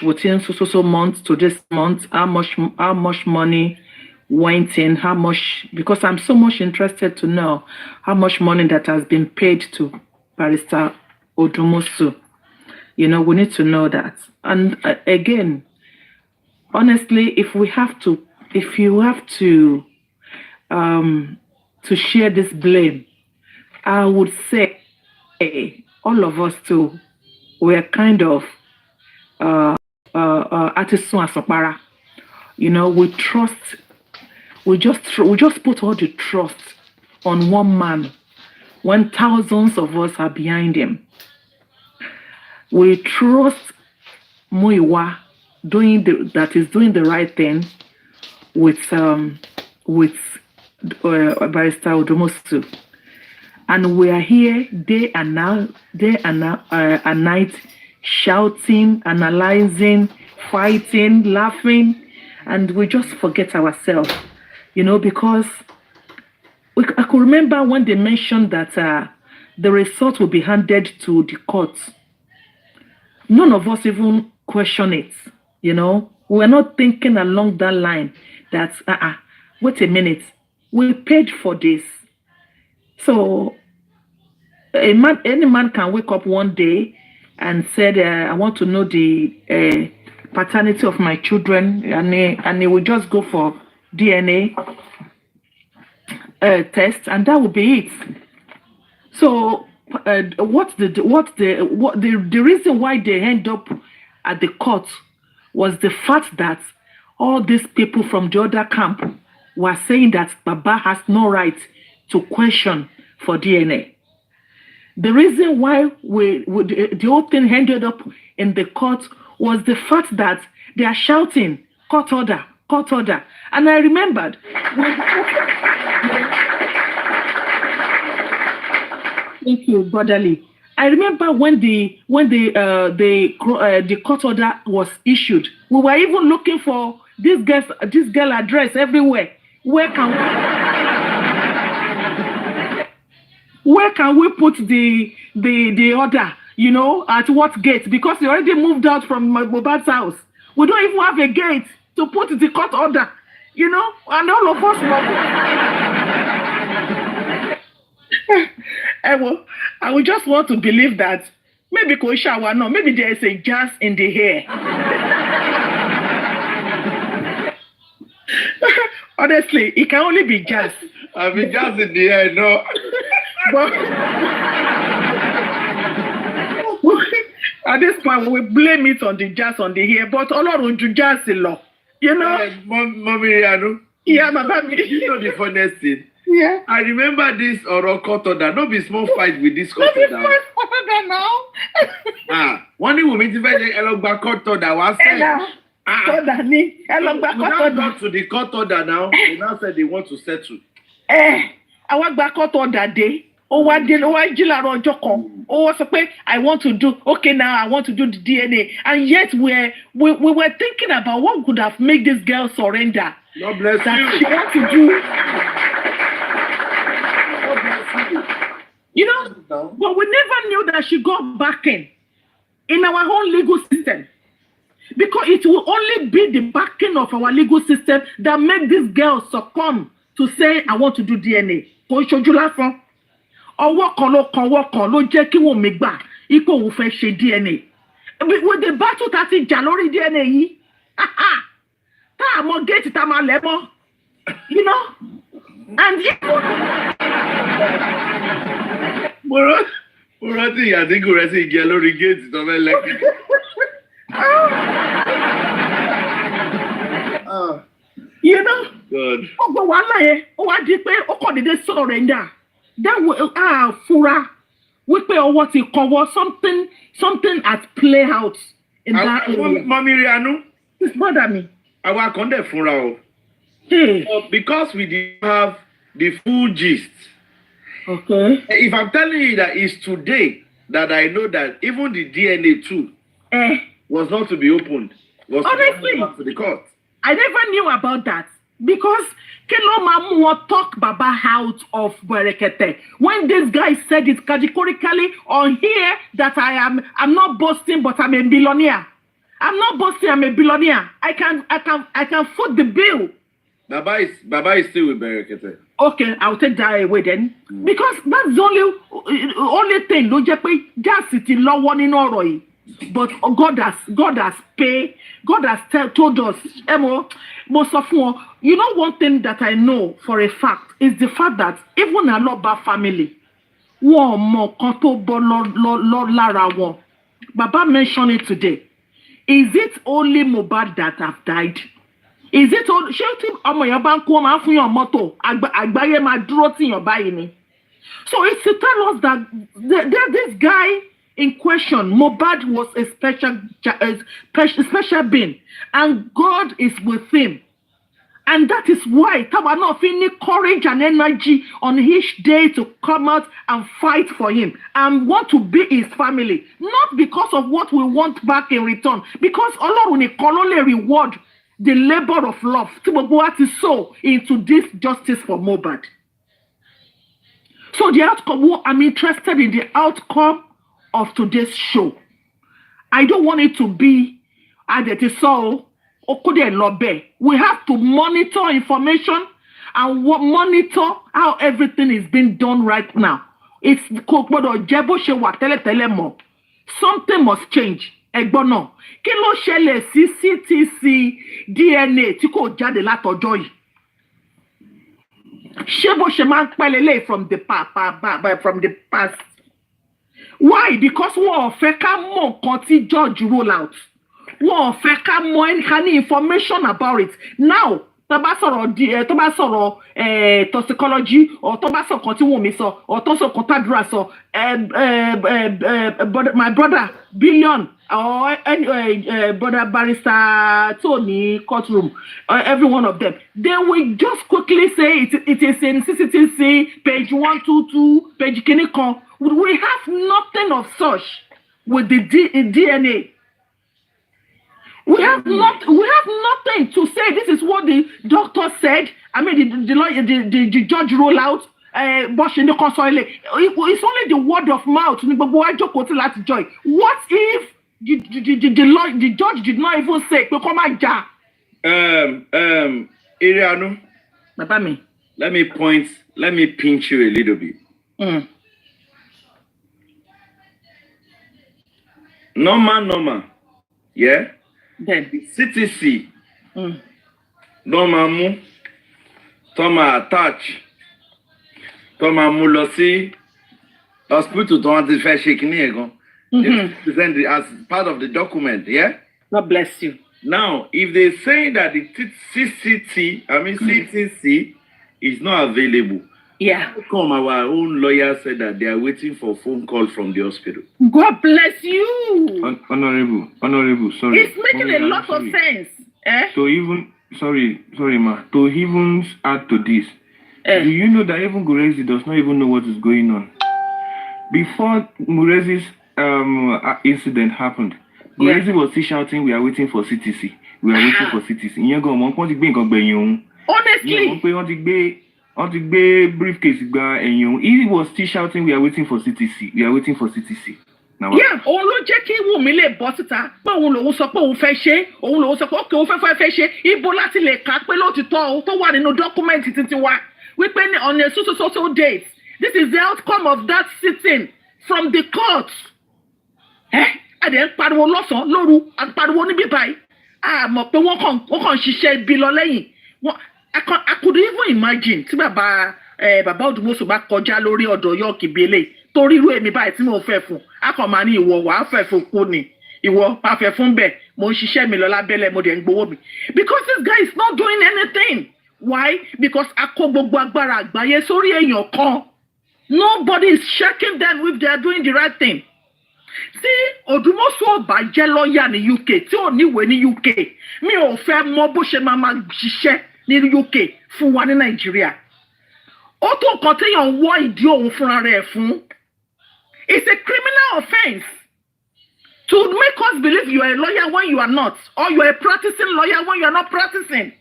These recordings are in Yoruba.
within so month to this month, how much money went in, how much, because I'm so much interested to know how much money that has been paid to Barrister Odumosu. You know, we need to know that. And again, honestly, if you have to share this blame, I would say all of us too were kind of artisan asopara. You know, we just put all the trust on one man when thousands of us are behind him. We trust Muiwa that is doing the right thing with Barrister Odumosu, and we are here day and night, shouting, analyzing, fighting, laughing, and we just forget ourselves, you know, because I could remember when they mentioned that the result will be handed to the courts. None of us even question it, you know. We're not thinking along that line that, wait a minute, we paid for this. So any man can wake up one day and said, I want to know the paternity of my children, and they will just go for DNA test, and that will be it. So the reason why they end up at the court was the fact that all these people from the other camp were saying that Baba has no right to question for DNA. The reason why the whole thing ended up in the court was the fact that they are shouting, court order, court order. And I remembered thank you, brotherly. I remember when the court order was issued, we were even looking for this girl address everywhere. Where can we put the order? You know, at what gate? Because they already moved out from Mohbad's house. We don't even have a gate to put the court order. You know, and all of us I would just want to believe that maybe Koishawa, no, maybe there is a jazz in the hair. Honestly, it can only be jazz. I mean, jazz in the hair, no. But at this point, we blame it on the jazz on the hair, but all of do jazz a lot. You know? Mommy, I know. Yeah, Baba. You know the funniest thing? Yeah. I remember this court order. No be small fight with this court order. No be small order now. One thing we meet if I elogba court order was said. We now got to the court order now. They now said they want to settle. I want back court order day. Oh, what did Jilaro Joko? Oh, I want to do okay now. I want to do the DNA, and yet we were thinking about what could have made this girl surrender. God bless that you. She wants to do. You know, but we never knew that she got backing in our whole legal system. Because it will only be the backing of our legal system that make this girl succumb to say, I want to do DNA. Or what can lo jẹ́ kí wọ́n mi gbà ipò òun fẹ́ ṣe DNA. With the battle that is Jalori DNA yìí, tá a mọ gate tá a máa lẹ̀ mọ́, you know, and mo rántí ìyàdínkù rẹ̀ sí ìgẹ̀ lórí gate tó fẹ́ lẹ́kì. You know, God. But wàhálà yẹn ó wá di pé ó kàn dédé surrender. That will fura wípé ọwọ́ ti kọwọ́ something at play out in that area. Mommy Rianu. It's bother me. Àwa kan dẹ̀ fúnra o. Hey. Because we didn't have the full gist. Okay. If I'm telling you that it's today that I know that even the DNA too was not to be opened. Was honestly to the court. I never knew about that because Kelo Mamu talk Baba out of Berekete. When this guy said it categorically on here that I'm not boasting, but I'm a billionaire. I'm not boasting. I'm a billionaire. I can foot the bill. Baba is still with Berekete. Okay, I'll take that away then. Because that's the only thing. Don't just pay just sitting low one in all. But God has paid. God has told us. Most of all, you know, one thing that I know for a fact is the fact that even a Aloba family, one more kanto lara one. Baba mentioned it today. Is it only Mohbad that have died? Is it all Shitu ọmọ yẹn bá ń kó máa fún yàn mọ́tò àgbáyé máa dúró tì yàn báyìí ni? So it's to tell us that this guy in question, Mohbad, was a special being, and God is with him. And that is why Tawa not feeling courage and energy on each day to come out and fight for him and want to be his family. Not because of what we want back in return, because Allah will only reward the labor of love to what is so into this justice for Mohbad. So the outcome, I'm interested in the outcome of today's show. I don't want it to be so. We have to monitor information and monitor how everything is being done right now. It's something must change. Egbono, kí ló ṣẹlẹ̀ sí CTC DNA tí kò jáde látọjọ́ yìí? Ṣé bó ṣe máa ń pẹ́ lélẹ̀ from the past? Why? Because wọ́n ò fẹ́ ká mọ̀ nǹkan tí George roll out. Wọ́n ò fẹ́ ká mọ̀ any information about it. Now, tó bá sọ̀rọ̀ toxicology, or tó bá sọ̀rọ̀ kan tí Wunmi sọ, or tó sọ̀rọ̀ kan tàdúrà sọ, my brother Billion, or brother Barrister Tony courtroom, every one of them, they will just quickly say it is in CCTC page 122, page Kinikon. We have nothing of such with the DNA. We have nothing to say. This is what the doctor said. I mean, the judge roll out. It's only the word of mouth. What if the judge did not even say? Irianu, let me pinch you a little bit. Normal. Yeah? Then CTC. Normal Toma attach. Toma Mulosi. Hospital to anti-fair shaking present it as part of the document, yeah? God bless you. Now, if they say that the CTC is not available, yeah. How come our own lawyer said that they are waiting for a phone call from the hospital? God bless you. Honorable, sorry. It's making a lot of sense. So even, sorry, ma. To even add to this, do you know that even Gurezi does not even know what is going on? Before Murezi's incident happened, Gurezi was still shouting, we are waiting for CTC. We are waiting for CTC. Honestly. On the briefcase, he was still shouting, we are waiting for CTC. We are waiting for CTC. Now, yeah, òun ló jẹ́ kí Wunmi lè bọ́ síta pé òun lòun sọ pé òun fẹ́ ṣe, òun lòun sọ pé òkè òun fẹ́ ṣe, ibo láti lè kà pé lóòtítọ́ tó wà nínú dọ́kúmẹ́ǹtì títí wa wípé on a so date. This is the outcome of that sitting from the court. Àdé ń pariwo lọ́sàn-án lóru, à ń pariwo níbí báyìí. Mọ̀ pé wọ́n kàn ṣiṣẹ́ ibi lọ lẹ́yìn. I could even imagine tí bàbá Odumosu bá kọjá lórí ọ̀dọ̀ yọ̀ọ̀kì bílẹ̀ torí irú èmi báyìí tí mo fẹ́ fún akọ̀mọ́ ní ìwọ wàá fẹ́ fún kú ni ìwọ bá fẹ́ fún bẹ́ẹ̀ mo ń ṣiṣẹ́ mi lọ lábẹ́lẹ̀ mo dẹ̀ ń gbowó mi because this guy is not doing anything. Why? Because a kó gbogbo agbára àgbáyé sórí èèyàn kan. Nobody is checking them if they are doing the right thing. Tí Odumosu ọba jẹ́ lọ́ọ̀yà ní UK tí ò níwèé ní UK mi ò fẹ́ mọ bó ṣe máa ṣiṣẹ́ ní UK fún wa ní Nàìjíríà. Ó tó nǹkan téèyàn ń wọ́ ìdí òun fúnra rẹ̀ fún. It's a criminal offense to make us believe you are a lawyer when you are not, or you are a practicing lawyer when you are not practicing.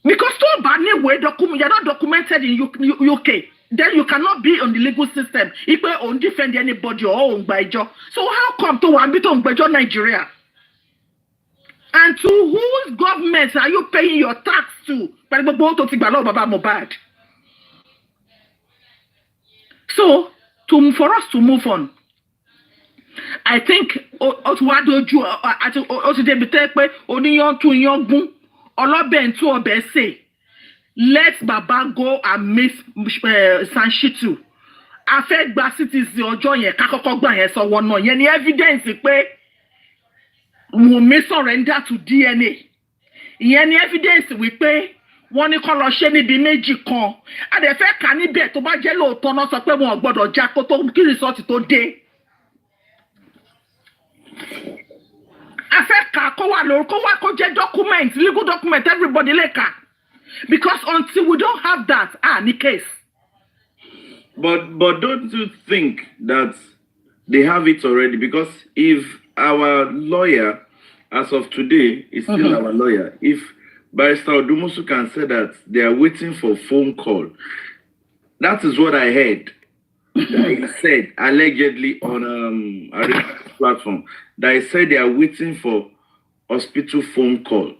Because tó bá níwèé you are not documented in UK. Then you cannot be on the legal system. If you don't defend anybody or own by job. So how come to one bit on Bejo Nigeria? And to whose government are you paying your tax to? Baba Mohbad. So, for us to move on, I think let Baba go and miss Shitu. Affect gba citizen ọjọ́ yẹn ká kọ́kọ́ gbà yẹn sọ wọ́n náà yẹn ni evidence pé Wunmi surrender to DNA. Ìyẹn ni evidence wípé wọ́n ní kó lọ ṣe níbi méjì kan. A dẹ̀ fẹ́ kà níbẹ̀ tó bá jẹ́ lóòótọ́ náà sọ pé wọn ò gbọ́dọ̀ já kó tó kí result tó dé. A fẹ́ kà kó wà lórí kó wá kó jẹ́ document, legal document, everybody lè kà. Because until we don't have that, ní case. But don't you think that they have it already? Because if our lawyer, as of today, is still our lawyer, if Barrister Odumosu can say that they are waiting for phone call, that is what I heard. That he said allegedly on a platform that he said they are waiting for hospital phone call.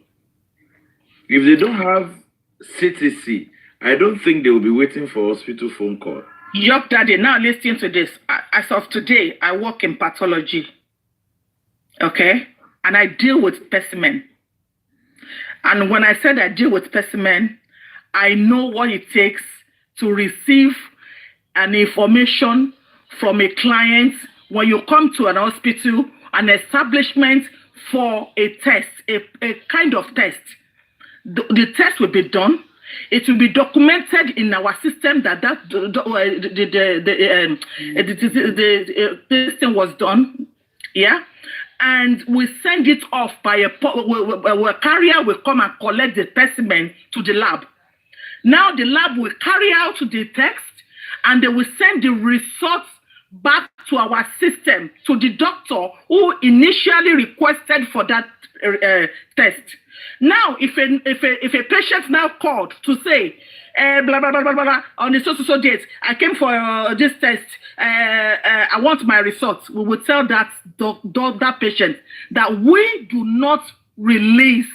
If they don't have CTC, I don't think they will be waiting for hospital phone call. Yup, Daddy. Now listen to this. As of today, I work in pathology. Okay? And I deal with specimen. And when I said I deal with specimen, I know what it takes to receive an information from a client when you come to an hospital, an establishment for a test, a kind of test. The test will be done. It will be documented in our system that this thing was done. Yeah. And we send it off by a carrier will come and collect the specimen to the lab. Now the lab will carry out the text and they will send the results back to our system, to the doctor who initially requested for that test. Now, if a patient now called to say, blah, blah, blah, blah, blah, on the so date, I came for this test, I want my results, we will tell that patient that we do not release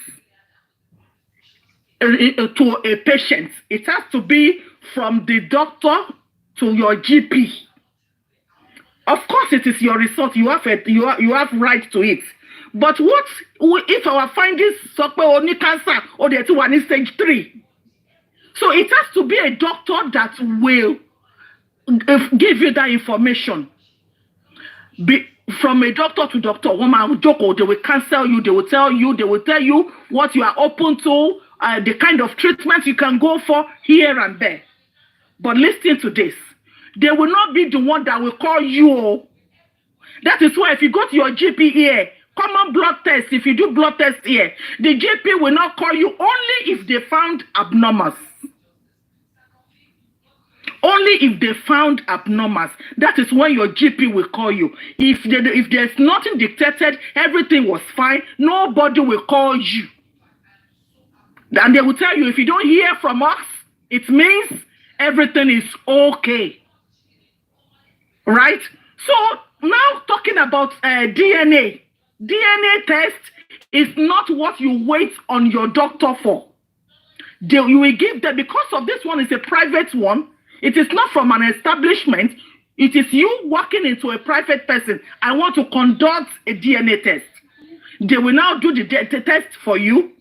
to a patient. It has to be from the doctor to your GP. Of course, it is your result. You have right to it. But what if our findings only cancer or the one is stage 3? So it has to be a doctor that will give you that information. From a doctor to doctor, woman joko, they will cancel you, they will tell you what you are open to, the kind of treatment you can go for here and there. But listen to this. They will not be the one that will call you. That is why if you go to your GP here, common blood test, if you do blood test here, the GP will not call you only if they found abnormals. Only if they found abnormals. That is when your GP will call you. If there's nothing detected, everything was fine, nobody will call you. And they will tell you, if you don't hear from us, it means everything is okay. Right? So now talking about DNA. DNA test is not what you wait on your doctor for. You will give them, because of this one is a private one. It is not from an establishment. It is you walking into a private person. I want to conduct a DNA test. They will now do the test for you.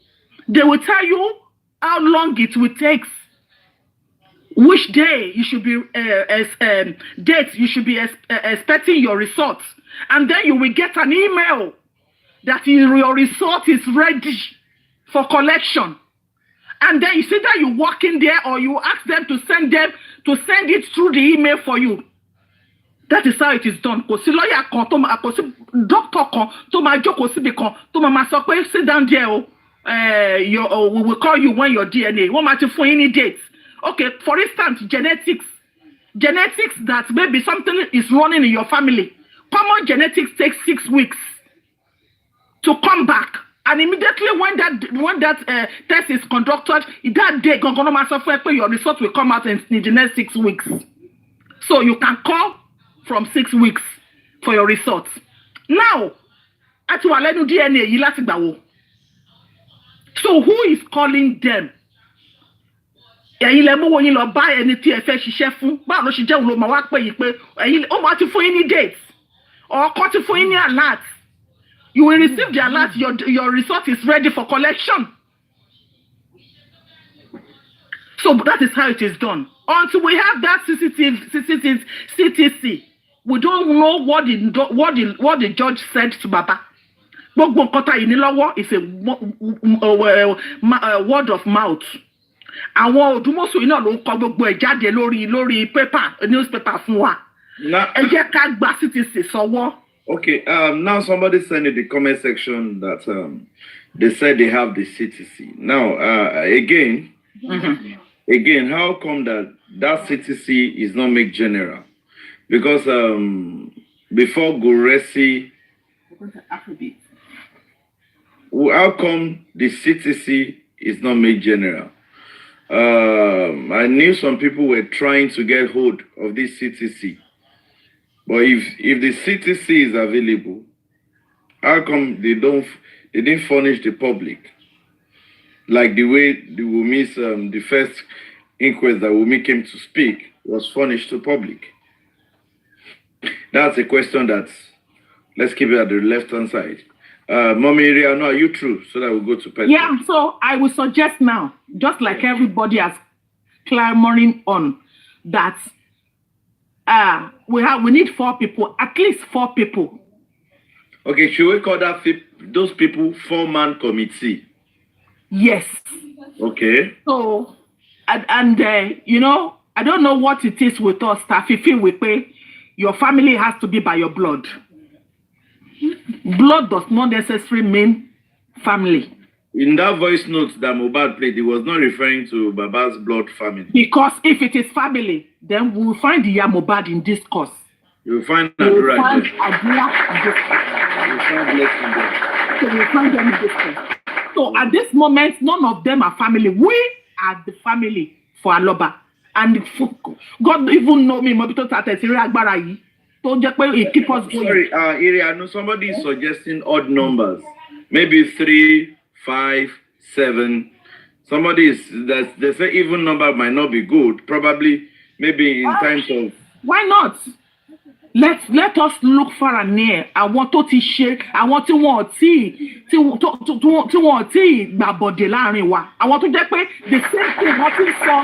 They will tell you how long it will take. Which day you should be date you should be expecting your results, and then you will get an email that your result is ready for collection. And then you see that you walk in there, or you ask them to send it through the email for you. That is how it is done. Doctor sit down there. We will call you when your DNA. What matter for any dates? Okay, for instance, genetics that maybe something is running in your family. Common genetics takes 6 weeks to come back. And immediately when that test is conducted, that day, your result will come out in the next 6 weeks. So you can call from 6 weeks for your results. Now, at DNA, So who is calling them? Ẹ̀yin lẹ mú wọn yín lọ bá ẹni tí ẹ fẹ́ ṣiṣẹ́ fún. Báwo ló ṣe jẹ́ òun ló máa wá pè yín pé ẹ̀yin ó máa ti fún yín ní date or kọ́ ti fún yín ní alert. You will receive the alert. Your result is ready for collection. So that is how it is done. Until we have that CTC, we don't know what the judge said to Baba. Gbogbo nǹkan tá yìí ní lọ́wọ́ is a word of mouth. Àwọn Odumosu iná ló ń kọ gbogbo ẹ̀ jáde lórí newspaper fún wa. Ẹ jẹ́ ká gba CTC sọ́wọ́. Okay, now somebody sent in the comment section that they said they have the CTC. Now, again, how come that CTC is not made general? Because before Guresi, how come the CTC is not made general? I knew some people were trying to get hold of this CTC. But if the CTC is available, how come they didn't furnish the public? Like the way the Wumi's the first inquest that Wumi came to speak was furnished to public. That's a question that let's keep it at the left-hand side. Mommy Riano, are you true? So that we'll go to Petra. Yeah, so I will suggest now, just like everybody has clamoring on, that we need 4 people, at least 4 people. Okay, should we call those people 4-man committee? Yes. Okay. So, and you know, I don't know what it is with us, Tafifi, we pay. Your family has to be by your blood. Blood does not necessarily mean family. In that voice note that Mohbad played, he was not referring to Baba's blood family. Because if it is family, then we will find the Mohbad in discourse. You will find Adura in discourse. So we will find them in discourse. So at this moment, none of them are family. We are the family for Aloba. And God even know me, Mobito Tatesiri Agbara yi. Keep us going. Sorry, Iri, I know somebody is suggesting odd numbers. Maybe 3, 5, 7. Somebody is they say even number might not be good. Probably maybe in times of why not? Let us look far and near. I want to share. I want to body láàrin wa. I want to get the same thing what he saw.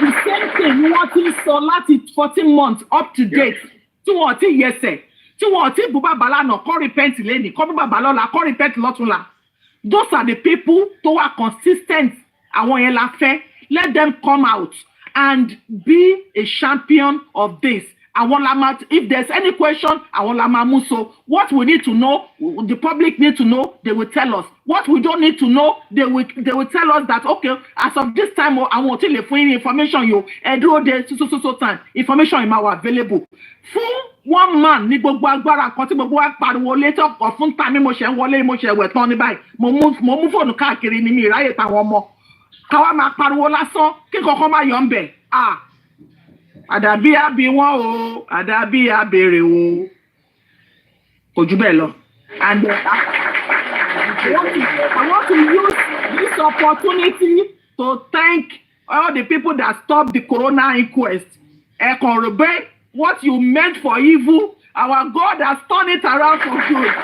The same thing what he saw last 14 months up to date. Tí wọ́n ti yẹsẹ̀. Tí wọ́n ti bùbá bàlá náà kọ́ repent lẹ́ni. Kọ́ bùbá bàlá ọ̀la kọ́ repent lọ́túnla. Those are the people who are consistent. Àwọn yẹn la fẹ́. Let them come out and be a champion of this. If there's any question, so what we need to know, the public need to know, they will tell us. What we don't need to know, they will tell us that, okay, as of this time, I want to leave information you, so time, information is available. Fún one man, ní gbogbo agbára kan tí gbogbo wa pariwo later of fún time mo ṣe ń wọlé mo ṣe wẹ̀ tán ní báyìí. Mo mú fóònù káàkiri ní mi ìráyè táwọn ọmọ. Káwá máa pariwo lásán kí kankan máa yọ̀ ń bẹ̀. Àdàbí àbí wọn o, àdàbí àbèrè o. Kò jù bẹ́ẹ̀ lọ. And I want to use this opportunity to thank all the people that stopped the corona inquest. Ekorebe, what you meant for evil, our God has turned it around for good.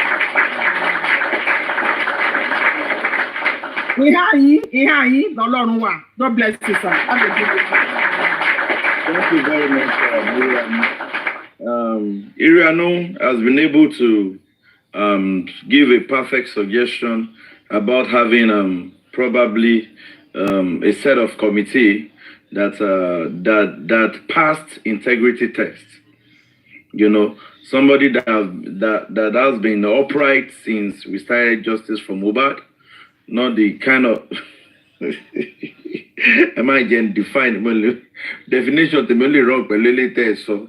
Ìhà yìí, lọ́lọ́run wà. God bless you, sir. Have a good day. Thank you very much, Iriano has been able to give a perfect suggestion about having probably a set of committee that passed integrity test. You know, somebody that has been upright since we started justice for Mohbad, not the kind of am I again define definition to only wrong but later so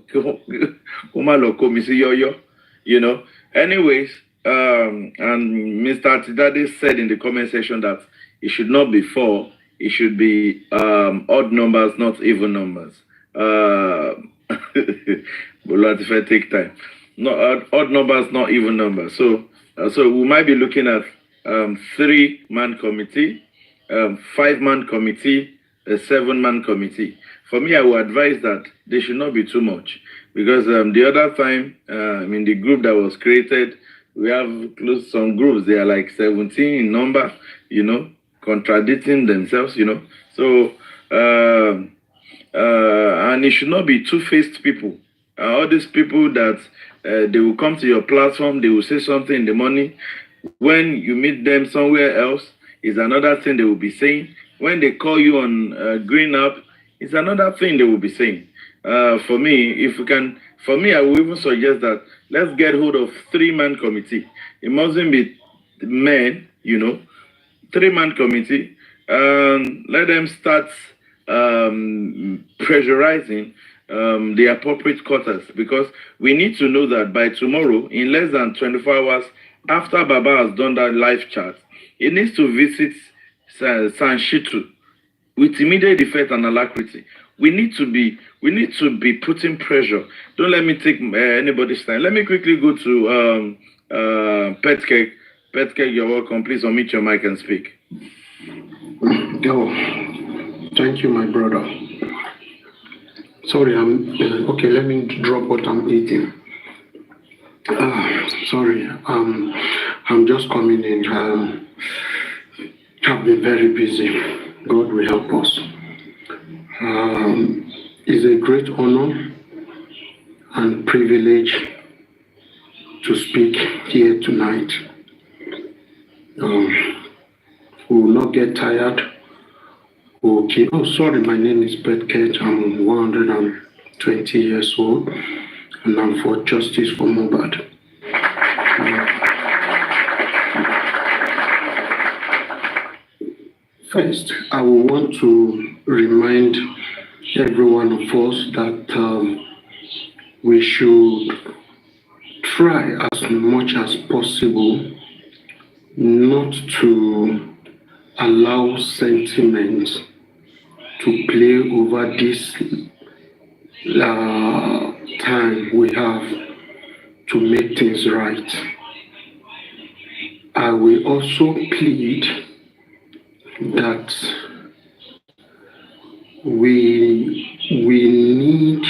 you know. Anyways, and Mr. Tidade said in the comment section that it should not be 4, it should be odd numbers, not even numbers. But if I take time, no odd numbers, not even numbers. So we might be looking at 3-man committee, 5-man committee, a 7-man committee. For me, I would advise that they should not be too much, because the other time, in the group that was created, we have close some groups. They are like 17 in number, contradicting themselves, So, and it should not be two-faced people. All these people that they will come to your platform, they will say something in the morning. When you meet them somewhere else, is another thing they will be saying. When they call you on Green Up, it's another thing they will be saying. For me, I will even suggest that let's get hold of 3-man committee. It mustn't be men, 3-man committee. Let them start pressurizing the appropriate quarters, because we need to know that by tomorrow, in less than 24 hours after Baba has done that live chat, he needs to visit San Shitu with immediate effect and alacrity. We need to be putting pressure. Don't let me take anybody's time. Let me quickly go to Pet Cake. Pet Cake, you're welcome. Please unmute your mic and speak. Oh, thank you, my brother. Sorry, okay. Let me drop what I'm eating. Sorry, I'm just coming in. I've been very busy. God will help us. It's a great honor and privilege to speak here tonight. We will not get tired. Okay. Oh, sorry, my name is Betket. I'm 120 years old, and I'm for justice for Mohbad. First, I will want to remind every one of us that we should try as much as possible not to allow sentiments to play over this time we have to make things right. I will also plead that we need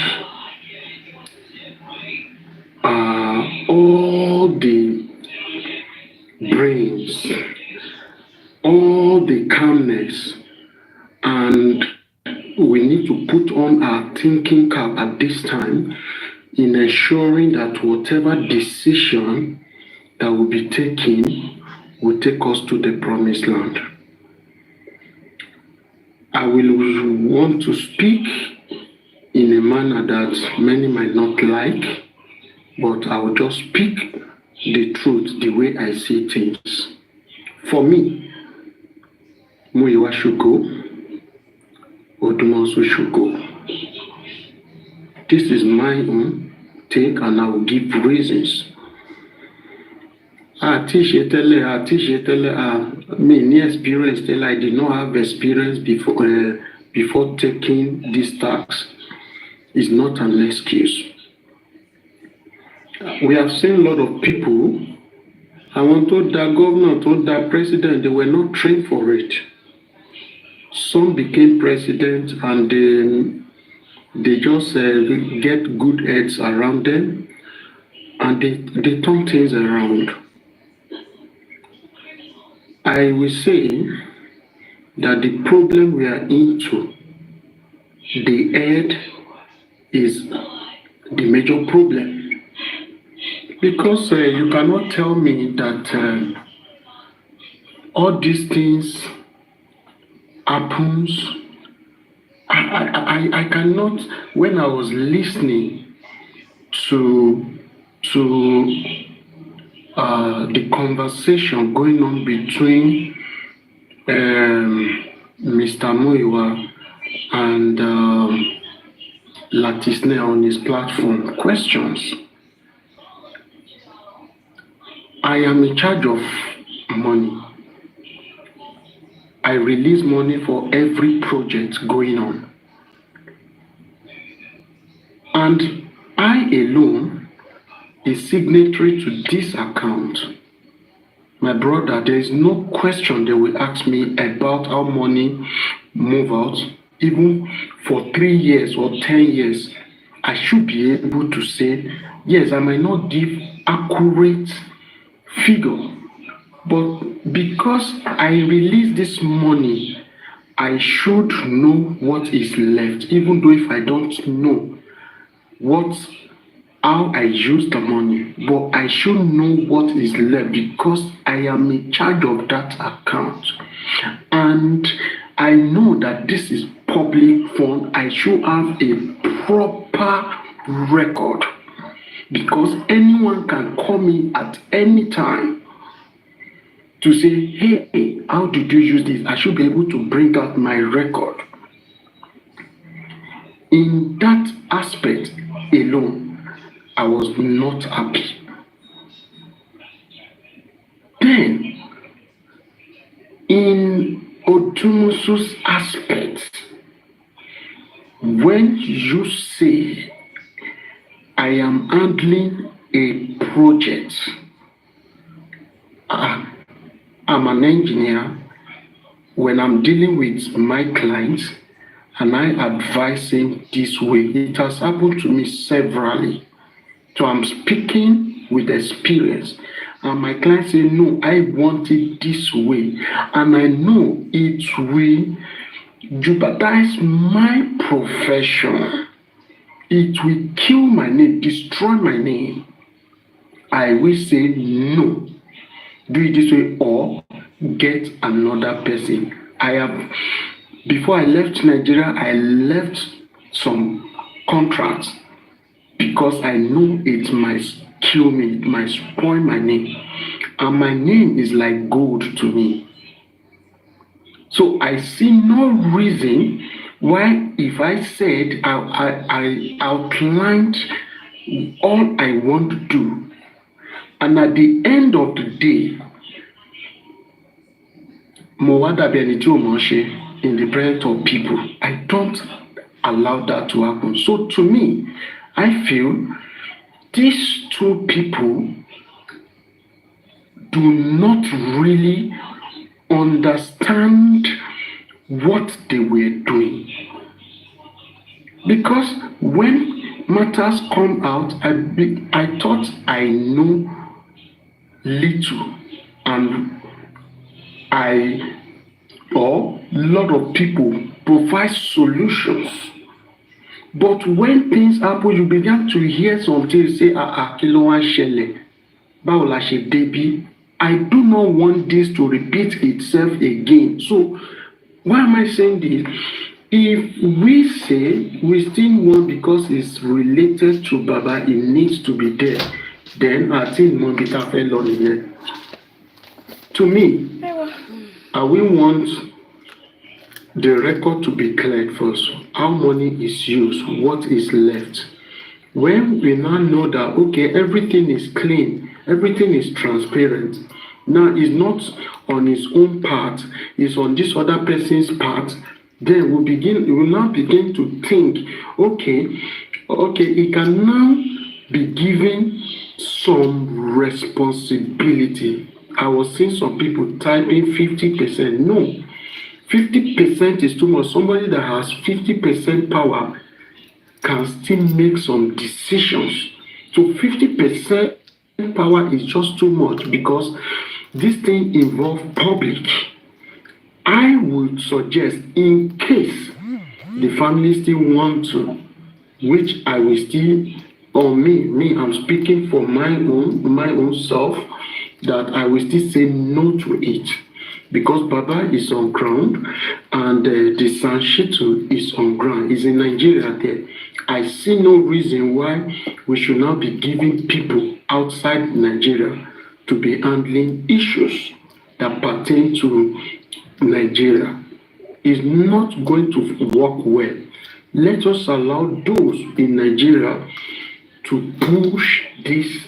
all the brains, all the calmness, and we need to put on our thinking cap at this time in ensuring that whatever decision that will be taken will take us to the promised land. I will want to speak in a manner that many might not like, but I will just speak the truth the way I see things. For me, Muyiwa should go, Odumosu should go. This is my own take, and I will give reasons. Me experience tell I did not have experience before taking this tax is not an excuse. We have seen a lot of people. I want to the governor, told the president, they were not trained for it. Some became president and they just get good heads around them, and they turn things around. I will say that the problem we are into, the head is the major problem. Because you cannot tell me that all these things happens. I cannot. When I was listening to the conversation going on between Mr. Muyiwa and Latisne on his platform, questions. I am in charge of money. I release money for every project going on. And I alone is signatory to this account. My brother, there is no question they will ask me about how money move out. Even for 3 years or 10 years, I should be able to say, yes, I might not give accurate figure, but because I release this money, I should know what is left, even though if I don't know how I use the money, but I should know what is left because I am in charge of that account. And I know that this is public fund. I should have a proper record because anyone can call me at any time to say, hey, how did you use this? I should be able to bring out my record. In that aspect alone, I was not happy. Then, in Odumosu's aspect, when you say, I am handling a project, I'm an engineer. When I'm dealing with my clients and I advise him this way, it has happened to me severally. So I'm speaking with experience. And my client say, no, I want it this way. And I know it will jeopardize my profession. It will kill my name, destroy my name. I will say no. Do it this way or get another person. Before I left Nigeria, I left some contracts because I know it might kill me, it might spoil my name. And my name is like gold to me. So I see no reason why, if I said I outlined all I want to do, and at the end of the day, in the presence of people, I don't allow that to happen. So to me, I feel these two people do not really understand what they were doing. Because when matters come out, I thought I know little, and a lot of people provide solutions. But when things happen, you begin to hear something say, kí ló wá ń ṣẹlẹ̀? Báwo la ṣe débí? I do not want this to repeat itself again. So why am I saying this? If we say we still want because it's related to Baba, it needs to be there, then I think Mongita fell on here. To me, we want the record to be cleared first. How money is used, what is left. When we now know that, okay, everything is clean, everything is transparent, now it's not on his own part, it's on this other person's part, then we will now begin to think, okay, it can now be given some responsibility. I was seeing some people typing 50%. No, 50% is too much. Somebody that has 50% power can still make some decisions. So 50% power is just too much because this thing involves public. I would suggest, in case the family still want to, which I will still, or me, I'm speaking for my own self, that I will still say no to it. Because Baba is on ground and the San Shitu is on ground, is in Nigeria there. I see no reason why we should not be giving people outside Nigeria to be handling issues that pertain to Nigeria. Is not going to work well. Let us allow those in Nigeria to push this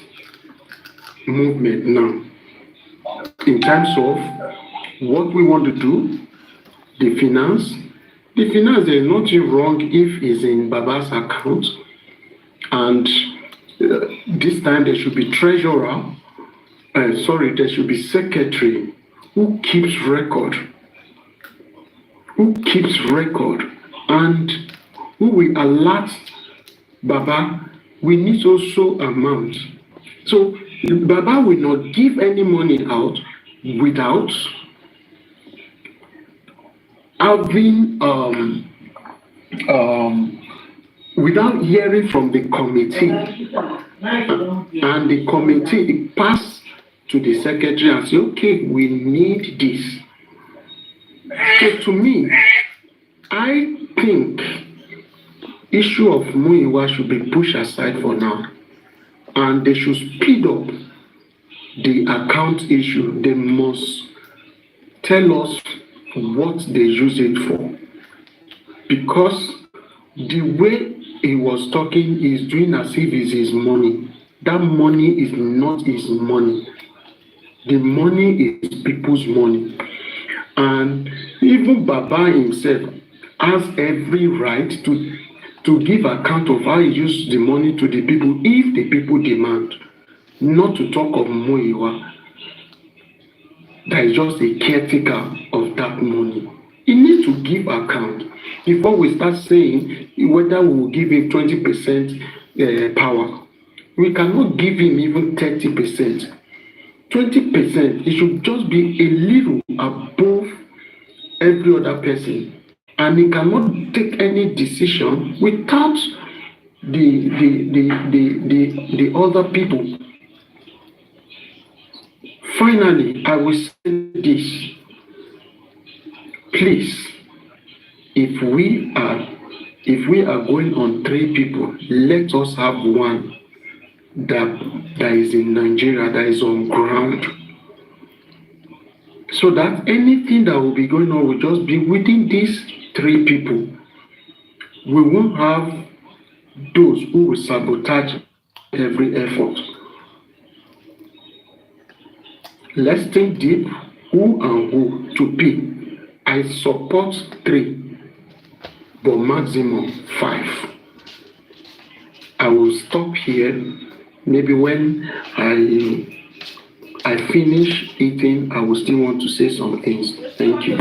movement now. In terms of what we want to do, the finance, there is nothing wrong if it's in Baba's account. And this time there should be treasurer there should be secretary who keeps record, and who will alert Baba. We need also amount. So Baba will not give any money out without having without hearing from the committee, and the committee pass to the secretary and say, okay, we need this. So to me, I think issue of Muiwa should be pushed aside for now, and they should speed up the account issue. They must tell us what they use it for, because the way he was talking is doing as if it's his money. That money is not his money. The money is people's money. And even Baba himself has every right to give account of how he used the money to the people if the people demand. Not to talk of Muiwa, that is just a caretaker of that money. He needs to give account before we start saying whether we will give him 20% power. We cannot give him even 30%. 20%, it should just be a little above every other person. And he cannot take any decision without the other people. Finally, I will say this. Please, if we are going on 3 people, let us have one that is in Nigeria, that is on ground, so that anything that will be going on will just be within these 3 people. We won't have those who will sabotage every effort. Let's think deep who and who to be. I support 3, but maximum 5. I will stop here. Maybe when I finish eating, I will still want to say some things. Thank you.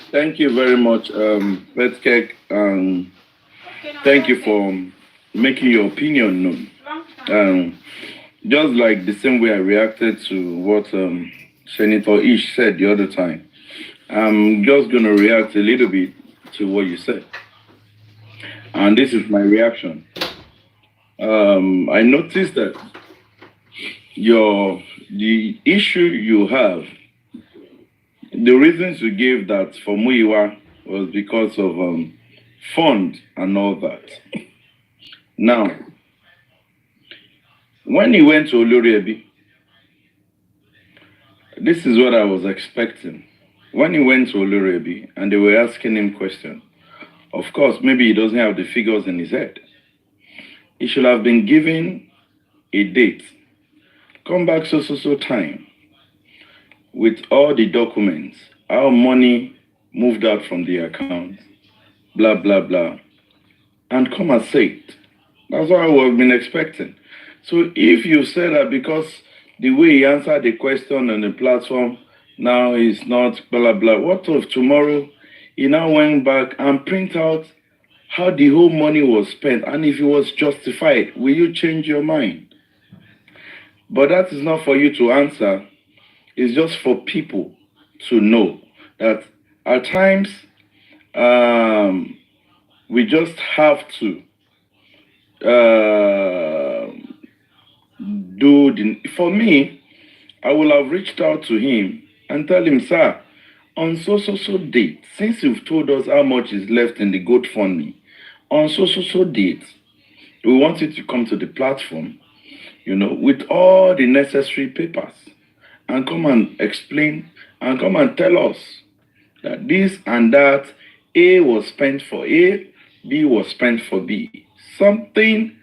Thank you very much, Betkek, and thank you for making your opinion known. Just like the same way I reacted to what Senator Ish said the other time, I'm just going to react a little bit to what you said. And this is my reaction. I noticed that the issue you have, the reasons you gave that for Muiwa was because of fund and all that. Now, when he went to Oloriebi, this is what I was expecting. When he went to Oloriebi and they were asking him questions, of course, maybe he doesn't have the figures in his head. He should have been given a date. Come back so time with all the documents, how money moved out from the account, blah, blah, blah, and come and say it. That's what I would have been expecting. So if you say that because the way he answered the question on the platform now is not blah, blah, what of tomorrow he now went back and print out how the whole money was spent, and if it was justified, will you change your mind? But that is not for you to answer. It's just for people to know that at times we just have to for me, I will have reached out to him and tell him, sir, on so date, since you've told us how much is left in the GoFundMe, on so date, we want you to come to the platform, with all the necessary papers and come and explain and come and tell us that this and that, A was spent for A, B was spent for B. Something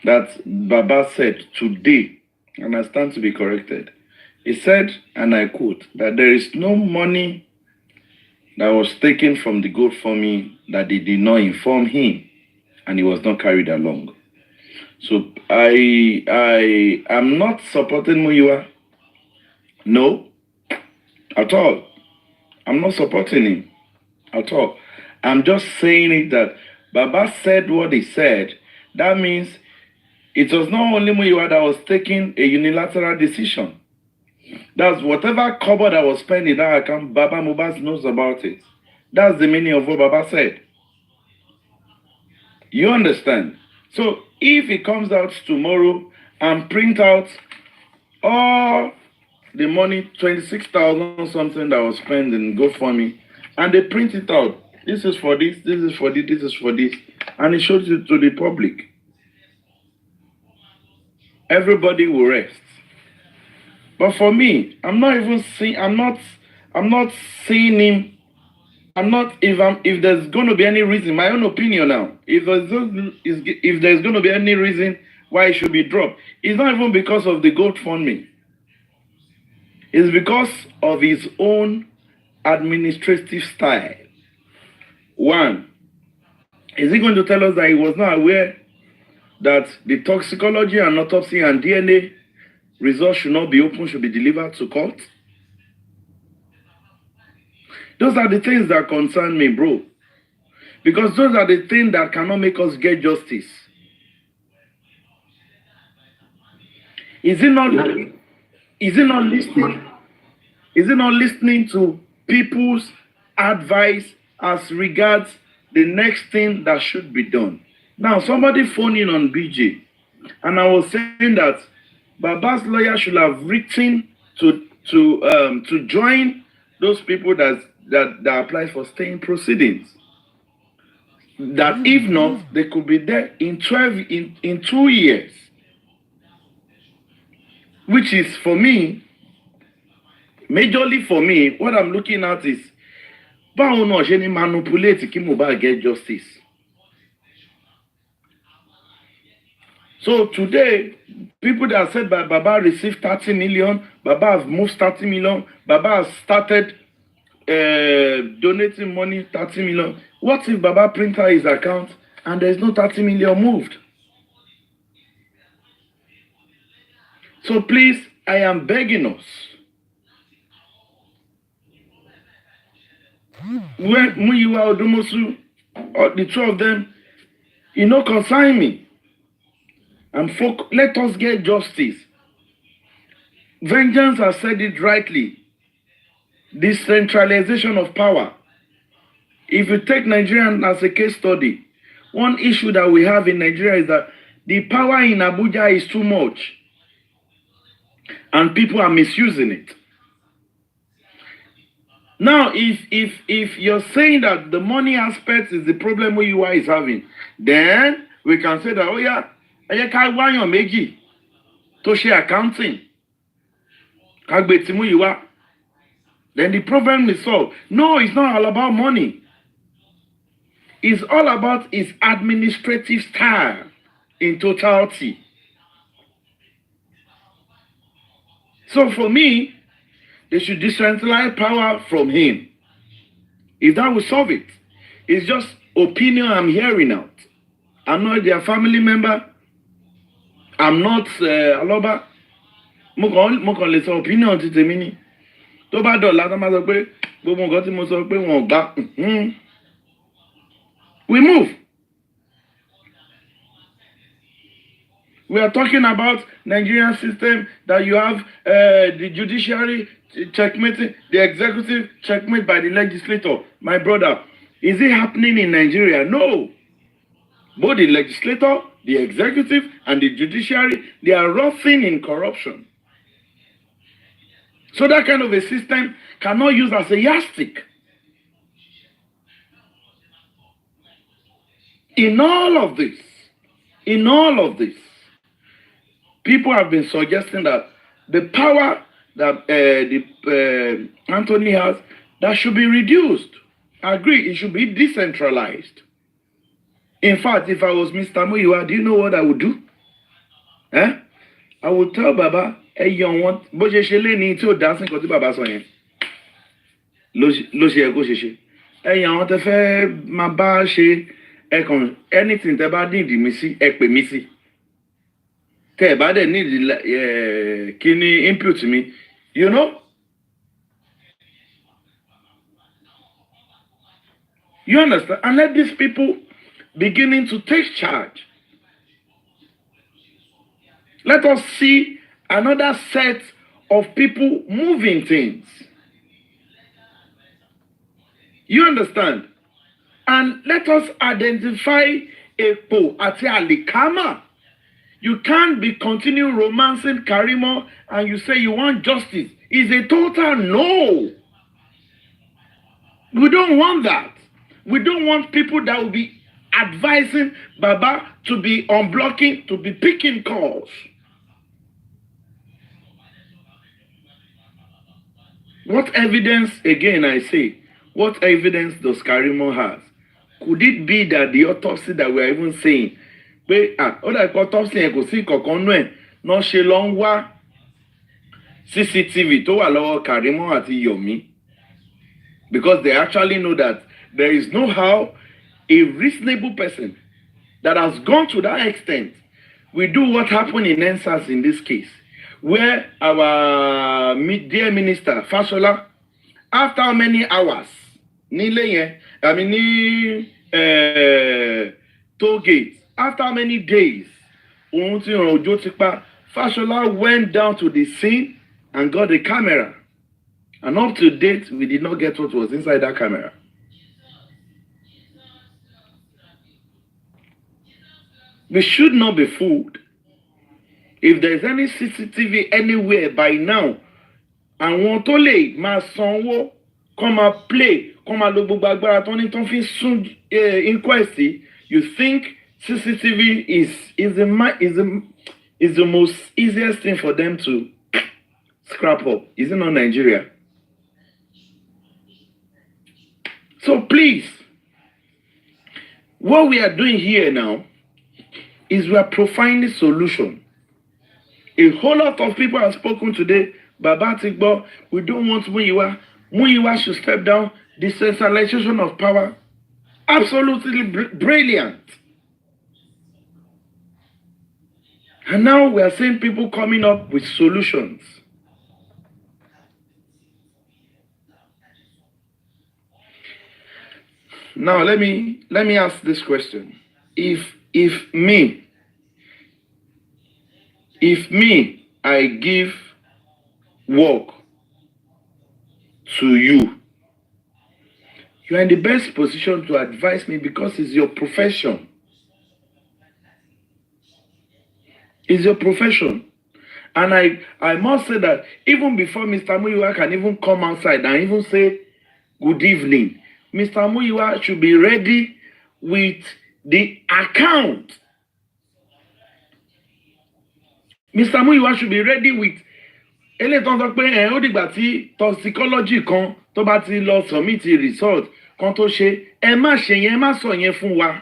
that Baba said today, and I stand to be corrected. He said, and I quote, that there is no money that was taken from the GoFundMe that they did not inform him, and he was not carried along. So I am not supporting Muiwa. No, at all. I'm not supporting him at all. I'm just saying it that Baba said what he said. That means it was not only Muyiwa that was taking a unilateral decision. That's whatever cover that was spent in that account, Baba Mohbad knows about it. That's the meaning of what Baba said. You understand? So if it comes out tomorrow and print out all the money, 26,000 something that was spent in GoFundMe, and they print it out. This is for this, this is for this, this is for this, and it shows it to the public. Everybody will rest. But for me, I'm not seeing him. If there's going to be any reason, my own opinion now, if there's going to be any reason why it should be dropped, it's not even because of the GoFundMe. It's because of his own administrative style. One, is he going to tell us that he was not aware that the toxicology and autopsy and DNA results should not be open, should be delivered to court? Those are the things that concern me, bro. Because those are the things that cannot make us get justice. Is it not listening to people's advice as regards the next thing that should be done? Now, somebody phoned in on BJ, and I was saying that Baba's lawyer should have written to join those people that apply for staying proceedings. That if not, they could be there in 2 years. Which is, for me, majorly for me, what I'm looking at is, báwo náà ṣe ni manipulate kí Mohbad get justice. So today, people that said that Baba received 30 million, Baba has moved 30 million, Baba has started donating money, 30 million. What if Baba printed his account and there's no 30 million moved? So please, I am begging us. When Muyiwa, Odumosu, or the two of them, consign me. And let us get justice. Vengeance has said it rightly. Decentralization of power. If you take Nigeria as a case study, one issue that we have in Nigeria is that the power in Abuja is too much. And people are misusing it. Now, if you're saying that the money aspect is the problem Muyiwa is having, then we can say that, oh yeah, Meji to share accounting. Then the problem is solved. No, it's not all about money. It's all about his administrative style in totality. So for me, they should decentralize power from him. If that will solve it. It's just opinion I'm hearing out. I'm not their family member. I'm not Aloba. Mo kàn lè sọ opinion ti tèmi ni. Tó bá dọ̀la tó máa sọ pé gbogbo nǹkan tí mo sọ pé wọn ò gbà. We move. We are talking about Nigerian system that you have the judiciary checkmate, the executive checkmate by the legislator. My brother, is it happening in Nigeria? No. Both the legislator, the executive, and the judiciary, they are rotting in corruption. So that kind of a system cannot use as a yardstick. In all of this, people have been suggesting that the power that Anthony has, that should be reduced. I agree, it should be decentralized. In fact, if I was Mr. Muyiwa, do you know what I would do? I would tell Baba, hey, young one, but you should learn to dancing because Baba saw him. Hey, young one, if my bar she, anything that need me see, me see. But they need kini input me. You know? You understand? And let these people beginning to take charge. Let us see another set of people moving things. You understand? And let us identify Epo ati Alikama. You can't be continuing romancing Karimo and you say you want justice. It's a total no. We don't want that. We don't want people that will be advising Baba to be unblocking, to be picking calls. What evidence, again I say, what evidence does Karimo have? Could it be that the autopsy that we are even saying, autopsy no ṣe lọ ń wá CCTV tó wà lọ́wọ́ Karimo àti Yomi, because they actually know that there is no how a reasonable person that has gone to that extent will do what happened in NSAS in this case, where our dear minister Fashola, after how many hours, toll gate, after how many days, Fashola went down to the scene and got the camera. And up to date, we did not get what was inside that camera. We should not be fooled. If there is any CCTV anywhere by now, and want to lay my son come and play, come and look back, soon inquest, you think CCTV is the most easiest thing for them to scrap up? Is it not Nigeria? So please, what we are doing here now is we are providing solution. A whole lot of people have spoken today. Baba Tigbo, we don't want Muyiwa. Muyiwa should step down. Decentralization of power. Absolutely brilliant. And now we are seeing people coming up with solutions. Now let me ask this question. If me I give work to you, you are in the best position to advise me because it's your profession. It's your profession. And I must say that even before Mr. Muyiwa can even come outside and even say good evening, Mr. Muyiwa should be ready with the account. Mr. Muyiwa should be ready with toxicology kan tó bá ti lọ submit result kan tó ṣe ẹ má ṣe yẹn, ẹ má sọ yẹn fún wa.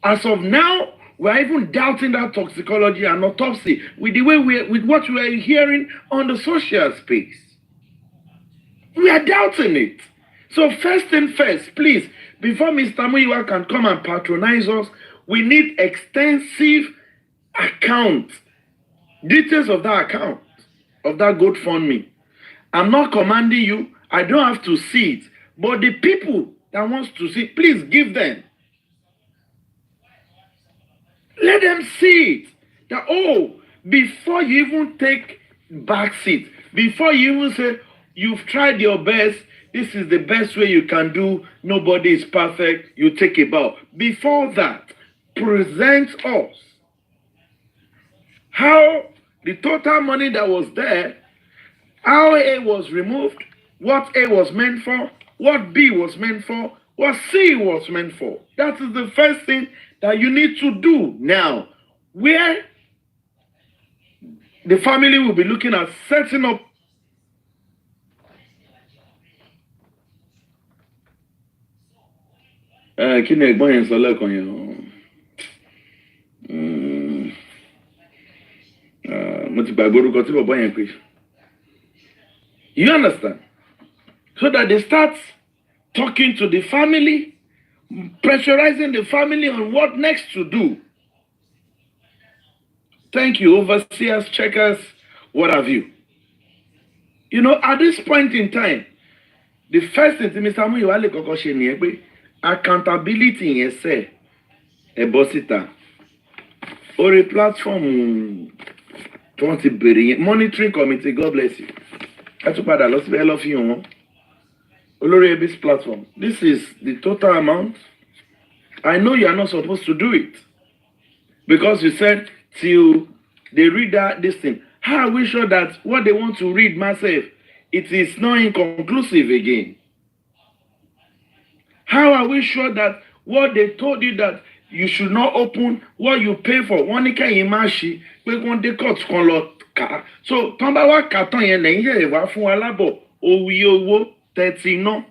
As of now, we are even doubting that toxicology and autopsy with the way with what we are hearing on the social space. We are doubting it. So first thing first, please, before Mr. Muyiwa can come and patronize us, we need extensive account, details of that account, of that GoFundMe. I'm not commanding you. I don't have to see it. But the people that wants to see, please give them. Let them see it. That, oh, before you even take back seat, before you even say, you've tried your best, this is the best way you can do, nobody is perfect, you take a bow. Before that, present us how the total money that was there, how A was removed, what A was meant for, what B was meant for, what C was meant for. That is the first thing that you need to do now, where the family will be looking at setting up kí ni ẹ̀gbọ́n yẹn sọ lẹ́ẹ̀kan yẹn mo ti gbàgbé orúkọ tí bàbá yẹn pè. You understand? So that they start talking to the family, pressurizing the family on what next to do. Thank you, overseers, checkers, what have you. You know, at this point in time, the first thing Mr. Muyiwa le kọ́kọ́ ṣe nìyẹn pé accountability yẹn sẹ́ ẹ̀ bọ́ síta. Orí platform tí wọ́n ti bèrè yẹn monitoring committee, God bless you. Ẹ tún padà lọ síbẹ̀ ẹ lọ fi hàn wọ́n. Olórí Ebis platform, this is the total amount. I know you are not supposed to do it because you said till they read this thing. How are we sure that what they want to read myself, it is not inconclusive again? How are we sure that what they told you that you should not open what you pay for? One ní kẹ́yìn má ṣí pé wọ́n dé court kan lọ kà. So tán bá wá kà tán yẹn lẹ́yìn yẹ̀ wá fún wa lábọ̀ òwì owó tẹ̀tì náà.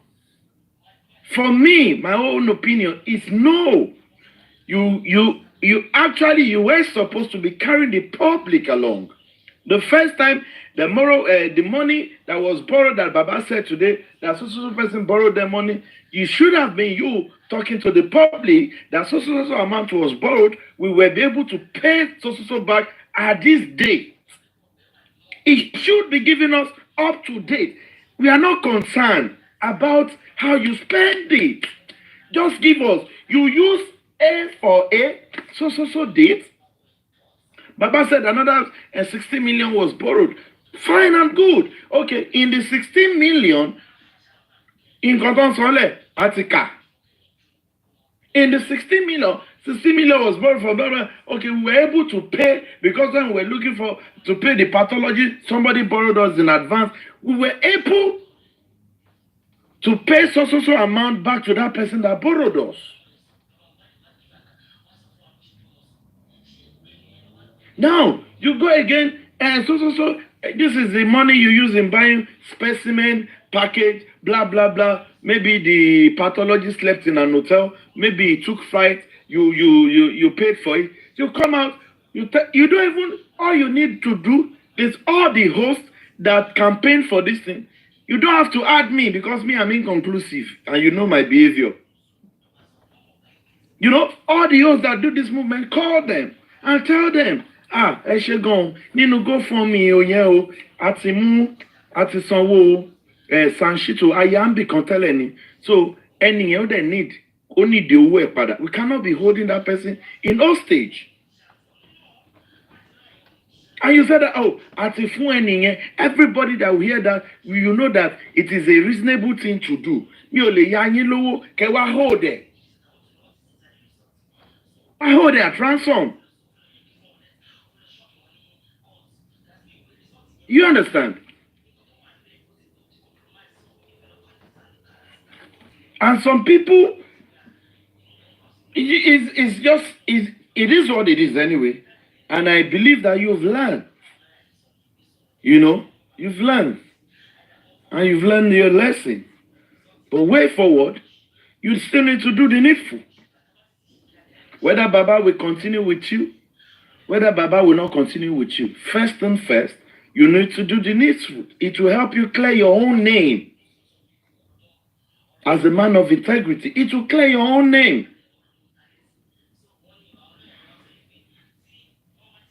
For me, my own opinion is no. You actually you were supposed to be carrying the public along. The first time the money that was borrowed that Baba said today that so person borrowed the money, it should have been you talking to the public that so amount was borrowed. We will be able to pay so back at this date. It should be giving us up to date. We are not concerned about how you spend it. Just give us. You use A for A, so date. Baba said another 60 million was borrowed. Fine and good. Okay, in the 16 million, in Canton Sole, Atika. In the 16 million was borrowed for Baba. Okay, we were able to pay because when we were looking to pay the pathology, somebody borrowed us in advance. We were able to pay so amount back to that person that borrowed us. Now, you go again and so this is the money you use in buying specimen, package, blah, blah, blah. Maybe the pathologist slept in an hotel. Maybe he took flight. You paid for it. You come out. You don't even, all you need to do is all the hosts that campaign for this thing. You don't have to add me because me, I'm inconclusive. And you know my behavior. You know, all the hosts that do this movement, call them and tell them, ẹ ṣe gan nínú go for me o yẹn o àti mú àti sanwó San Shitu ayambi kan tẹ́lẹ̀ ni so ẹni yẹn ó dẹ̀ need owó ẹ̀ padà. We cannot be holding that person in hostage. And you said that àti fún ẹni yẹn everybody that will hear that you know that it is a reasonable thing to do. Mi ò lè yá yín lówó kẹ́ wá hold it. I hold it at ransom. You understand? And some people, it is what it is anyway. And I believe that you've learned. You know, you've learned. And you've learned your lesson. But way forward, you still need to do the needful. Whether Baba will continue with you, whether Baba will not continue with you. First and first, you need to do the needful. It will help you clear your own name. As a man of integrity, it will clear your own name.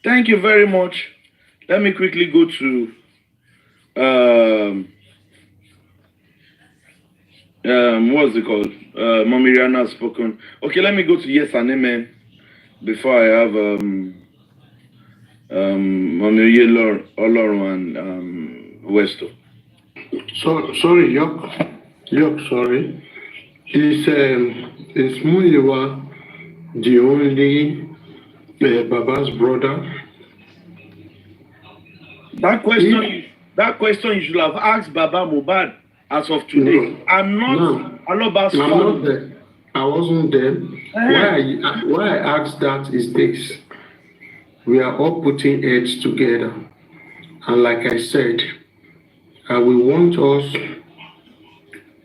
Thank you very much. Let me quickly go to what's it called? Mommy Rihanna has spoken. Okay, let me go to yes and amen before I have Mommy Olorun and Westo. So sorry, Yok, sorry. Is Muyiwa the only Baba's brother? That question you should have asked Baba Mohbad as of today. No. I'm not Aloba's I'm father. not there. I wasn't there. Why I asked that is this. We are all putting heads together. And like I said, we want us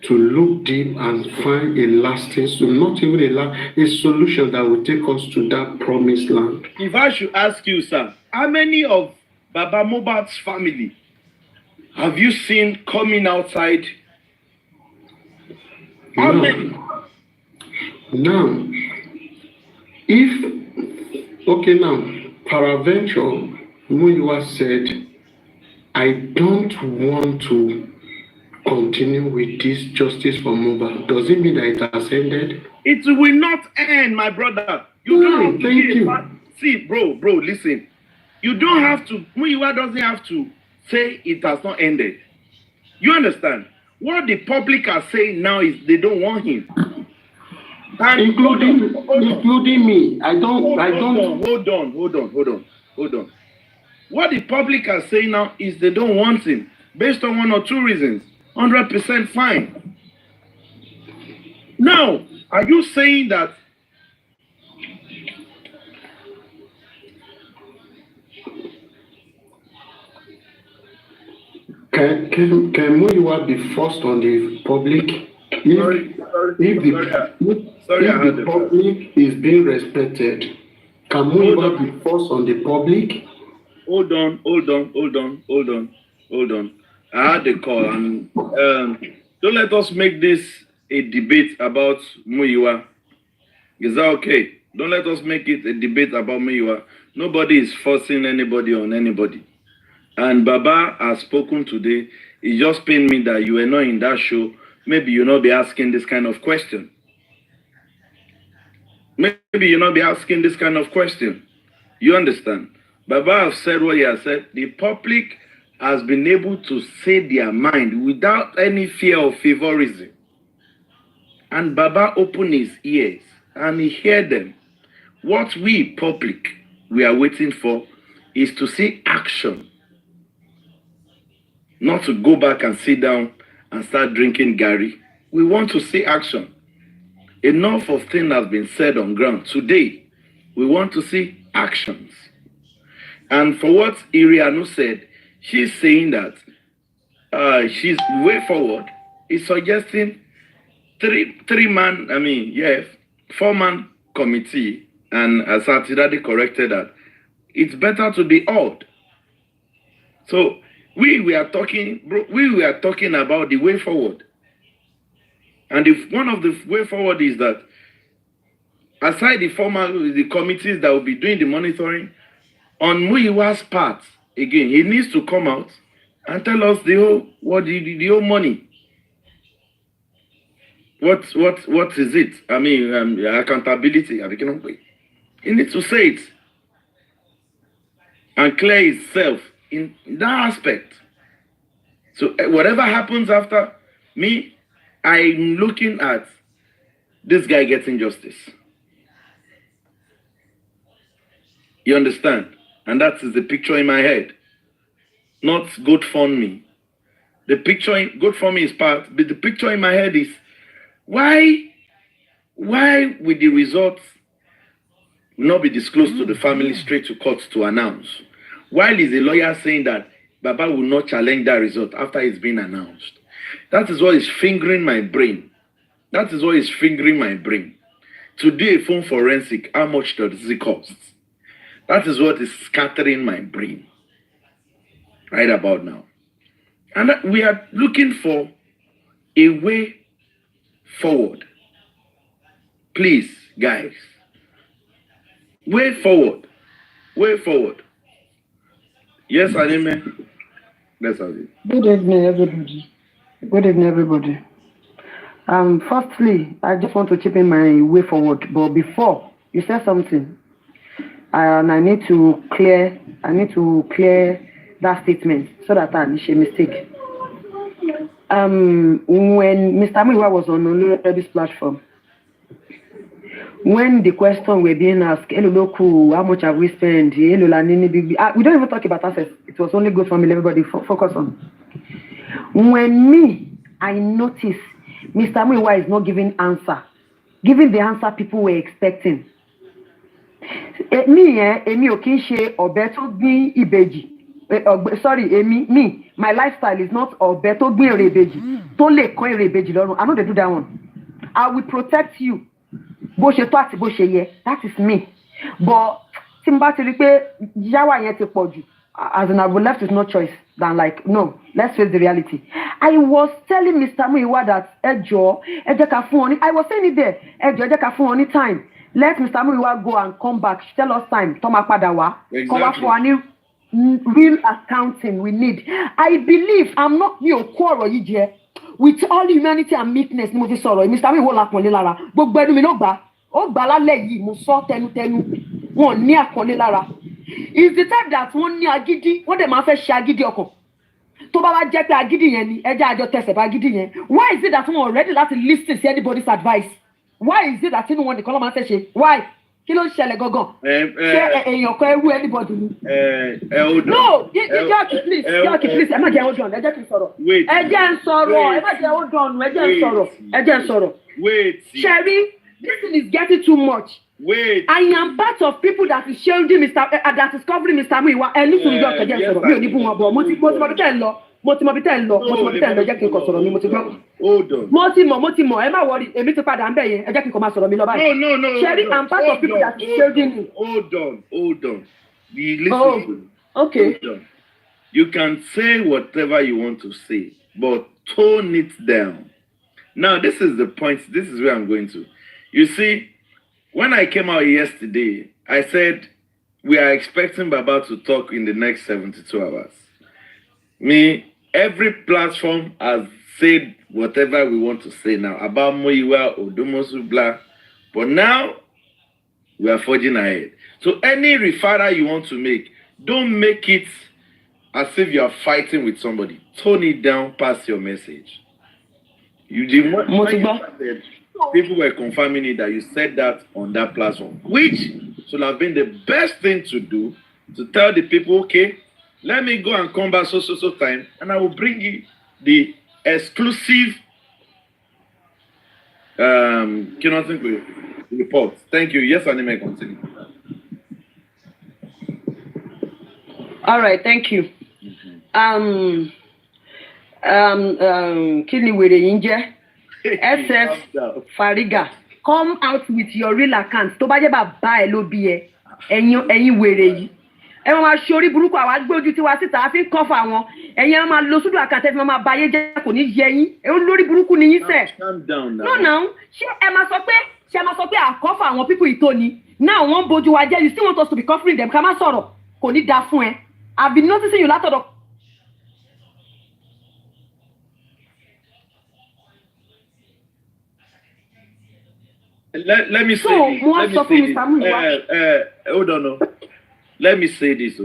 to look deep and find a lasting, so not even a solution that will take us to that promised land. If I should ask you, sir, how many of Baba Mohbad's family have you seen coming outside? How many? Now, peradventure, Muyiwa said I don't want to continue with this justice for Mohbad. Does it mean that it has ended? It will not end, my brother. You don't have to thank be you. See, bro, listen. You don't have to. Muyiwa doesn't have to say it has not ended. You understand? What the public are saying now is they don't want him. And including me. Hold on. What the public are saying now is they don't want him based on one or two reasons. 100% fine. Now, are you saying that can Muyiwa be forced on the public? If the public is being respected, can Muyiwa be forced on the public? Hold on. I had a call, and don't let us make this a debate about Muyiwa. Is that okay? Don't let us make it a debate about Muyiwa. Nobody is forcing anybody on anybody. And Baba has spoken today. It just pained me that you were not in that show. Maybe you'll not be asking this kind of question. You understand? Baba has said what he has said. The public has been able to say their mind without any fear of favorism. And Baba opened his ears and he heard them. What we, public, we are waiting for is to see action. Not to go back and sit down and start drinking Gary. We want to see action. Enough of things has been said on ground. Today, we want to see actions. And for what Irianu said, she's saying that she's way forward. Is suggesting 4-man committee, and as Satidade corrected that, it's better to be odd. So we are talking about the way forward. And if one of the way forward is that, aside the committees that will be doing the monitoring, on Muyiwa's part, again, he needs to come out and tell us the whole money. What is it? Accountability. He needs to say it and clear himself in that aspect. So whatever happens after me, I'm looking at this guy getting justice. You understand? And that is the picture in my head. Not GoFundMe. The picture in GoFundMe is part, but the picture in my head is why will the results not be disclosed to the family straight to court to announce? While is a lawyer saying that Baba will not challenge that result after it's been announced? That is what is fingering my brain. Today, phone forensic, how much does it cost? That is what is scattering my brain right about now. And we are looking for a way forward. Please, guys. Way forward. Yes, Anime. Let's have it. Good evening, everybody. Firstly, I just want to chip in my way forward. But before you said something, and I need to clear that statement so that I didn't make a mistake. When Mr. Muyiwa was on this platform, when the question were being asked, how much have we spent? We don't even talk about assets. It was only good for me, everybody focus on. When I noticed Mr. Muyiwa is not giving the answer people were expecting. My lifestyle is not Obeto Gbin Rebeji. Don't let coin Rebeji. I know they do that one. I will protect you. That is me. But as in I would left with no choice than no, let's face the reality. I was telling Mr. Muyiwa that I was saying it there. Time. Let Mr. Muyiwa go and come back. Tell us time. Exactly. real accounting we need. I believe I'm not with all humanity and meekness ni mo fi sọ̀rọ̀ Mr. Mi wo la pọ̀nlé lára gbogbo ẹnu mi ló gbà ó gbà lálẹ́ yìí mo sọ tẹnutẹnu wọn ní àpọ̀nlé lára is the time that wọ́n ní agídí wọ́n dẹ̀ máa fẹ́ ṣe agídí ọkàn tó bá wá jẹ́ pé agídí yẹn ni ẹjẹ́ àjọ tẹsẹ̀ bá agídí yẹn why is it that wọ́n ready láti listen to anybody's advice why is it that inú wọn nìkan ló máa fẹ́ ṣe why kí ló ń ṣẹlẹ̀ gangan ṣé èèyàn kan ẹrú anybody ni. no yọ̀ọ̀kì please ẹ má jẹ́ hold on ẹ jẹ́ kí n sọ̀rọ̀ ẹ jẹ́ ń sọ̀rọ̀ ẹ má jẹ́ hold on ẹ jẹ́ ń sọ̀rọ̀ Sherry, this thing is getting too much. Wait. I am part of people that is shielding Mr. That is covering Mr. Muiwa. Ẹ ní sùn yọ̀ọ̀kì ẹ jẹ́ ń sọ̀rọ̀ mi ò ní bú wọn bọ̀ mo ti mọ bí tẹ́ ń lọ mo ti mọ bí tẹ́ ń lọ jẹ́ kí n kọ sọ̀rọ̀ mi mo ti gbọ́. mo ti mọ̀ ẹ má wọrí èmi ti padà ń bẹ̀ yẹn ẹ jẹ́ kí n kọ máa sọ̀rọ̀ mi lọ báyìí. No. Sherry, I'm part of people that is shielding you. Hold on. Listen. Okay. Hold on. You can say whatever you want to say, but tone it down. Now, this is the point. This is where I'm going to. You see, when I came out yesterday, I said we are expecting Baba to talk in the next 72 hours. Every platform has said whatever we want to say now about Muiwa, Odumosu, blah. But now, we are forging ahead. So any referral you want to make, don't make it as if you are fighting with somebody. Tone it down, pass your message. You did what people were confirming it that you said that on that platform, which should have been the best thing to do, to tell the people, okay, let me go and come back so time, and I will bring you the exclusive report. Thank you. Yes, Anime, continue. All right, thank you. Kí ni wèrè yín jẹ́? SF Fariga, come out with your real account. Tó bá jẹ́ bàbá ẹ ló bí ẹ, ẹ̀yin wèrè yìí. Ẹ máa ṣe orí burúkú àwa gbé ojú tiwa síta, a fi ń kọ́fà wọn. Ẹ̀yin máa lo súdù àkàtẹ́ fi máa ba ayé jẹ́ kò ní yẹ yín. Ẹ lórí burúkú ni yín sẹ̀. Calm down now. No, ṣé ẹ máa sọ pé àkọ́fà àwọn pípù ìtò ni? Now wọ́n bójú wa jẹ́, you still want us to be covering them, ká má sọ̀rọ̀, kò ní da fún ẹ. I've been noticing you látọ̀dọ̀. Let me say hold on. Let me say this.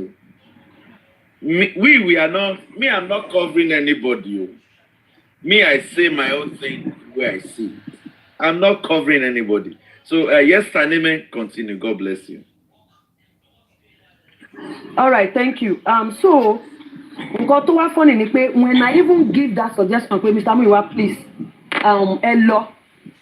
We are not. I'm not covering anybody. I say my own thing where I see. I'm not covering anybody. So yes, Tanime, continue. God bless you. All right, thank you. So nǹkan tó wá funny ni pé when I even give that suggestion pé Mr. Muiwa, please,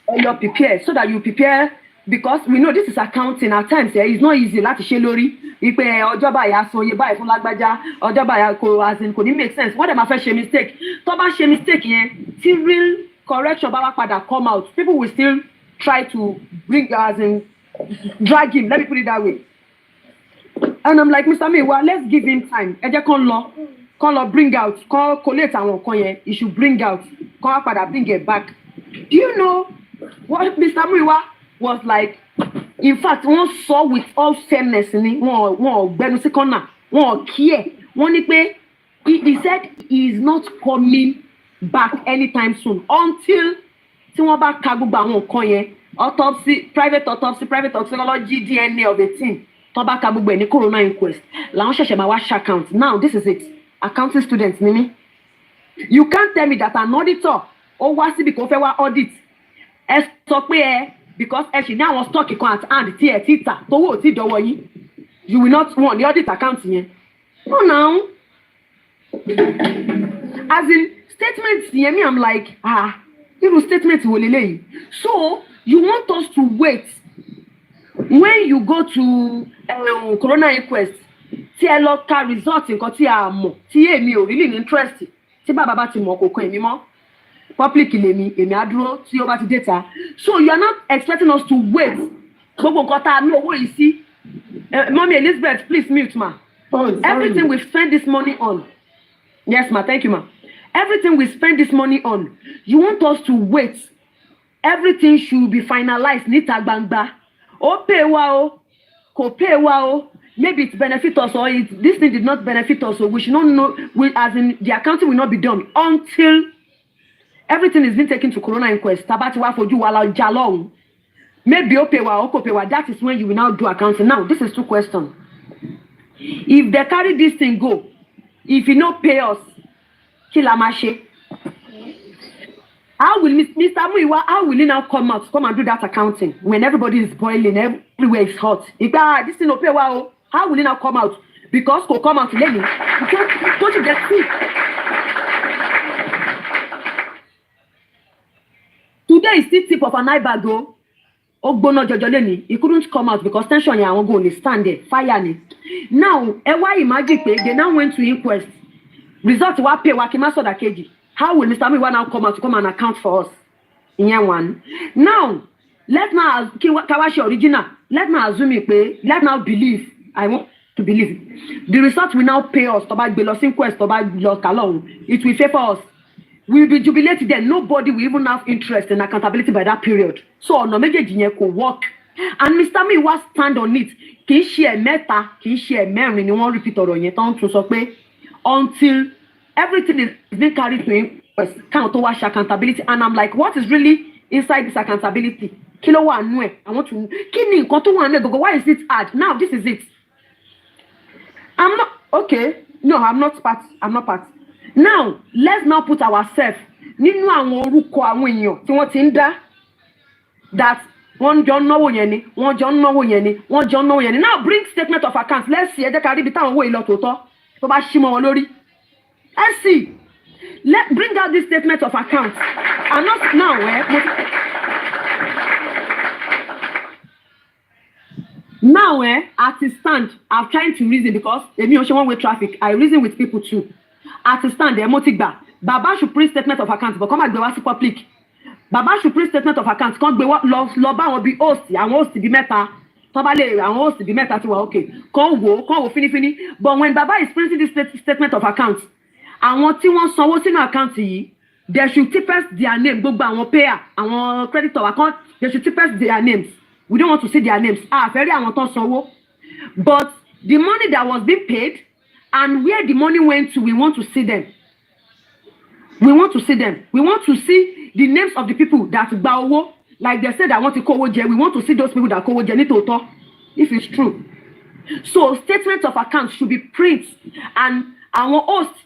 ẹ prepare so that you prepare, because we know this is accounting at times. It's not easy láti ṣe lórí ipe ọjọ́ báyìí asan iye báyìí fún lágbájá ọjọ́ báyìí kò ní make sense. Wọ́n dẹ̀ máa fẹ́ ṣe mistake. Tó bá ṣe mistake yẹn tí real correction bá wá padà come out, people will still try to drag him. Let me put it that way. And I'm like, Mr. Muiwa, let's give him time. Ẹ jẹ́ kán lọ bring out, kán collate àwọn nǹkan yẹn. You should bring out, kán wá padà bring it back. Do you know what Mr. Muiwa was like? In fact, wọ́n sọ with all fairness ni wọ́n gbẹnu sí kọ́nà wọ́n kí ẹ̀ wọ́n ní pé he said he is not coming back anytime soon until tí wọ́n bá ka gbogbo àwọn nǹkan yẹn private toxicology DNA of the team tó bá ka gbogbo ẹ̀ ní corona inquest làwọn ṣẹ̀ṣẹ̀ máa wá ṣàccount. Now this is it, accounting students ni mí. You can't tell me that an auditor ó wá síbi kò fẹ́ wá audit ẹ sọ pé because ẹ ṣì ní àwọn stock kan at hand tí ẹ ti tà tówó ò tí dọ́wọ́ yín, you will not want the audit account yẹn. No now, as in statement yẹn me I'm like irú statement wo leléyìí. So you want us to wait when you go to corona inquest tí ẹ lọ ka result nǹkan tí a mọ̀ tí èmi ò really ní interest tí bàbá bá ti mọ̀ kò kàn èmi mọ́. Public èmi adúró tí ó bá ti data. So you are not expecting us to wait. Gbogbo nǹkan tá a ní owó yìí sí. Mommy Elizabeth, please mute ma. Everything we spend this money on. Yes ma, thank you ma. Everything we spend this money on, you want us to wait. Everything should be finalized níta gbangba. Ó pè wá o, kò pè wá o. maybe it benefit us or this thing did not benefit us, so we should not know, as in the accounting will not be done until everything is being taken to Corona inquest. Tabati wa foju wa la jalong. Maybe opewa, okopewa. That is when you will now do accounting. Now, this is 2 questions. If they carry this thing go, if you not pay us, kilamache. How will Mr. Muiwa, how will he now come and do that accounting when everybody is boiling, everywhere is hot? If this thing no pay well, how will he now come out? Because go come out to Lenny. Don't you get sick? Today is still tip of an eye bag though. Ogbono Jojoleni, he couldn't come out because tension ya won't go on stand there, fire ni. Now, why imagine they now went to inquest. Result wa pay wa kima soda keji. How will Mr. Miwa now come out to come and account for us? In year 1. Now, let now Kawashi original. Let now assume it. Let now believe. I want to believe. The result will now pay us. Tobag belos inquest. Tobag belos kalong. It will favor us. We will be jubilated then. Nobody will even have interest in accountability by that period. So no major genius could work. And Mr. Miwa stand on it. Kì í ṣe mẹ́ta, kì í ṣe mẹ́rin ni wọ́n repeat ọ̀rọ̀ yẹn tán tún sọ pé until everything is being carried to inquest, count to watch accountability. And I'm like, what is really inside this accountability? Kilo wa nwe. I want to. Kini nkan to wa nwe go. Why is it hard? Now this is it. I'm not okay. No, I'm not part. I'm not part. Now let's now put ourselves. Nínú àwọn orúkọ àwọn èèyàn tí wọ́n ti ń dá that wọ́n jọ náwó yẹn ni, wọ́n jọ náwó yẹn ni, wọ́n jọ náwó yẹn ni. Now bring statement of accounts. Let's see. Ẹ jẹ́ ká rí bí táwọn owó ìlọ tòótọ́ tó bá ṣí mọ́ wọn lórí. Let's see. Let's bring out this statement of accounts. And not now, Now, at the stand, I'm trying to reason because if you one-way traffic, I reason with people too. At the stand, Baba should print statement of accounts, but come back the public. Baba should print statement of accounts. Can't be what Loba will be host. I want to be meta. Probably I want to be meta to okay. Can't go, finish. But when Baba is printing this statement of accounts, àwọn tí wọ́n sanwó sínú àkáǹtì yìí, they should types their name. Gbogbo àwọn payer, àwọn creditor account, they should types their names. We don't want to see their names. Fẹ́rí àwọn tó sanwó. But the money that was being paid and where the money went to, we want to see them. We want to see them. We want to see the names of the people that gba owó. Like they said, I want to kówó jẹ. We want to see those people that kówó jẹ ní tòótọ́, if it's true. So statements of accounts should be printed, and our hosts,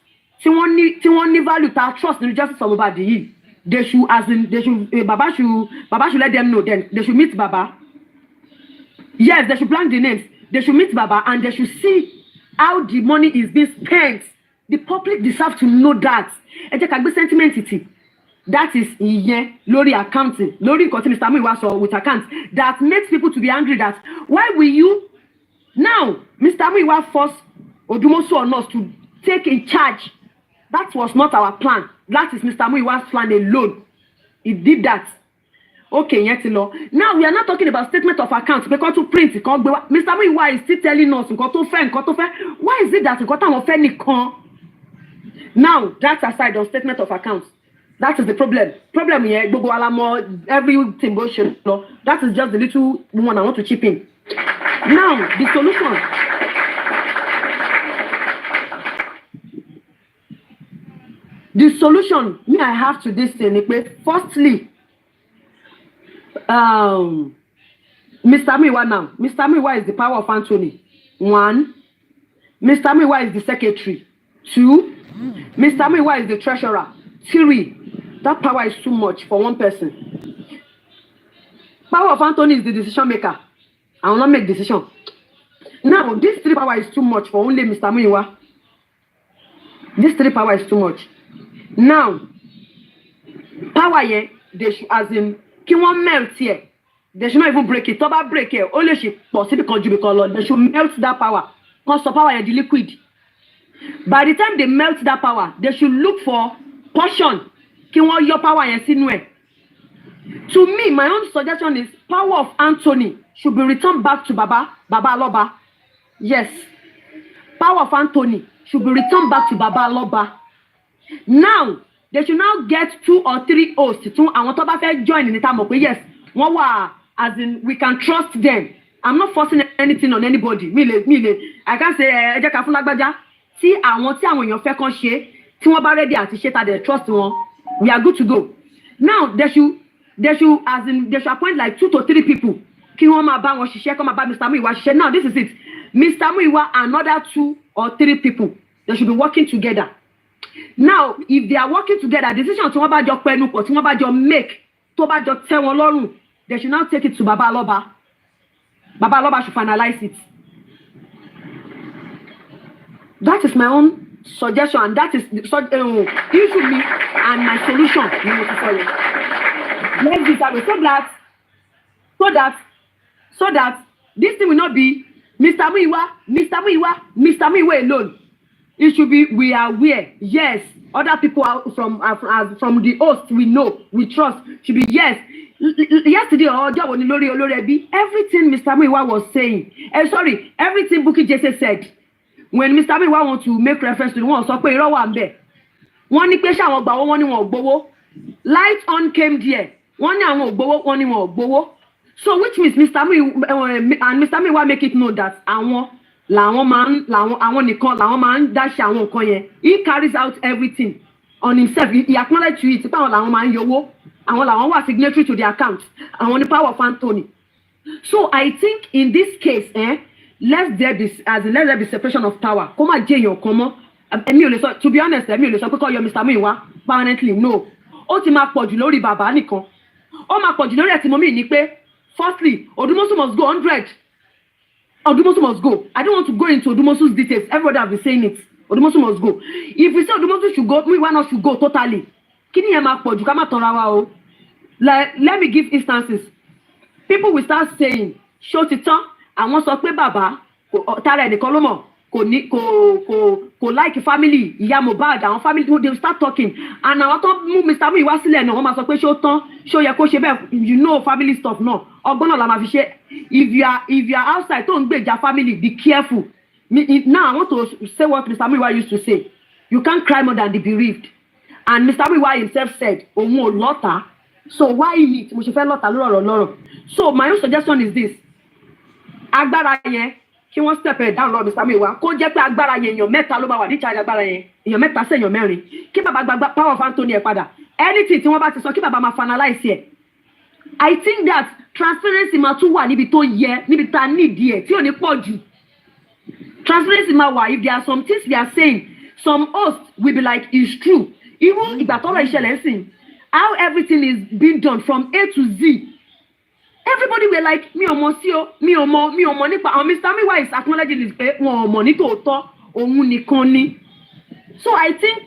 tí wọ́n ní value ta trust in justice of Mohbad yìí, they should Baba should let them know. Then they should meet Baba. Yes, they should blank the names. They should meet Baba and they should see how the money is being spent. The public deserve to know that. Ẹ jẹ́ ká gbé sentiment tì. That is ìyẹn lórí accounting, lórí nǹkan tí Mr. Muiwa sọ with accounts that makes people to be angry that why will you now Mr. Muiwa force Odumosu on us to take in charge. That was not our plan. That is Mr. Muiwa's plan alone. He did that. Okay, yet law. Now we are not talking about statement of accounts because to print it. Mr. Muiwa is still telling us why is it that now that's aside on statement of accounts. That is the problem. Problem here, everything bullshit. That is just the little one I want to chip in. Now the solution. The solution I have to this thing, firstly, Mr. Muiwa now. Mr. Muiwa is the power of Anthony. 1. Mr. Muiwa is the secretary. 2. Mr. Muiwa is the treasurer. 3. That power is too much for one person. Power of Anthony is the decision maker. I will not make decision. Now, this 3 power is too much for only Mr. Muiwa. This 3 power is too much. Now, power here, they should, as in, can one melt here? They should not even break it. Toba break here. Only she possibly because they should melt that power. Because the power is the liquid. By the time they melt that power, they should look for portion. Can one your power and see nowhere? To me, my own suggestion is power of Anthony should be returned back to Baba Aloba. Yes. Power of Anthony should be returned back to Baba Aloba. Now, they should now get 2 or 3 hosts. I want to join in the time of yes, as in we can trust them. I'm not forcing anything on anybody. I can't say ẹ jẹ́ ká fún lágbájá. Tí àwọn èèyàn fẹ́ kàn ṣe, tí wọ́n bá ready àti ṣe ta dẹ̀ trust wọn, we are good to go. Now they should appoint like 2 to 3 people. Kí wọ́n máa bá wọn ṣiṣẹ́, kí wọ́n máa bá Mr. Muiwa ṣiṣẹ́. Now this is it. Mr. Muiwa and another 2 or 3 people, they should be working together. Now, if they are working together, decision tí wọ́n bá jọ pẹnu pọ̀, tí wọ́n bá jọ make, tó bá jọ tẹ́ wọn lọ́rùn, they should now take it to Baba Aloba. Baba Aloba should finalize it. That is my own suggestion, and that is issue me and my solution. Let's do that way so that this thing will not be Mr. Muiwa alone. It should be we are aware. Yes, other people are from the host we know, we trust. Should be yes. Yesterday everything Mr. Muiwa was saying. Everything Bukky Jesse said. When Mr. Muiwa want to make reference to the one, so pé irọ́ wà ńbẹ̀. Wọ́n ní pé ṣé àwọn gbà wọ́n ní wọn ò gbowó. Light on came there. Wọ́n ní àwọn ò gbowó, wọ́n ní wọn ò gbowó. So which means Mr. Muiwa make it known that àwọn nìkan làwọn máa ń dáṣe àwọn nǹkan yẹn. He carries out everything on himself. He acknowledge to it. Pé àwọn làwọn máa ń yọwó. Àwọn làwọn wà signatory to the account. Àwọn ní power of Anthony. So I think in this case, let there be separation of power. Kó má jẹ́ èèyàn kan mọ́. To be honest, èmi ò lè sọ pé kó yọ Mr. Muiwa permanently. No. Ó ti máa pọ̀jù lórí bàbá nìkan. Ó máa pọ̀jù lórí ẹ̀tí mọ́mí ní pé firstly, Odumosu must go 100. Odumosu must go. I don't want to go into Odumosu's details. Everybody have been saying it. Odumosu must go. If we say Odumosu should go, Muiwa not should go totally. Kí ni ẹ máa pọ̀jù ká má tanra wa o. Like, let me give instances. People will start saying, ṣó ti tán, àwọn sọ pé bàbá tara ẹnìkan ló mọ̀ kò like family ìyá Mohbad, àwọn family they will start talking, and àwọn tó mú Mr. Muiwa sílẹ̀ náà wọ́n máa sọ pé ṣó tán, ṣó yẹ kó ṣe bẹ́ẹ̀, you know family stuff náà ọgbọ́n náà la máa fi ṣe. If you are outside tó ń gbèjà family, be careful. Now I want to say what Mr. Muiwa used to say. You can't cry more than the bereaved, and Mr. Muiwa himself said òun ò lọ́tà, so why me mo ṣe fẹ́ lọ́tà lọ́rọ̀. So my own suggestion is this: agbára yẹn kí wọ́n step it down lọ Mr. Muiwa, kó jẹ́ pé agbára yẹn èèyàn mẹ́ta ló bá wà ní charge agbára yẹn, èèyàn mẹ́ta sí èèyàn mẹ́rin, kí bàbá gba power of Anthony ẹ̀ padà. Anything tí wọ́n bá ti sọ kí bàbá máa finalize ẹ̀. I think that transparency máa tún wà níbi tó yẹ, níbi tá need ẹ̀ tí ò ní pọ̀ jù. Transparency máa wà. If there are some things we are saying, some hosts will be like it's true. Even ìgbà tọ́rọ̀ ìṣẹ̀lẹ̀ ń sìn, how everything is being done from A to Z. Everybody were like, mi ò mọ̀ nípa. Mr. Muiwa is acknowledging this pé wọn ò mọ̀ ní tòótọ́, òun nìkan ni. So I think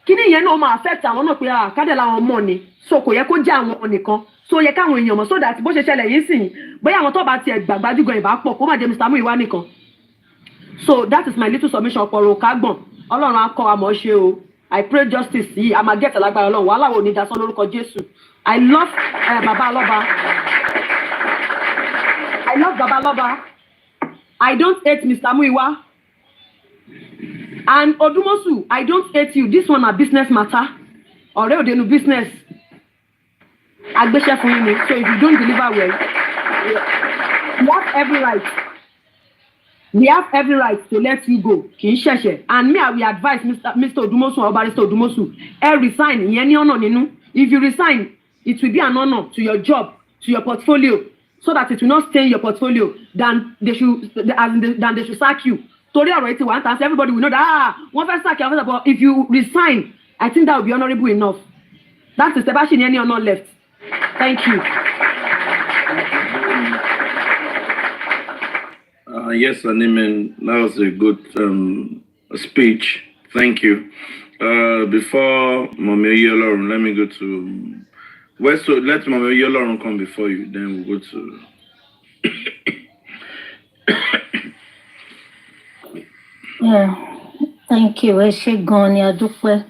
kíní yẹn náà máa affect àwọn náà pé kádẹ́ làwọn mọ̀ ni. So kò yẹ kó jẹ́ àwọn nìkan. So yẹ káwọn èèyàn mọ̀, so that bó ṣe ṣẹlẹ̀ yìí sìn, bóyá àwọn tó bá tiẹ̀ gbàgbájúgan ìbá pọ̀ kó má jẹ́ Mr. Muiwa nìkan. So that is my little submission ọ̀pọ̀rọ̀ kágbọ̀n. Ọlọ́run á kọ́ wa mọ̀ ṣe o. I pray justice yìí, a máa get lágbára Ọlọ́run, wàhálà wo ni dasán lórúkọ Jésù. I love Baba Aloba. I don't hate Mr. Muiwa. And Odumosu, I don't hate you. This one a business matter. Ọ̀rẹ́ òde nu business. Agbéṣẹ́ fún yín ni. So if you don't deliver well, we have every right. We have every right to let you go. Kì í ṣẹ̀ṣẹ̀. And me, I will advise Mr. Odumosu or Barrister Odumosu, resign. Ìyẹn ní ọ̀nà nínú. If you resign, it will be an honor to your job, to your portfolio, so that it will not stain your portfolio than they should sack you. Torí ọ̀rọ̀ etí one time, everybody will know that one first sack you, but if you resign, I think that will be honorable enough. That's the Sebastian any honor left. Thank you. Yes, Animen, that was a good speech. Thank you. Before Mommy Oyelorun, let me go to let Mommy Oyelorun come before you, then we'll go to Yeah, thank you. Ẹ ṣé gan ni, a dúpẹ́.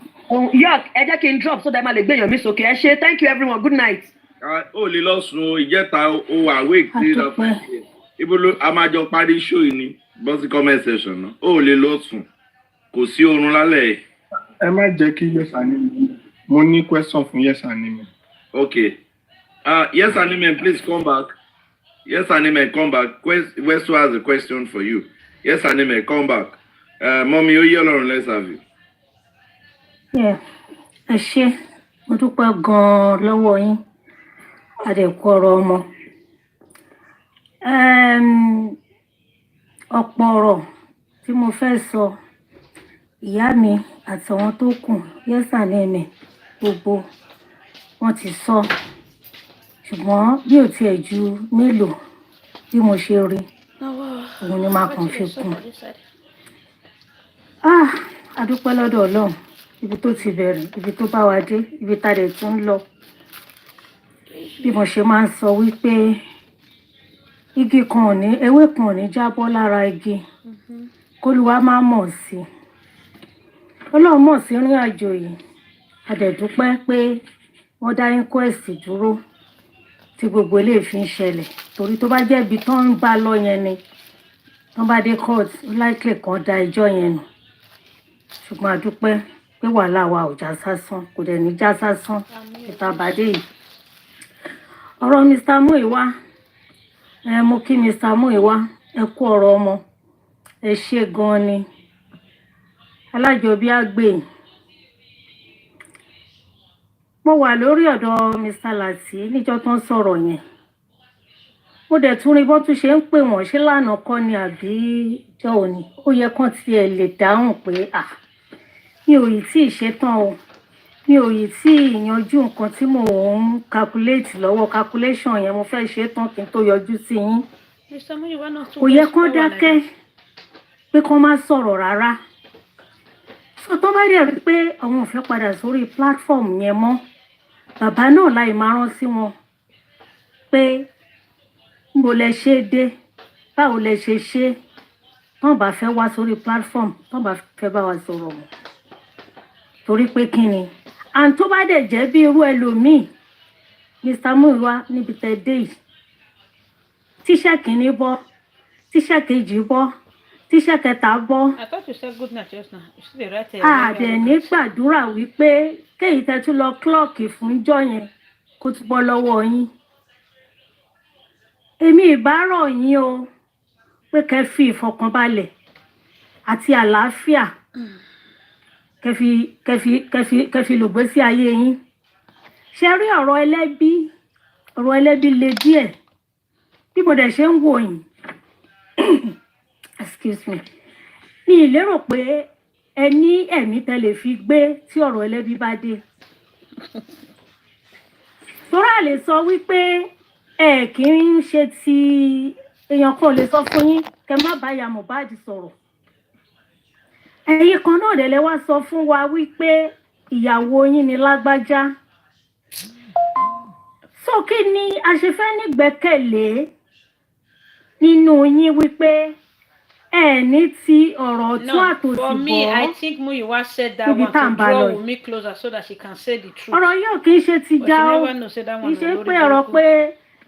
Yeah, ẹ jẹ́ kí n drop so that ma lè gbé èèyàn mi sókè. Ẹ ṣé, thank you everyone, good night. ó lè lọ sùn ìjẹta ó wà awake tí lọ fún ibo ló a máa jọ parí show yìí ni bọ́ sí comment section náà ó lè lọ sùn kò sí oorun lálẹ́. Ẹ má jẹ́ kí yes anime mo ní question fún yes anime. Okay, yes anime, please come back. Yes, Anime, come back. Westu has a question for you. Yes, Anime, come back. Mommy, you yellow, let's have you. Yeah, ẹ ṣé, mo dúpẹ́ gan-an lọ́wọ́ yín, àdẹ̀kù ọ̀rọ̀ ọmọ. Ọ̀pọ̀ ọ̀rọ̀ tí mo fẹ́ sọ, ìyá mi àtàwọn tó kù, Yes Anime, gbogbo wọn ti sọ. Ṣùgbọ́n bí ò tiẹ̀ ju mélòó bí mo ṣe rí, òun ni màá kàn fi kún. A dúpẹ́ lọ́dọ̀ Ọlọ́run, ibi tó ti bẹ̀rẹ̀, ibi tó bá wa dé, ibi tá dẹ̀ tún lọ. Bí mo ṣe máa ń sọ wípé igi kan ò ní, ewé kan ò ní jábọ́ lára igi, k'Olúwa má mọ̀ sí. Ọlọ́run mọ̀ sí rìn àjò yìí. A dẹ̀ dúpẹ́ pé wọ́n dá inquest dúró tí gbogbo eléyìí fi ń ṣẹlẹ̀. Torí tó bá jẹ́ ibi tó ń bá lọ yẹn ni, tó bá dé court, likely kan da ẹjọ́ yẹn nù. Ṣùgbọ́n a dúpẹ́ pé wàhálà wa ò já sásán, kò dẹ̀ ní já sásán ìtàbàdé yìí. Ọ̀rọ̀ Mr. Muiwa, mo kí Mr. Muiwa, ẹ kú ọ̀rọ̀ ọmọ, ẹ ṣé gan-an ni. Alájọbí àgbè. Mo wà lórí ọ̀dọ̀ Mr. Lati níjọ́ tó ń sọ̀rọ̀ yẹn. Mo dẹ̀ tún rí bọ́n tún ṣe ń pè wọ́n ṣé lánàá kọ́ ni àbí ìjọ́ òní. Ó yẹ kán tiẹ̀ lè dáhùn pé mi ò yìí tí ì ṣetán o. Mi ò yìí tí ì yanjú nǹkan tí mò ń calculate lọ́wọ́, calculation yẹn mo fẹ́ ṣe tán kí n tó yọjú sí yín. Kò yẹ kán dákẹ́ pé kán má sọ̀rọ̀ rárá. So tó bá dẹ̀ rí pé àwọn ò fẹ́ padà sórí platform yẹn mọ́, bàbá náà láì máa rán sí wọn pé mo lẹ ṣe dé, báwo lẹ ṣe ṣe, tán bá fẹ́ wá sórí platform, tán bá fẹ́ bá wa sọ̀rọ̀ mọ́. Torí pé kí ni? And tó bá dẹ̀ jẹ́ bí irú ẹlòmíì, Mr. Muiwa níbi tẹ́ dé yìí, tíṣẹ́ kìíní bọ́, tíṣẹ́ kejì bọ́, tíṣẹ́ kẹta bọ́. I thought you said good night just now. You should be right here. Dẹ̀ ní gbàdúrà wípé kéyìí tẹ́ tún lọ klọ́ọ̀kì fún jọ́ yẹn kó tún bọ́ lọ́wọ́ yín. Èmi ìbárọ̀ yín o pé kẹ́ fi ìfọ̀kànbalẹ̀ àti àlàáfíà kẹ́ fi lògbé sí ayé yín. Ṣé rí ọ̀rọ̀ ẹlẹ́bí le díẹ̀ bí mo dẹ̀ ṣe ń wò yín. Excuse me. Ní ìlérò pé ẹ ní ẹ̀mí tẹ́ lè fi gbé tí ọ̀rọ̀ ẹlẹ́bí bá dé. Tóra lè sọ wípé kì í ṣe ti èèyàn kan lè sọ fún yín kẹ́ má bá ya Mohbad sọ̀rọ̀. Ẹ̀yin kan náà dẹ̀ lè wá sọ fún wa wípé ìyàwó yín ni lágbájá. So kí ni a ṣe fẹ́ ní gbẹ́kẹ̀lé nínú yín wípé ní ti ọ̀rọ̀ tún àtòsí bọ́? For me, I think Muiwa said that one to draw me closer so that she can say the truth. Ọ̀rọ̀ yóò kì í ṣe ti já o. Kì í ṣe pé ọ̀rọ̀ pé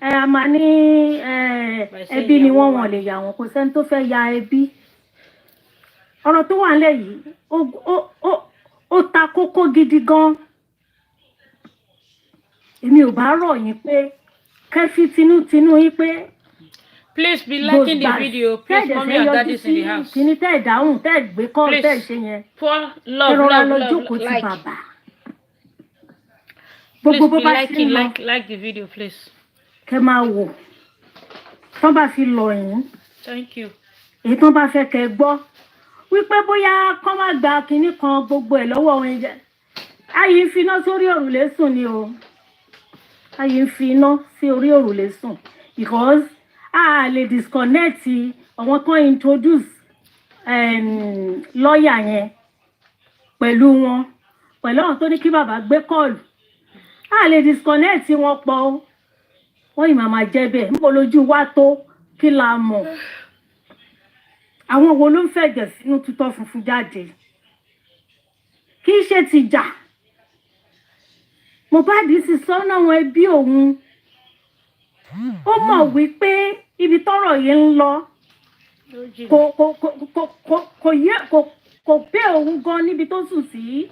a máa ní ẹbí ni wọ́n lè yà wọ́n, kò sẹ́ni tó fẹ́ ya ẹbí. Ọ̀rọ̀ tó wà nílẹ̀ yìí ó ta kókó gidi gan. Èmi ò bá rọ̀ yín pé kẹ́fí tinútinú yín pé please be liking the video. Please, mommy and daddy is in the house. Kini tẹ́ dáhùn, tẹ́ gbé call, tẹ́ ṣe yẹn. For love, like. Please be like the video, please. Kẹ́ máa wò. Tán bá fi lọ yín. Thank you. Èyí tán bá fẹ́ kẹ́ gbọ́. Wípé bóyá kán má gba kinní kan gbogbo ẹ̀ lọ́wọ́ wọn jẹ́. Ayé ń fi iná sórí òrùlé sùn ni o. Ayé ń fi iná sí orí òrùlé sùn. Because a lè disconnect àwọn tó introduce lọ́ọ̀yà yẹn pẹ̀lú wọn, pẹ̀lú àwọn tó ní kí bàbá gbé kọ́ọ̀lù. A lè disconnect wọn pọ̀ o. Wọ́n yìí máa jẹ́ bẹ́ẹ̀. Níbo lójú wa tó kí la mọ̀? Àwọn wo ló ń fẹ̀jẹ̀ sínú tutọ́ funfun jáde? Kì í ṣe ti jà. Mohbad sì sọ́nà àwọn ẹbí òun. Ó mọ̀ wípé ibi tọ́rọ̀ yìí ń lọ kò pé òun gan níbi tó sùn sí.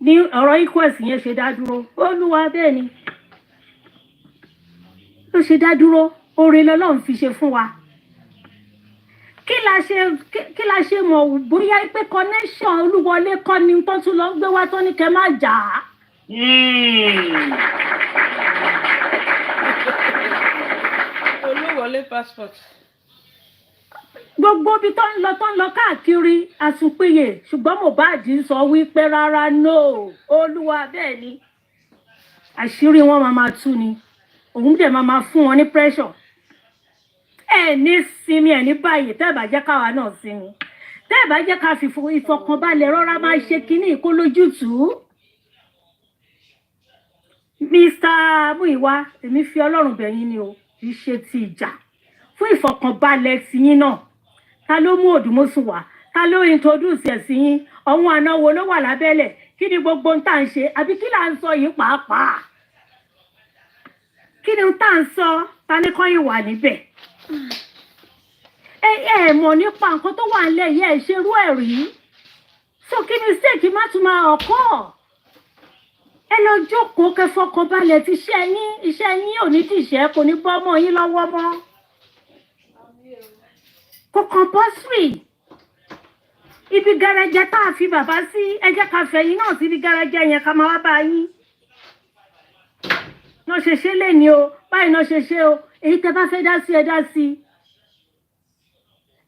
Ní ọ̀rọ̀ inquest yẹn ṣe dá dúró. Olúwa bẹ́ẹ̀ ni. ló ṣe dá dúró oore lọ́lọ́run fi ṣe fún wa kí la ṣe mọ̀ bóyá pé connection Olúwọlé kọ́ ni tó tún lọ gbé wá tó ní kẹ́ má jà á. Olúwọlé passport. Gbogbo bí tó ń lọ káàkiri àsùnpìyè ṣùgbọ́n Mohbad sọ wípé rárá no Olúwa bẹ́ẹ̀ ni àṣírí wọn máa tú ni òun dẹ̀ máa fún wọn ní pressure ẹ ní sinmi ẹ ní báyìí tẹ́ ẹ bá jẹ́ káwa náà sinmi tẹ́ ẹ bá jẹ́ ká fi ìfọkànbalẹ̀ rọra máa ṣe kínní ìkólójútùú. Mr. Muiwa èmi fi Ọlọ́run bẹ̀ yín ni o kì í ṣe ti ìjà fún ìfọkànbalẹ̀ sí yín náà ta ló mú Odumosu wá ta ló introduce ẹ̀ sí yín ọ̀hún àna wo ló wà lábẹ́lẹ̀ kí ni gbogbo ń tà ń ṣe àbí kí là ń sọ yìí pàápàá kí ni ń tà ń sọ ta ní kọ́ yìí wà níbẹ̀ ẹ mọ̀ nípa nǹkan tó wà nílẹ̀ yìí ẹ ṣerú ẹ̀ rí so kí ni sèkì má tún máa ọ̀kọ́ ẹ lọ jókòó kẹfọkànbalẹ̀ ti iṣẹ́ yín ò ní tìṣẹ́ kò ní bọ́ ọmọ yín lọ́wọ́ mọ́ kò compulsory ibi garaja tá a fi bàbá sí ẹ jẹ́ ká fẹ̀yìn náà sí ibi garaja yẹn ká máa wá bá yín náà ṣe lé ní o báyìí náà ṣe o èyí tẹ́ bá fẹ́ dá sí ẹ dá sí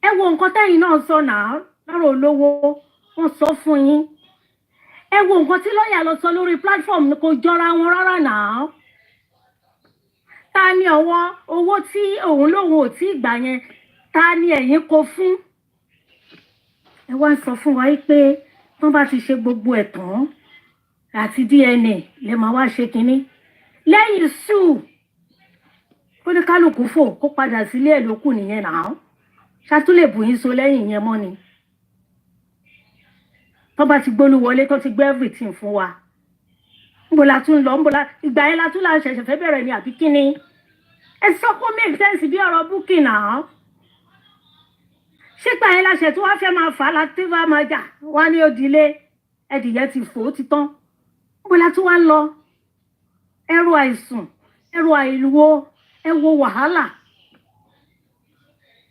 ẹ wo nǹkan tẹ́yìn náà sọ náà lọ́rọ̀ olówó wọ́n sọ fún yín ẹ wo nǹkan tí lọ́ọ̀yà lọ sọ lórí platform kò jọra wọn rárá náà ta ni ọwọ́ owó tí òun lòun ò tí gbà yẹn ta ni ẹ̀yin kò fún ẹ wá sọ fún wa pé wọ́n bá ti ṣe gbogbo ẹ̀ tán àti DNA lè máa wá ṣe kínní lẹ́yìn sùn kó ní kálukú fò kó padà sílé ẹ̀ lókù nìyẹn náà ṣàtúlẹ̀ bùyín so lẹ́yìn yẹn mọ́ ni tó bá ti gbólú wọlé tó ti gbé everything fún wa níbo la tún lọ níbo la ìgbà yẹn la tún la ṣẹ̀ṣẹ̀ fẹ́ bẹ̀rẹ̀ ni àbí kíni ẹ sọ kó make sense bí ọ̀rọ̀ búkì náà ṣé gbà yẹn la ṣẹ̀ tí wọ́n fẹ́ máa fà á láti bá máa jà wá ní òdìlé ẹdìyẹ ti fò ó ti tán níbo la tún wá ń lọ ẹrù àìsùn ẹrù àìlúwo ẹ wo wàhálà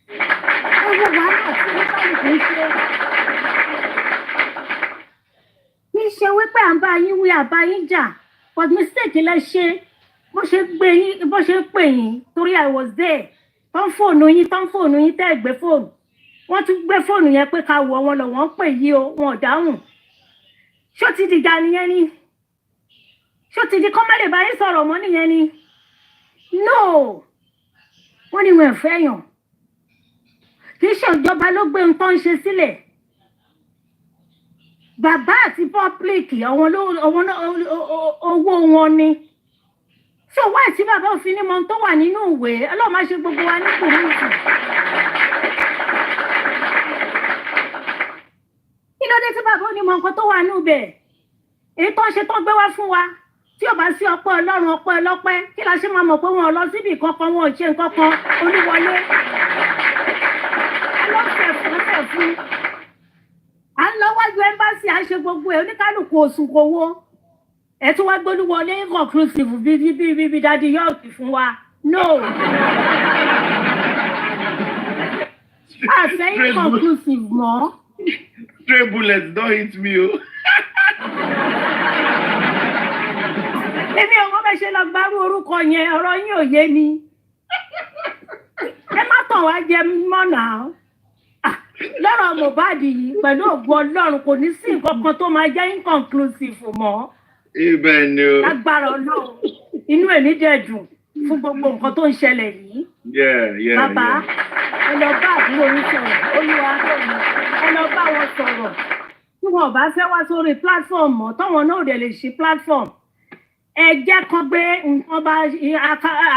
tí wọ́n kálukú ń ṣe kì í ṣe wípé à ń bá yín wí àbá yín jà but mistake lẹ ṣe bó ṣe pè yín torí I was there tán fóònù yín tẹ́ ẹ̀ gbé fóònù wọ́n tún gbé fóònù yẹn pé ká wọ wọn lọ wọ́n pè yí o wọn ò dáhùn ṣó ti dìjà nìyẹn ni ṣó ti di kọ́mẹ́lẹ̀ bá yín sọ̀rọ̀ mọ́ nìyẹn ni no wọ́n ní wọn ò fẹ́ yàn kì í ṣèjọba ló gbé nǹkan ṣe sílẹ̀ bàbá àti public owó wọn ni so wáì tí bàbá òfin ní mọ tó wà nínú ìwé Ọlọ́run má ṣe gbogbo wa ní kùrùsù kí ló dé tí bàbá ò ní mọ nǹkan tó wà nínú ibẹ̀ èyí tó ń ṣe tó gbé wá fún wa tí ò bá sí ọpẹ́ Ọlọ́run ọpẹ́ ọlọ́pẹ́ kí la ṣe máa mọ̀ pé wọn ò lọ síbi kankan wọn ò ṣe nǹkan kan Olúwọlé ọlọ́fẹ̀ fún à ń lọ wájú ẹ́mbásì à ń ṣe gbogbo ẹ̀ oníkálùkù òsùn kò wó ẹ̀ tí wọ́n gbólúwọlé conclusive bíbí dadi yọ̀ọ̀kì fún wa no àṣẹ inconclusive mọ́. Stray bullets don't hit me o. èmi ò mọ̀ bẹ́ẹ̀ ṣe lọ gbárù orúkọ yẹn ọ̀rọ̀ yín ò yé mi ẹ má tàn wá jẹ mọ́nà lọ́rọ̀ Mohbad yìí pẹ̀lú ògùn Ọlọ́run kò ní sí nǹkan kan tó máa jẹ́ inconclusive mọ́. ibẹ̀ ni o. lágbára Ọlọ́run inú èmi dẹ̀ dùn fún gbogbo nǹkan tó ń ṣẹlẹ̀ yìí. bàbá ẹ lọ bá àbúrò yín sọ̀rọ̀ Olúwa ẹ lọ bá wọn sọ̀rọ̀ tí wọn ò bá fẹ́ wá sórí platform mọ́ tọ́wọn náà ò dẹ̀ lè ṣe platform ẹ jẹ́ kán gbé nǹkan bá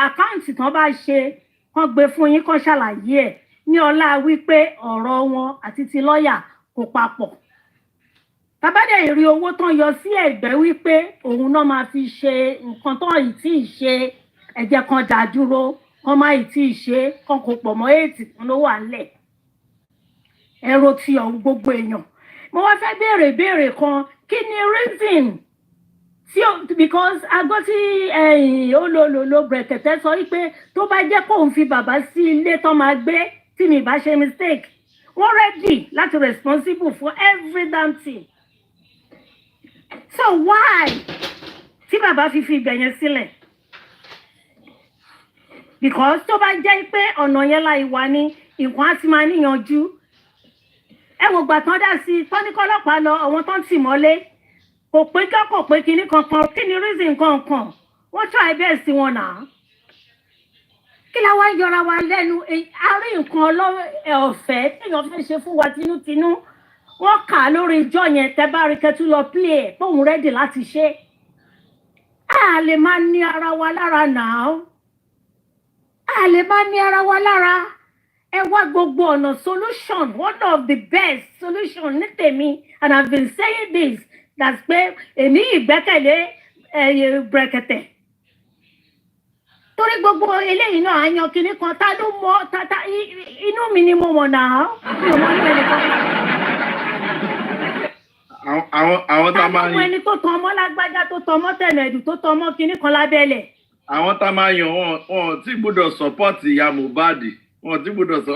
àkáǹtì tán bá ṣe kán gbé fún yín kán ṣàlàyé ẹ̀ ní ọlá wípé ọ̀rọ̀ wọn àti ti lọ́ọ̀yà kò papọ̀. Tàbádé ìrí owó tán yọ sí ẹ̀gbẹ́ wípé òun náà máa fi ṣe nǹkan tán yìí tí ì ṣe ẹ̀jẹ̀ kan dá dúró kán má yìí tí ì ṣe kán kò pọ̀ mọ́ èètì kan ló wà nílẹ̀. Ẹ̀rọ ti ọ̀hún gbogbo èèyàn. Mo wá fẹ́ béèrè kan kí ni reason Because agbọ́tí olólò brẹ̀kẹ̀tẹ̀ sọ wípé tó bá jẹ́ kóun fi bàbá sí ilé tó máa gbé tí mi bá ṣe mistake wọ́n ready láti responsible for every damn thing. So why tí bàbá fi ibẹ̀ yẹn sílẹ̀? Because tó bá jẹ́ pé ọ̀nà yẹn láì wá ní ìwọ̀n á ti máa níyanjú. Ẹ wò gbà tán dá sí tọ́níkọ́lọ́pàá lọ àwọn tó ń tì mọ́lé. Kò pé kò pé kinní kankan kí ni reason kankan wọ́n try best sí wọn náà. Kí la wá yọra wa lẹ́nu àárín nǹkan ọ̀fẹ́ téèyàn fẹ́ ṣe fún wa tinútinú wọ́n kà á lórí ìjọ yẹn tẹ́ bá rí kẹ́tù lọ play ẹ̀ tóun ready láti ṣe. A lè máa ní ara wa lára náà. A lè máa ní ara wa lára. Ẹ wá gbogbo ọ̀nà solution one of the best solution ní tèmi and I've been saying this. That's pé èmi ìgbẹ́kẹ̀lé brẹ̀kẹ̀tẹ̀. Torí gbogbo eléyìí náà àyàn kìíní kan tá ló mọ inú mi ni mo mọ̀ náà. Mi ò mọ inú ẹni kan. Àwọn tá máa ń. Àwọn ẹni tó tan ọmọ lágbájá tó tan ọmọ tẹ̀lẹ̀dù tó tan ọmọ kìíní kan lábẹ́lẹ̀. Àwọn tá máa yàn wọn tí gbọ́dọ̀ support ìyá Mohbad wọn tí gbọ́dọ̀ sọ.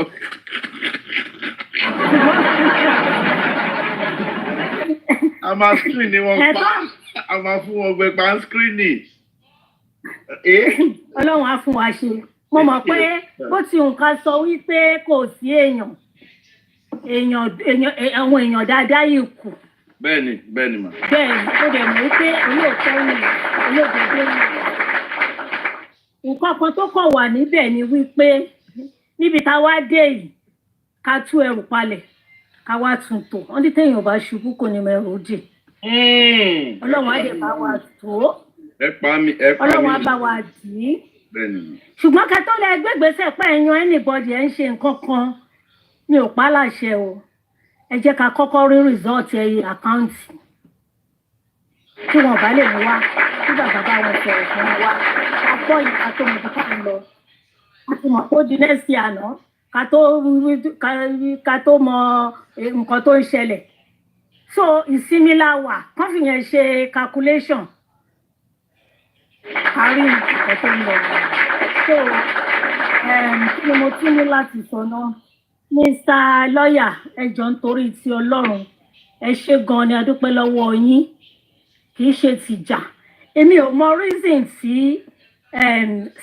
A máa screen ni wọ́n pa a máa fún wọn gbé pa screen ni. Ọlọ́run á fún wa ṣe. Mo mọ̀ pé bó ti nǹkan sọ wípé kò sí àwọn èèyàn dáadáa yìí kù. Bẹ́ẹ̀ni mà. Bẹ́ẹ̀ni ó dẹ̀ mọ̀ wípé olóòótọ́ ni olóògbé ni. Nǹkan kan tó kàn wà níbẹ̀ ni wípé níbi tá a wá dé yìí ká tú ẹrù palẹ̀. Ká wá tún tò wọ́n ní téèyàn bá ṣubú kò ní mẹ́rù dì. Ọlọ́run á dẹ̀ bá wa tó. Ẹ pa mí. Ọlọ́run á bá wa dì í. Ṣùgbọ́n ká tó lẹ gbégbèsè pé ẹ̀yàn anybody ẹ̀ ń ṣe nǹkan kan mi ò pa láṣẹ o. Ẹ jẹ́ ká kọ́kọ́ rí result ẹ̀yìn àkáǹtì. Tí wọ́n bá lè mú wá tí bàbá bá wọn sọ̀rọ̀ fún wa. A gbọ́ ìka tó mọ̀ tó ń lọ. A ti mọ̀ ó di next year náà. Ká tó mọ nǹkan tó ń ṣẹlẹ̀. So ìsinmi la wà kán fi yẹn ṣe calculation. Kárí nǹkan tó ń lọ. So kí ni mo tún ní láti sọ náà? Mr. Lawyer ẹ jọ̀ọ́ nítorí ti Ọlọ́run ẹ ṣé gan ni a dúpẹ́ lọ́wọ́ yín kì í ṣe tìjà. Èmi ò mọ reason tí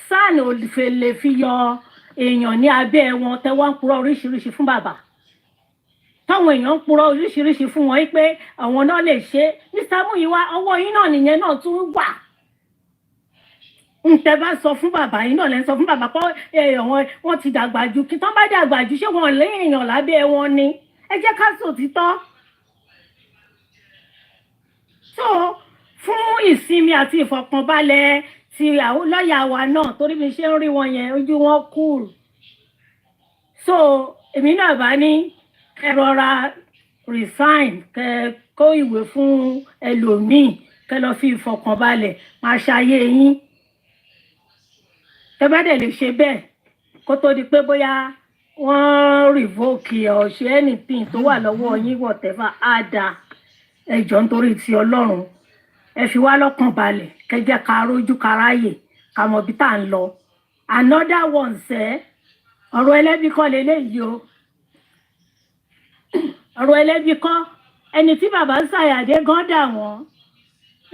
SAN ò lè fi yọ èèyàn ní abẹ́ wọn tẹ́ wá ń purọ́ oríṣiríṣi fún bàbá. Táwọn èèyàn ń purọ́ oríṣiríṣi fún wọn pé àwọn náà lè ṣe. Mr. Muyiwa ọwọ́ yín náà nìyẹn náà tún wà. Ǹtẹ́ bá sọ fún bàbá yín náà lẹ́ ń sọ fún bàbá pé wọ́n ti dàgbà jù kí tán bá dàgbà jù ṣé wọ́n lé èèyàn lábẹ́ wọn ni. Ẹ jẹ́ ká sòtítọ́. So fún ìsinmi àti ìfọ̀kànbalẹ̀ ti àwọn lọ́ọ̀yà wa náà torí mi ṣe ń rí wọn yẹn ojú wọn cool. So èmi náà bá ní ẹ rọra resign kẹ kó ìwé fún ẹlòmíì kẹ lọ fi ìfọ̀kànbalẹ̀ máa ṣayé yín. Tẹ́ bá dẹ̀ lè ṣe bẹ́ẹ̀ kó tó di pé bóyá wọ́n revoke or ṣe anything tó wà lọ́wọ́ yín whatever á dáa. Ẹ jọ̀ọ́ nítorí ti Ọlọ́run ẹ fi wá lọ́kàn balẹ̀ kẹ́ jẹ́ ká rójú ká ráyè ká mọ ibi tá à ń lọ. Another one ṣe ọ̀rọ̀ ẹlẹ́bí kọ́ leléyìí o. Ọ̀rọ̀ ẹlẹ́bí kọ́ ẹni tí bàbá ń ṣàyàdé gan dà wọ́n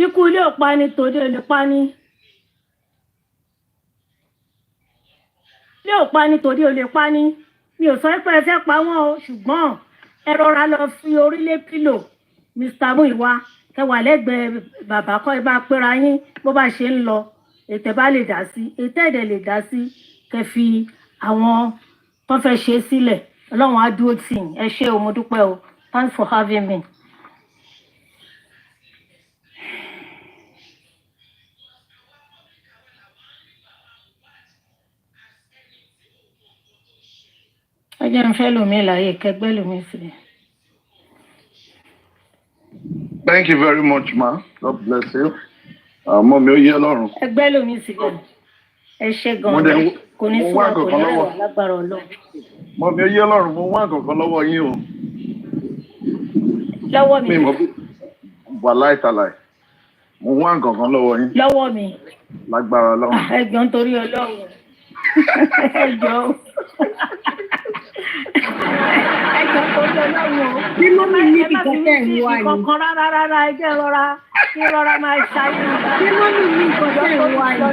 ikú ilé ò pa ni tòde ò lè pa ni. Ilé ò pa ni tòde ò lè pa ni. Mi ò sọ pé ẹ fẹ́ pa wọ́n o ṣùgbọ́n ẹ rọra lọ fi orí lé pílò Mr. Muyiwa kẹ wà lẹ́gbẹ̀ẹ́ bàbá kọ́ ẹ bá pera yín bó bá ṣe ń lọ ètè bá lè dá sí ètè ẹ̀dẹ̀ lè dá sí kẹ fi àwọn tó fẹ́ ṣe sílẹ̀ Ọlọ́run á dúró tì yín. Ẹ ṣé o mo dúpẹ́ o. Thanks for having me. Ẹ jẹ́ n fẹ́ lómi láyé kẹgbẹ́ lómi sílẹ̀. Thank you very much, ma. God bless you. Mọ mi ó yé Ọlọ́run. Ẹgbẹ́ lómi sílẹ̀. Ẹ ṣé gan-an. Kò ní fún wa kò ní rẹ̀ wá lágbára Ọlọ́run. Mọ mi ó yé Ọlọ́run mo wá kankan lọ́wọ́ yín o. Lọ́wọ́ mi. Mi mọ̀ bí wàláì tàláì. Mo wá nǹkan kan lọ́wọ́ yín. Lọ́wọ́ mi. Lágbára Ọlọ́run. Ẹjọ́ nítorí Ọlọ́run. Ẹjọ́. Ẹjọ́ nítorí Ọlọ́run. Bí mọ́mí ní ìkọ̀tẹ́ ń wá ni. Kankan rárá ẹjẹ́ rọra máa ṣayé. Bí mọ́mí ní ìkọ̀tẹ́ ń wá ni.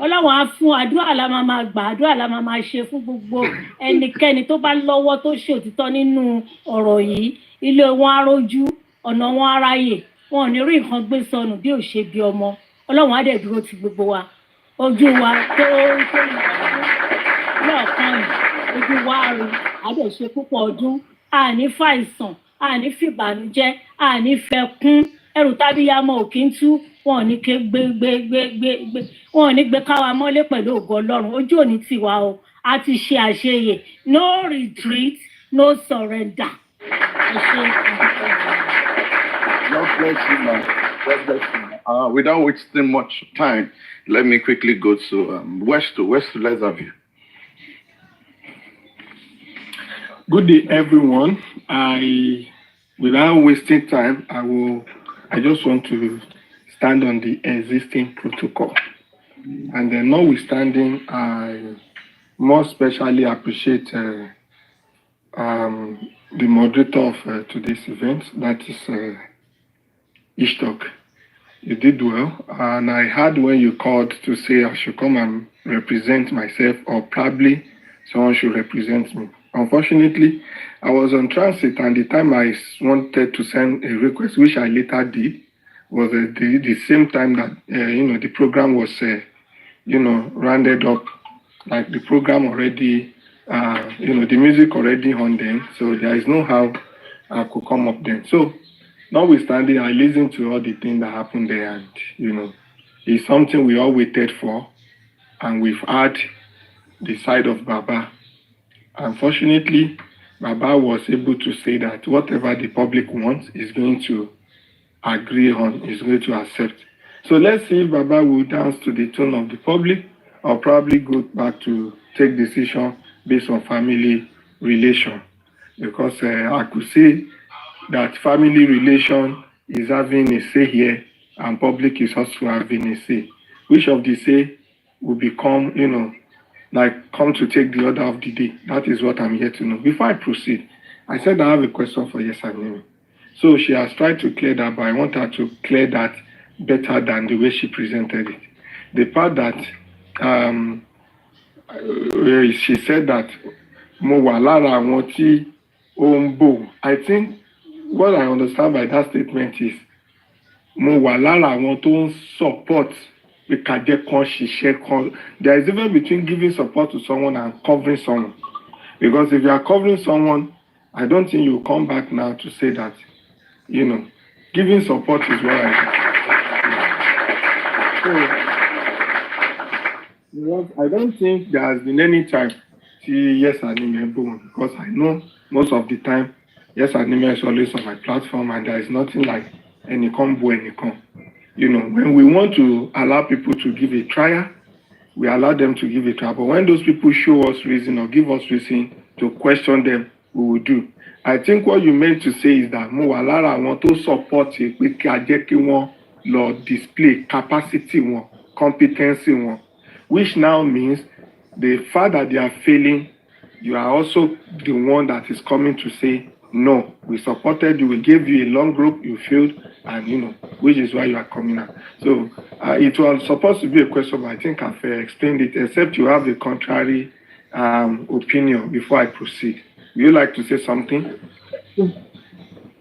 Ọlọ́run á fún àdúrà la máa gbà, àdúrà la máa ṣe fún gbogbo ẹnikẹ́ni tó bá lọ́wọ́ tó ṣe òtítọ́ nínú ọ̀rọ̀ yìí. Ilé wọn á rójú, ọ̀nà wọn á ráyè, wọn ò ní rí nǹkan gbé sọnù bí ò ṣe bí ọmọ. Ọlọ́run á dẹ̀ dúró ti gbogbo wa. Ojú wa tó lọ́ọ̀kan yìí, ojú wa rí, á dẹ̀ ṣe púpọ̀ ọdún. Àní fàìsàn, àní fìbànújẹ́, àní fẹkún, ẹrù tábíyamọ ò kí ń tú. Wọn ò ní ké gbé wọn ò ní gbé káwa mọ́lé pẹ̀lú ògo Ọlọ́run. Ojú òní tiwa o, a ti ṣe àṣeyè. No retreat, no surrender. God bless you, man. God bless you. Without wasting much time, let me quickly go to Westu. Westu, let's have you. Good day, everyone. Without wasting time, I just want to stand on the existing protocol. And then notwithstanding, I more especially appreciate the moderator of today's event, that is Ishtok. You did well. And I heard when you called to say I should come and represent myself, or probably someone should represent me. Unfortunately, I was on transit, and the time I wanted to send a request, which I later did, was the same time that the program was rounded up. Like the program already, the music already on them, so there is no how I could come up then. So, notwithstanding, I listened to all the things that happened there, and it's something we all waited for, and we've had the side of Baba. Unfortunately, Baba was able to say that whatever the public wants is going to agree on, is going to accept. So let's see if Baba will dance to the tone of the public, or probably go back to take decision based on family relation. Because I could say that family relation is having a say here, and public is also having a say. Which of the say will become, come to take the order of the day? That is what I'm here to know. Before I proceed, I said I have a question for Yesanimi. So she has tried to clear that, but I want her to clear that better than the way she presented it. The part that she said that mo wà lára àwọn tí ó ń bò. I think what I understand by that statement is mo wà lára àwọn tó ń support pé ká jẹ́ kán ṣiṣẹ́ kan. There is even between giving support to someone and covering someone. Because if you are covering someone, I don't think you will come back now to say that, giving support is what I don't think there has been any time yes anime boom, because I know most of the time yes anime is always on my platform, and there is nothing like any combo. When we want to allow people to give a trial, we allow them to give a trial. But when those people show us reason or give us reason to question them, we will do. I think what you meant to say is that mo wà lára àwọn tó support pé kí a jẹ́ kí wọ́n lọ display capacity wọn, competency wọn, which now means the fact that they are failing, you are also the one that is coming to say, no, we supported you, we gave you a long group, you failed, and which is why you are coming out. So it was supposed to be a question, but I think I've explained it, except you have a contrary opinion before I proceed. Would you like to say something?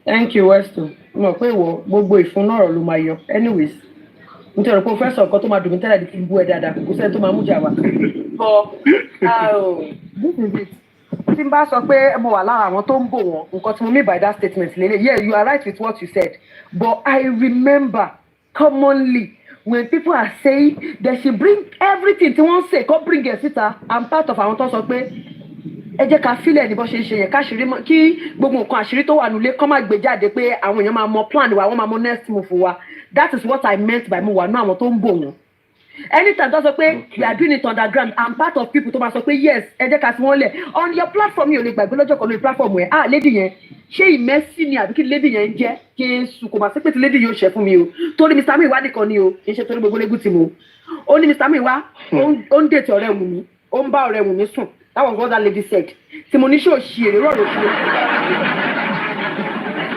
Thank you, Weston. No, gbogbo ìfúnnọ̀rọ̀ ló máa yọ. Anyways, nítorí pé professor kan tó máa dùn mí tẹ́lẹ̀ di kí n bú ẹ dáadáa, kò sẹ́ni tó máa mú jà wá. But this is it. Tí n bá sọ pé mo wà lára àwọn tó ń bò wọ́n, nǹkan tí mo mean by that statement lélẹ̀. Yeah, you are right with what you said. But I remember commonly when people are saying they should bring everything tí wọ́n say, kó bring ẹ̀ síta. I'm part of àwọn tó sọ pé ẹ jẹ́ ká fílẹ̀ ní bó ṣe ń ṣe yẹn káṣírí kí gbogbo nǹkan àṣírí tó wà nílé kọ́ máa gbé jáde pé àwọn èèyàn máa mọ plan wa wọ́n máa mọ next move wa. That is what I meant by mo wà ní àwọn tó ń bò wọ́n. anytime tó sọ pé we are doing it underground, I'm part of people tó máa sọ pé yes ẹ jẹ́ ká fi wọ́n lẹ̀ on your platform yìí ò lè gbàgbé lọ́jọ́ kan lórí platform ẹ̀ lady yẹn ṣé ìmẹ́sì ni àbí kí lady yẹn ń jẹ́ Jésù kò máa sí pé tí lady yóò ṣe fún mi o torí Mr. Muiwa nìkan ni o kì í ṣe torí gbogbo lẹ́gùn tí mo ó ní Mr. Muiwa ó ń dètè ọ̀rẹ́ wù mí ó ń bá ọ̀rẹ́ wù mí sùn that was what that lady said tí mo ní ṣé ò ṣe èrè rọ̀rọ̀ fún mi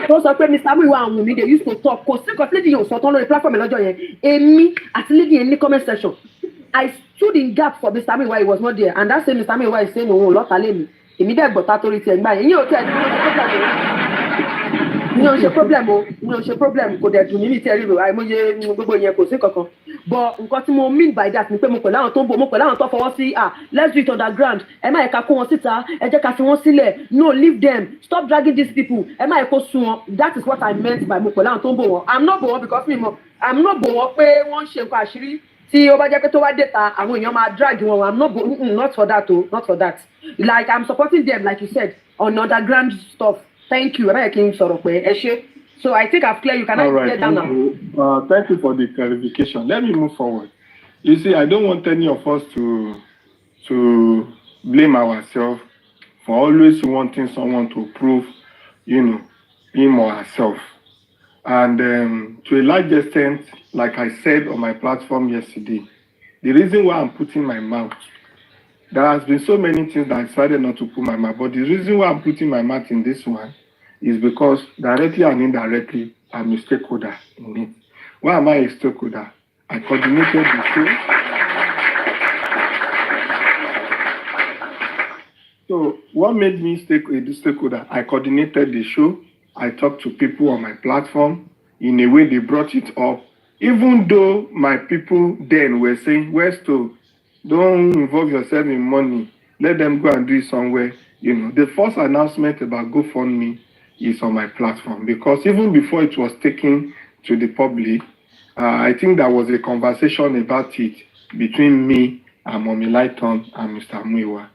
tó sọ pé Mr. Muiwa àwọn mi dey used to talk kò sí nǹkan tí lady yẹn ò sọ tán lórí platform lọ́jọ́ yẹn èmi àti lady yẹn ní comment section I stood in gap for Mr. Muiwa he was not there and that same Mr. Muiwa is saying òun ò lọ́ta lé mi èmi dẹ́ gbọ́ta torí tiẹ̀ gbà yẹn yín ò tẹ̀ mi ò ṣe problem kò dẹ̀ dùn mí ní tiẹ̀ ríro àìmọye gbogbo yẹn kò sí kankan but nǹkan tí mo mean by that ni pé mo pẹ̀lú àwọn tó ń bọ̀ mo pẹ̀lú àwọn tó fọwọ́ sí let's do it underground ẹ má yẹ ká kó wọn síta ẹ jẹ́ ká fi wọ́n sílẹ̀ no leave them stop dragging these people ẹ má yẹ kó sun wọn that is what I meant by mo pẹ̀lú àwọn tó ń bọ̀ wọn I'm not bọ̀ wọn because I'm not bọ̀ wọn pé wọ́n ń ṣe nǹkan àṣírí tí ó bá jẹ́ pé tó wá déta àwọn èèyàn máa drag wọn I'm not for that o not for that like I'm supporting them like you said on underground stuff thank you ẹ má yẹ kí n sọ̀rọ̀ pé ẹ ṣe. So I think I've cleared. You can get down now. Thank you for the clarification. Let me move forward. You see, I don't want any of us to blame ourselves for always wanting someone to prove, him or herself. And to a large extent, like I said on my platform yesterday, the reason why I'm putting my mouth, there has been so many things that I decided not to put my mouth, but the reason why I'm putting my mouth in this one is because directly and indirectly, I'm a stakeholder in it. Why am I a stakeholder? I coordinated the show. So what made me a stakeholder? I coordinated the show. I talked to people on my platform. In a way, they brought it up. Even though my people then were saying, Westo, don't involve yourself in money. Let them go and do it somewhere. The first announcement about GoFundMe is on my platform because even before it was taken to the public, I think there was a conversation about it between me and Mommy Lighton and Mr. Muiwa.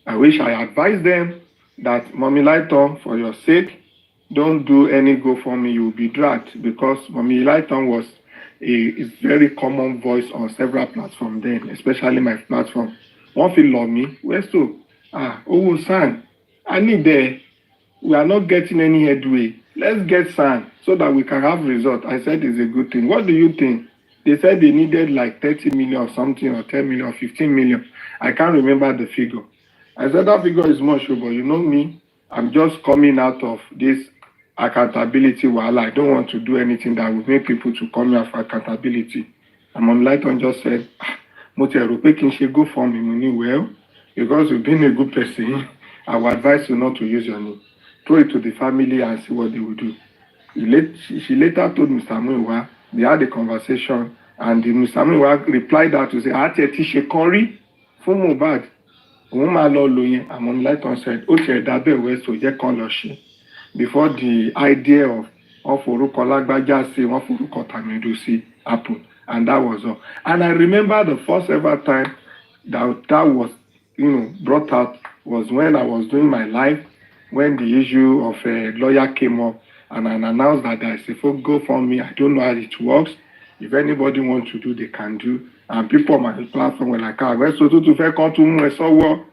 I wish I advised them that Mommy Lighton, for your sake, don't do any GoFundMe, you'll be dragged because Mommy Lighton was a very common voice on several platforms then, especially my platform. One feel love me, where's so? San, I need there. We are not getting any headway. Let's get sand so that we can have results. I said it's a good thing. What do you think? They said they needed like 30 million or something, or 10 million, or 15 million. I can't remember the figure. I said that figure is much, but you know me, I'm just coming out of this accountability while I don't want to do anything that would make people to come here for accountability. And Mom Lighton just said, go for me, well, because you've been a good person, I would advise you not to use your name. Throw it to the family and see what they will do. She later told Mr. Muiwa, they had a conversation, and Mr. Muiwa replied out to say, Ati she kori from Mohbad. And Mom Lighton said, okay, that be way so je kan lo se. Before the idea of Oruko Lagbaja say, Oruko Tamidu say happened. And that was all. And I remember the first ever time that was, brought out was when I was doing my live, when the issue of a lawyer came up, and I announced that there is a GoFundMe. I don't know how it works. If anybody wants to do, they can do. And people on my platform were like, so to fair come to me, so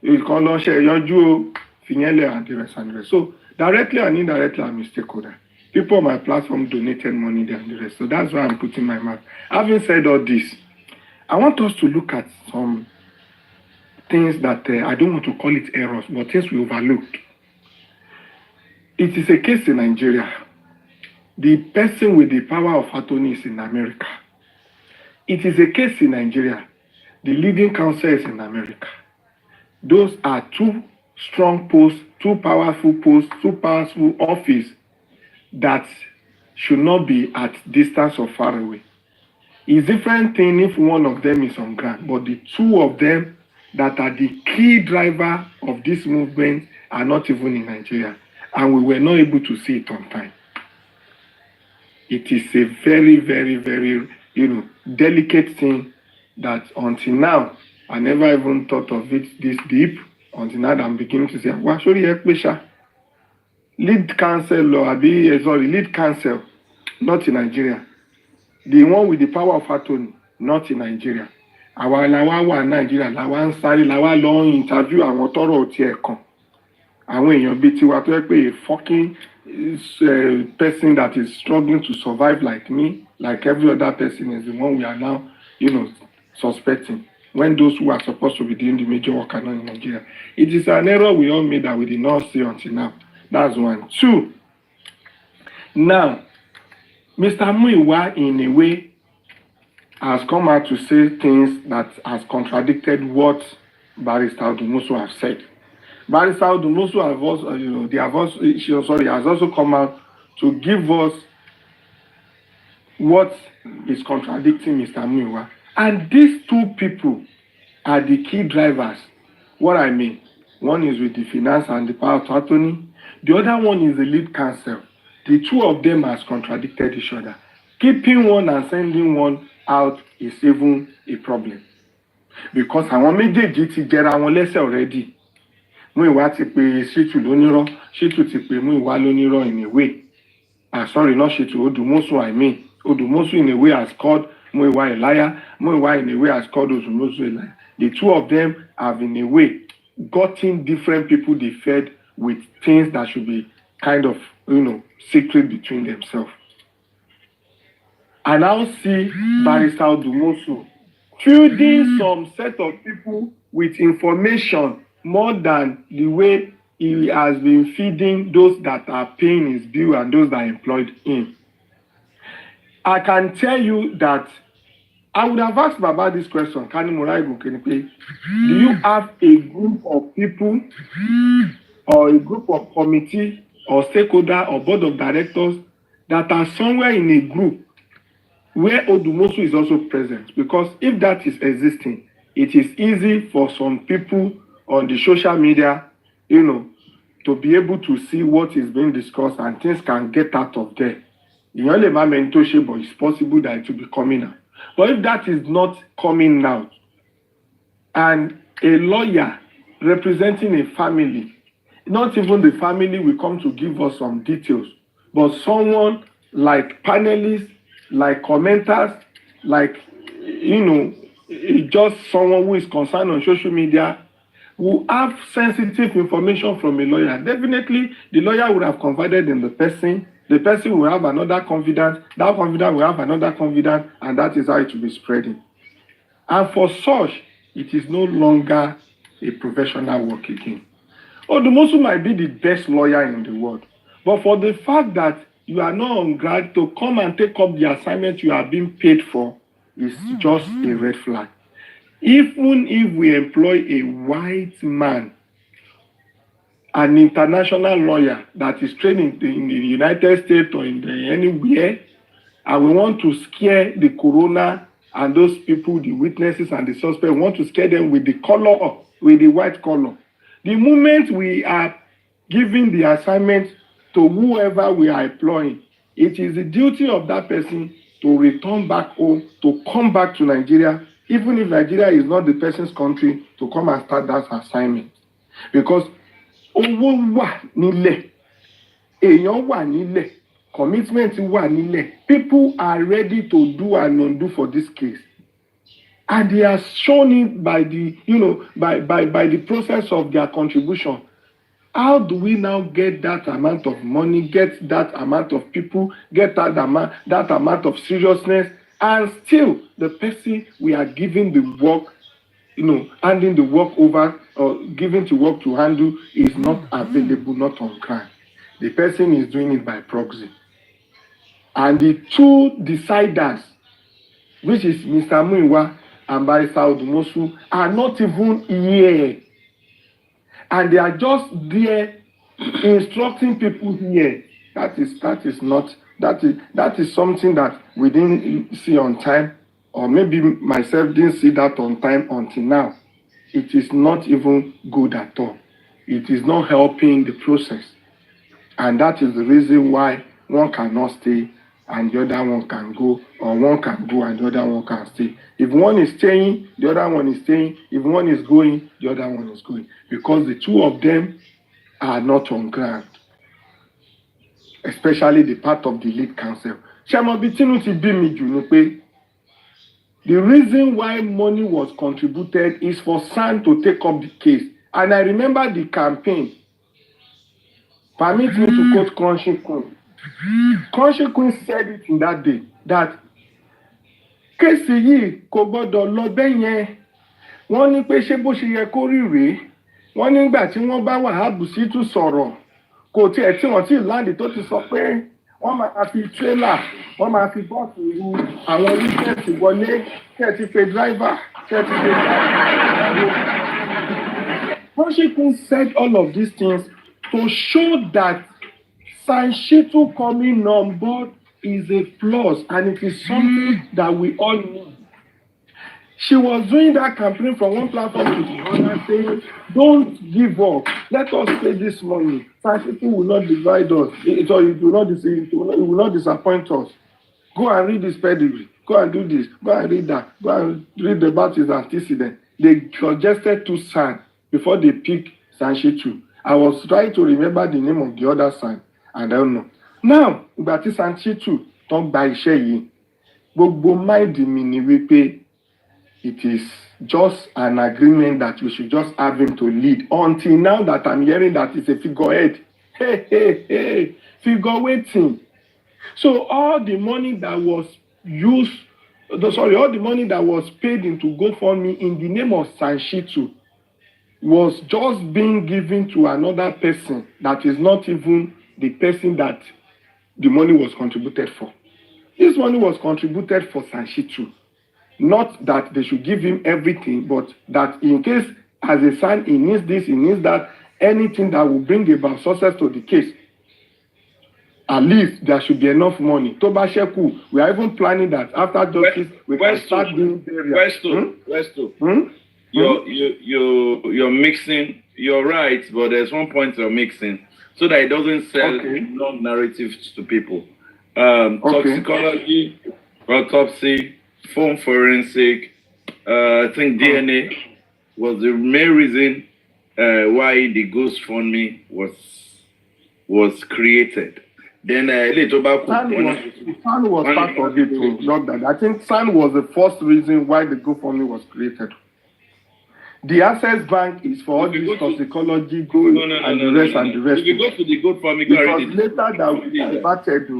you can launch your Finyele and the rest. So directly and indirectly, I'm a stakeholder. People on my platform donated money there and the rest. So that's why I'm putting my mouth. Having said all this, I want us to look at some things that I don't want to call it errors, but things we overlooked. It is a case in Nigeria. The person with the power of attorney is in America. It is a case in Nigeria. The leading counsel is in America. Those are two strong posts, two powerful office that should not be at distance or far away. It's a different thing if one of them is on ground, but the two of them that are the key driver of this movement are not even in Nigeria. And we were not able to see it on time. It is a very, very, very, delicate thing that until now, I never even thought of it this deep. Until now, I'm beginning to say, well, sorry, lead counsel, lead counsel, not in Nigeria. The one with the power of attorney not in Nigeria. Àwa wà Nigeria, làwa ń sáré, làwa lọ interview àwọn tọ́rọ̀ tiẹ̀ kàn. Àwọn èèyàn bíi tiwa tó yẹ pé a fucking person that is struggling to survive like me, like every other person, is the one we are now, suspecting. When those who are supposed to be doing the major work are not in Nigeria. It is an error we all made that we did not see until now. That's one. Two, now, Mr. Muiwa, in a way, has come out to say things that has contradicted what Barrister Odumosu has said. Barrister Odumosu has also come out to give us what is contradicting Mr. Muiwa. And these two people are the key drivers. What I mean, one is with the finance and the power of attorney. The other one is the lead counsel. The two of them has contradicted each other. Keeping one and sending one out is even a problem. Because àwọn méjèèjì ti jẹra wọn lẹ́sẹ̀ already. Muiwa ti pe Shitu lónírọ́, Shitu ti pe Muiwa lónírọ́ in a way. Sorry, not Shitu, Odumosu, I mean. Odumosu in a way has called Muiwa a liar. Muiwa in a way has called Odumosu a liar. The two of them have in a way gotten different people they fed with things that should be kind of, secret between themselves. I now see Barrister Odumosu feeding some set of people with information more than the way he has been feeding those that are paying his bill and those that employed him. I can tell you that I would have asked Baba this question, do you have a group of people or a group of committee or stakeholder or board of directors that are somewhere in a group where Odumosu is also present? Because if that is existing, it is easy for some people on the social media, to be able to see what is being discussed and things can get out of there. But it's possible that it will be coming out. But if that is not coming out, and a lawyer representing a family, not even the family will come to give us some details, but someone like panelists, like commenters, like, just someone who is concerned on social media, who have sensitive information from a lawyer. Definitely, the lawyer would have confided in the person. The person will have another confidant. That confidant will have another confidant, and that is how it will be spreading. And for such, it is no longer a professional work again. Odumosu might be the best lawyer in the world, but for the fact that you are not on ground to come and take up the assignment you are being paid for is just a red flag. Even if we employ a white man, an international lawyer that is trained in the United States or anywhere, and we want to scare the coroner and those people, the witnesses and the suspect, we want to scare them with the color, with the white color. The moment we are giving the assignment to whoever we are employing, it is the duty of that person to return back home, to come back to Nigeria, even if Nigeria is not the person's country, to come and start that assignment. Because owó wà nílẹ̀, èèyàn wà nílẹ̀, commitment wà nílẹ̀. People are ready to do and undo for this case. And they are shown it by the, by the process of their contribution. How do we now get that amount of money, get that amount of people, get that amount of seriousness, and still the person we are giving the work, handing the work over or giving the work to handle is not available, not on ground. The person is doing it by proxy. And the two deciders, which is Mr. Muiwa and Barrister Odumosu, are not even here. And they are just there instructing people here. That is something that we didn't see on time, or maybe myself didn't see that on time until now. It is not even good at all. It is not helping the process. And that is the reason why one cannot stay and the other one can go, or one can go and the other one can stay. If one is staying, the other one is staying. If one is going, the other one is going. Because the two of them are not on ground. Especially the part of the lead counsel. The reason why money was contributed is for SAN to take up the case. And I remember the campaign. Permit me to quote Crunchy Queen. Crunchy Queen said it in that day that kéèsì yìí kò gbọ́dọ̀ lọ bẹ́ẹ̀ yẹn. Wọ́n ní pé ṣé bó ṣe yẹ kó rí rèé. Wọ́n nígbà tí wọ́n bá Wahab Shitu sọ̀rọ̀ kò tiẹ̀ tí wọ́n ti láǹdì tó ti sọ pé wọ́n máa fi tírélà wọ́n máa fi bọ́ọ̀sì ru àwọn oníṣẹ́ẹ̀sì wọlé kẹ́ ti pe dráìvà kẹ́ ti pe dráìvà. Shitu said all of these things to show that Shitu coming on board is a plus and it is something that we all need. She was doing that campaign from one platform to the other saying, don't give up. Let us pay this money. Shitu will not divide us. It will not disappoint us. Go and read this pedigree. Go and do this. Go and read that. Go and read the baptism antecedent. They suggested two sons before they picked Shitu. I was trying to remember the name of the other son. I don't know. Now, ìgbà tí Shitu tó gba iṣẹ́ yìí, gbogbo mind mi ni wípé it is just an agreement that we should just have him to lead. Until now that I'm hearing that it's a figurehead. Hey, figure waiting. So all the money that was all the money that was paid into GoFundMe in the name of Shitu was just being given to another person that is not even the person that the money was contributed for. This money was contributed for Shitu. Not that they should give him everything, but that in case as a son he needs this, he needs that, anything that will bring about success to the case, at least there should be enough money. Toba Sheku, we are even planning that after justice we can start doing burial. You're mixing. You're right, but there's one point you're mixing so that it doesn't sell non-narratives to people. Toxicology, autopsy, phone forensic, I think DNA was the main reason why the GoFundMe was created. Then later back, SAN was part of it too. Not that. I think SAN was the first reason why the GoFundMe was created. The Access Bank is for all this toxicology, gold, and the rest. If you go to the GoFundMe, because later that we started.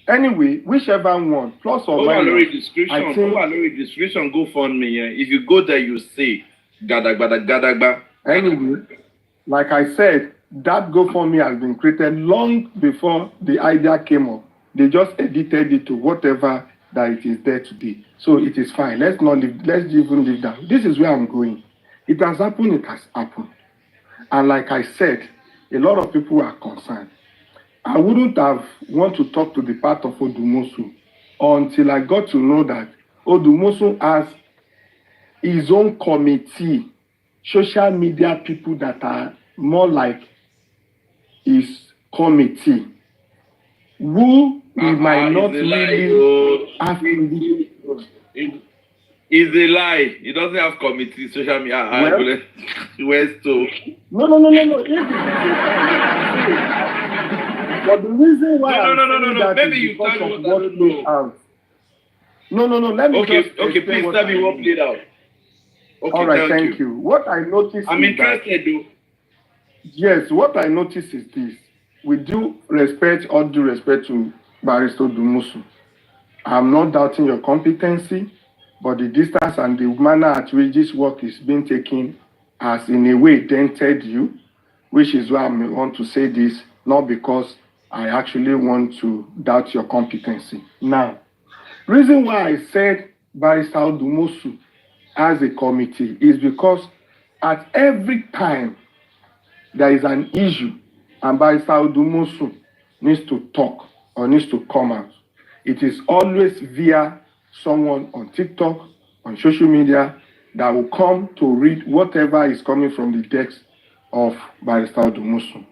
Anyway, whichever one, plus or minus, I think. Description GoFundMe. If you go there, you see gada. Anyway, like I said, that GoFundMe has been created long before the idea came up. They just edited it to whatever that it is there today. So it is fine. Let's even leave that. This is where I'm going. It has happened, it has happened. And like I said, a lot of people are concerned. I wouldn't have want to talk to the part of Odumosu until I got to know that Odumosu has his own committee, social media people that are more like his committee, who he might not really have It's a lie. He doesn't have committee, social media. Where's to? No. But the reason why no. Maybe you can't know what played out. No. Let me please tell me what played out. Okay, all right, thank you. What I noticed. I'm interested, though. Yes, what I noticed is this. With due respect to Barrister Odumosu, I'm not doubting your competency, but the distance and the manner at which this work is being taken has in a way dented you, which is why I want to say this, not because I actually want to doubt your competency. Now, reason why I said Barrister Odumosu as a committee is because at every time there is an issue and Barrister Odumosu needs to talk or needs to come out, it is always via someone on TikTok, on social media, that will come to read whatever is coming from the desk of Barrister Odumosu.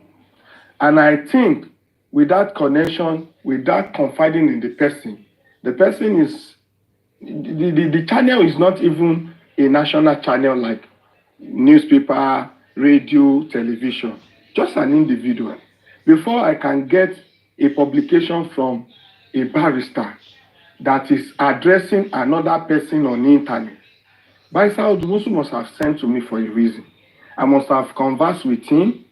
And I think with that connection, with that confiding in the person is, the channel is not even a national channel like newspaper, radio, television, just an individual. Before I can get a publication from a barrister, that is addressing another person on the internet. Barrister Odumosu must have sent to me for a reason. I must have conversed with him.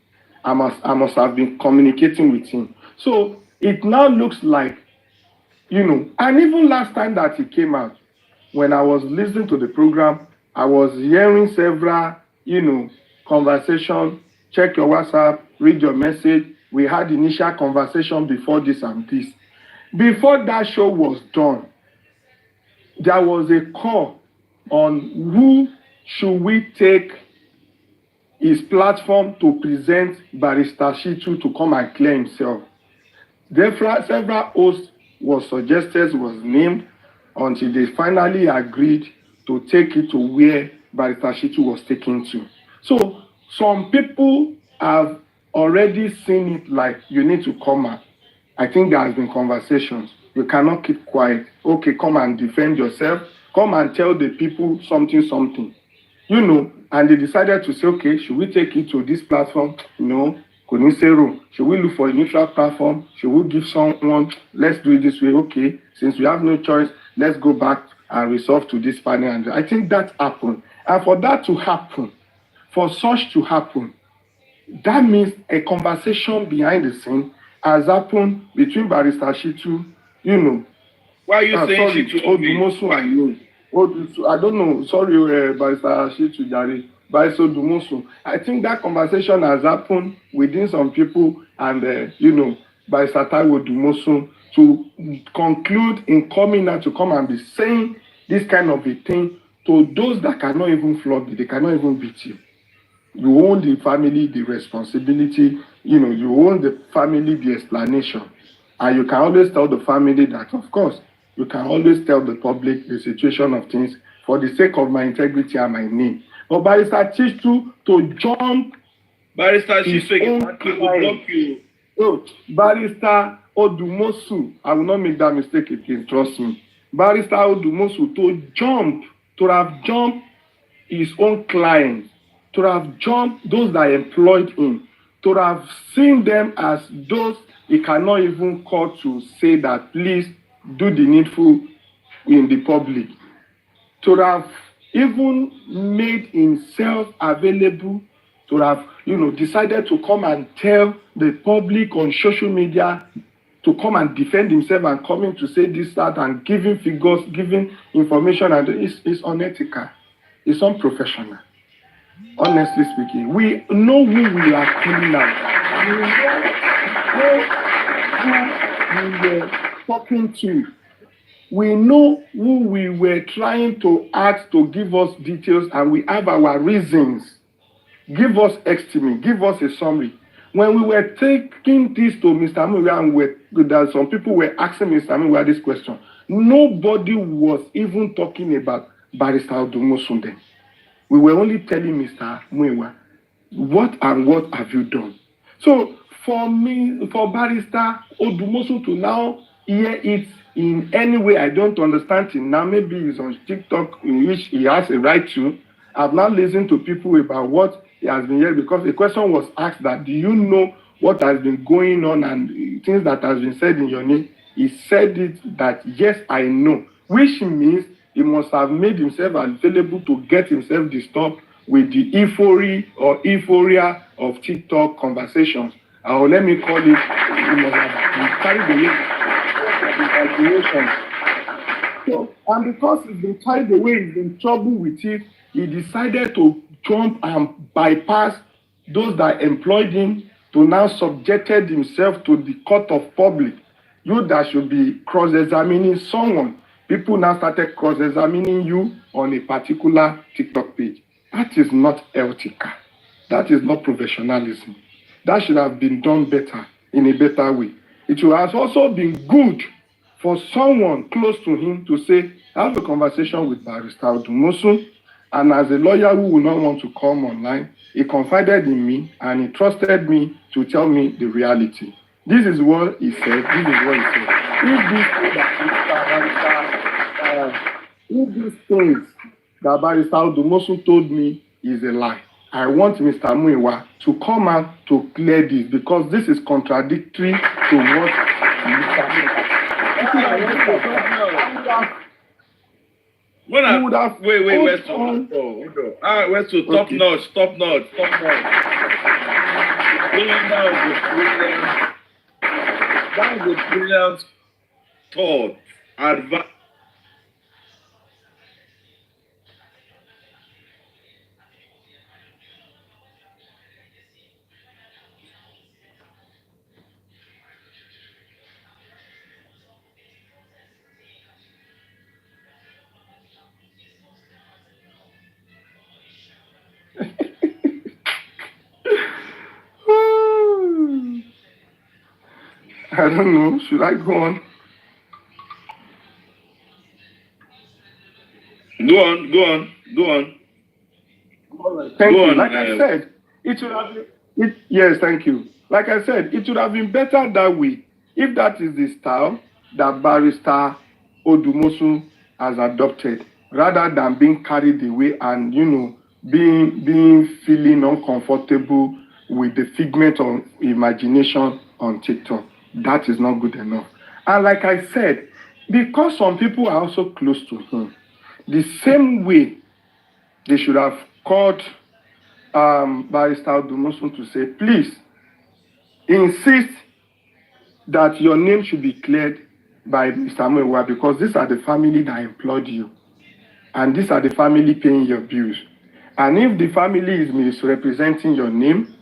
I must have been communicating with him. So it now looks like, and even last time that he came out, when I was listening to the program, I was hearing several, conversation, check your WhatsApp, read your message. We had initial conversation before this and this. Before that show was done, there was a call on who should we take his platform to present Barrister Shitu to come and clear himself. Therefore, several hosts was suggested, was named, until they finally agreed to take it to where Barrister Shitu was taken to. So some people have already seen it like you need to come out. I think there has been conversations. You cannot keep quiet. Okay, come and defend yourself. Come and tell the people something. And they decided to say, okay, should we take it to this platform? No. Should we look for a neutral platform? Should we give someone, let's do it this way? Okay, since we have no choice, let's go back and resolve to this panel. And I think that happened. And for that to happen, for such to happen, that means a conversation behind the scene has happened between Barrister Shitu, Why are you saying sorry, Shitu? Odumosu and you. I don't know. Sorry, Barrister Shitu Jare. Barrister Odumosu. I think that conversation has happened within some people and, Barrister Odumosu to conclude in coming out to come and be saying this kind of a thing to those that cannot even flog you, they cannot even beat you. You own the family, the responsibility, you own the family, the explanation. And you can always tell the family that, of course, you can always tell the public the situation of things for the sake of my integrity and my name. But Barrister Shitu to jump Barrister Shitu will block you. Oh, Barrister Odumosu, I will not make that mistake again, trust me. Barrister Odumosu to have jumped his own clients, to have jumped those that employed him, to have seen them as those he cannot even call to say that please do the needful in the public, to have even made himself available, to have decided to come and tell the public on social media, to come and defend himself and coming to say this, that, and giving figures, giving information, and it's unethical, it's unprofessional. Honestly speaking, we know who we are killing now. We know who we were talking to. We know who we were trying to ask to give us details, and we have our reasons. Give us estimate, give us a summary. When we were taking this to Mr. Muya, and some people were asking Mr. Muya this question, nobody was even talking about Barrister Odumosu then. We were only telling Mr. Muya, what have you done? So for me, for Barrister Odumosu to now hear it in any way I don't understand it now, maybe he's on TikTok, in which he has a right to. I've now listened to people about what he has been hearing, because the question was asked that, do you know what has been going on and things that has been said in your name? He said it that, yes, I know, which means he must have made himself available to get himself disturbed with the euphoria of TikTok conversations. Or let me call it, he must have carried away. So, and because he's been carried away, he's in trouble with it, he decided to jump and bypass those that employed him, to now subjected himself to the court of public. You that should be cross-examining someone. People now started cross-examining you on a particular TikTok page. That is not ethical. That is not professionalism. That should have been done better, in a better way. It would have also been good for someone close to him to say, have a conversation with Barrister Odumosu, and as a lawyer who will not want to come online, he confided in me and he trusted me to tell me the reality. This is what he said. If these things that Barrister Odumosu told me is a lie, I want Mr. Muiwa to come out to clear this, because this is contradictory to what Mr. Muiwa. would have wait, hold hold on. on. Where's to top Okay. notch. That was a brilliant thought. Advice. I don't know. Should I go on? Go on. All right. Thank Go you. on, Like I said, it should have been. Yes, thank you. Like I said, it should have been better that way. If that is the style that Barrister Odumosu has adopted, rather than being carried away and being feeling uncomfortable with the figment of imagination on TikTok. That is not good enough. And like I said, because some people are also close to him, the same way they should have called Barrister Odumosu to say, please insist that your name should be cleared by Mr. Muiwa, because these are the family that employed you. And these are the family paying your bills. And if the family is misrepresenting your name,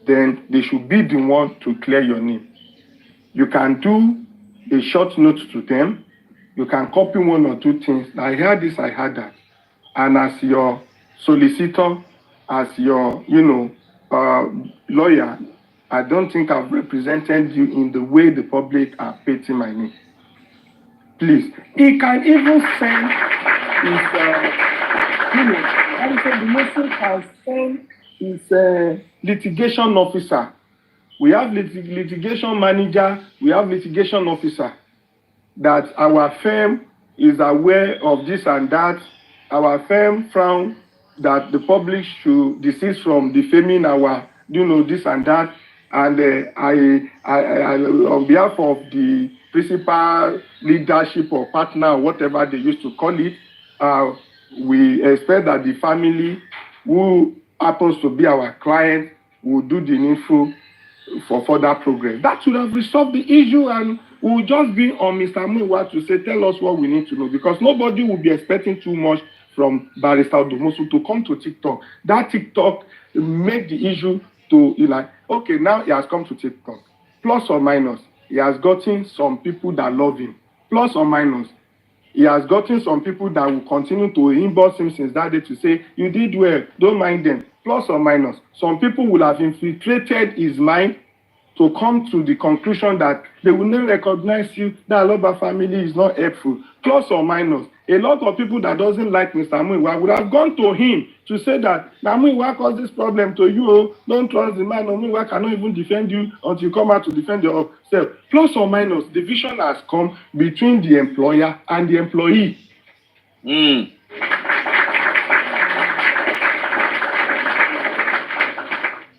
then they should be the one to clear your name. You can do a short note to them. You can copy one or two things. I heard this, I heard that. And as your solicitor, as your, lawyer, I don't think I've represented you in the way the public are painting my name. Please. He can even send his litigation officer. We have litigation manager, we have litigation officer, that our firm is aware of this and that. Our firm found that the public should desist from defaming our, this and that. And I, on behalf of the principal leadership or partner, or whatever they used to call it, we expect that the family who happens to be our client will do the needful for further progress. That should have resolved the issue, and we'll just be on Mr. Muiwa to say, tell us what we need to know, because nobody will be expecting too much from Barrister Odumosu to come to TikTok. That TikTok made the issue to, okay, now he has come to TikTok. Plus or minus, he has gotten some people that love him. Plus or minus, he has gotten some people that will continue to inbox him since that day to say, you did well, don't mind them. Plus or minus, some people will have infiltrated his mind to come to the conclusion that they will not recognize you, that Aloba family is not helpful. Plus or minus, a lot of people that doesn't like Mr. Muiwa would have gone to him to say that Muiwa caused this problem to you. Don't trust the man. Muiwa cannot even defend you until you come out to defend yourself. Plus or minus, division has come between the employer and the employee.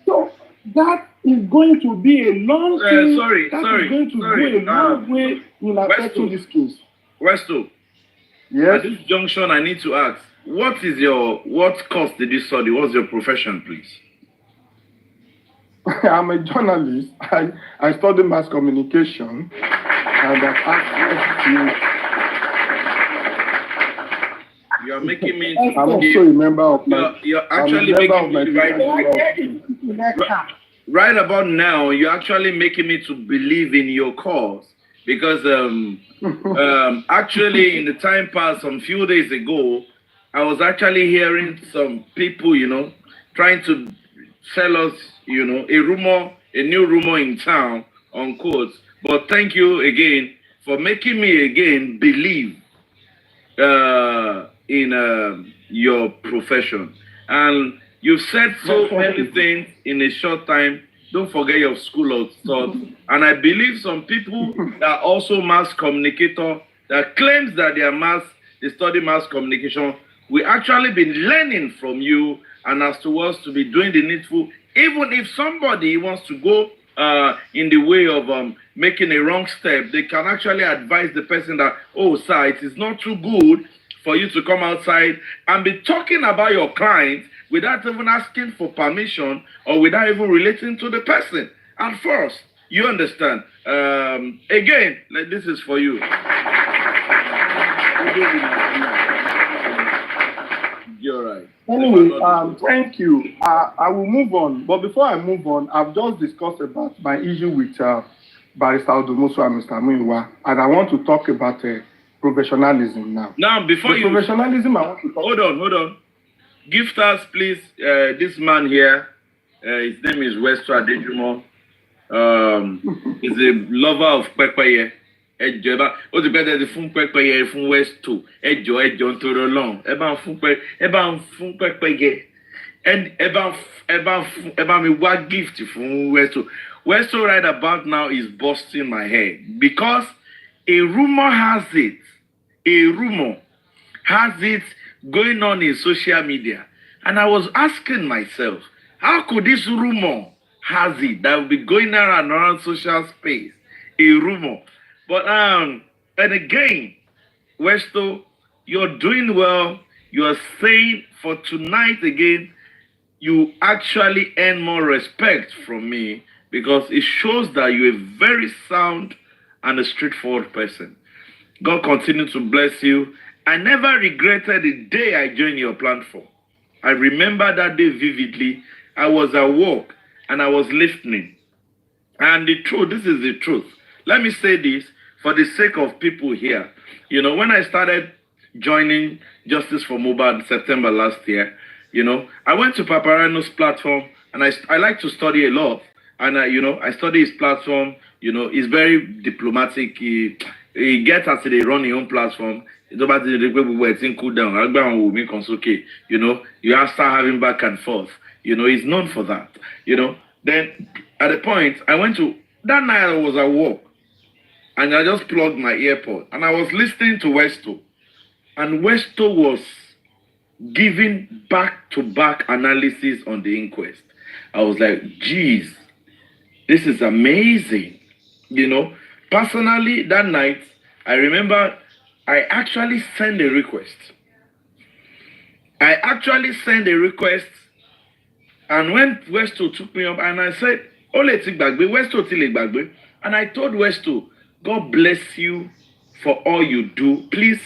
So that is going to be a long thing. That is going to go a long way in affecting this case. Westo, yes. At this junction, I need to ask, what course did you study? What's your profession, please? I'm a journalist. I study mass communication, and I've asked you. You are making me. I'm also a member of my. You're actually making me right about now. You're actually making me to believe in your cause, because actually in the time past, some few days ago, I was actually hearing some people, trying to sell us, a new rumor in town, on quotes. But thank you again for making me again believe in your profession. And you've said so many things in a short time. Don't forget your school of thought. And I believe some people that are also mass communicator that claims that they study mass communication, we actually been learning from you, and as to us to be doing the needful. Even if somebody wants to go in the way of making a wrong step, they can actually advise the person that, oh, sir, it is not too good for you to come outside and be talking about your client without even asking for permission or without even relating to the person at first. You understand? Again, like, this is for you. You're right. Anyway, thank you. I will move on. But before I move on, I've just discussed about my issue with Barrister Odumosu and Mr. Muiwa, and I want to talk about professionalism now. Now, before you... Professionalism, I want to talk... Hold on. Gift us, please, this man here. His name is Westo Adejumo. He's a lover of Pekpeye. Ó ti better the fún Pekpeye fún Westo. Ẹjọ́ ntoro long. Eba fún Pekpeye. And eba me what gift fún Westo. Westo right about now is busting my head because a rumor has it going on in social media. And I was asking myself, how could this rumor has it that will be going around social space? A rumor. But and again, Westo, you're doing well. You are saying for tonight again, you actually earn more respect from me because it shows that you're a very sound and a straightforward person. God continue to bless you. I never regretted the day I joined your platform. I remember that day vividly. I was at work and I was listening. And the truth, this is the truth. Let me say this for the sake of people here. You know, when I started joining Justice for Mohbad in September last year, you know, I went to Paparano's platform and I like to study a lot. And, I study his platform. You know, he's very diplomatic. He gets as they run his own platform. Nobody cool down. You know, you have to start having back and forth. You know, he's known for that. You know, then at a point, I went to, that night I was at work and I just plugged my earpod and I was listening to Westo. And Westo was giving back-to-back analysis on the inquest. I was like, geez, this is amazing. You know, personally, that night, I remember I actually sent a request. And when Westo took me up and I said, Ole Tigbagbe, Westo Tigbagbe, and I told Westo, God bless you for all you do. Please,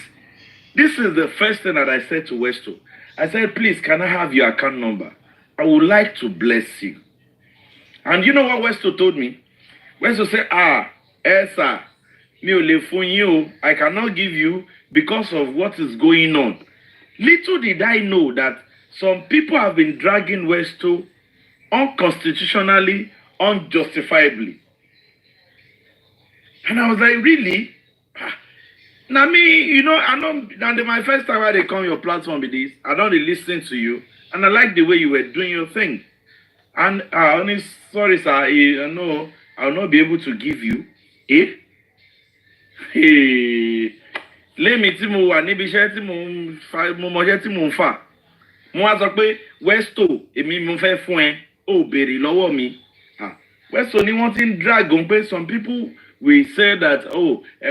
this is the first thing that I said to Westo. I said, please, can I have your account number? I would like to bless you. And you know what Westo told me? Westo said, sir, I cannot give you because of what is going on. Little did I know that some people have been dragging Westo unconstitutionally, unjustifiably. And I was like, really? Now me, you know, I know, and my first time they come your platform with this, I don't really listen to you, and I like the way you were doing your thing. And sorry, sir, I know I'll not be able to give you. Let me tí mo wà níbi iṣẹ́ tí mo mọṣẹ́ tí mo ń fà. Mo wá sọ pé Westo, èmi mo fẹ́ fún ẹ, ó béèrè lọ́wọ́ mi. Westo ni wọ́n ti ń drag on pé some people will say that,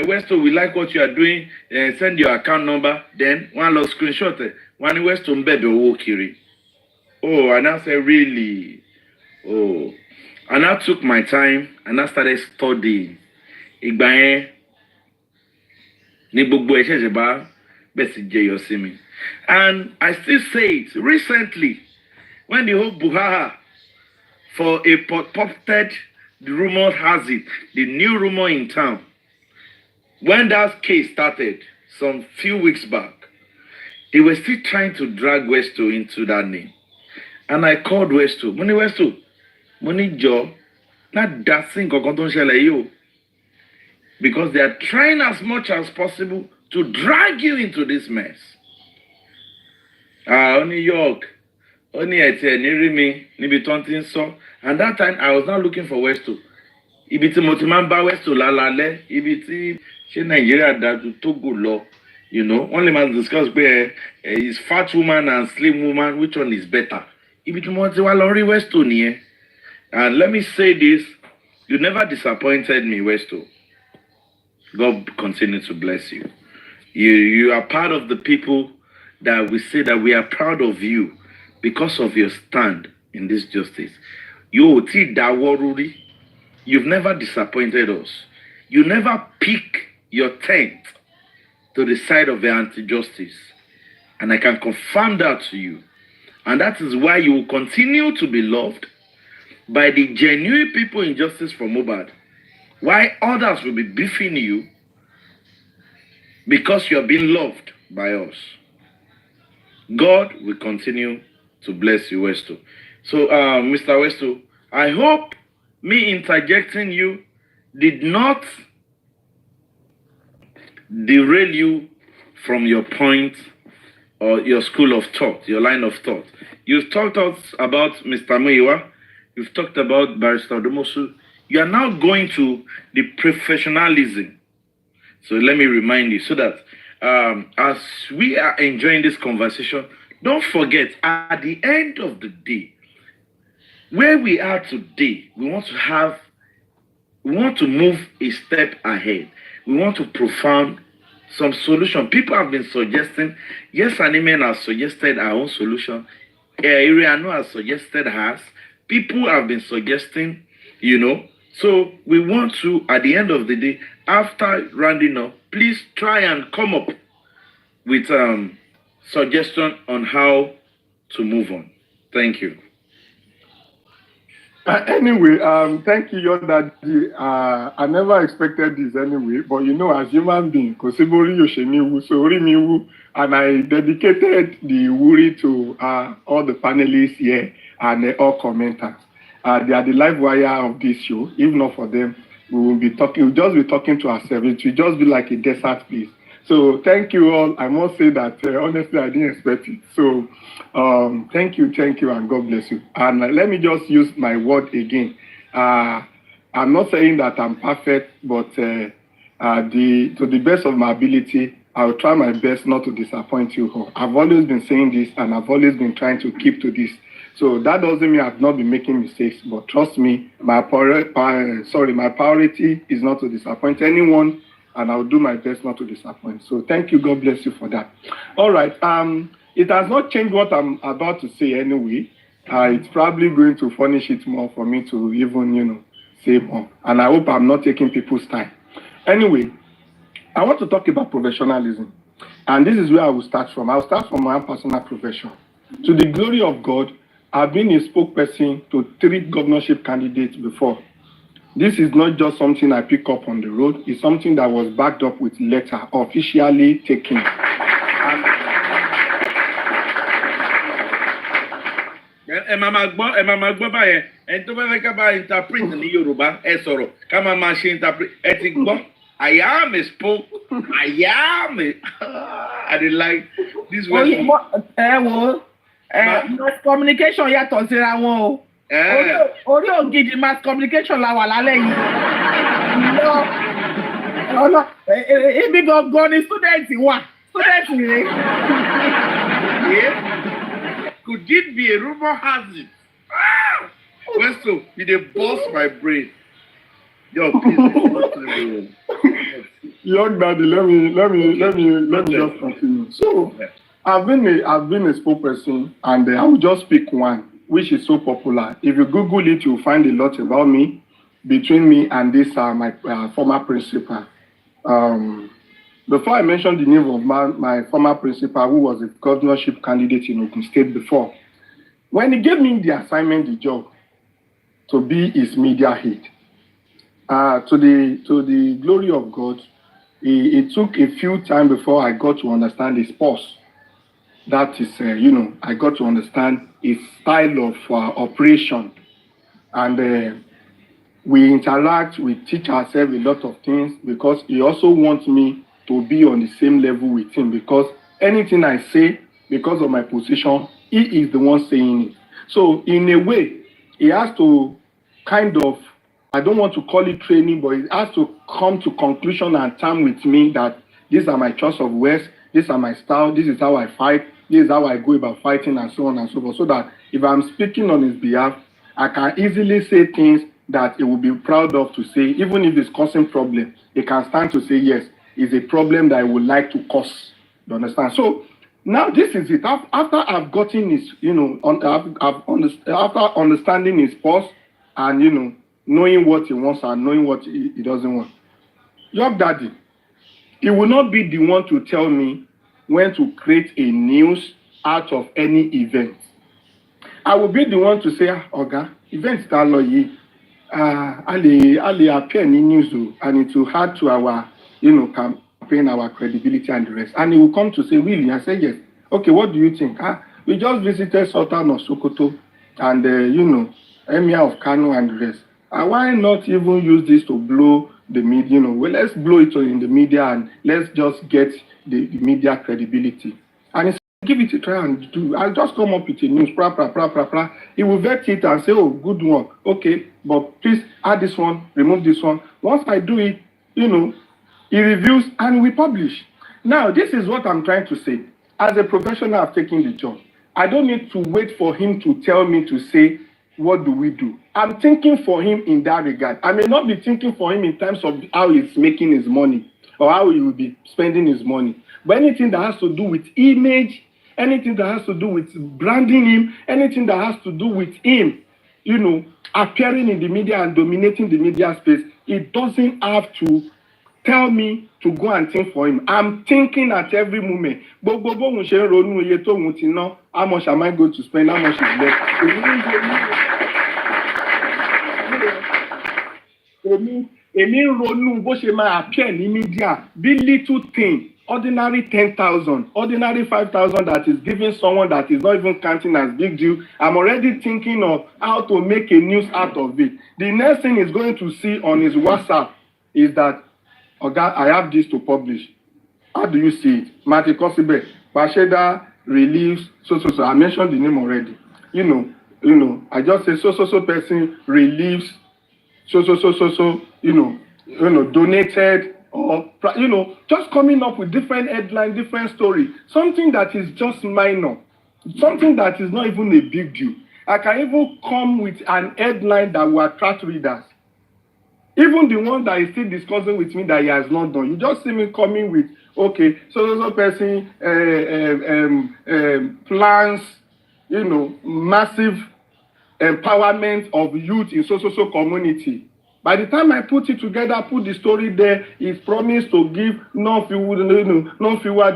Westo, we like what you are doing, send your account number, then one lọ screenshot it. One Westo ń bẹ̀bẹ̀ owó kiri. Oh, and I said, really? Oh. And I took my time and I started studying. Ìgbà yẹn ní gbogbo ẹ̀ ṣẹ̀ṣẹ̀ bá bẹ̀ sí jẹyọ sí mi. And I still say it recently when the whole Buhaha for a purported, the rumor has it, the new rumor in town, when that case started some few weeks back, they were still trying to drag Westo into that name. And I called Westo. Money Westo, money Joe, not that thing you. Because they are trying as much as possible to drag you into this mess. Only York, only me, and that time I was not looking for Westo. Ibiti motimamba Westo lalale, ibiti she Nigeria that Togo law. You know, only man discuss where is fat woman and slim woman, which one is better? Ibiti motiwa lori Westo niye. And let me say this, You never disappointed me, Westo. God continue to bless you. You are part of the people that we say that we are proud of you because of your stand in this justice. You've never disappointed us. You never pick your tent to the side of the anti-justice. And I can confirm that to you. And that is why you will continue to be loved by the genuine people in justice for Mohbad. Why others will be beefing you because you are being loved by us. God will continue to bless you, Westo. So, Mr. Westo, I hope me interjecting you did not derail you from your point or your school of thought, your line of thought. You've talked us about Mr. Muiwa. You've talked about Barrister Odumosu. You are now going to the professionalism. So let me remind you so that as we are enjoying this conversation, don't forget, at the end of the day, where we are today, we want to move a step ahead. We want to profound some solution. People have been suggesting, yes, and Amen has suggested our own solution. Ariano has suggested hers. People have been suggesting, So we want to, at the end of the day, after rounding up, please try and come up with suggestion on how to move on. Thank you. Anyway, thank you, your daddy. I never expected this anyway, but as human being, and I dedicated the worry to all the panelists here and all commenters. They are the live wire of this show. If not for them, we'll just be talking to ourselves. It will just be like a desert place. So thank you all. I must say that honestly, I didn't expect it. So thank you, and God bless you. And let me just use my word again. I'm not saying that I'm perfect, but to the best of my ability, I will try my best not to disappoint you all. I've always been saying this, and I've always been trying to keep to this. So that doesn't mean I've not been making mistakes, but trust me, my priority is not to disappoint anyone, and I'll do my best not to disappoint. So thank you. God bless you for that. All right. It has not changed what I'm about to say anyway. It's probably going to furnish it more for me to even, say more. And I hope I'm not taking people's time. Anyway, I want to talk about professionalism. And this is where I will start from. I'll start from my own personal profession. To the glory of God, I've been a spokesperson to 3 governorship candidates before. This is not just something I pick up on the road. It's something that was backed up with letter, officially taken. Mama gbọ́ báyẹn ẹni tó bá fẹ́ ká bá interpret ní Yorùbá ẹ sọ̀rọ̀ ká máa ṣe interpret ẹ ti gbọ́ I am a spoke I dey like this way. Mass communication yàtọ̀ síra wọn o. Orí ògidì mass communication la wà lálẹ́ yìí. Ibi gangan ni student wà. Student rèé. Could it be a rumor has it? Westo, you dey burst my brain. Yo, please. Young daddy, let me just continue. So, I've been a spokesperson, and I will just pick one, which is so popular. If you Google it, you'll find a lot about me, between me and this my former principal. Before I mention the name of my former principal, who was a governorship candidate in Ogun State before, when he gave me the assignment, the job, to be his media head, to the glory of God, it took a few times before I got to understand his purse. That is, I got to understand his style of operation. And we interact, we teach ourselves a lot of things, because he also wants me to be on the same level with him, because anything I say, because of my position, he is the one saying it. So in a way, he has to kind of, I don't want to call it training, but he has to come to conclusion and term with me that these are my choice of words, these are my style, this is how I fight, this is how I go about fighting, and so on and so forth, so that if I'm speaking on his behalf, I can easily say things that he will be proud of to say, even if it's causing problem, he can stand to say, yes, it's a problem that I would like to cause. You understand? So now this is it. After I've gotten his, after understanding his pulse and, knowing what he wants and knowing what he doesn't want. Your daddy, he will not be the one to tell me when to create a news out of any event. I will be the one to say, Oga, events that lawyer, Ali appear in news and it will add to our, campaign, our credibility and the rest. And he will come to say, really? I say, yes. Okay, what do you think? We just visited Sultan of Sokoto and, Emir of Kano and the rest. Why not even use this to blow the media? Well, let's blow it in the media and let's just get the media credibility. And it's give it a try and do. I'll just come up with a news, He will vet it and say, oh, good one. Okay, but please add this one, remove this one. Once I do it, he reviews and we publish. Now, this is what I'm trying to say. As a professional, I've taken the job. I don't need to wait for him to tell me to say, what do we do? I'm thinking for him in that regard. I may not be thinking for him in terms of how he's making his money or how he will be spending his money. But anything that has to do with image, anything that has to do with branding him, anything that has to do with him, appearing in the media and dominating the media space, it doesn't have to tell me to go and think for him. I'm thinking at every moment. How much am I going to spend? How much is left? Èmi ronú bó ṣe máa appear ní media, be little thing, ordinary 10,000, ordinary 5,000 that is giving someone that is not even counting as big deal. I'm already thinking of how to make a news out of it. The next thing he's going to see on his WhatsApp is that, Oga, I have this to publish. How do you see it? Mati Kosibe, Basheda relieves, so. I mentioned the name already. I just say so person relieves, so, donated or, just coming up with different headline, different story. Something that is just minor. Something that is not even a big deal. I can even come with an headline that will attract readers. Even the one that is still discussing with me that he has not done. You just see me coming with, okay, so person plans, massive empowerment of youth in so community. By the time I put it together, put the story there, he's promised to give no fewer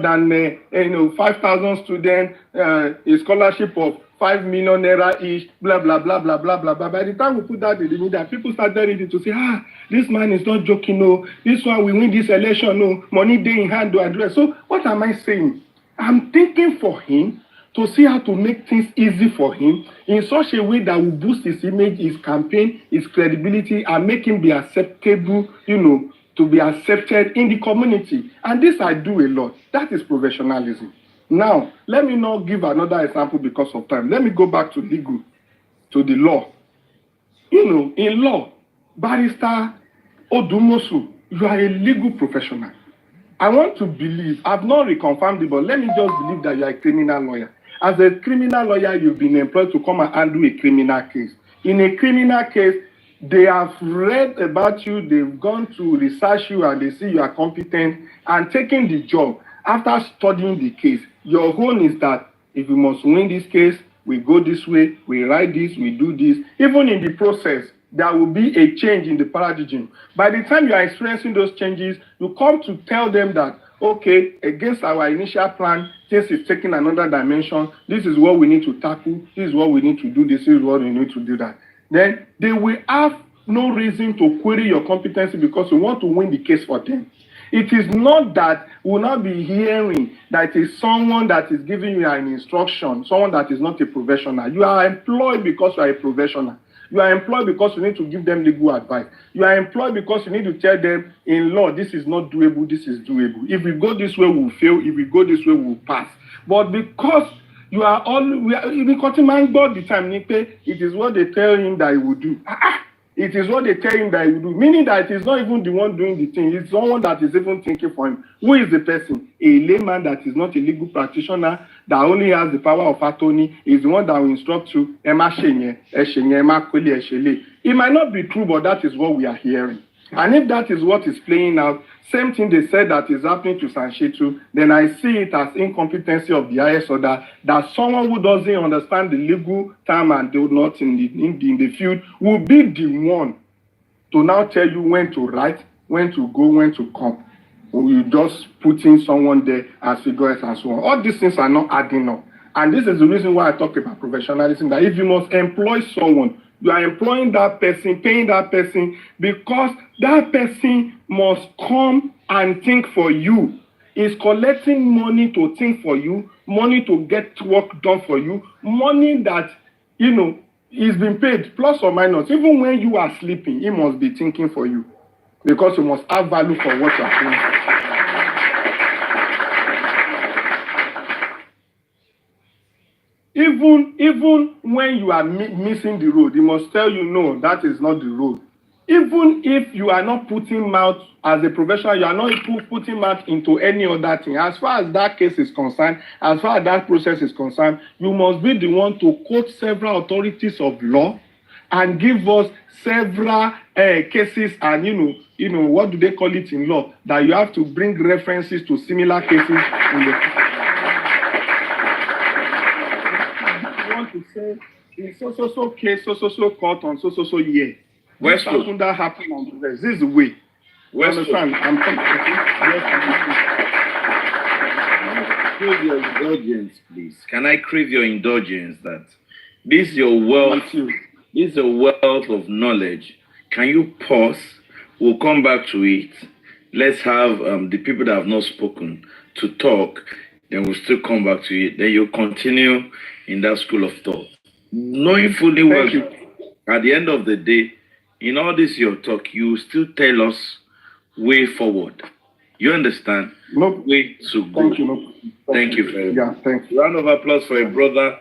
than 5,000 students a scholarship of 5 million naira each, blah blah blah blah blah blah blah. By the time we put that in the media, people started reading to say, this man is not joking, no. This one we win this election, no. Money day in hand to address. So what am I saying? I'm thinking for him to see how to make things easy for him in such a way that will boost his image, his campaign, his credibility, and make him be acceptable, to be accepted in the community. And this I do a lot. That is professionalism. Now, let me not give another example because of time. Let me go back to legal, to the law. In law, Barrister Odumosu, you are a legal professional. I want to believe, I've not reconfirmed it, but let me just believe that you are a criminal lawyer. As a criminal lawyer, you've been employed to come and handle a criminal case. In a criminal case, they have read about you, they've gone to research you, and they see you are competent and taking the job. After studying the case, your own is that if we must win this case, we go this way, we write this, we do this. Even in the process, there will be a change in the paradigm. By the time you are experiencing those changes, you come to tell them that, okay, against our initial plan, things is taking another dimension. This is what we need to tackle. This is what we need to do. This is what we need to do that. Then they will have no reason to query your competency because you want to win the case for them. It is not that we will not be hearing that it is someone that is giving you an instruction, someone that is not a professional. You are employed because you are a professional. You are employed because you need to give them legal advice. You are employed because you need to tell them, in law, this is not doable, this is doable. If we go this way, we'll fail. If we go this way, we'll pass. But because you are all, the time, it is what they tell him that he will do. it is what they tell him that he will do, meaning that it is not even the one doing the thing, it's someone that is even thinking for him. Who is the person? A layman that is not a legal practitioner, that only has the power of attorney, is the one that will instruct you. It might not be true, but that is what we are hearing. And if that is what is playing out, same thing they said that is happening to Shitu, then I see it as incompetency of the highest order, that someone who doesn't understand the legal term and do not in the field will be the one to now tell you when to write, when to go, when to come. You just put in someone there as figures and so on. All these things are not adding up. And this is the reason why I talk about professionalism, that if you must employ someone, you are employing that person, paying that person, because that person must come and think for you. Is collecting money to think for you, money to get work done for you, money that, is being paid, plus or minus. Even when you are sleeping, he must be thinking for you, because you must have value for what you are doing. Even when you are missing the road, he must tell you, no, that is not the road. Even if you are not putting mouth as a professional, you are not putting mouth into any other thing. As far as that case is concerned, as far as that process is concerned, you must be the one to quote several authorities of law and give us several cases and, what do they call it in law? That you have to bring references to similar cases in the to say it's so case, so court on so year. This happened, that happened on this is the way. Understand? I'm crave your indulgence, please. Can I crave your indulgence that this is your wealth, this is a wealth of knowledge. Can you pause? We'll come back to it. Let's have the people that have not spoken to talk. Then we'll still come back to it. Then you'll continue in that school of thought. Knowing fully well, at the end of the day, in all this your talk, you still tell us way forward. You understand? Nope. Way to go. Thank you very much. Yeah, thank you. Round of applause for a brother.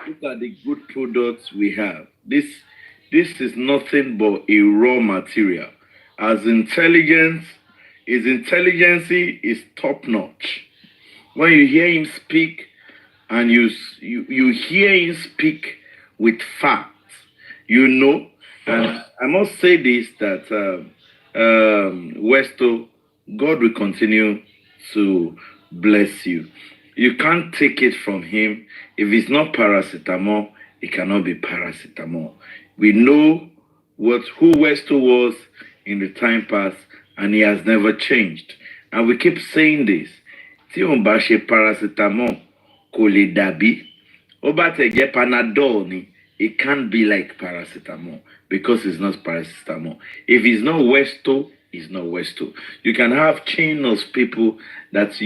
Look at the good products we have. This is nothing but a raw material. As intelligence, his intelligence is top notch. When you hear him speak, and you hear him speak with facts, and I must say this, that Westo, God will continue to bless you. You can't take it from him. If it's not paracetamol, it cannot be paracetamol. We know who Westo was in the time past, and he has never changed. And we keep saying this. Tí on bá ṣe paracetamol, kò lè dàbí. Ó bá tẹ̀ jẹ́ Panadol ni, it can't be like paracetamol because it's not paracetamol. If it's not Westo, it's not Westo. You can have chain of people that,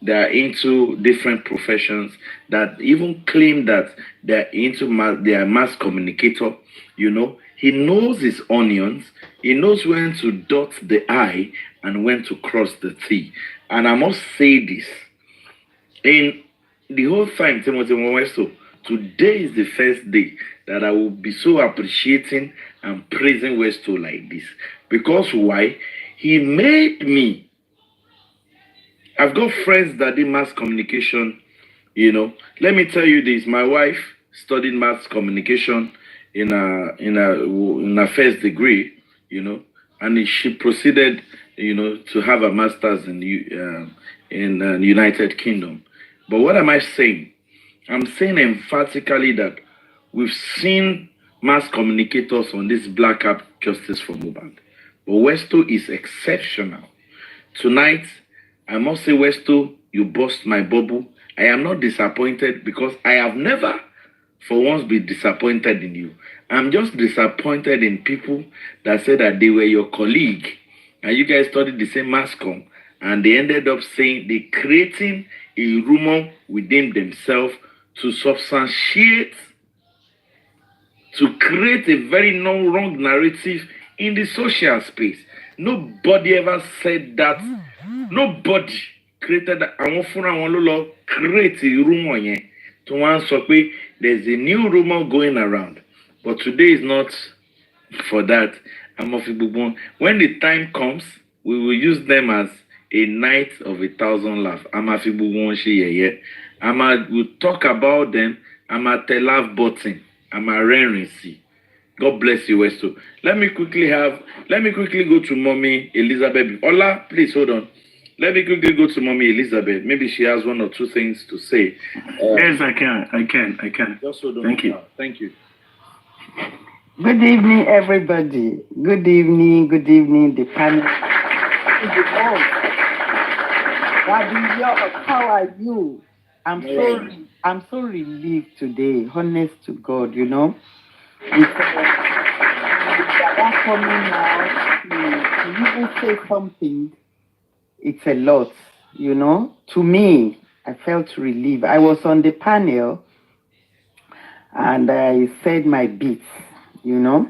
they are into different professions that even claim that they're they are mass communicator, He knows his onions. He knows when to dot the I and when to cross the T. And I must say this. In the whole time, Timothy Westo, today is the first day that I will be so appreciating and praising Westo like this. Because why? He made me. I've got friends that did mass communication, Let me tell you this. My wife studied mass communication in a first degree, and she proceeded, to have a master's in United Kingdom. But what am I saying? I'm saying emphatically that we've seen mass communicators on this Black Cap Justice for Mohbad. But Westo is exceptional. Tonight, I must say, Westo, you burst my bubble. I am not disappointed because I have never for once been disappointed in you. I'm just disappointed in people that said that they were your colleague and you guys studied the same mass comm, and they ended up saying they're creating a rumor within themselves to substantiate, to create a very wrong narrative in the social space. Nobody ever said that. Nobody created that. I want to create a rumor to answer there's a new rumor going around, but today is not for that. When the time comes, we will use them as a night of 1,000 laughs. We'll talk about them. Tell laugh button. See. God bless you, Westo. Let me quickly go to Mommy Elizabeth. Ola, please hold on. Let me quickly go to Mommy Elizabeth. Maybe she has one or two things to say. Yes, I can. Just hold on. Thank you. Thank you. Good evening, everybody. Good evening, the panel. How are you? I'm so relieved today, honest to God, you know. That coming out to even say something, it's a lot, you know. To me, I felt relieved. I was on the panel and I said my bits, you know.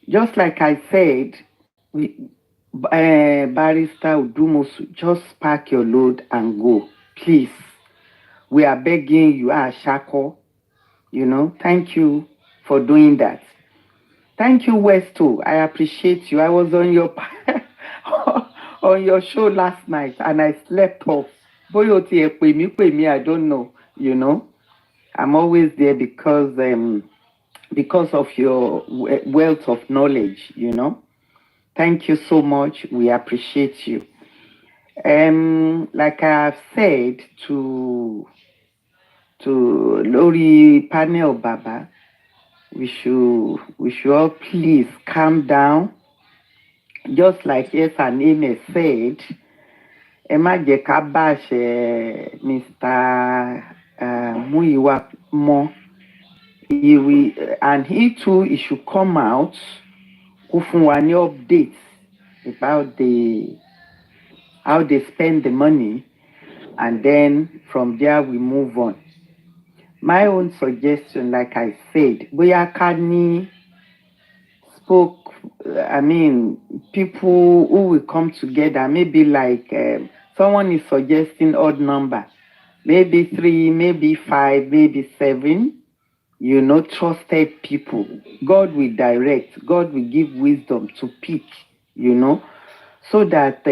Just like I said, Barrister Odumosu, just pack your load and go, please. We are begging you, Shako, you know. Thank you for doing that. Thank you, Westo. I appreciate you. I was on your on your show last night and I slept off. I don't know, you know. I'm always there because of your wealth of knowledge, you know. Thank you so much. We appreciate you. Like I have said to Lori Panel Baba, we should all please calm down. Just like yes and Amy said, Emma Jekabash, Mr. Muiwa Mo, and he too, he should come out with one updates about how they spend the money, and then from there we move on. My own suggestion, like I said, Boya Kani spoke, people who will come together, maybe like someone is suggesting odd number, maybe 3, maybe 5, maybe 7, you know, trusted people. God will direct, God will give wisdom to pick, you know, so that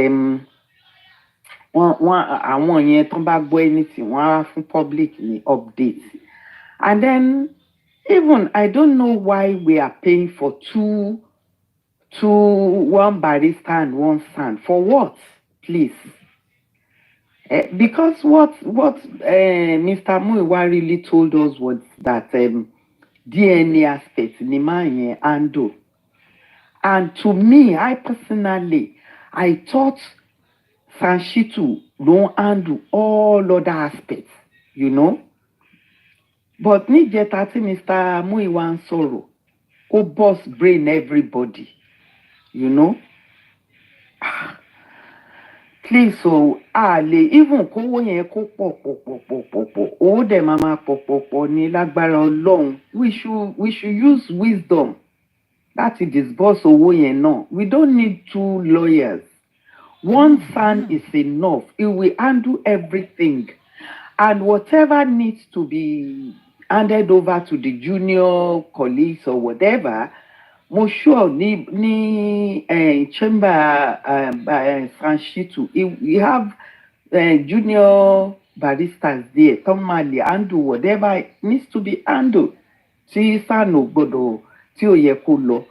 àwọn yẹn tó bá gbọ́ anything wọ́n á fún public ní update. And then even I don't know why we are paying for two one barrister and one son. For what, please? Because what Mr. Muiwa really told us was that DNA aspect ni man yẹn handle. And to me, I personally, I thought Shitu don't handle all other aspects, you know. But Nijeta Mr. Muiwa Soro, who boss brain everybody, you know. Please, so even kowo yen ko pọ̀ o de mama pọ̀ ni lágbára Ọlọ́run. We should use wisdom. That is this boss owo yen no. We don't need 2 lawyers. One son is enough. It will handle everything. And whatever needs to be handed over to the junior colleagues or whatever, mo sure ni chamber Shitu, we have junior baristas there. Tomali handle whatever needs to be handled. Tí sano gbọ́dọ̀ tí ó yẹ kó lọ.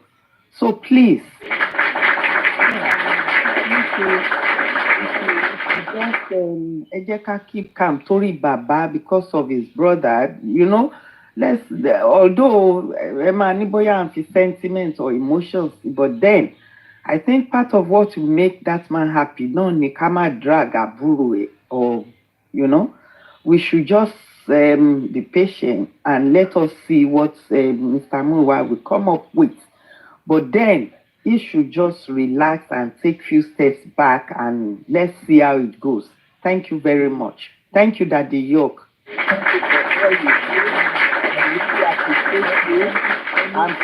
So please, just keep calm. Tori Baba, because of his brother, you know. Although Emma sentiments or emotions, but then I think part of what will make that man happy, no Nikama drag Aburu, or you know, we should just be patient and let us see what Mr. Muiwa will come up with. But then he should just relax and take few steps back and let's see how it goes. Thank you very much. Thank you, Daddy York. I'm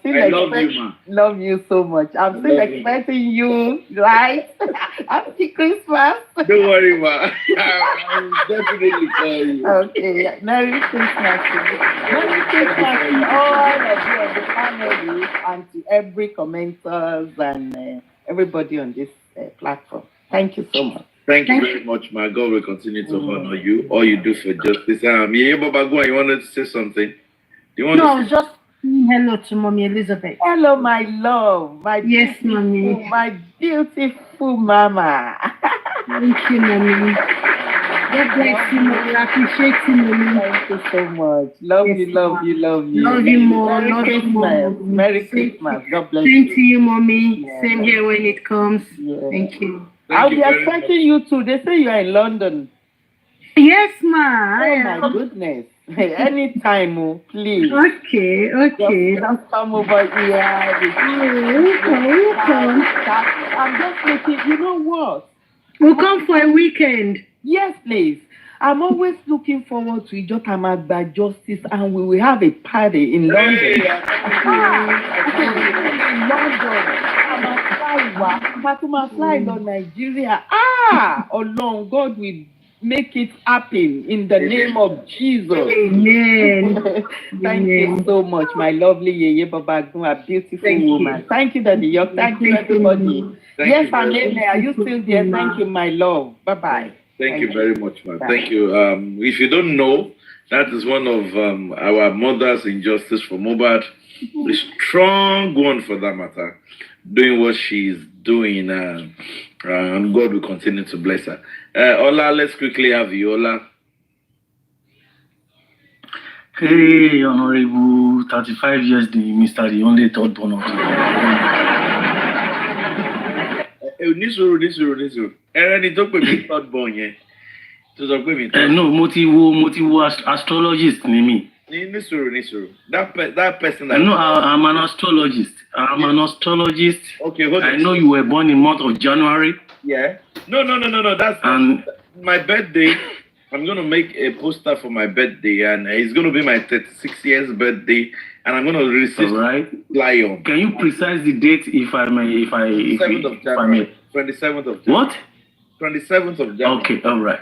still I love you, man. Love you so much. I'm still expecting you, right? Happy Christmas. Don't worry, ma. I will definitely call you. Okay, Merry Christmas to you. Merry Christmas to all of you on the family and to every commenters and everybody on this platform. Thank you so much. Thank you very much, ma. God will continue to honor you. All you do for justice. Yeah, Baba Gua, you wanted to say something? No, just hello to Mommy Elizabeth. Hello, my love. Yes, Mommy. My beautiful mama. Thank you, Mommy. God bless you, Mommy. I appreciate you, Mommy. Thank you so much. Love you. Love you more. Merry Christmas. Merry Christmas. God bless Same you. to you, Mommy. Same here when it comes. Thank you. I'll be expecting you too. They say you are in London. Yes, ma. Oh my goodness. Anytime, please. Okay. Just come over here. I'm just looking. You know what? We'll come for a weekend. Yes, please. I'm always looking forward to Ijotamagba Justice, and we will have a party in London. In London. I'm fly to Nigeria. Long God will make it happen in the name of Jesus. Amen. Thank you so much, my lovely Yeye Babagun, a beautiful woman. Thank you, Daddy York. Thank you, everybody. Yes, and Amen. Are you still there? Thank you, my love. Bye-bye. Thank you very much, man. Thank you. If you don't know, that is one of our mothers in justice for Mohbad. A strong one for that matter, doing what she's doing, and God will continue to bless her. Ola, let's quickly have you, Ola. Hey, Honorable, 35 years, the only third born of the Nisuru. Ẹni tó pè mí third born yẹn. Tó sọ pé mi third. No, mo ti wo astrologist ni mi. Nisuru. That person. No, I'm an astrologist. Okay, hold on. I know you were born in month of January. Yeah. No. That's my birthday. I'm gonna make a poster for my birthday, and it's gonna be my 36 years birthday, and I'm gonna receive lion. Can you precise the date, if I may? 27th of January. 27th of January. What? 27th of January. Okay, all right.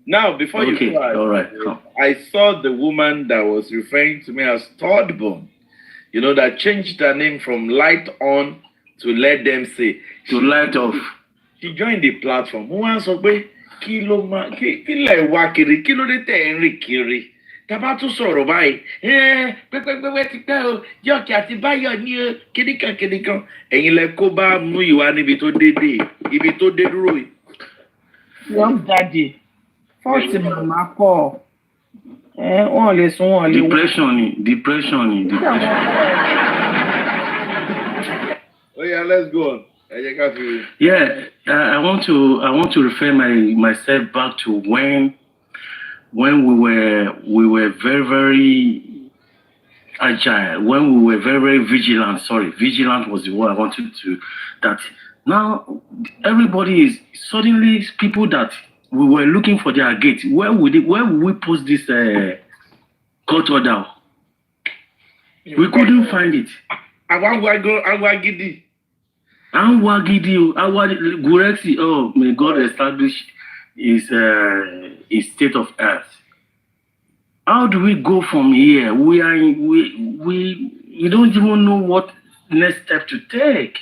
Now, before you start, all right. I saw the woman that was referring to me as Thirdborn. You know, that changed her name from Light On to Let Them Say. To Light Off. She joined the platform. Who wants to be? Kí ló wá kiri, kí ló dé tẹ̀ ń rìn kiri. Tàbá tún sọ̀rọ̀ báyìí, pẹ́pẹ́pẹ́pẹ́ ti pẹ́ o, Jọ́kì àti Báyọ̀ ní o, kíníkan. Ẹ̀yin lẹ kó bá mú ìwà níbi tó dé dúró yìí. Young daddy, fọ́ọ̀tì màmá pọ̀. Wọ́n lè sún wọn lé. Depression. Oh yeah, let's go on. Yeah, I want to refer myself back to when we were very, very agile, when we were very, very vigilant. Sorry, vigilant was the word I wanted to. That now everybody is suddenly people that we were looking for their gate. Where would we post this court order? We couldn't find it. Gurexi, oh, may God establish his state of earth. How do we go from here? We don't even know what next step to take.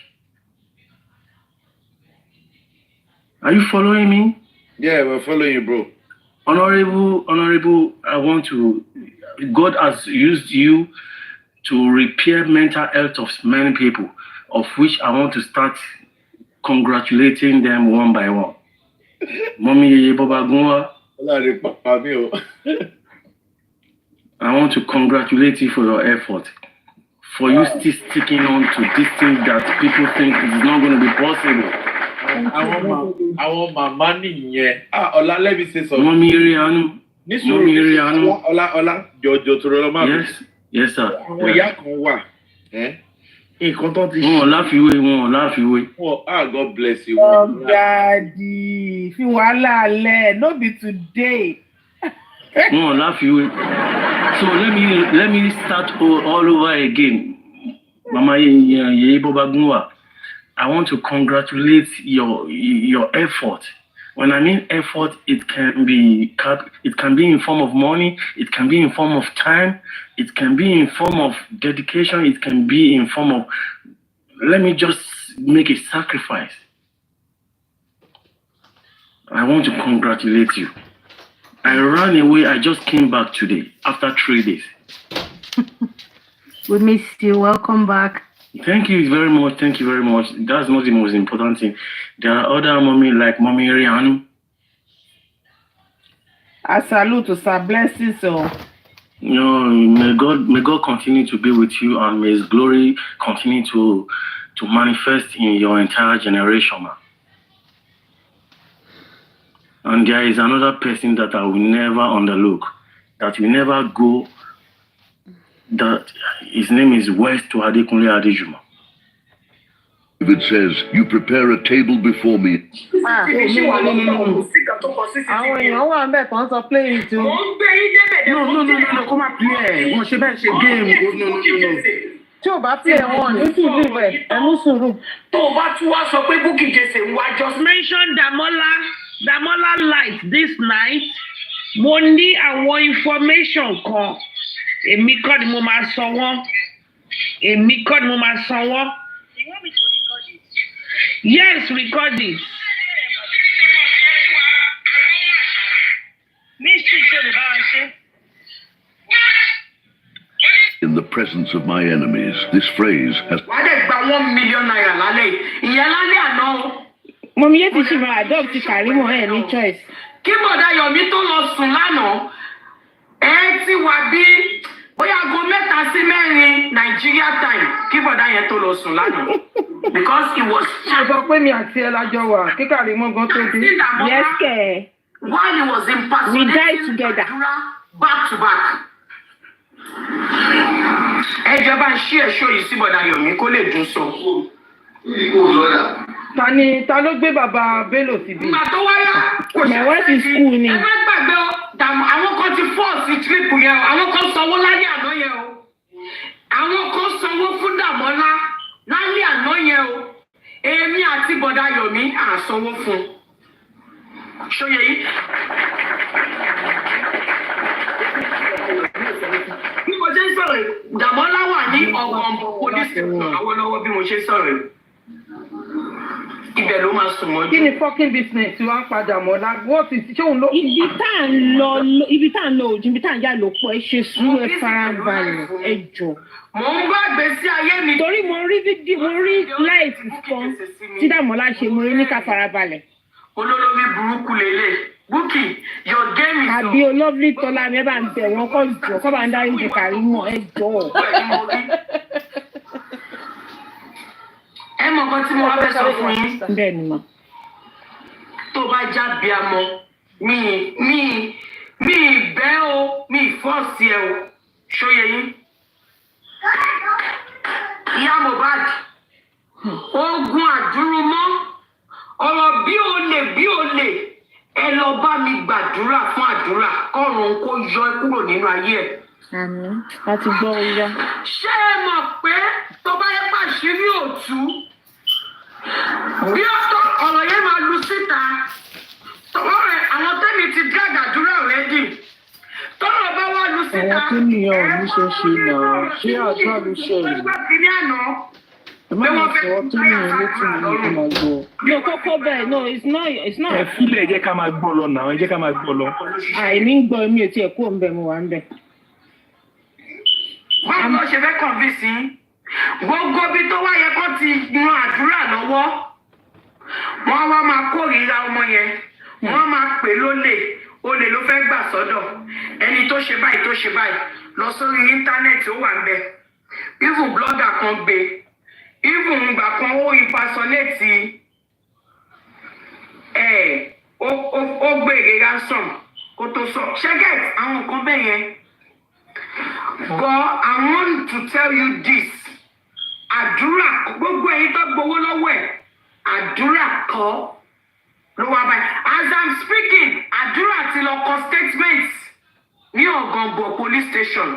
Are you following me? Yeah, we're following you, bro. Honorable, God has used you to repair mental health of many people, of which I want to start congratulating them one by one. Mommy Babagunwa, I want to congratulate you for your effort, for you still sticking on to this thing that people think is not going to be possible. I want my money, yeah. Ola, let me say something. Mommy Irianu. Ola, Jojo, yes, sir. Wọ́n láfiwé. God bless you. Oh, Daddy, fi wàhálà lẹ̀, no be today. Wọ́n láfiwé. So let me start all over again. Mama Yeye Babagunwa, I want to congratulate your effort. When I mean effort, it can be in form of money, it can be in form of time, it can be in form of dedication, it can be in form of, let me just make a sacrifice. I want to congratulate you. I ran away, I just came back today after 3 days. We miss you. Welcome back. Thank you very much. Thank you very much. That's not the most important thing. There are other mommy like Mommy Rihanna. I salute to Sir Blessings. So, may God continue to be with you, and may His glory continue to manifest in your entire generation, man. And there is another person that I will never underlook, that will never go. That his name is West to Adekunle Adejuma. David says, "You prepare a table before me." àwọn èèyàn wà ń bẹ̀ tán sọ play it o. No, come and play. Wọ́n ṣe bẹ́ẹ̀ ṣe game. No. Tí o bá play wọn ní sùúrù rẹ̀, ẹ mú sùúrù. Tó o bá tún wá sọ pé Bukky Jesse ń wá, just mention Damola light this night. Mo ní àwọn information kan. Èmi kọ́ ni mo máa sọ wọ́n. You want me to record it? Yes, record it. In the presence of my enemies, this phrase has. Why did gba 1 million naira lálẹ́? Ìyẹn lálẹ́ àná o. Mo mi yé ti ṣe máa adopt Karimo ẹ̀ ní choice. Kí bọ̀dá Yomi tó lọ sùn lánàá, ẹ ti wà bí bóyá aago 3 sí 4 Nigeria time kí bọ̀dá yẹn tó lọ sùn lánàá. Because he was. Ṣé sọ pé mi àti ẹ lájọ wà kí Karimo gan tó dé? Yes, kẹ̀. While he was impersonating We died together. Back to back. Ẹ jẹ́ bá ń ṣí ẹ̀ṣọ́ yìí sí bọ̀dá Yomi kó lè dùn sọ. Ta ló gbé bàbá Bello síbi? Ìgbà tó wáyà kò ṣe My wife is school ni. ẹ má gbàgbé o, àwọn kan ti fọ́ọ̀sì trip yẹn o, àwọn kan sanwó lálẹ́ àná yẹn o. Àwọn kan sanwó fún Dàmọ́lá lálẹ́ àná yẹn o. Èmi àti bọ̀dá Yomi à sanwó fún. Ṣóyè yìí. Bí mo ṣe ń sọ̀rọ̀, Dàmọ́lá wà ní ọ̀gbọ̀n police station Awólọ́wọ̀ bí mo ṣe sọ̀rọ̀. Ibẹ̀ ló máa sùn mọ́jú. Kí ni fucking business tí wọ́n ń padà mọ́ la? Wọ́n ti ṣé òun ló. Ibi tá à ń lọ òjò, ibi tá à ń yà ló pọ̀ ẹ ṣe sùúrù ẹ farabalẹ̀ ẹ jọ. Mò ń bá gbèsè ayé mi. Torí mo rí láìsí kan tí Dàmọ́lá ṣe mo rí ní ká farabalẹ̀. Olólórí burúkú lélẹ̀. Bukky, your game is. Àbí olóòlì tọ́lá mi ẹ bá ń bẹ̀ wọ́n kọ́ bá ń darí ìdè Karimo ẹ jọ. Ẹ mọ̀ nǹkan tí mo wá fẹ́ sọ fún yín. Bẹ́ẹ̀ ni mà. Tó bá já bí a mọ, mi bẹ́ o, mi fọ́ọ̀sì ẹ o, ṣóyè yín. Ìyá Mohbad, ogun àdúrú mọ́, ọ̀rọ̀ bí olè, ẹ lọ bá mi gbàdúrà fún àdúrà, kọ́run kó yọ ẹ́ kúrò nínú ayé ẹ̀. Àmín, láti gbọ́ oya. Ṣé ẹ mọ̀ pé tó bá yẹ pàṣírí òtú? Bí ọ̀rọ̀ yẹn máa lu síta, àwọn tẹ́mi ti drag àdúrà already. Tọ́rọ̀ bá wá lu síta. Àwọn tó nìyẹn ò ní ṣe ṣe náà, ṣé àdúrà ló ṣe yìí? Ẹ má máa sọ ọ́ tó nìyẹn létí mi ní kí n máa gbọ́. No, kókó bẹ́ẹ̀, no, it's not. Ẹ fílẹ̀ ẹ jẹ́ ká máa gbọ́ lọ náà, ẹ jẹ́ ká máa gbọ́ lọ. Àìní ń gbọ́ mi ò tiẹ̀ kú òun bẹ̀ mo wà ń bẹ̀. Báwo ló ṣe fẹ́ convince yín? Gbogbo bí tó wá yẹ kó ti yan àdúrà lọ́wọ́, wọ́n wá máa kórìíra ọmọ yẹn, wọ́n máa pè lólè ló fẹ́ gbà sọ́dọ̀. Ẹni tó ṣe báyìí lọ sórí íńtánẹ́ẹ̀tì ó wà ń bẹ̀. Even blogger kan gbé, even ìgbà kan ó impersonate ó gbé èrè ransom kó tó sọ. Ṣẹ́gẹ̀t àwọn nǹkan bẹ́ẹ̀ yẹn. But I want to tell you this. Àdúrà gbogbo ẹ̀yin tó gbowó lọ́wọ́ ẹ̀, àdúrà kọ́ ló wá báyìí. As I'm speaking, àdúrà ti lọ kọ statements ní Ọ̀gànbọ̀ police station.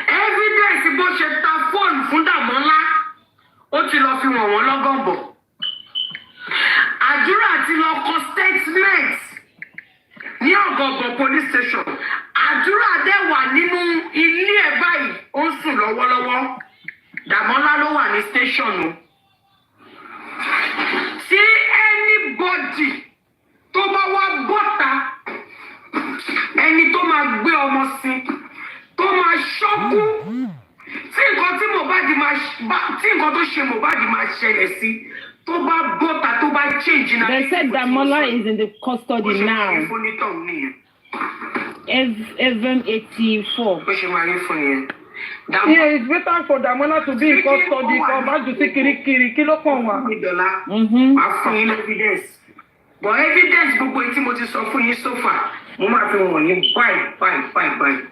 Evidence bó ṣe ta fóònù fún Dàmọ́lá, ó ti lọ fi wọ̀n lọ́gọ̀bọ̀. Àdúrà ti lọ kọ statement ní Ọ̀gọ̀bọ̀ police station. Àdúrà dẹ̀ wà nínú ilé ẹ̀ báyìí, ó ń sùn lọ́wọ́lọ́wọ́. Dàmọ́lá ló wà ní station o. See anybody tó bá wá bọ́ta, ẹni tó máa gbé ọmọ sí, tó máa ṣọ́kú, tí nǹkan tí nǹkan tó ṣe Mohbad máa ṣẹlẹ̀ sí, tó bá bọ́ta, tó bá change na. They said Damola is in the custody now. FM84. Yeah, it's better for Damola to be in custody. Come back to kiri kí ló kàn wá. I'll find evidence. But evidence gbogbo tí mo ti sọ fún yín so far, mo máa fi wọ̀n ní báyìí.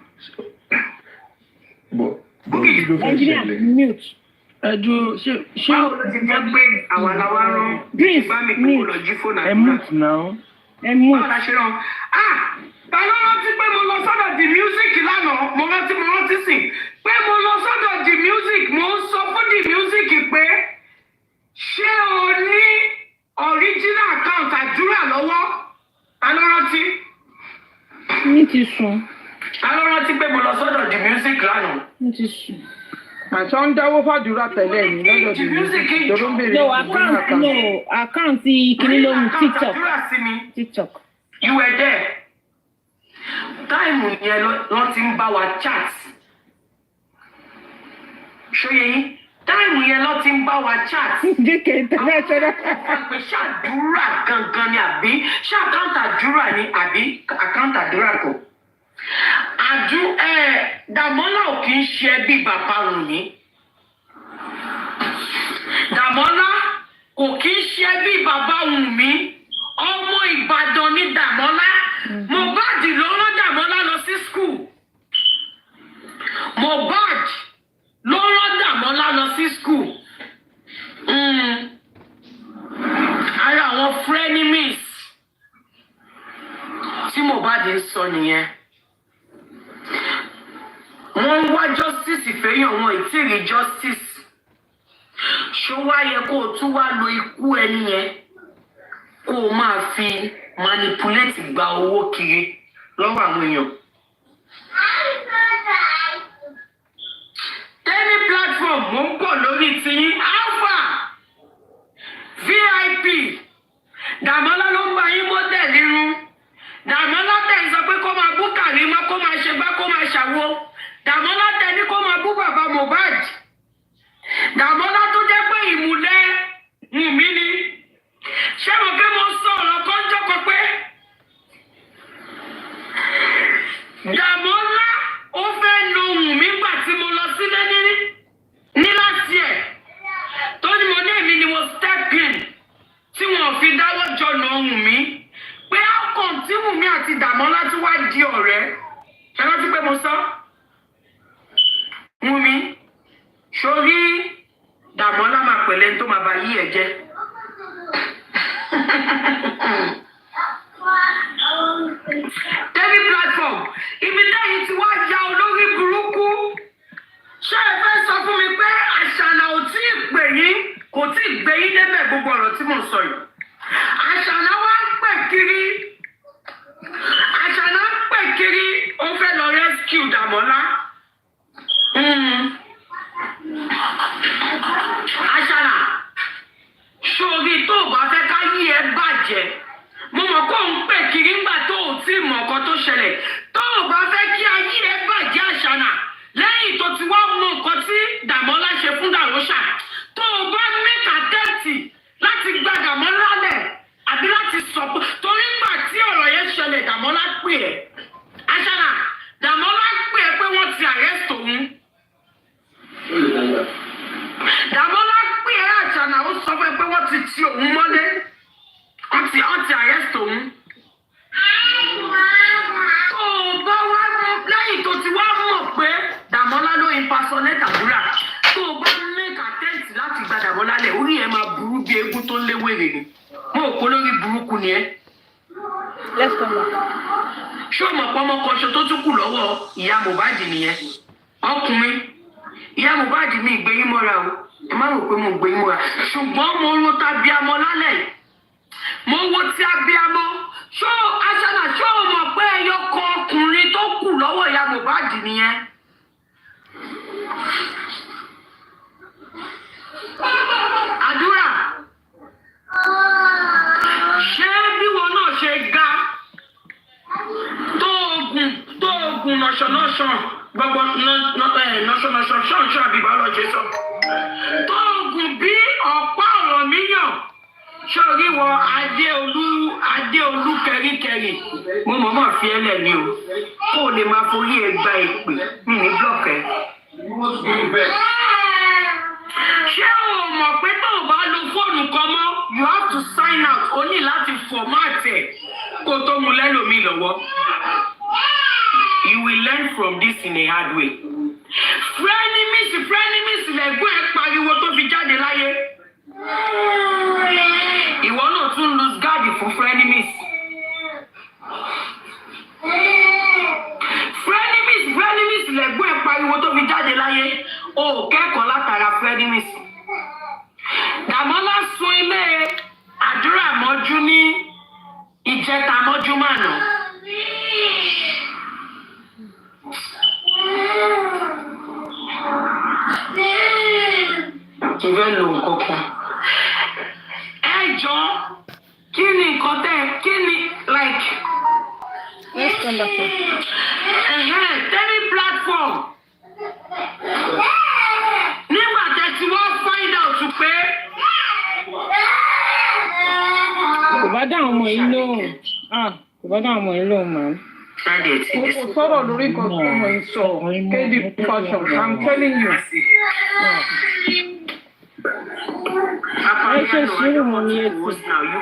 Engineer, mute. Báwo ló ti jẹ́ pé àwa la wá rán bá mi kúrò lọ jí fóònù àdúrà? Mute now. Báwo la ṣe rán? Ta ló rántí pé mo lọ sọ́dọ̀ the music lánàá? Mo rántí sìn pé mo lọ sọ́dọ̀ the music. Mo ń sọ fún the music pé ṣé o ní original account àdúrà lọ́wọ́? Ta ló rántí? Mi ti sùn. Ta ló rántí pé mo lọ sọ́dọ̀ the music lánàá? Mi ti sùn. Àṣọ ń dáwó fàdúrà tẹ́lẹ̀ ní lọ́dọ̀ the music. Tó ń bèrè account kìíní lóhun TikTok. You were there. Táìmù yẹn lọ ti ń bá wa chat. Ṣóyè yín? Táìmù yẹn lọ ti ń bá wa chat. Jíkẹ́ ìtẹ́lẹ̀ ṣẹlẹ̀. Àpè ṣàdúrà gangan ni àbí ṣàkáǹtì àdúrà ni àbí àkáǹtì àdúrà kọ. Dàmọ́lá ò kì í ṣe ẹbí bàbá Wùnmí. Dàmọ́lá kò kì í ṣe ẹbí bàbá Wùnmí. Ọmọ Ìbàdàn ni Dàmọ́lá. Mohbad ló rán Dàmọ́lá lọ sí school. Mohbad ló rán Dàmọ́lá lọ sí school. Ara àwọn frenemies tí Mohbad ń sọ nìyẹn. Wọ́n ń wá justice fẹ́yàn wọn ìtìrí justice. Ṣó wá yẹ kó o tún wá lo ikú ẹni yẹn kó o máa fi manipulate gba owó kiri lọ́wọ́ àwọn èèyàn. Daily platform mo ń bọ̀ lórí tiyín Alpha VIP Dàmọ́lá ló ń bá yín mọ́tẹ̀ nínú. Dàmọ́lá tẹ̀ ń sọ pé kó máa bú Kàrímọ́, kó máa ṣe gbá, kó máa ṣàwo. Dàmọ́lá tẹ̀ ní kó máa bú bàbá Mohbad. Dàmọ́lá tó jẹ́ pé ìmùlẹ̀ Wùnmí ni. Ṣé mo pé mo sọ ọ̀rọ̀ kan jọ́kọ̀ pé Dàmọ́lá ó fẹ́ lo Wùnmí gbà tí mo lọ sílé ní láti ẹ̀ tó ní mo ní èmi ni mo step in tí wọn fi dáwọ́ jọ nà Wùnmí pé ọkàn tí Wùnmí àti Dàmọ́lá tún wá di ọ̀rẹ́. Ṣé rántí pé mo sọ? Wùnmí sórí Dàmọ́lá máa pẹ̀lẹ́ tó máa bá yí ẹ̀ jẹ́. Daily platform ibi tẹ́yìn tí wá ya olórí burúkú. Ṣé ẹ fẹ́ sọ fún mi pé Àṣànà ò tí ì pè yín, kò tí ì gbé yín débẹ̀ gbogbo ọ̀rọ̀ tí mò ń sọ yìí? Àṣànà wá ń pè kiri. Àṣànà ń pè kiri, ó fẹ́ lọ rescue Dàmọ́lá. Àṣànà ṣòrí tó o bá fẹ́ ká yí ẹ bàjẹ́. Mo mọ̀ kó ń pè kiri ńgbà tó o tí mọ̀ nǹkan tó ṣẹlẹ̀. Tó o bá fẹ́ kí ayé ẹ bàjẹ́ Àṣànà lẹ́yìn tó ti wá mọ nǹkan tí Dàmọ́lá ṣe fún Dàróṣà. Tó o bá make attempt láti gba Dàmọ́lá lẹ̀ àbí láti sọ pé torí ńgbà tí ọ̀rọ̀ yẹn ṣẹlẹ̀ Dàmọ́lá pè ẹ́. Àṣànà Dàmọ́lá pè ẹ́ pé wọ́n ti arrest òun. Dàmọ́lá pè ẹ́ Àṣànà ó sọ pé wọ́n ti ti òun mọ́lé. Wọ́n ti arrest òun. Tó o bá wá lẹ́yìn tó ti wá mọ̀ pé Dàmọ́lá ló impersonate àdúrà. Tó o bá make attempt láti gba Dàmọ́lá lẹ̀, orí ẹ̀ máa burú bí eégún tó ń léwèrè ni. Mo ò kó lórí burúkú ni ẹ́. Let's come back. Ṣé o mọ̀ pé ọmọ kan ṣo tó tún kù lọ́wọ́ ìyá Mohbad nìyẹn? Ọkùnrin ìyá Mohbad mi ìgbéyín mọ́ra o. ẹ má rò pé mo gbé múra ṣùgbọ́n mo ro tàbíamọ lálẹ́ mo wo ti abíamọ ṣó aṣáná ṣó o mọ̀ pé ẹyọ kan ọkùnrin tó kù lọ́wọ́ ìyá Mohbad nìyẹn. àdúrà ṣé bí wọn náà ṣe ga tó oògùn nọ̀ṣọ̀nọ̀ṣọ̀ gbogbo nọ̀ṣọ̀nọ̀ṣọ̀ ṣọ̀ṣọ̀ àbíbá lọ́jọ́ sọ tó oògùn bí ọ̀pá ọ̀rọ̀ míyàn sórí wọ adéolú kẹríkẹrí mo mọ̀ fi ẹlẹ̀ ni o kó o lè máa forí ẹ gba ìpè ní blọọkẹ. ṣé o mọ̀ pé tó o bá lo fóònù kan mọ́ you have to sign out o ní láti format ẹ̀ kó tó mu lẹ́lòmíì lọ́wọ́. You will learn from this in a hard way. Frenemies lẹ́gbọ́n ẹ̀ pariwo tó fi jáde láyé. Ìwọ náà tún lose guard fún frenemies. Frenemies lẹ́gbọ́n ẹ̀ pariwo tó fi jáde láyé. O kẹ́kọ̀ọ́ látara frenemies. Dàmọ́lá sun ilé àdúrà mọ́jú ní ìjẹta mọ́jú mànà. Ìfẹ́ lò kọ̀ọ̀kan. Ẹ jọ kí ni nǹkan tẹ́ kí ni like. Tẹ́lí platform. Nígbà tẹ́ tí wọ́n find out pé. Kò bá dá àwọn ọmọ yìí lóhùn. Kò bá dá àwọn ọmọ yìí lóhùn màá. Kò sọ̀rọ̀ lórí nǹkan tó mọ̀ ń sọ. Kéde fashion, I'm telling you. Now you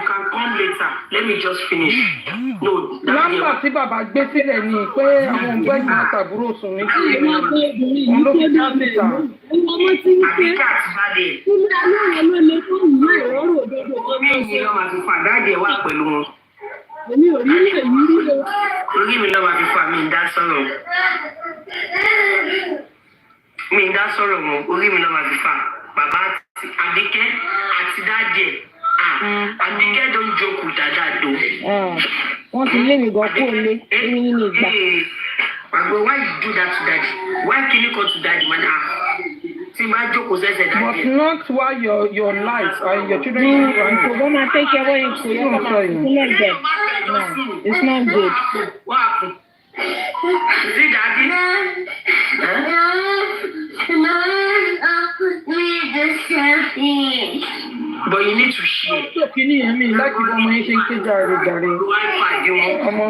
can come later. Let me just finish. No. Lámbà tí bàbá gbé sílẹ̀ ni pé àwọn ọ̀gbẹ́ ìgbà tàbúrò sùn ní kí òun ló fi dá síta. Àbíkà ti bá dé. Orí mi lọ́ máa fi fà dáàdì ẹ̀ wá pẹ̀lú wọn. Orí mi lọ́ máa fi fà mí ń dá sọ̀rọ̀. Mi ń dá sọ̀rọ̀ wọn. Orí mi lọ́ máa fi fà. Bàbá Àbíkẹ́ àti dáàdì ẹ̀. Àbíkẹ́ don't joke with dada though. Wọ́n ti lé mi gan kó lé nínú ìgbà. Pàgbọ́ why you do that to daddy? Why can you go to daddy man? Tí máa jókòó sẹ́sẹ̀ dáàdì ẹ̀. But not while your life and your children are growing. Kò bọ́ máa take care wọ́n yẹn kò yẹ kó máa sílẹ̀ bẹ̀. No, it's not good. What happened? Is it daddy? But you need to share. Kini yẹn mi láti bọ́ ọmọ yẹn ṣe ń ké jàre jàre. Ọmọ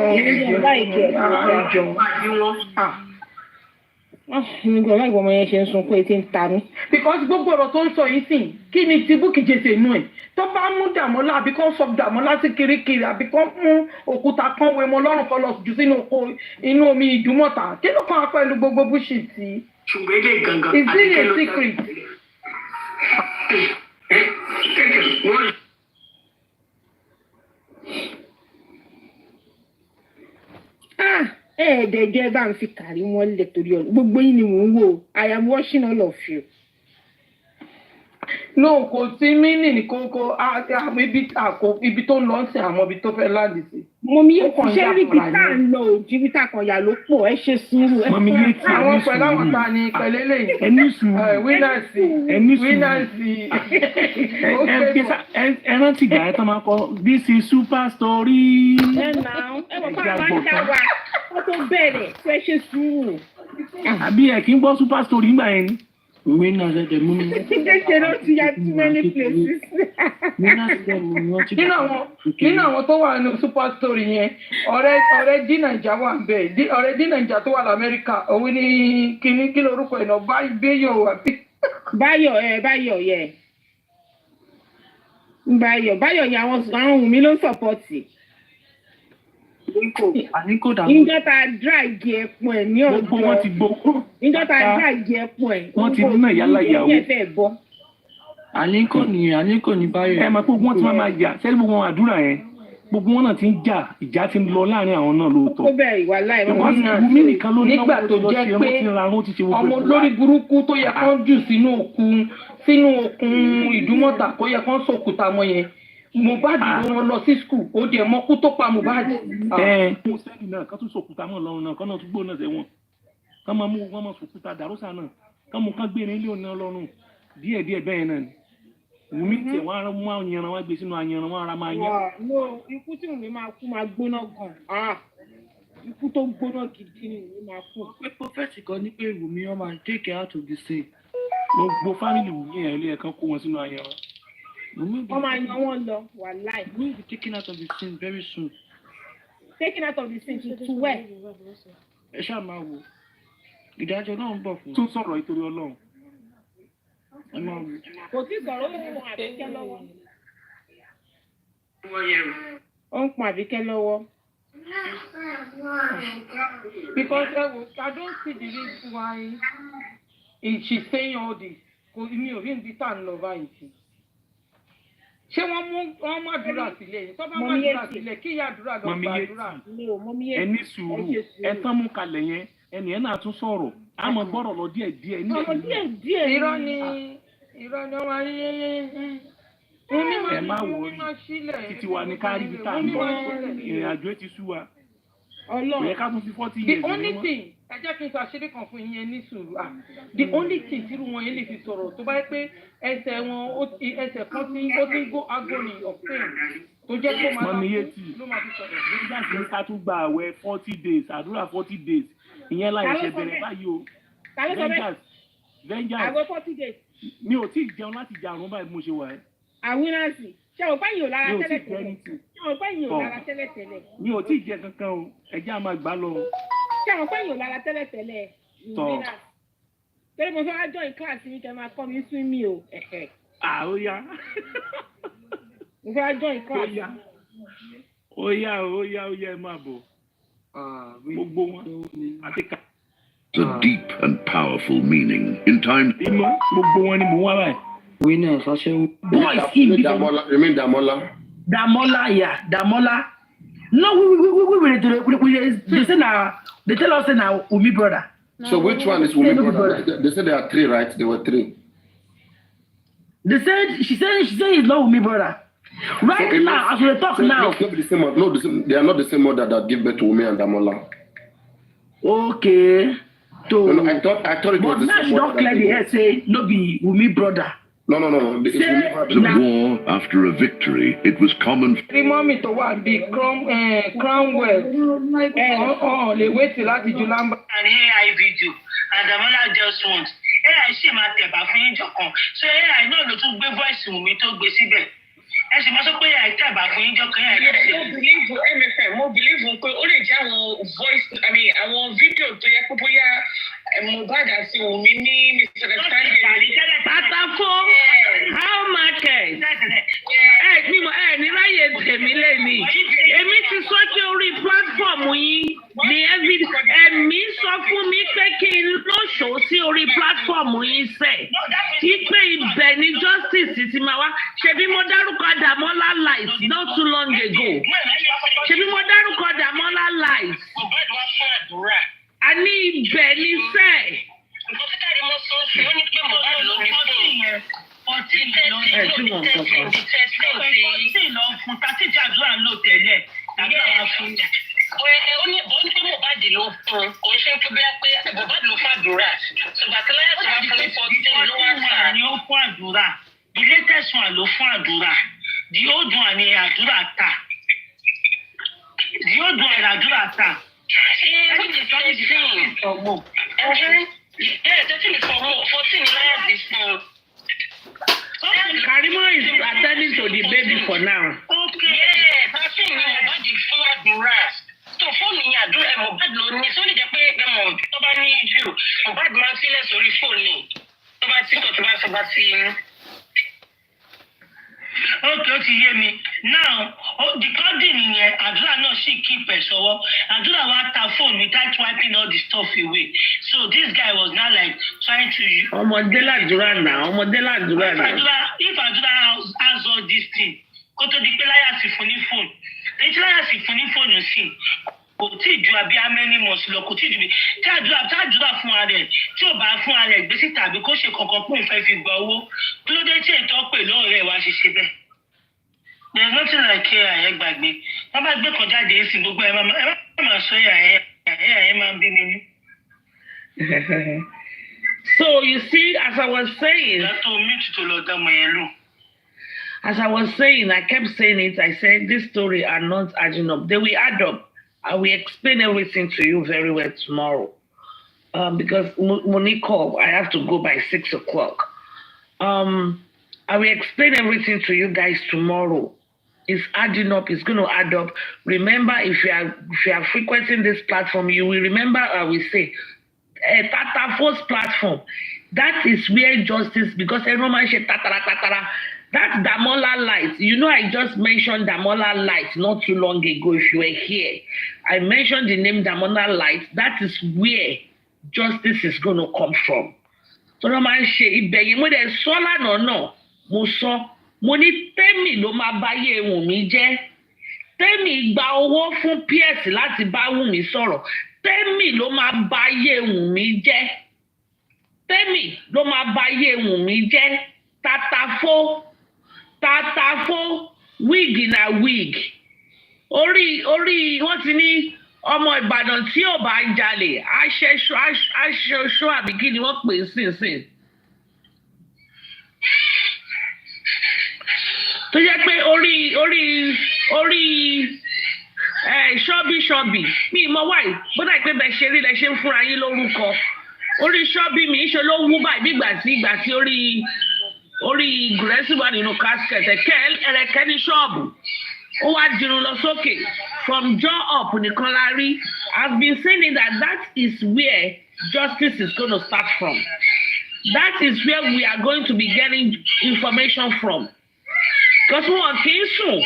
mi gan láì gbọ́ ọmọ yẹn ṣe ń sun pé tí ń ta mí. Because gbogbo ọ̀rọ̀ tó ń sọ yìí sìn kí ni ti Bukky Jesse inú ẹ̀ tó bá mú Dàmọ́lá àbí kán sọ Dàmọ́lá sí kirikiri àbí kán mú òkúta kan wé mọ́ lọ́rùn kan lọ jù sínú inú omi Ìdúmọ̀tà kí ló kàn án pẹ̀lú gbogbo bullshit tí. Ṣùgbọ́n èdè gangan is it a secret? Ẹ̀ẹ́dẹ̀jọ́ bá ń fi kàrí wọn lẹ̀ torí ọ̀rọ̀ gbogbo yín ni mò ń wò. I am watching all of you. No, kò sí mínì ní kókó ibi tó ń lọ sí àwọn ibi tó fẹ́ láàdì sí. Mo mi yé ṣé rí ibi tá à ń lọ òjì ibi tá a kan yà ló pọ̀ ẹ ṣe sùúrù. Àwọn pẹ̀lú àwọn ta ni pẹ̀lú eléyìí. Ẹni sùúrù. Wínàsì. Ẹ rántí ìgbà ẹ̀ tán máa kọ this is super story. Ẹ mọ̀ pé àwọn ń dá wa wọ́n tó bẹ̀rẹ̀ fẹ́ ṣe sùúrù. Àbí ẹ̀ kí ń gbọ́ super story nígbà yẹn ni. Nínú àwọn tó wà nínú super story yẹn ọ̀rẹ́ dín nàìjà wà ń bẹ ọ̀rẹ́ dín nàìjà tó wà lamẹ́ríkà òun ní kíní kí lorúkọ ẹ̀ náà Báyọ̀ yẹ àwọn ohun mi ló ń sọpọ́tì. Ìjọ ta drag ẹ̀pọ̀ ẹ̀ ní ọ̀dọ́. Gbogbo wọn ti gbogbo. Ìjọ ta drag ẹ̀pọ̀ ẹ̀. Wọ́n ti nínú ìyálà ìyàwó. Àníkò ní Báyọ̀. Ẹ máa pé wọ́n ti máa yà sẹ́ni gbogbo wọn àdúrà yẹn. gbogbo wọn náà ti ń jà ìjà ti ń lọ láàrin àwọn náà lóòótọ́. ó bẹ̀rẹ̀ ìwà láì Because Wùmí nìkan ló nígbà tó jẹ́ pé ọmọ lórí burúkú tó yẹ kán jù sínú òkun ìdúmọ̀tà kó yẹ kán sòkúta mọ́ yẹn Mohbad ló wọn lọ sí skul ó dẹ̀ mọ́kú tó pa Mohbad. mo sẹ́ni náà kán tún sòkúta mọ́ lọ́rùn náà kán náà tún gbóná sẹ́wọ̀n kán máa mú wọn máa sòkúta dàrúsà náà kán mú kán gbé ní ilé òní ọlọ́run díẹ̀díẹ̀ bẹ́ẹ̀ náà ni Wùmí tẹ̀ wọ́n á mú àyànràn wá gbé sínú àyànràn wọn ara máa yán. ikú tí Wùmí máa kú máa gbóná gan ikú tó gbóná gidi ni Wùmí máa kú. pé prọfẹ̀tì kan ní pé Wùmí wọn máa take out of the scene. gbogbo fámìlì Wùmí yẹn ilé ẹ̀kan kó wọn sínú àyànràn. wọ́n máa yan wọn lọ wà láì. Wùmí will be taken out of the scene very soon. taken out of the scene to where. ẹ ṣáà máa wò ìdájọ́ náà ń bọ̀ fún. tún sọ̀rọ̀ ìtorí Ọlọ́run. kò tí sọ̀rọ̀ ó ń pọn Àbíkẹ́ lọ́wọ́. ó ń pọn Àbíkẹ́ lọ́wọ́. Because I don't see the reason why she's saying all this. Kò mi ò rí ibi tá à ń lọ báyìí. Ṣé wọ́n mú àdúrà sílẹ̀? Tó bá mú àdúrà sílẹ̀ kí ìyá àdúrà lọ gba àdúrà. Ẹ ní sùúrù ẹ tán mú kalẹ̀ yẹn ẹnìyẹn náà tún sọ̀rọ̀ a máa gbọ́rọ̀ lọ díẹ̀díẹ̀ ní díẹ̀. Irọ́ ni wọ́n máa yé. Ẹ má wọ títí wa ní kárí ibi tá à ń bọ̀ ìrìn àjò ti sú wa. Ọlọ́run. Ìyẹn ká tún fi 40 years. The only thing ẹ jẹ́ kí n sọ àṣírí kan fún yín ní sùúrù. The only thing tí irú wọn yẹn lè fi sọ̀rọ̀ tó bá yẹ pé ẹsẹ̀ kan tí ó ti ń go agony of pain tó jẹ́ pé ó máa fi sọ̀rọ̀. Nígbà tí ká tún gba àwẹ̀ 40 days àdúrà 40 days ìyẹn láì ṣe bẹ̀rẹ̀ báyìí o. Vengeance. Àwẹ̀ 40 days. Mi ò tí ì jẹun láti jà àrùn báyìí mo ṣe wà ẹ́. Àwínàsì ṣé o pẹ́ yìí ò lára tẹ́lẹ̀ tẹ́lẹ̀ ṣé o pẹ́ yìí ò lára tẹ́lẹ̀ tẹ́lẹ̀. Mi ò tí ì jẹ kankan o ẹjẹ́ a máa gbá lọ. Ṣé o pẹ́ yìí ò lára tẹ́lẹ̀ tẹ́lẹ̀ ìwínà. Torí mo fẹ́ wá join class mi kẹ́ máa kọ́ mi swim o. Ó yá. Mo fẹ́ wá join class. Ó yá ẹ máa bọ̀. Gbogbo wọn àti ká. A deep and powerful meaning. In time. Gbogbo wọn ni mo wá báyìí. Winners, I say. Boys, you mean Damola? Damola, yeah, Damola. No, we they say now. They tell us now, Wumi brother. So which one is Wumi brother? They said there are 3, right? There were 3. They said she said it's not Wumi brother. Right so now, as we talk so now. It's not the same. No, they are not the same mother that give birth to Wumi and Damola. Okay. So, no, I thought it was the same. But now she don't clear the head say no be Wumi brother. No. The war after a victory, it was common. Remind me to what the Cromwell. They wait till after Julamba. An AI video, and Damola just wants. AI ṣì máa tẹ̀bà fún yín jọ̀kan. So AI náà ló tún gbé voice Wùmí tó gbé síbẹ̀. Ẹ sì máa sọ pé AI tẹ̀bà fún yín jọ̀kan AI ló ṣe. Mo believe pé ó lè jẹ́ àwọn voice, àwọn fídíò tó yẹ kó bóyá Mohbad àti Wùmí ní misunderstanding. Pátákó, how market? Ní láyé tèmi lẹ́ni. Èmi ti sọ pé orí platform yín ni ẹ̀mí sọ fún mi pé kí n lóṣòó sí orí platform yín sẹ̀. Ipe ibẹ̀ ni justice ti máa wá. Ṣebí mo dárúkọ Damola life not too long ago. Ṣebí mo dárúkọ Damola life. A ní ibẹ̀ ni sẹ̀. The latest one ló fún àdúrà. The old one ni àdúrà ta. The old one ni àdúrà ta. Which is very different. Yeah, definitely for 14 years before. Karimo is attending to the baby for now. Okay. Yes, I think Mohbad is full of the rest. So phone ni àdúrà Mohbad ló ní so lè jẹ́ pé tó bá ní issue Mohbad máa sílẹ̀ sórí phone ni. Tó bá tí kò tó bá sọ bá sí inú. Okay, ó ti yé mi. Now, the coding yẹn, àdúrà náà sì keep ẹ̀ sọ́wọ́. Àdúrà wa ta phone without wiping all the stuff away. So this guy was now like trying to. Ọmọdé làdúrà náà. If àdúrà has all this thing, kó tó di pé láyà sì fún ní phone. sì fún ní fóònù sí kò tí ju àbí amẹ́ni mọ̀sí lọ kò tí ju bí táàdúrà fún ara rẹ̀ tí ò bá fún ara rẹ̀ gbé síta àbí kó ṣe kankan pé òun fẹ́ fi gba owó kí ló dé tí ètò pè lọ́ọ̀rẹ́ wa ṣe ṣe bẹ́ẹ̀. There is nothing like àyẹ́ gbàgbé wọ́n bá gbé kan jáde sí gbogbo ẹ̀ máa sọ àyẹ́ máa ń bí mi ní. So you see, as I was saying, I kept saying it. I said this story are not adding up. They will add up. I will explain everything to you very well tomorrow. Because Monique called, I have to go by 6 o'clock. I will explain everything to you guys tomorrow. It's adding up. It's going to add up. Remember, if you are frequenting this platform, you will remember. I will say. Tata Force platform. That is where justice, because everyone mentioned tatara. That's Damola Light. You know, I just mentioned Damola Light not too long ago. If you were here, I mentioned the name Damola Light. That is where justice is going to come from. So no man she ibẹ̀yìn mo dẹ̀ sọ lánàá náà mo sọ mo ní Tẹ́mi ló máa báyé Wùnmí jẹ́. Tẹ́mi gba owó fún PS láti bá Wùnmí sọ̀rọ̀. Tẹ́mi ló máa báyé Wùnmí jẹ́. Tẹ́mi ló máa báyé Wùnmí jẹ́. Tatafo wig na wig. Orí wọ́n ti ní ọmọ Ìbàdàn tí ò bá jalè aṣẹ́ṣọ́ àbí kí ni wọ́n pè é sínsìn. Tó jẹ́ pé orí ṣọ́bí mi mọ wáyé bódà pé bẹ́ẹ̀ ṣe rí lẹ ṣe ń fúnra yín lórúkọ orí ṣọ́bí mi ṣe ló wú báyìí bí ìgbà tí orí gùrẹ́sì wà nínú casket ẹ̀rẹ̀kẹ́ ní ṣọ́ọ̀bù ó wá dirun lọ sókè from jaw up nìkan la rí. I've been saying that is where justice is going to start from. That is where we are going to be getting information from. Because wọn kì í sùn.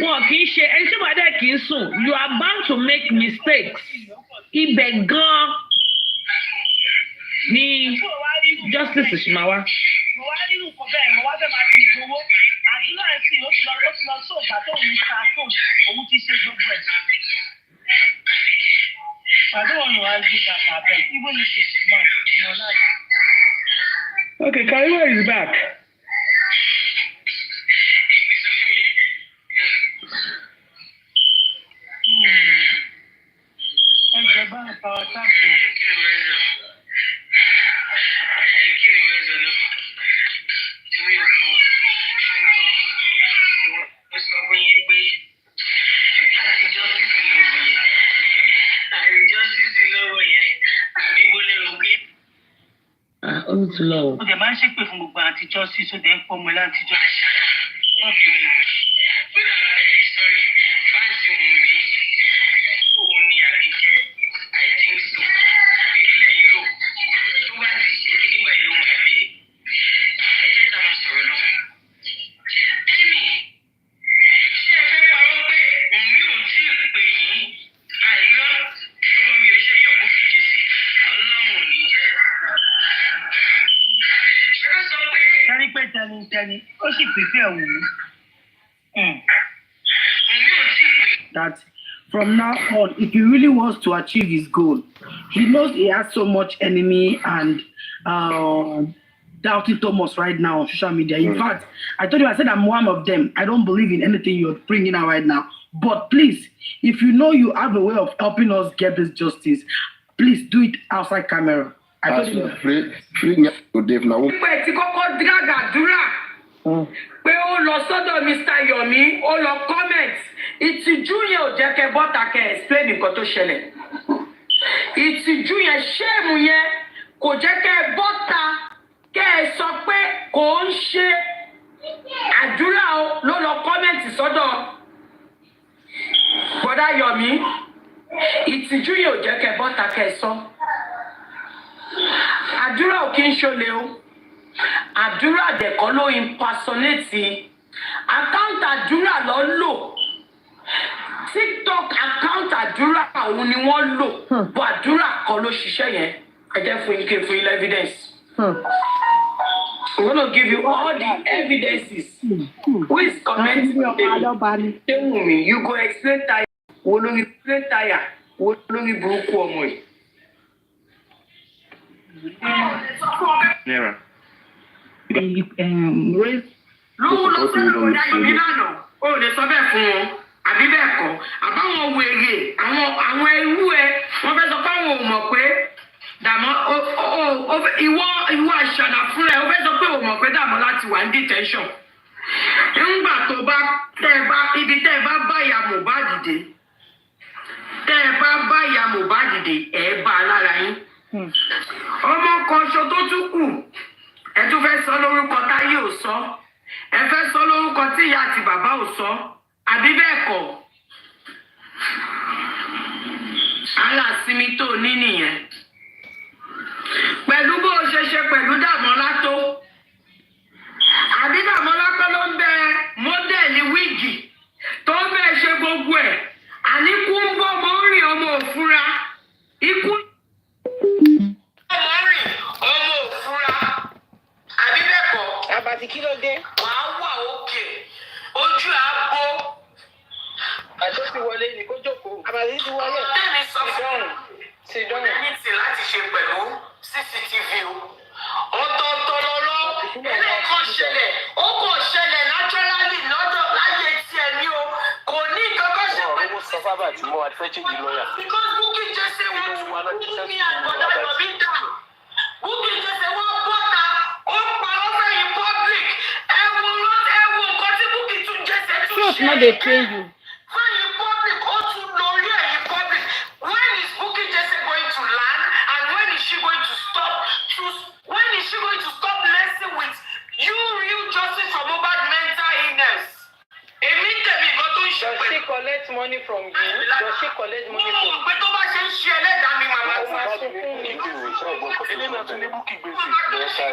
Wọn kì í ṣe ẹni tí wàá dẹ̀ kì í sùn. You are bound to make mistakes. Ibẹ̀ gan-an ni justice ṣì máa wá. Mo wá nínú nǹkan bẹ́ẹ̀ mo wá fẹ́ máa fi gbowó àdúrà ẹ̀sìn ó ti lọ sóògbà tó ń ta tó òun ti ṣe gbogbo ẹ̀. Pàdé ọ̀nà wa gbé kàkà bẹ́ẹ̀ even if it's small no life. Okay, Kariwa is back. Ó dẹ̀ máa ń ṣépè fún gbogbo àtijọ́ sí tó dẹ̀ ń pọ̀ mọ́ látijọ́. Ó sì pèsè Wùnmí. That from now on, if he really wants to achieve his goal, he knows he has so much enemy and doubting Thomas right now on social media. In fact, I told you, I said I'm one of them. I don't believe in anything you're bringing out right now. But please, if you know you have a way of helping us get this justice, please do it outside camera. I told you. Pé tí kọ́kọ́ drag àdúrà pé ó lọ sọ́dọ̀ Mr. Yomi ó lọ comment ìtìjú yẹn ò jẹ́ kẹ́ bọ́ta kẹ́ explain nǹkan tó ṣẹlẹ̀ ìtìjú yẹn ṣéèmù yẹn kò jẹ́ kẹ́ bọ́ta kẹ́ sọ pé kò ń ṣe àdúrà ló lọ comment sọ́dọ̀ bọ́dá Yomi ìtìjú yẹn ò jẹ́ kẹ́ bọ́ta kẹ́ sọ. Àdúrà ò kí ń ṣọlẹ̀ o. Àdúrà dẹ̀kọ́ ló impersonate. Account àdúrà ló lò. TikTok account àdúrà òun ni wọ́n lò. Bọ̀ àdúrà kan ló ṣiṣẹ́ yẹn. Ẹ jẹ́ fún yín kí n fún yín evidence. I'm going to give you all the evidences. Who is commenting? You go explain tire. Wo lórí explain tire. Wo lórí burúkú ọmọ yìí. Naira. Lówó ló fẹ́ lọ́dà yìí nílànà. O lè sọ bẹ́ẹ̀ fún wọn. Àbí bẹ́ẹ̀ kọ́. Àbáwọn wèrè àwọn ewu ẹ wọ́n fẹ́ sọ pé àwọn ò mọ̀ pé Dàmọ́ ìwọ àṣànà fúnra ẹ o fẹ́ sọ pé o mọ̀ pé Dàmọ́ láti wà ní detention. Nígbà tó bá ibi tẹ́ ẹ bá bá ìyá Mohbad dé. Tẹ́ ẹ bá bá ìyá Mohbad dé ẹ bá a lára yín. Ọmọ kan ṣo tó tún kù ẹ tún fẹ́ sọ lórúkọ táyé ò sọ ẹ fẹ́ sọ lórúkọ tí ìyá àti bàbá ò sọ àbí bẹ́ẹ̀ kọ́ aláàsímí tó ní nìyẹn pẹ̀lú bó o ṣe ṣe pẹ̀lú Dàmọ́lá tó àbí Dàmọ́lá kọ́ ló ń bẹ mọ́dẹ̀lì wíìgì tó ń bẹ ṣe gbogbo ẹ̀ àníkú ń bọ́ mọ́ rìn ọmọ òfúra ikú ọmọ rìn ọmọ òfúra àbí bẹ́ẹ̀ kọ́ àbàtì kí ló dé wàá wà òkè ojú àbò àjọ ti wọlé ní kó jókòó àbàtì ti wọlé tẹ́mi sọ fún un ní ti láti ṣe pẹ̀lú CCTV o ọ̀tọ̀ọ̀tọ̀ lọ́lọ́ ẹlẹ́ẹ̀kan ṣẹlẹ̀ ó kò ṣẹlẹ̀ naturally lọ́dọ̀ láyé tiẹ̀ ní o kò ní kankan ṣe pẹ̀lú because Bukky Jesse wọn tún ní àgbọ̀dá ìrọ̀bí dà Bukky Jesse wọn bọ́ta ó parọ́ fẹ́yìn public ẹ wo nǹkan tí Bukky tún Jesse tún ṣe fẹ́yìn public ó tún lórí ẹ̀yìn public when is Bukky Jesse going to land and when is she going to stop messing with you real justice for Mohbad mental illness. Èmi tẹ̀mí nǹkan tó ń ṣe pé. Does she collect money from you? Mo mọ̀ pé tó bá ṣe ń ṣe ẹlẹ́dàá mi màmá tí mo ṣe fún mi. Ilé náà tún ní Bukky gbèsè.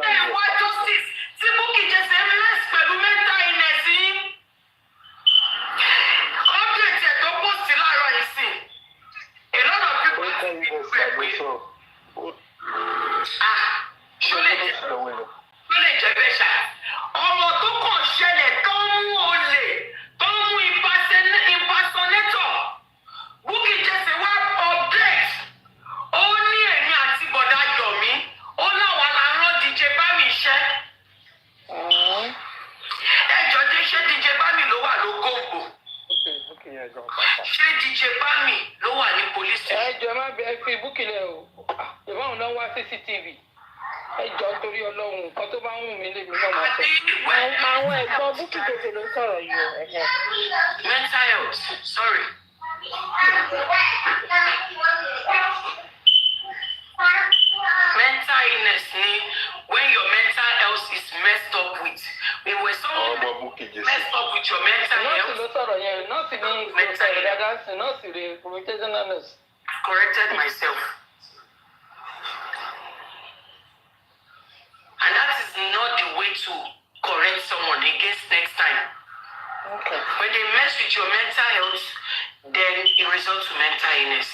Ẹ wá justice tí Bukky Jesse ń less pẹ̀lú mental illness yìí. Update ẹ̀ tó post láàárọ̀ yìí sí. A lot of people have been ṣó lè jẹ́ bẹ́ẹ̀ ṣá ọ̀rọ̀ tó kàn ṣẹlẹ̀ tó ń mú olè tó ń mú impersonator Bukky Jesse wá update ó ní èmi àti bọ̀dá Yomi ó láwa la rán DJ Bami iṣẹ́ ẹjọ́ dé ṣé DJ Bami ló wà lógóńgò ṣé DJ Bami ló wà ní police station. ẹjọ́ má bẹ fi Bukky lẹ o ìbáwọn náà wá CCTV ẹjọ́ torí Ọlọ́run nǹkan tó bá ń wù mí lèmi náà máa sọ. àwọn ẹ̀gbọ́n Bukky Jesse ló sọ̀rọ̀ yìí o. mental health sorry. Mental illness ni when your mental health is messed up with. When someone messed up with your mental health. nọ́ọ̀sì ló sọ̀rọ̀ yẹn nọ́ọ̀sì ní ìgbésẹ̀ ìdájọ́ sí nọ́ọ̀sì rẹ̀ communicational nurse. I've corrected myself. And that is not the way to correct someone against next time. Okay. When they mess with your mental health, then it results to mental illness.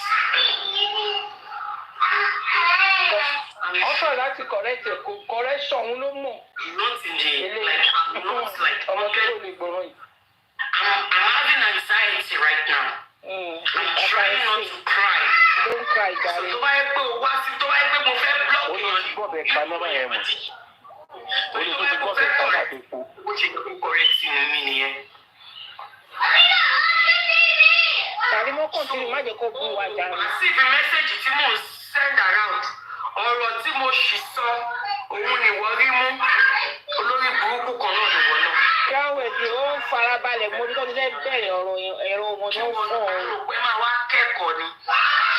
Also, láti correct ẹ̀ kò correction òun ló mọ̀. Not in the like I'm not like ọmọ tó lè gbọ́rọ̀ yìí. I'm having anxiety right now. I'm trying not to cry. Don't cry, darling. So tó bá yẹ pé o wá sí tó bá yẹ pé mo fẹ́ block yàn ni. Ó ṣe kí n correct mi nìyẹn. Tàbí mo continue má jẹ́ kó bú wa jà. Receive message tí mo send around. Ọ̀rọ̀ tí mo ṣì sọ òun ni wọ́n rí mú olórí burúkú kan náà ni wọ́n náà. Káwé tí ó ń farabalẹ̀ mo ní kó ti fẹ́ bẹ̀rẹ̀ ọ̀rọ̀ ẹ̀rọ wọn tó ń fún ọ. Àròpẹ́ máa wá kẹ́kọ̀ọ́ ni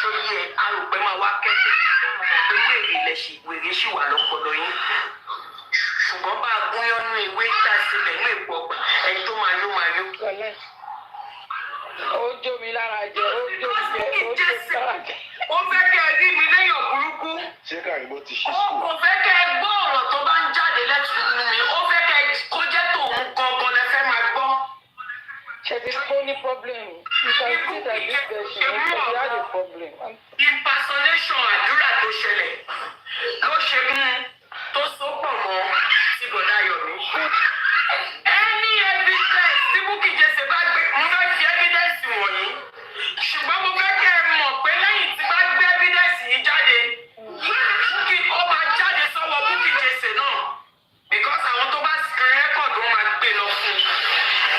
sórí ẹ̀ àròpẹ́ máa wá kẹ́kọ̀ọ́ pé wèrè ṣì wà lọ́pọlọ yín. Ṣùgbọ́n bá a gúnyán nú ìwé tá a ṣe lẹ̀ ní èpo ọgbà ẹni tó máa yó máa yó. Ó jó mi lára jẹ, ó jó mi jẹ, ó jó mi lára jẹ. Ó fẹ́ kẹ́ ẹ rí mi lẹ́yìn burúkú. Ṣé Kàrímọ́ ti ṣí Ó kò fẹ́ kẹ́ ẹ gbọ́ ọ̀rọ̀ tó bá ń jáde lẹ́tùnú mi. Ó fẹ́ kẹ́ ẹ kó jẹ́ tòun gangan lẹ fẹ́ máa gbọ́. Ṣé ti kó ní problem? problem. You can see that this girl, she had a problem. Impersonation àdúrà tó ṣẹlẹ̀ ló ṣe mú tó sopọ̀ mọ́ sí bọ̀dá Yomi. Any evidence tí Bukky Jesse bá gbé, mo fẹ́ fi evidence wọ̀nyí. Ṣùgbọ́n mo fẹ́ kẹ́ ẹ mọ̀ pé lẹ́yìn tí bá gbé evidence yìí jáde, kí ó máa jáde sọ́wọ́ Bukky Jesse náà. Because àwọn tó bá screen record wọn máa gbé lọ fún.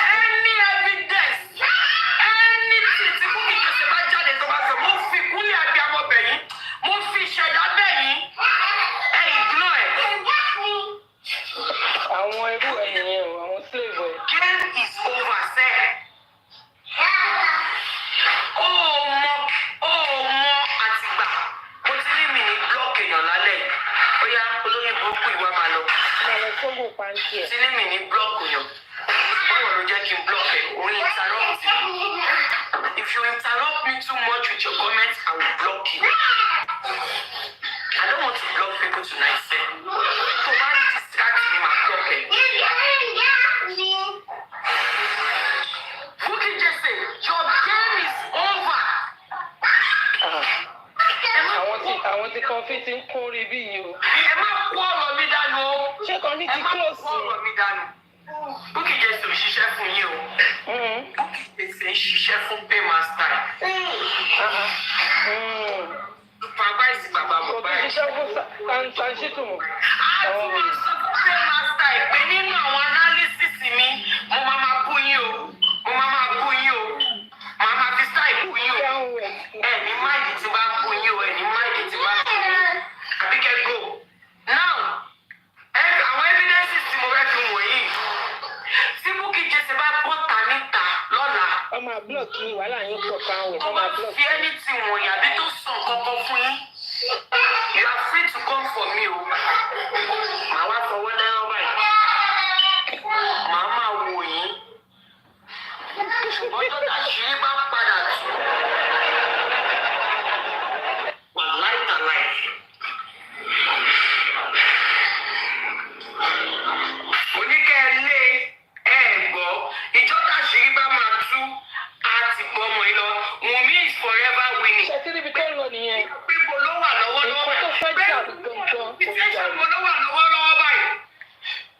Any evidence, anything tí Bukky Jesse bá jáde tó bá sọ, mo fi kúnlẹ̀ abiyamọ bẹ̀yìn, mo fi ìṣẹ̀dá bẹ̀yìn, ẹ ignore ẹ̀. Àwọn ẹrú ẹ̀yìn yẹn o, àwọn slave ẹ̀. Game is over, sir. Ó mọ àtìgbà. Mo ti ní mi ní blọ́ọ̀kì èèyàn lálẹ́. Ó yá olóyè burúkú ìwà máa lọ. Mọ̀lẹ́ sógun pàǹtí ẹ̀. Ti ní mi ní blọ́ọ̀kì èèyàn. Báwo ló jẹ́ kí n block ẹ̀? Òun interrupt me. If you interrupt me too much with your comments, I will block you. I don't want to block people tonight, sir. So why you distract me, my block ẹ̀? Bukky Jesse, your game is over. Àwọn tí kan fi ti ń kún orí bí yìí o. Ẹ má kó ọ̀rọ̀ mi dànù o. Ṣé kan ní ti close? Ẹ má kó ọ̀rọ̀ mi dànù. Bukky Jesse ò ṣiṣẹ́ fún yín o. Bukky Jesse ń ṣiṣẹ́ fún Paymaster. Supervise bàbá Mohbad. Kò tún ṣiṣẹ́ fún Shitu mọ̀. A tún máa sọ fún Paymaster pé nínú àwọn analysis mi, mo máa bú yín o. Mo máa bú yín o. Màá máa fi style bú yín o. Ẹni máìdì tí bá bú yín o, ẹni máìdì tí bá bú yín o. Àbíkẹ́ go. Now, àwọn evidences tí mo fẹ́ fi wọ̀nyí. Tí Bukky Jesse bá bọ́ta níta lọ́la. Ọmọ àbúlọ̀kì wàhálà yín pọ̀ káwẹ̀. Tó bá fi anything wọ̀nyí àbí tó sọ kankan fún yín. You are free to come for me o. Màá wá fọwọ́ lẹ́rọ báyìí. Màá máa wò yín. Ṣùgbọ́n tó dàṣírí bá padà tù. Wà láìtàláì. Oníkẹ́lé gbọ́. Ìjọ dàṣírí bá máa tú. A ti bọ́ ọmọ yìí lọ. Wunmi is forever winning. Ṣé tí níbi tó ń lọ nìyẹn? Pípo ló wà lọ́wọ́lọ́wọ́ báyìí. Tó fẹ́ jà gangan kò situation wo ló wà lọ́wọ́lọ́wọ́ báyìí.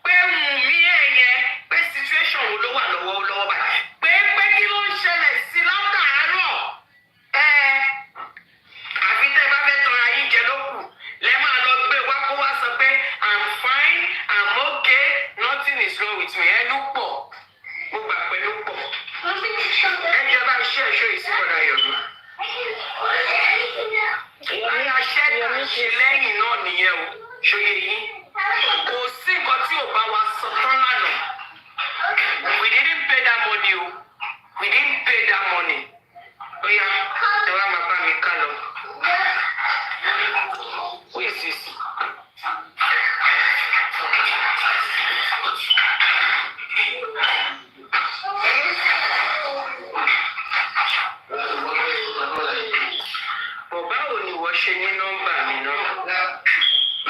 Pé Wunmi yẹn pé situation wo ló wà lọ́wọ́lọ́wọ́ báyìí. Pé kí ló ń ṣẹlẹ̀ sí látàárọ̀. Àfi tẹ́ bá fẹ́ tọrọ ayé jẹ lókù. Lẹ́ máa lọ gbé wá kó wá sọ pé I'm fine, I'm okay, nothing is wrong with me. Ẹnu pọ̀. Mo gbà pẹ̀lú pọ̀. Ẹjọba iṣẹ́ ẹ̀ṣọ́ ìsìnkọ̀dà Yomi. Ayé aṣẹ́ tà ṣe lẹ́yìn náà nìyẹn o. Ṣòye yìí. Kò sí nǹkan tí ò bá wa sọ tán lánàá. We didn't pay that money o. We didn't pay that money. Oya, ẹ wá máa bá mi ká lọ. Who is this? Báwo ni ìwọ ṣe ní nọ́mbà mi náà?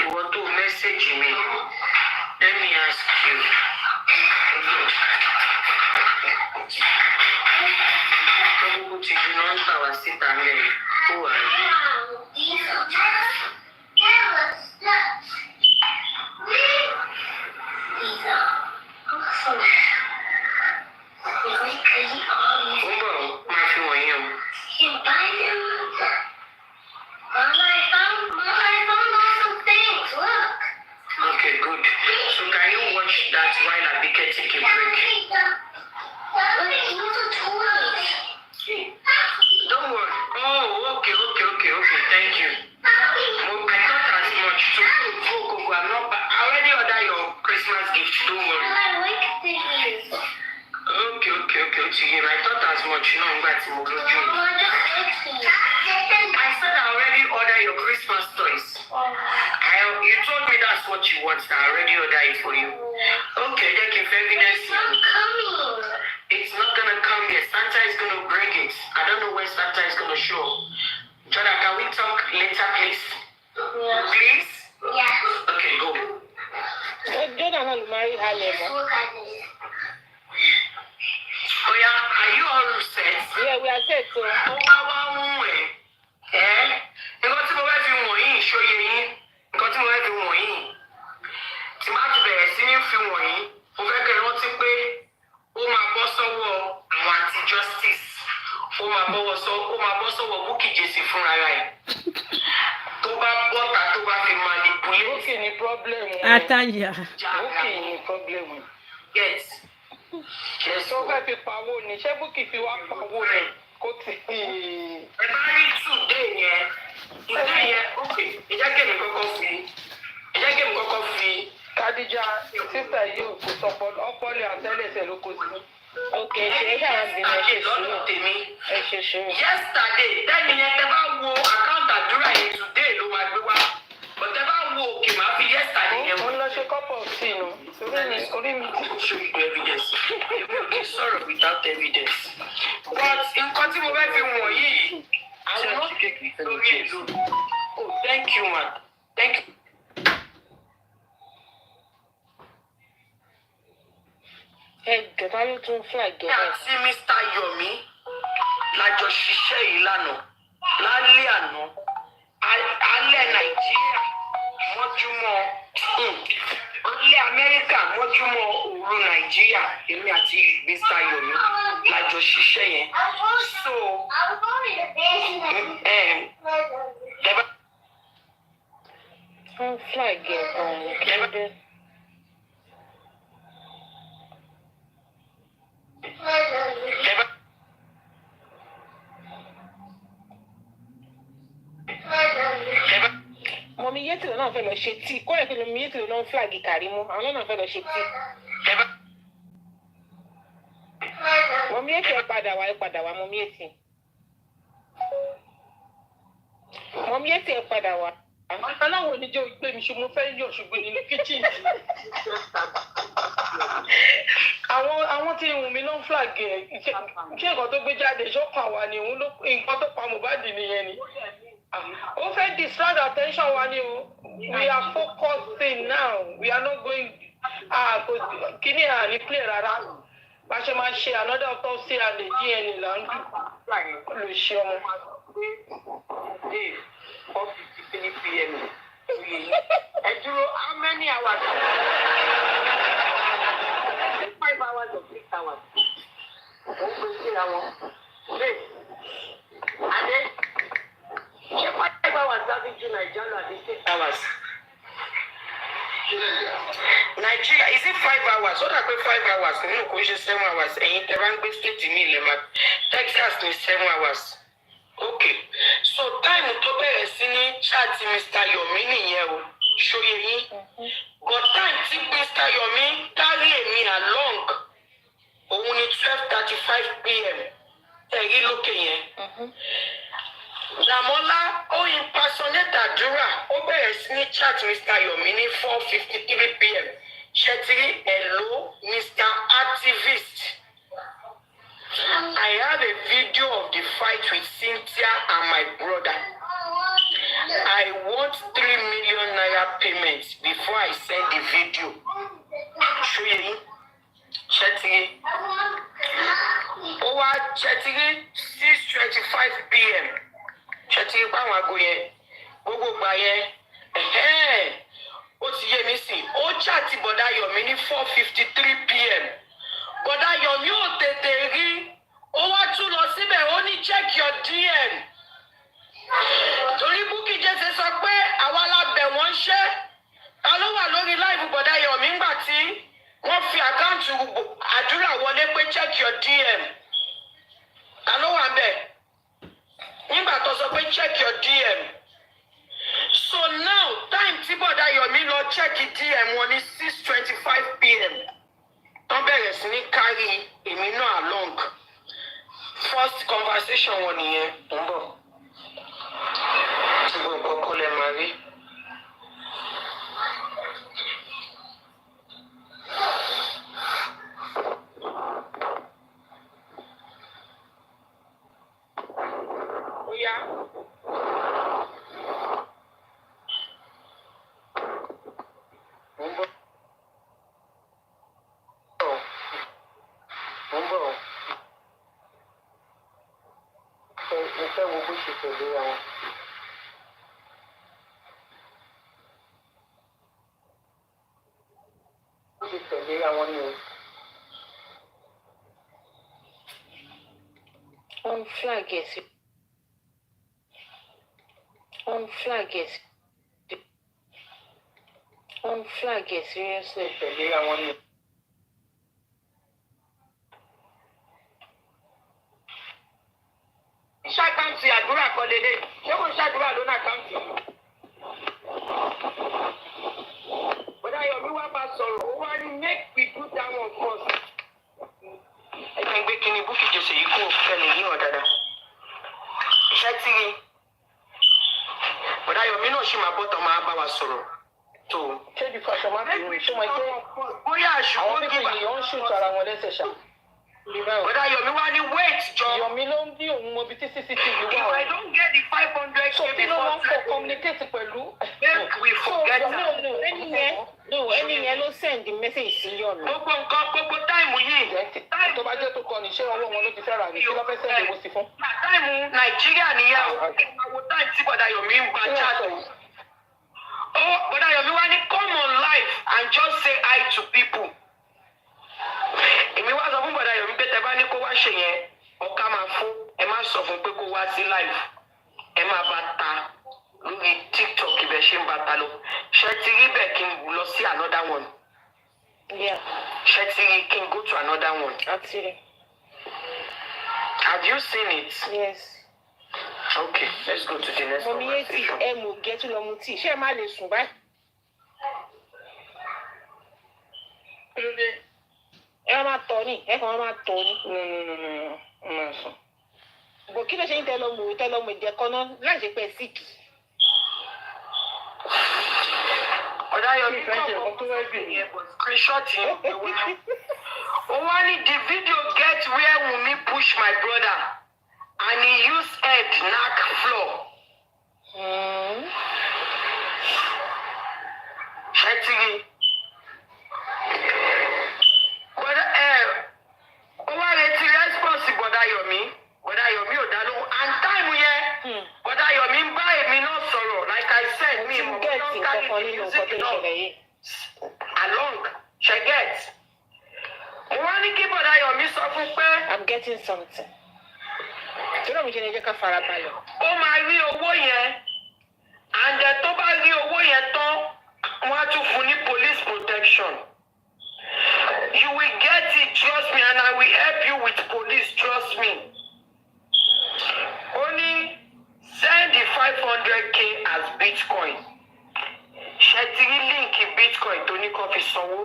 Ìwọ tó mẹ́sẹ̀gì mi. Let me ask you. Gbogbo ti ju nọ́mbà wá síta mẹ́rin. Ó wà ní. Ó bọ̀ máa fi wọ̀nyí o. Okay, good. So can you watch that while Abike take a break? Don't worry. Oh, okay. Thank you. I thought as much too. Oh, I'm not. I already ordered your Christmas gift. Don't worry. Okay. I thought as much. No, I'm going to move. I said I already ordered your Christmas toys. You told me that's what you want. I already ordered it for you. Okay, they can evidence. It's not gonna come yet. Santa is gonna bring it. I don't know when Santa is gonna show. Jordan, can we talk later, please? Yeah. Please? Yeah. Okay, go. Jordan will marry her later. Oh yeah, are you all set? ètò. Tó bá wá mú nǹkan tí mo fẹ́ fi wọ̀nyí ìṣòye yín, nǹkan tí mo fẹ́ fi wọ̀nyí, tí má ti bẹ̀rẹ̀ sí ní fi wọ̀nyí, mo fẹ́ kẹ́ rántí pé ó máa bọ́ sọ́wọ́ àwọn àti justice, ó máa bọ́ sọ́wọ́ Bukky Jesse fúnra rẹ̀. Tó bá bọ́ta tó bá fi manipulate. Bukky ni problem. Ataya. Bukky ni problem. Yes. Tó fẹ́ fi pawó ni, ṣé Bukky fi wá pawó ni? Kó ti. Ẹ bá rí today yẹn, ok, ẹ jẹ́ kí èmi kọ́kọ́ fi. Kadija, sísà yìí ò kò sọ ọpọlọ àtẹlẹsẹ ló kó sí. Ok, ṣe é ṣàwọn bìnrin ẹ ṣe sùúrù. Ẹ ṣe sùúrù. Yesterday, tẹ́ni yẹn tẹ bá wo account àdúrà yẹn today ló máa gbé wá. But tẹ bá wo òkè máa fi yesterday yẹn. Mo ń lọ ṣe kọ́pọ̀ sí inú. Orí mi ti. Show you evidence. Èmi ò kí sọ̀rọ̀ without evidence. But nǹkan tí mo fẹ́ fi wọ̀nyí yìí, àwọn náà lórí èlò. Oh, thank you, man. Thank you. Jọ̀dá ló tún flag ẹ̀. Àti Mr. Yomi lájọ ṣiṣẹ́ yìí lánàá, lálẹ́ àná, alẹ́ Nàìjíríà, mọ́júmọ́, alẹ́ Amẹ́ríkà, mọ́júmọ́ òru Nàìjíríà, èmi àti Mr. Yomi lájọ ṣiṣẹ́ yẹn. So, flag ẹ̀ mọ̀mí yétìlú náà fẹ́ lọ ṣe tíì kó ẹ̀ fi mọ̀mí yétìlú náà ń flag Kàrímù àwọn náà fẹ́ lọ ṣe tíì. mọ̀mí yétì ẹ padà wá mọ̀mí yétì. mọ̀mí yétì ẹ padà wá. aláwọ̀ oníjẹ́ ògbé mi ṣùgbọ́n fẹ́ yọ̀ ṣùgbọ́n nínú kíchìn. àwọn tí ìwùn mi ló ń flag ẹ̀ ṣé nǹkan tó gbé jáde ṣọ́kàn wa ni òun ló nǹkan tó pa Mohbad nìyẹn ni. ó fẹ́ distract attention wa ni o. We are focusing now. We are not going. Kíní à ní play rárá. Bá ṣe máa ṣe another autopsy and the DNA là ń dùn. Lè ṣe ọmọ. 4:53 p.m. Ẹ dúró, how many hours? 5 hours or 6 hours? Ó gbé síra wọn. Wait. Adé, ṣé 5 hours láti ju Nàìjíríà àti 6 hours? Nigeria, is it 5 hours? Ó dà pé 5 hours nínú kò ṣe 7 hours. Ẹ̀yin tẹ́ bá ń gbé state ní ilẹ̀ máa Texas ní 7 hours. Okay, so time tó bẹ̀rẹ̀ sí ní chat Mr. Yomi nìyẹn o, ṣòye yín. But time tí Mr. Yomi carry èmi along, òun ni 12:35 p.m. Ẹ̀rí lókè yẹn. Dàmọ́lá ó impersonate àdúrà, ó bẹ̀rẹ̀ sí ní chat Mr. Yomi ní 4:53 p.m. Ṣẹ́tìrí hello Mr. Activist. I have a video of the fight with Cynthia and my brother. I want 3 million naira payments before I send the video. Ṣóyè Ṣẹ́tìrí. Ó wá Ṣẹ́tìrí 6:25 p.m. Ṣẹ́tìrí báwọn aago yẹn gbogbo gbà yẹn ó ti yé mi sí. Ó chat bọ̀dá Yomi ní 4:53 p.m. Bọ̀dá Yomi ò tètè rí. Ó wá tún lọ síbẹ̀ ó ní check your DM. Torí Bukky Jesse sọ pé àwa la bẹ̀ wọ́n ṣẹ́. Ta ló wà lórí live bọ̀dá Yomi ńgbà tí wọ́n fi àkáǹtì àdúrà wọlé pé check your DM. Ta ló wà bẹ̀? Nígbà tó sọ pé check your DM. So now time tí bọ̀dá Yomi lọ check DM wọn ní 6:25 p.m. Wọ́n bẹ̀rẹ̀ sí ní carry èmi náà along. First conversation wọn nìyẹn ń bọ̀. Tí gbogbo ọkọ lẹ máa rí. Ó yá. Ń bọ̀. Ń bọ̀. On flag it. On flag it. On flag it, seriously. Ṣàkáǹtì àdúrà kan dédé. Ṣé kò ṣàdúrà lónà àkáǹtì? Bọ́dá Yomi wá bá sọ̀rọ̀, ó wá ní make we put that one first. Ẹ jẹ́ ń gbé kíni Bukky Jesse yìí kó fẹ́lẹ̀ yí hàn dáadáa. Iṣẹ́ tí bọ́dá Yomi náà ṣì máa bọ́tọ̀ máa bá wa sọ̀rọ̀. Tó. Ṣé ibi kan ṣe máa ń bẹ̀rù ṣé wọ́n ṣe bóyá àṣùkò àwọn pípé yìí wọ́n ń ṣètò ara wọn lẹ́sẹ̀ ṣá. Bọ́dá Yomi wá ní wait jọ. Yomi ló ń bí òun mọ ibi tí CCTV wà. If I don't get the 500K so kí ló máa ń fọ communicate pẹ̀lú. Make we forget that. ẹni yẹn ló send the message sí Yomi. Gbogbo nǹkan gbogbo táìmù yìí. tó bá jẹ́ tó kọ ní ṣé ọwọ́ wọn ló ti fẹ́ rà ní kí ló fẹ́ send owó sí fún. Táìmù Nàìjíríà nìyẹn o. Àwọn táìmù tí Bọ́dá Yomi ń bá chat. Oh, Bọ́dá Yomi wá ní come on live and just say hi to people. Èmi wá sọ fún Bọ́dá Yomi pé tẹ bá ní kó wá ṣe yẹn ọ̀ká máa fún ẹ má sọ fún pé kó wá sí live ẹ má bá ta lórí TikTok ibẹ̀ ṣe ń bá ta lọ ṣe ti rí bẹ́ẹ̀ kí n lọ sí another one. Ṣe ti rí kí n go to another one. Have you seen it? Yes. Okay, let's go to the next Mo ní conversation. ẹ mú gẹ́tù lọ mu tíì ṣé ẹ má lè sùn báyìí. Ẹ máa tọ̀ ni ẹ kàn máa tọ̀ ni. No. Bò kí ló ṣe ń tẹ́lọ́mù ìjẹ́kọ́ náà láì ṣe pé síkì. Bọ́dá Yomi kọ́ tó wẹ́ bì yẹn but screenshot yẹn pé wá. Ó wá ní the video get where Wunmi push my brother and he use head knack floor. Ṣé ti rí? Ó wá retí response Bọ́dá Yomi. Bọ́dá Yomi ò dá lóhùn and time yẹn Bọ́dá Yomi ń bá èmi náà sọ̀rọ̀ like I said mi mo don't carry the music náà along ṣe get. Mo wá ní kí Bọ́dá Yomi sọ fún pé I'm getting something. Tí ló mi ṣe ní jẹ́ ká fara balẹ̀. Ó máa rí owó yẹn and tó bá rí owó yẹn tán wọ́n á tún fún ní police protection. You will get it, trust me, and I will help you with police, trust me. Only send the 500K as Bitcoin. Ṣé ti rí líǹkì Bitcoin tó ní kó fi sanwó?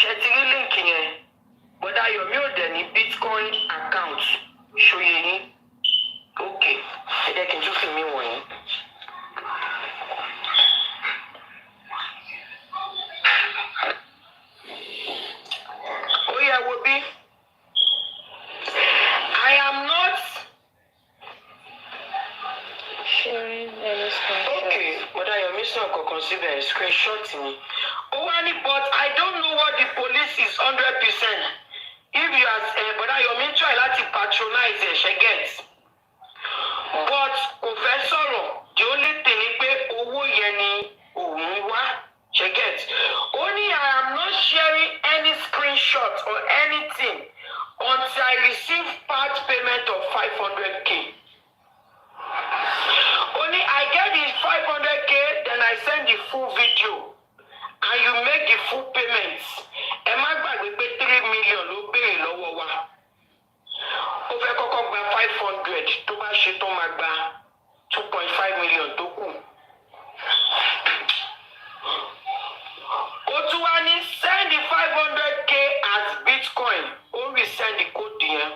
Ṣé ti rí líǹkì yẹn? Bọ́dá Yomi ò dẹ̀ ní Bitcoin account. Ṣòye yín. Ok, ẹ jẹ́ kí n tún fi mí wọ̀nyí. Ó yẹ wo bí? I am not sharing any screenshot. Okay, Bọ́dá Yomi sàn kankan síbẹ̀ screenshot ni. Ó wá ní but I don't know what the police is 100%. If you are Bọ́dá Yomi try láti patronize ẹ̀ ṣe get. But kò fẹ́ sọ̀rọ̀ the only thing ni pé owó yẹn ni òun wá ṣe get. Ó ní I am not sharing any screenshot or anything until I receive part payment of 500K. Only I get the 500K, then I send the full video, and you make the full payments. Ẹ má gbàgbé pé 3 million ló béèrè lọ́wọ́ wa. Ó fẹ́ kọ́kọ́ gba 500 tó bá ṣe tó máa gba 2.5 million tó kù. Ó tún wá ní send the 500K as Bitcoin. Ó rí send the code yẹn.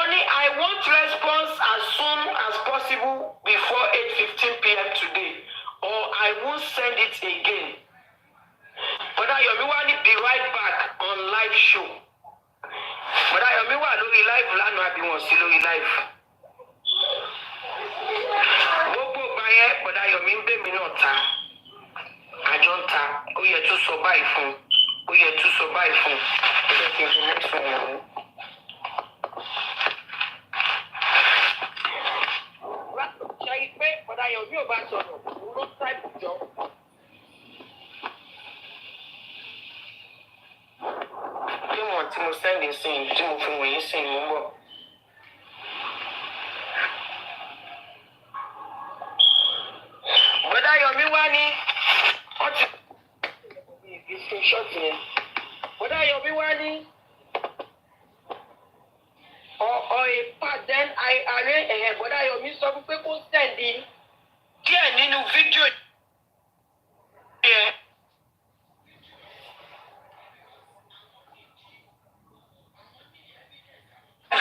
Only I want response as soon as possible before 8:15 p.m. today, or I won't send it again. Bọ́dá Yomi wá ní be right back on live show. Bọ́dá Yomi wà lórí live lánàá àbí wọ́n sí lórí live. Gbogbo ìgbà yẹn Bọ́dá Yomi ń bèmí náà ta. Àjọ ń ta, ó yẹ tún sọ báyìí fún. Ó yẹ tún sọ báyìí fún. Ó yẹ kí n fi next one wọ̀. one tí mo send sí i tí mo fi wọ̀nyí sí i mo ń bọ̀. Bọ́dá Yomi wá ní wọ́n ti screenshot yẹn. Bọ́dá Yomi wá ní then I Bọ́dá Yomi sọ fún pé kó send díẹ̀ nínú fídíò yẹn.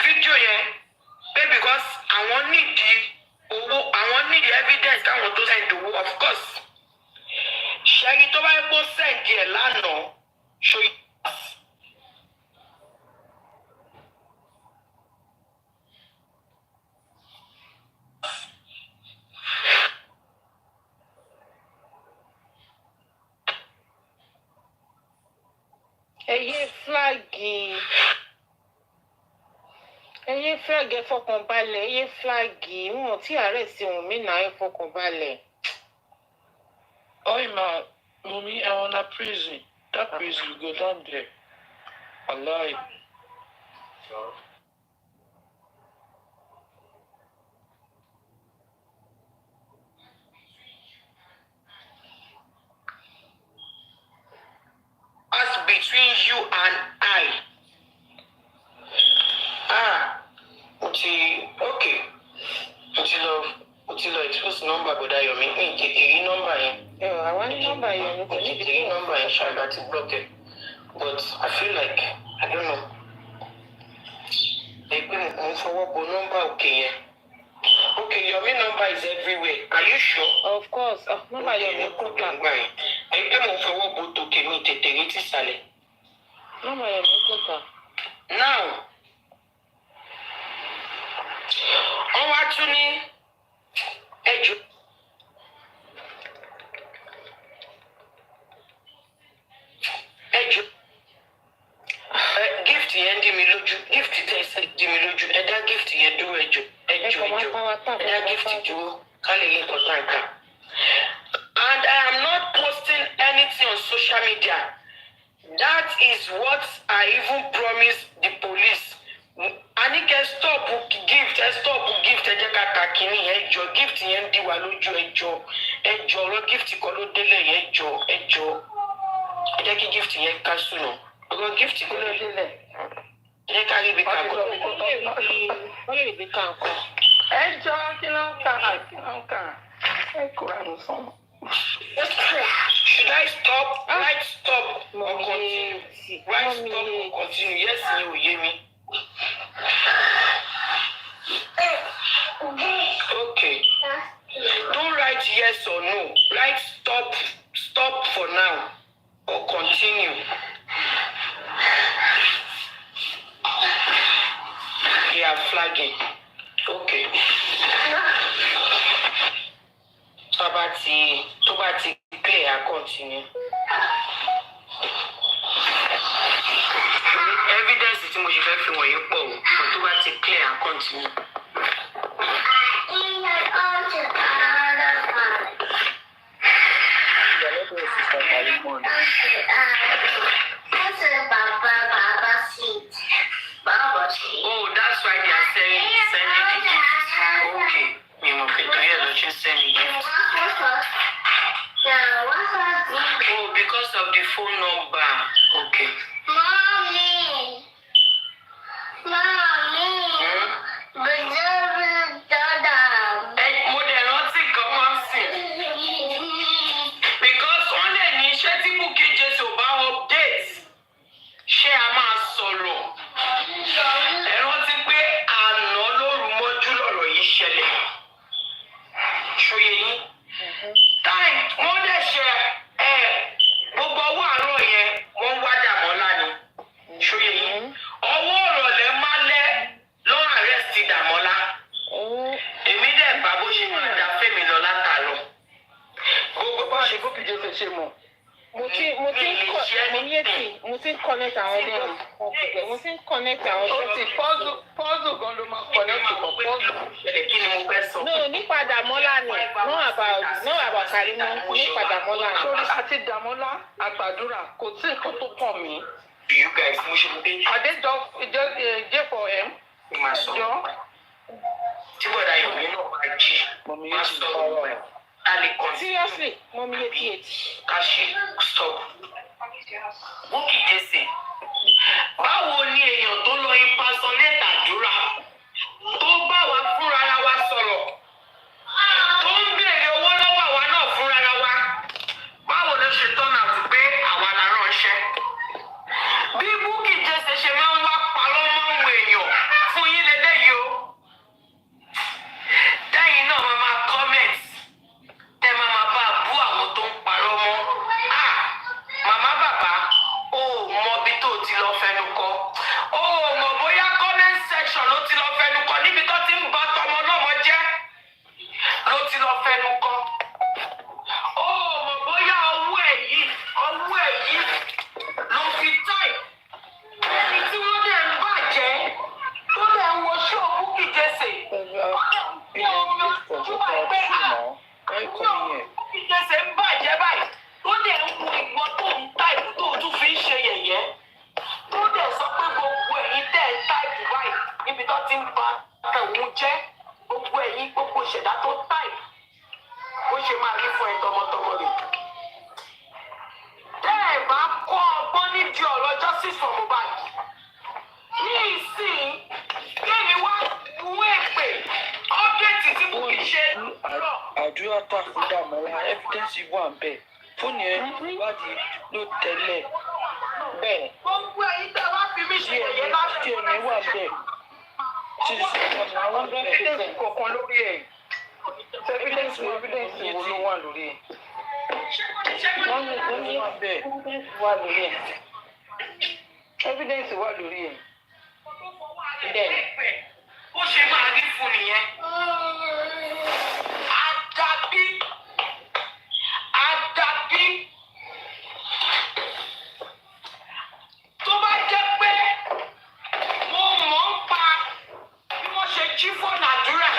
Fídíò yẹn pé because àwọn nídìí evidence káwọn tó send owó of course. Ṣẹ́gi tó bá yẹ kó send ẹ̀ lánàá ṣó yẹ. Ẹyẹ flag ẹ fọkànbalẹ̀, ẹyẹ flag wọn tí ààrẹ sí ohun mi náà ẹ fọkànbalẹ̀. Oima, Mumi, I wanna prison. That prison will go down there. Allah. As between you and I. Okay. Until expose number Bọ́dá Yomi. Èyí number yẹn. I want number yẹn. Èyí number yẹn ṣáàgbà ti block it. But I feel like, I don't know. Ẹgbẹ́ mo fọwọ́ bo number òkè yẹn. Okay, Yomi number is everywhere. Are you sure? Of course. Number Yomi kò kà. Ẹgbẹ́ mo fọwọ́ bo tòkè mi tètè rí tìsàlẹ̀. Number Yomi kò kà. Now, wọ́n wá tún ní ẹjọ́. Gift yẹn dí mi lójú. Gift tẹ̀ dí mi lójú. Ẹ dá gift yẹn dúró ẹjọ́. Ẹ dá gift dúró ká lè yẹ kọ́tà nǹkan. And I am not posting anything on social media. That is what I even promised the police. Anike stop gift, ẹ jẹ́ ká ka kínní ẹjọ́ gift yẹn dí wa lójú ẹjọ́ ọ̀rọ̀ gift kọ́ ló délẹ̀ yẹn ẹjọ́ ẹ jẹ́ kí gift yẹn ká sùnà ọ̀rọ̀ gift kọ́ ló délẹ̀ ẹ jẹ́ ká rí ibi ká kọ́ wọ́n lè rí ibi ká kọ́ ẹjọ́ kí ló ń kà ẹ kó ra mi fún. Should I stop? Right stop or continue? Right stop or continue? Yes, you hear me. Okay. Don't write yes or no. Write stop for now or continue. They are flagging. Okay. Tó bá ti clear, continue. Evidence tí mo ṣe fẹ́ fi wọ̀nyí pọ̀ o, tó bá ti clear, continue. Oh, that's why they are sending the gift. Okay. Send the gift. Oh, because of the phone number. Okay. Mommy. Because only ní iṣẹ́ tí Bukky Jesse ò bá update. Ṣé a máa sọ̀rọ̀? Ẹ rántí pé àná lóru mọ́jú lọ̀rọ̀ yìí ṣẹlẹ̀. Ṣòye yín. Time wọ́n dẹ̀ ṣe gbogbo owó àárọ̀ yẹn wọ́n wá Dàmọ́lá ni. Ṣòye yín. Ọwọ́ ìrọ̀lẹ́ máa lẹ́ lọ́rùn arrest Dàmọ́lá. Èmi dẹ̀ bá bó ṣe máa da Fẹ́mi lọ látàárọ̀. Gbogbo bá ṣe Bukky Jesse ṣe mọ̀. Mo ti ń connect àwọn ọdún. Mo ti ń connect àwọn ọdún. Pọ́ọ̀zù gan ló máa connect pọ̀ pọ́ọ̀zù. Kí ni mo fẹ́ sọ? No, nípa Dàmọ́lá ni. No about Karimo. Nípa Dàmọ́lá. Sórí àti Dàmọ́lá àgbàdúrà kò sí nǹkan tó kàn mí. Do you guys guys, mo ṣe pé. Are they just for him? Máa sọ. Tí bọ̀dá Yomi náà máa jí. Máa sọ ọ̀rọ̀ ẹ̀. Seriously, Mommy 88. Kashi, stop. Bukky Jesse. Báwo ni èèyàn tó lọ impersonate àdúrà tó bá wa fúnra wa sọ̀rọ̀ tó ń béèrè owó lọ́wọ́ àwa náà fúnra wa báwo ló ṣe tọ́nà àti pé àwa la ránṣẹ́? Bí Bukky Jesse ṣe máa ń wá parọ́ mọ́ àwọn èèyàn fún yín lélẹ́yìí o. Dẹ́yìn náà máa comment tẹ máa bá bú àwọn tó ń parọ́ mọ́. Màmá bàbá o mọ bí tó ti lọ fẹnu kọ. O mọ bóyá comment section ló ti lọ fẹnu kọ níbi tó ti ń bá tọmọ lọ́mọ jẹ́ ló ti lọ fẹnu kọ. O mọ bóyá ọwọ́ ẹ̀ yìí ló fi táì. Ẹni tí wọ́n dẹ̀ ń bàjẹ́ tó dẹ̀ ń wo ṣó Bukky Jesse. Bukky Jesse ń bàjẹ́ báyìí tó dẹ̀ ń wo ìwọ tó ń táìpù tó tún fi ń ṣe yẹ̀yẹ́ tó dẹ̀ sọ pé gbogbo ẹ̀yin tẹ̀ ń táìpù báyìí níbi tó ti ń ba ẹ̀wọ̀n jẹ́ gbogbo ẹ̀yin gbogbo ìṣẹ̀dá tó táìpù ó ṣe máa rí fún ẹ tọmọtọmọ rẹ̀. Tẹ́ ẹ̀ bá kọ́ ọgbọ́n nídìí ọ̀rọ̀ justice for Mohbad ní ìsìn kémi wá wú èpè ọ́pdẹ́tì tí mo kì í ṣe lọ. Àdúrà tá a fi dà mọ́ra evidence wà ń bẹ̀. Fóònù ẹ̀ ìwádìí ló tẹ̀lé. Bẹ́ẹ̀. Gbogbo ẹ̀yin tẹ́ wá fi mí ṣe yẹ̀yẹ́ láti díẹ̀ ní wà bẹ́ẹ̀. Àwọn evidence kọ̀ọ̀kan lórí ẹ̀. Evidence wo ló wà lórí ẹ̀? Wọ́n ní wà bẹ́ẹ̀. Wà lórí ẹ̀. Evidence wà lórí ẹ̀. Bẹ́ẹ̀. Ó ṣe máa rí fún nìyẹn. Àdàbí tó bá jẹ́ pé mo mọ̀ ń pa bí wọ́n ṣe jí fóònù àdúrà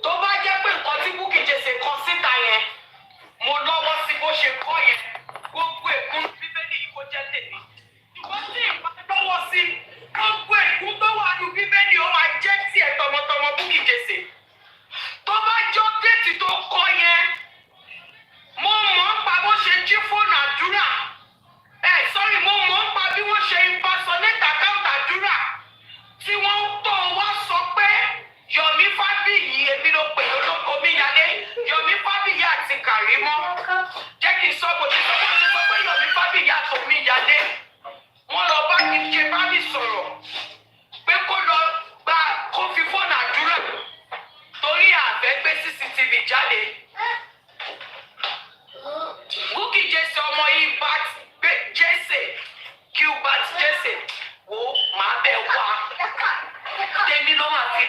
tó bá jẹ́ pé nǹkan tí Bukky Jesse kọ síta yẹn mo lọ́wọ́ sí bó ṣe kọ́ yẹn gbogbo ègún bíbélì yìí kó jẹ́ tèmi. Ìwọ́n tí ìbá lọ́wọ́ sí gbogbo ègún tó wà ní bíbélì ó máa jẹ́ tiẹ̀ tọmọtọmọ Bukky Jesse. Tó bá jọ déètì tó kọ yẹn mo mọ̀ ń pa bó ṣe jí fóònù àdúrà mo mọ̀ ń pa bí wọ́n ṣe impersonate account àdúrà tí wọ́n tó wá sọ pé Yomi Fábíyì èmi ló pè lólógo omíyalé Yomi Fábíyì àti Kàrímọ́ jẹ́ kí n sọ bó ti sọ pé Yomi Fábíyì àti omíyalé wọ́n lọ bá kí n ṣe bá mi sọ̀rọ̀ pé kó fi fóònù àdúrà torí àfẹ́ gbé CCTV jáde. Bukky Jesse ọmọ yìí Gilbert Jesse wo màá bẹ wá tèmi ló máa fi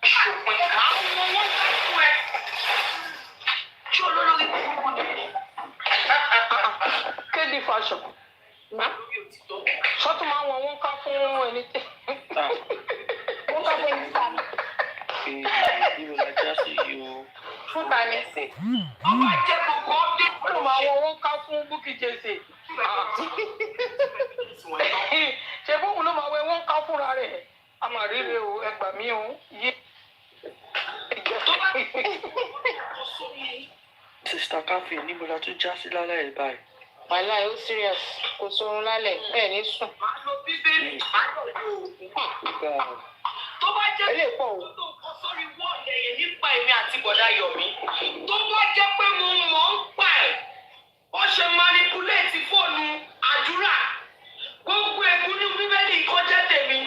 ṣòpin máa ń wọ́n fún ẹ tí olólórí burúkú ni. Kéde fashion. Sọ́tún máa ń wọ́n ká fún ẹni tẹ́. Wọ́n ká fún ẹni sáà. Ìwé lajá sí yìí o. Fún ta ni sè. Ọba jẹ́ gbogbo ọdún. Wọ́n máa wọ́n ká fún Bukky Jesse. Ṣé bóun ló máa wẹ wọ́n ká fúnra rẹ̀? A máa rí rè o, ẹgbà mí o. Sista Káfí níbo la tún já sí lálẹ́ ẹ̀ báyìí. Wàhálà ó serious, kò sórun lálẹ́, ẹ̀ ní sùn. Tó bá jẹ́ pé mo tó kọ sórí wọ́ọ̀lù ẹ̀yẹ nípa èmi àti bọ̀dá Yomi. Tó bá jẹ́ pé mo mọ̀ ń pa ẹ̀, ó ṣe manipulate fóònù àdúrà. Gbogbo ègún ní bíbélì kó jẹ́ tèmi.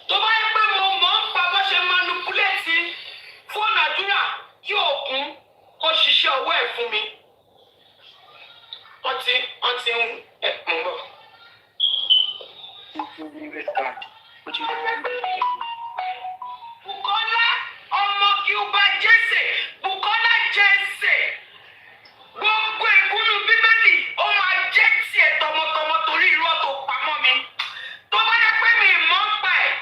Tó bá jẹ́ pé mo mọ̀ ń pa bó ṣe manipulate fóònù àdúrà kí òkun kó ṣiṣẹ́ ọwọ́ ẹ̀ fún mi. Wọ́n ti ń bọ̀. Bukola ọmọ Gilbert Jesse Bukola Jesse gbogbo ìkúnnú bíbélì ó máa jẹ́ tiẹ̀ tọmọtọmọ torí irọ́ tó pamọ́ mi. Tó bá yẹ pé mi mọ̀ ń pa ẹ̀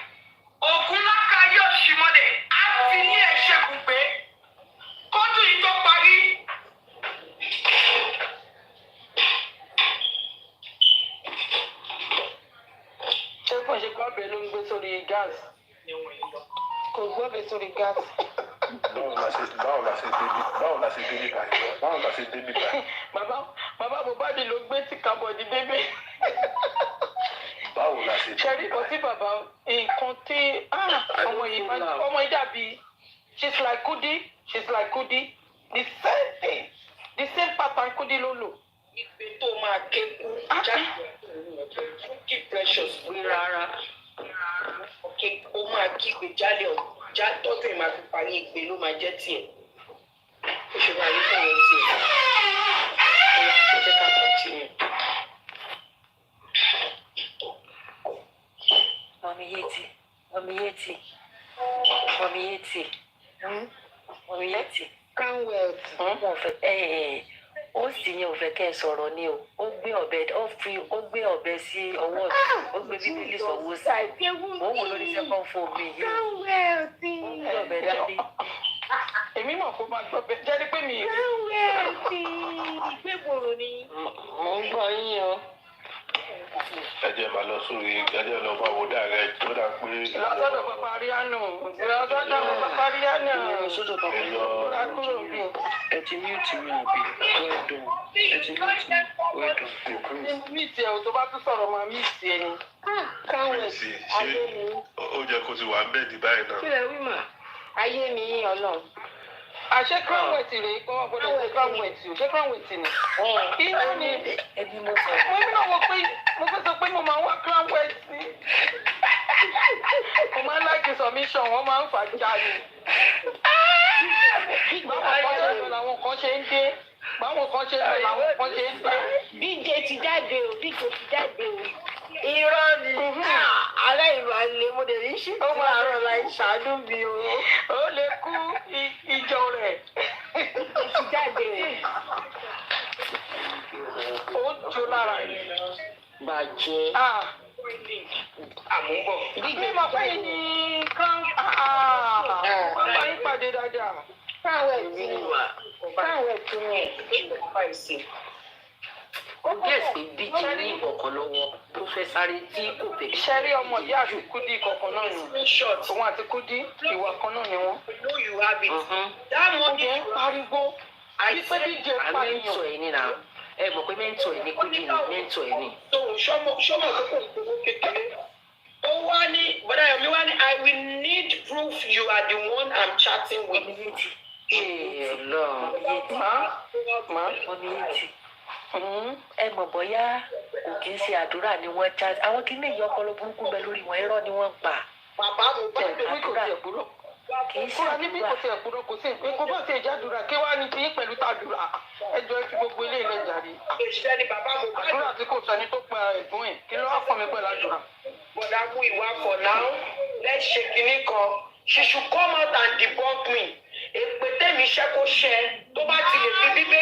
ògùn láka yóò ṣì mọ́lẹ̀ á fi ní ẹ̀ṣẹ̀ gbùgbé kójú yìí tó parí. ṣe gbọ́ bẹ́ẹ̀ ló ń gbé sórí gáàsì. Kò gbọ́ bẹ́ẹ̀ sórí gáàsì. Báwo la ṣe débi báyìí? Bàbá Mohbad ló gbé tí kábọ̀dì débè. Báwo la ṣe débi báyìí? Ṣẹ́rí kan tí bàbá nǹkan tí ọmọ yìí dàbí she's like Kudi the same thing the same pattern Kudi ló lò. Ìpè tó máa ké kú jáde keep precious wí rárá. Ó máa kígbe jálẹ̀ tọ́jú ẹ̀ máa fi parí ìpè ló máa jẹ́ tiẹ̀. Ó ṣe máa rí fún ìyẹn tiẹ̀. Ó yà kó jẹ́ ká continue. Mami Yeti. Canwelt. Ó sì yẹn ò fẹ́ kẹ́ ẹ sọ̀rọ̀ ni o. Ó gbé ọ̀bẹ sí ọwọ́ ọ̀tún. Ó gbé bíbélì sọ̀wọ́ sí. Mo ń wò lórí second phone mi yìí. Canwelt. Ó gbé ọ̀bẹ dání. Èmi mọ̀ kó máa gbọ́ bẹ́ẹ̀ jẹ́rí pé mi ì rí. Canwelt ìgbégbòrò ni. Mo ń gbọ́ yín o. Ẹ jẹ́ máa lọ sórí ẹjẹ́ lọ bá wo direct tó dà pé. Lọ́sọ̀dọ̀ Papariano. Ẹ ti mute mi àbí? Ẹ ti mute mi. Mute ẹ̀ o tó bá tún sọ̀rọ̀ máa mute ẹ ni. Canwelt ayé mi. Ó jẹ́ kó ti wà ń bẹ́ẹ̀ di báyìí náà. Kí lẹ wí mà? Ayé mi Ọlọ́run. Àṣé Canwelt rèé kọ́ wọ́n gbọ́dọ̀ ṣe Canwelt o. Ṣé Canwelt ni? Iná ni ẹbí mo sọ. Mo ní náà wọ pé mo fẹ́ sọ pé mo máa ń wá Canwelt sí. Mo máa ń láìkí submission, wọ́n máa ń fà já ni. Báwọn kan ṣe ń dé. Báwọn kan ṣe ń lọ làwọn kan ṣe ń dé. Bíjẹ ti jáde o. Irọ́ ni. Ará ìlú alẹ́ mo dẹ̀ ní ṣí. Ó máa rọ̀ láì ṣàánú mi o. Ó lè kú ìjọ rẹ̀. Ti jáde o. Ó jó lára ẹ̀. Bàjẹ́. Àmúbọ̀. Bí mo pé ní kán. Wọ́n bá yín pàdé dáadáa. Canwelt ni. Ó gẹ̀ẹ́sì pé bíjì ní ìkọ̀kan lọ́wọ́ tó fẹ́ sáré tí kò fẹ́. Ṣẹ́rí ọmọ ìyá àti Kudi kọ̀ọ̀kan náà ni. Òun àti Kudi ìwà kan náà ni wọ́n. Kudi ń pariwo. Wípé díje pààyàn. Mẹ́ńtọ̀ ẹ̀ ní na ẹ mọ̀ pé mẹ́ńtọ̀ ẹ̀ ní Kudi ni mẹ́ńtọ̀ ẹ̀ ní. Ṣọ́mọ̀ àkókò ìgbowó kékeré. Ó wá ní bọ́dá Yomi wá ní I will need proof you are the one I'm chatting with. Ẹ mọ̀ bóyá kò kí ń ṣe àdúrà ni wọ́n já àwọn kí ní ìyá ọpọlọ burúkú bẹ lórí wọn irọ́ ni wọ́n pa. Bàbá mi bá tẹ̀lé kò tiẹ̀ kúrò. Kì í ṣe Fúra níbí kò tiẹ̀ kúrò kò sí nǹkan bá ti ìjádùúrà kí wàá ní ti yín pẹ̀lú tàdúrà. Ẹjọ́ ẹ fi gbogbo ilé ilẹ̀ jàre. Òṣìṣẹ́ ni bàbá mi bá Àdúrà tí kò sẹ́ni tó pa ẹ̀gbọ́n ẹ̀ kí ló wá fọ̀ mí pẹ̀lú àdúrà. bọ̀dá mú ìwà for now let's ṣe kinní kan she should come out and debunk me. Èpè tẹ́mi iṣẹ́ kó ṣẹ tó bá ti lè fi bíbé.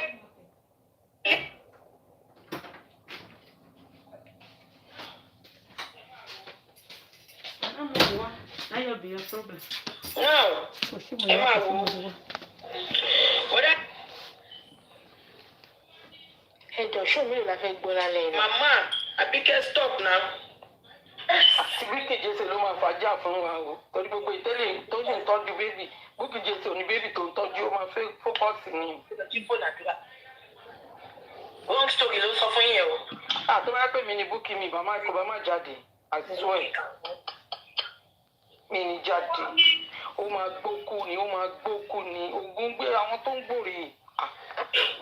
Now, ẹ máa wo. Bọ̀dá. Ẹjọ́ ṣó mi ò la fẹ́ gbọ́ lálẹ́ yìí. Màmá Àbíkẹ́ stop now. Bukky Jesse ló máa fàájà fún wa o. Torí gbogbo ìtẹ́lẹ̀ tó ṣe ń tọ́jú bébì. Bukky Jesse ò ní bébì tó ń tọ́jú ó máa fẹ́ fókọ̀sì ni. Long story ló sọ fún yẹn o. Àtọ́ bá pè mí ní Bukky mi bàmá kò bá má jáde àti sọ ẹ̀. Mi ní jáde. Ó máa gbókù ni ogun gbé àwọn tó ń gbòòrè.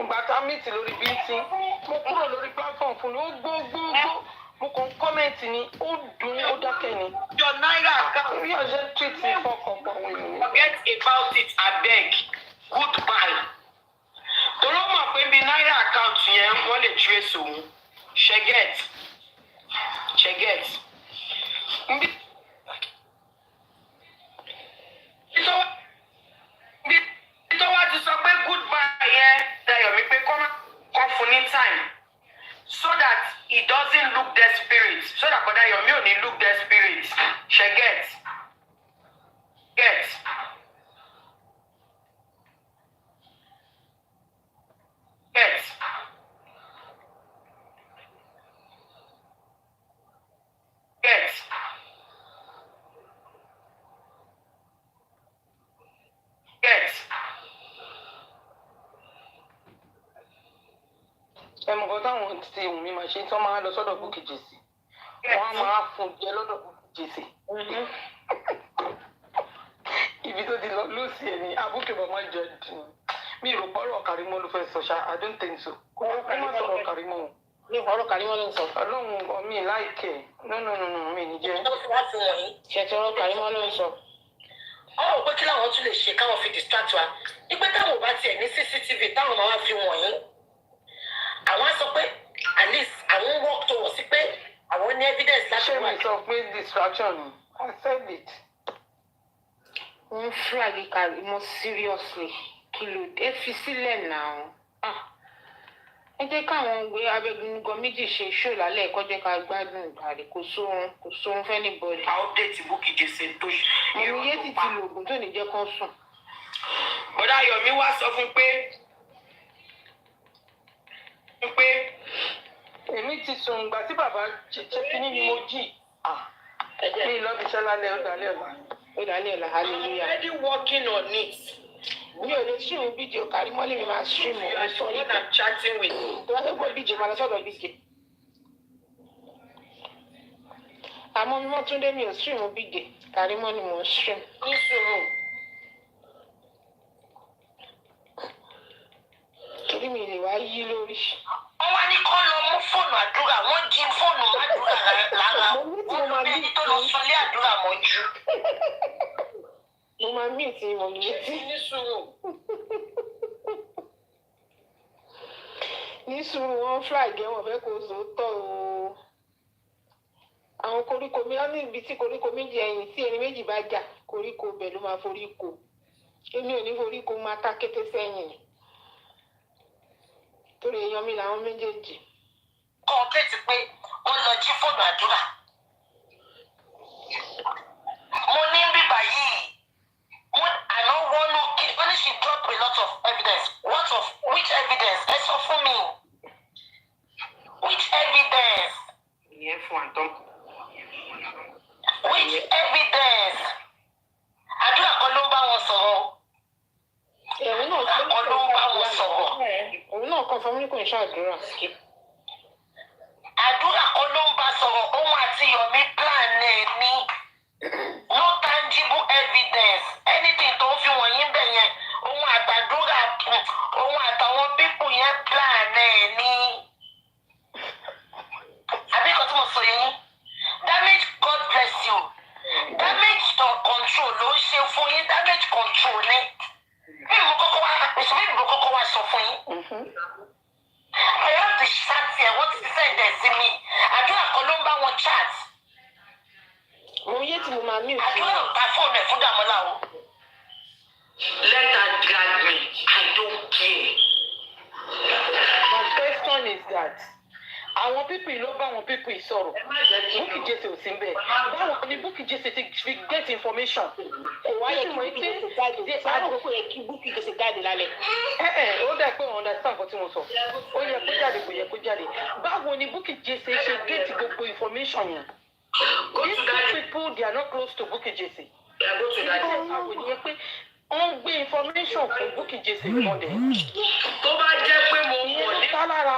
Ìgbà tá a mìtì lórí bíntì mo kúrò lórí platform fún ni ó gbógbógbó mo kàn kọ́mẹ̀ntì ni ó dùn ó dákẹ́ ni. Your Naira account. Bí ọ̀sẹ̀ tweet ní fọkàn pa òun ni. Forget about it abeg goodbye. Torí ó mọ̀ pé bí Naira account yẹn wọ́n lè trace òun. Ṣẹ́gẹ̀t. Tó wá ti sọ pé goodbye yẹn Dayomi pé kọ́ fún ní time so that he doesn't look desperate so that Dayomi ò ní look desperate ṣe get. ẹ mọ̀ kọ́ táwọn ti Wùnmí máa ṣe tí wọ́n máa lọ sọ́dọ̀ Bukky Jesse wọ́n á máa fún jẹ lọ́dọ̀ Bukky Jesse ibi tó ti lọ lóòsì ẹ̀ ní abúkẹ́ bàmá jẹ dùn mi rò pọ́rọ̀ Kàrímọ́ ló fẹ́ sọ ṣá I don't think so kó má sọ̀rọ̀ Kàrímọ́ o. ní ọ̀rọ̀ Kàrímọ́ ló ń sọ. ọlọ́run mi láìkẹ́ no mi ní jẹ́. ṣètò Kàrímọ́ ló ń sọ. ọ̀rọ̀ pé kí làwọn tún lè ṣe káwọn fi distract wa nígbà táwọn ò bá tiẹ̀ ní CCTV táwọn máa fi wọ̀nyí àwọn á sọ pé at least àwọn work towards sí pé àwọn ní evidence láti wá. ṣé mi sọ pé distraction ni I said it. wọ́n flag Kàrímọ́ seriously kí ló dé fi sílẹ̀ náà. ẹ jẹ́ káwọn gbé abẹ́gunugọ méjì ṣe ṣó lálẹ́ ẹ̀kọ́ jẹ́ ká gbádùn ìgbàlè kò sóhun fẹ́ ní bọ́ọ̀lì. àwọn update Bukky Jesse tó ṣe. mo ní yé títí lògùn tó ní jẹ́ kán sùn. bọ́dá Yomi wá sọ fún pé èmi ti sùn ìgbà tí bàbá ṣe kíní ni mo jí mi lọ́bìṣẹ́ lálẹ́ ó dalẹ́ ọ̀la hallelujah. already working on it. mi ò lè stream fídíò Kàrímọ́ lè mi máa stream o sọ yìí. I'm chatting with you. tó bá fẹ́ gbọ́ bíjì máa lọ sọ́dọ̀ bíjì. àmọ́ mímọ́ Túndé mi ò stream bíjì Kàrímọ́ ni mò ń stream. ní sùúrù. torí mi lè wá yí lórí. wọ́n wá ní kọ́ lọ mú fóònù àdúrà wọ́n jí fóònù àdúrà lára wọ́n fi ẹni tó lọ sunlé àdúrà mọ́jú. mo máa mí ìtì mọ̀ mí létí. ní sùúrù. ní sùúrù wọn flag wọn fẹ́ kó sòótọ́ o. àwọn koríko mi wọn ní ibi tí koríko méjì ẹ̀yìn tí ẹni méjì bá jà koríko bẹ̀ ló máa forí ko. èmi ò ní forí ko máa ta kété sẹ́yìn. torí èèyàn mi làwọn méjèèjì. kọ́ńtẹ́ẹ̀tì pé wọ́n lọ jí fóònù àdúrà. mo ní bíbá yìí. I know when she dropped a lot of evidence. Which evidence? Ẹ sọ fún mi. Which evidence? Ìyẹn fún àtọ́. Which evidence? Àdúrà kan ló ń bá wọn sọ̀rọ̀. Òun náà kan ló ń bá wọn sọ̀rọ̀. Òun náà kan fún mi kò ń ṣàdúrà. Àdúrà kan ló ń bá sọ̀rọ̀. Òun àti Yomi plan ẹ̀ ní. No tangible evidence. Anything tó fi wọ̀nyí bẹ̀ yẹn, òun àtàdúrà òun àtàwọn pípù yẹn plan ẹ̀ ní. Àbí kan tí mo sọ yẹn, damage God bless you. Damage to control ló ń ṣe fún yín, damage control ní. Bí mo kọ́kọ́ wá sọ fún yín. I have to chat here, wọ́n ti send ẹ̀ sí mi. Àdúrà kan ló ń bá wọn chat. mo yé tí mo máa mí òfin. àdúrà ò ta fóònù ẹ̀ fún Dàmọ́lá o. Let her drag me. I don't care. My question is that àwọn pípì ló bá àwọn pípì sọ̀rọ̀ Bukky Jesse ò sí ń bẹ̀ báwo ni Bukky Jesse ti fi get information kò wáyé kí wọ́n ti àdókò yẹ kí Bukky Jesse jáde lálẹ́. ó dà pé wọ́n understand nǹkan tí mo sọ ó yẹ kó jáde kò yẹ kó jáde báwo ni Bukky Jesse ṣe get gbogbo information yẹn. These two people, they are not close to Bukky Jesse. Àwọn ènìyàn pé wọ́n gbé information fún Bukky Jesse mọ́ dẹ̀. Tó bá jẹ́ pé mo mọ̀ ní. Sálára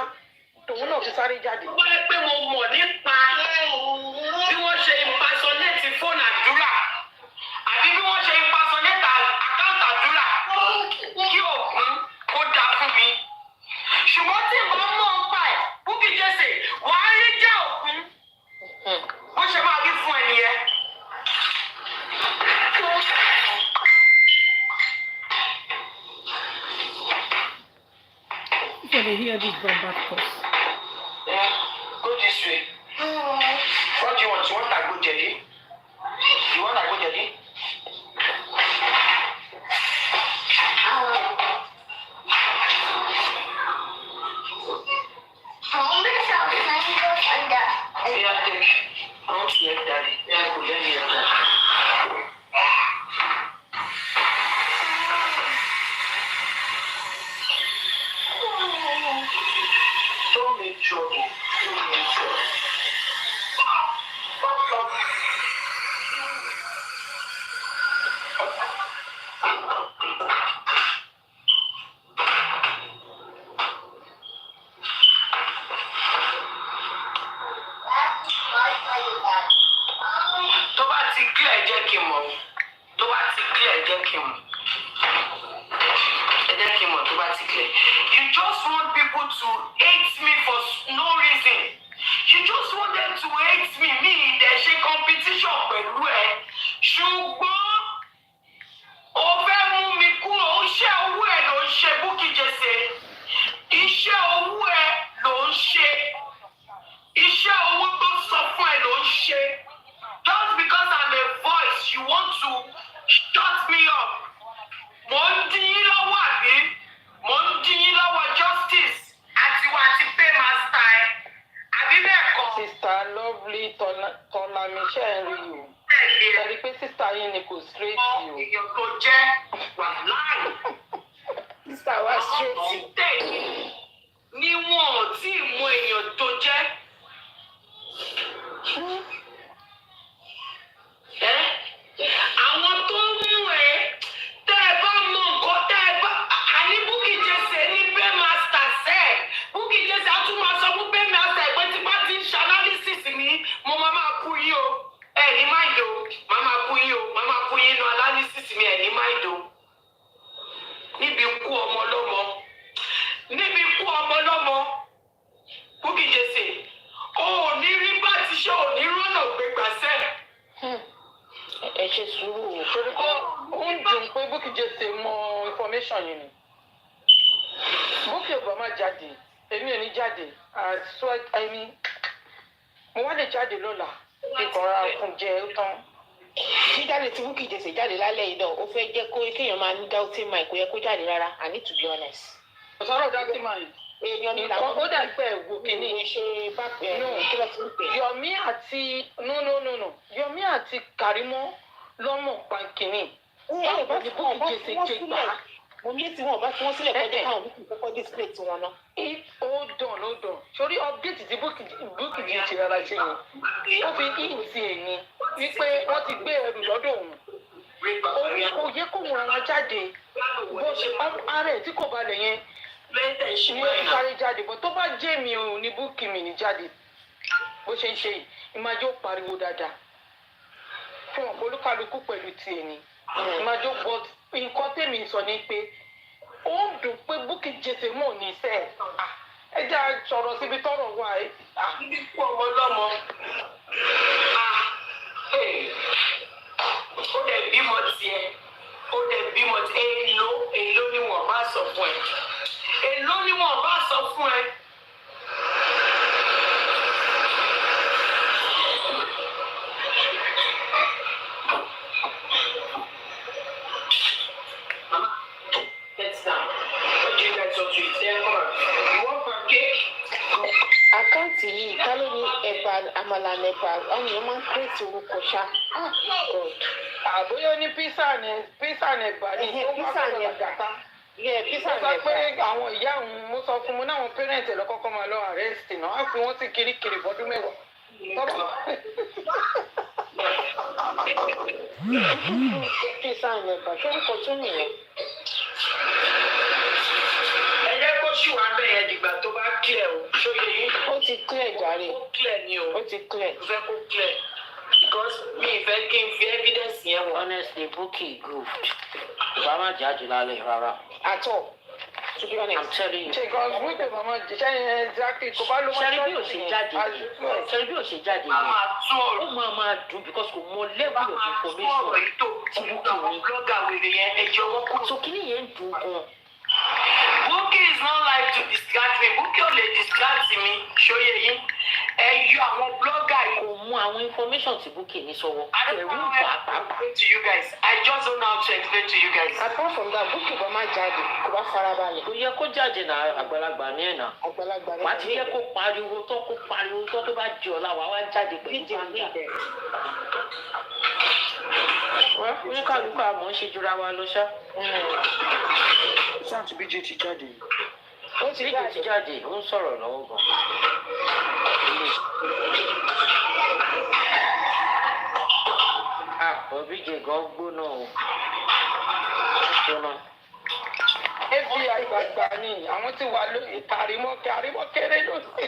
tòun náà fi sáré jáde. Tó bá jẹ́ pé mo mọ̀ nípa bí wọ́n ṣe impersonate fóònù àdúrà àbí bí wọ́n ṣe impersonate àkáǹtì àdúrà kí òkun kó dá fún mi. Ṣùgbọ́n tí ìbọn mọ̀ ń pa ẹ̀ Bukky Jesse wàá rí já òkun. Bó ṣe máa rí fún ẹni yẹn. So they hear this from back course. Yeah, go this way. What do you want? You want that go jelly? You want that go jelly? Yeah, take. I want to get daddy. Yeah, go get me. Don't make trouble. Don't make trouble. jẹ́ kí n mọ̀ tó bá ti clear ẹ jẹ́ kí n mọ̀ ẹ jẹ́ kí n mọ̀ tó bá ti clear. You just want people to hate me for no reason. You just want them to hate me. Mi ìdẹ̀ ṣe competition pẹ̀lú ẹ. Ṣùgbọ́n o fẹ́ mú mi kúrò. Iṣẹ́ owó ẹ ló ń ṣe Bukky Jesse. Iṣẹ́ owó ẹ ló ń ṣe. Iṣẹ́ owó tó sọ fún ẹ ló ń ṣe. Just because I'm a voice, you want to shut me up. Mo ń dín yín lọ́wọ́ àbí? Mo ń dín yín lọ́wọ́ justice àtiwá àti paymaster ẹ. Àbí bẹ́ẹ̀ kọ́? Sista Lovely Tọ́lá mi ṣe ń rí o. Ẹ rí pé sista yín ni kò straight o. Èèyàn tó jẹ́ wàláì. Sista wa straight. Ni wọn ò tí ì mọ èèyàn tó jẹ́. Àwọn tó ń mú ẹ tẹ́ ẹ bá mọ nǹkan tẹ́ ẹ bá àní Bukky Jesse ní paymaster sẹ́ẹ̀. Bukky Jesse á tún máa sọ fún paymaster pé tí bá ti ń ṣe analysis mi mo máa kú yín o. Ẹ ní máìdò máa kú yín o máa kú yín nu analysis mi ẹ ní máìdò. Níbi ikú ọmọ lọ́mọ. Níbi ikú ọmọ lọ́mọ. Bukky Jesse o ò ní rí bá ti ṣe ò ní rọ́nà gbégbá sẹ́ẹ̀. Ẹ ṣe sùúrù o. Torí pé ó ń dùn pé Bukky Jesse mọ information yìí ni. Bukky ò bá má jáde, èmi ò ní jáde. Mo wá lè jáde lọ́la. Ìkọ̀ra fún jẹ ó tán. Jíjáde tí Bukky Jesse jáde lálẹ́ yìí náà, ó fẹ́ jẹ́ kó kéèyàn máa ní doubting mind kó yẹ kó jáde rárá. I need to be honest. Ọ̀sọ́rọ̀ doubting mind. Èèyàn ní làwọn. Ó dà pé ẹ̀wò kìíní. Ṣe bá kí ló ti ń pè. Yomi àti no. Yomi àti Karimo lọ́mọ̀ pa kìíní. Báwo bá ti Bukky Jesse ṣe gbà? Mo ní tí wọn bá tí wọ́n sílẹ̀ kọjá káwọn Bukky kọ́kọ́ display tí wọn náà. Hold on. Sórí update tí Bukky Jesse rárá ṣe yẹn. Ó fi ìhìnsì èyí wípé wọ́n ti gbé ẹrù lọ́dọ̀ òun. Kò yẹ kó wọn rárá jáde. Bó ṣe ara ẹ̀ tí kò balẹ̀ yẹn. Ní sáré jáde bọ̀ tó bá jẹ́ mi ò ní Bukky mi ní jáde. Bó ṣe ń ṣe yìí, ìmájó pariwo dáadáa. Fún ọ̀pọ̀ olúkálukú pẹ̀lú tiẹ̀ ni. Ìmájó bọ̀ nǹkan tèmi sọ ni pé ó ń dùn pé Bukky Jesse mọ̀ ní sẹ́ẹ̀. Ẹ jẹ́ à sọ̀rọ̀ síbi tọ́rọ̀ wà ẹ́. Níbi kú ọmọ lọ́mọ. Ó dẹ̀ bímọ tiẹ̀. Èló ni wọ́n bá sọ fún ẹ. Èló ni wọ́n bá sọ fún ẹ. Mama, get down. What do you guys want to eat? There, come on. You want pancake? Àkáǹtì yìí ká ló ní ẹ̀bà àmàlà nẹ̀bà àwọn èèyàn máa ń kírètì orúkọ ṣá. God. Àbóyá ní písà nẹ̀bà ní písà nẹ̀bà. Písà nẹ̀bà. Mo sọ pé àwọn ìyá òun mo sọ fún mo náwọn pẹ́rẹ́ǹtì lọ́kọ́kọ́ máa lọ àrẹ́sìtì náà á fi wọ́n sí kirikiri bọ́dún mẹ́wàá. Písà nẹ̀bà ṣórúkọ tún nìyẹn. Ẹ jẹ́ kó ṣì wá bẹ́ẹ̀ yẹn dìgbà tó bá clear o. Ṣóye yín. Ó ti clear jàre. Ó clear ni o. Ó ti clear. Mo fẹ́ kó clear. Because mi ìfẹ́ kí n fi evidence yẹn wọ̀. Honestly, Bukky good. Ìbá má jáde lálẹ́ rárá. At all. To be honest. I'm telling you. Ṣé ìkan Bukky màmá jíṣẹ́ yẹn exactly kò bá ló máa ṣẹ́rí bí ò ṣe jáde yẹn. Ṣẹ́rí bí ò ṣe jáde yẹn. Ó máa dùn because kò mọ level of information tí Bukky ní. Blogger wèrè yẹn ẹjọ́ wọn kú. So kíní yẹn ń dùn gan. Bukky is not like to discard me. Bukky ò lè discard mi. Ṣóye yín. Ẹ yọ àwọn blogger yìí. Kò mú àwọn information tí Bukky ní sọ́wọ́. I don't know how to explain to you guys. I just don't know how to explain to you guys. Apart from that, Bukky bá má jáde, kò bá farabalẹ̀. Kò yẹ kó jáde náà àgbàlagbà ní ẹ̀nà. Àgbàlagbà ní ẹ̀nà. Wà á ti yẹ kó pariwo tó bá jẹ ọ̀la wà wá jáde pẹ̀lú bàńdà. Wọ́n oníkàlùkù àmọ́ ń ṣe jura wa lọ ṣá. Sáà tí BJ ti jáde. Ó ti jáde, ó ń sọ̀rọ̀ lọ́wọ́ gan. BJ gan gbóná o. Gbóná. FBI gbàgbà ni àwọn tí wà lóye Karimo kéré lónìí.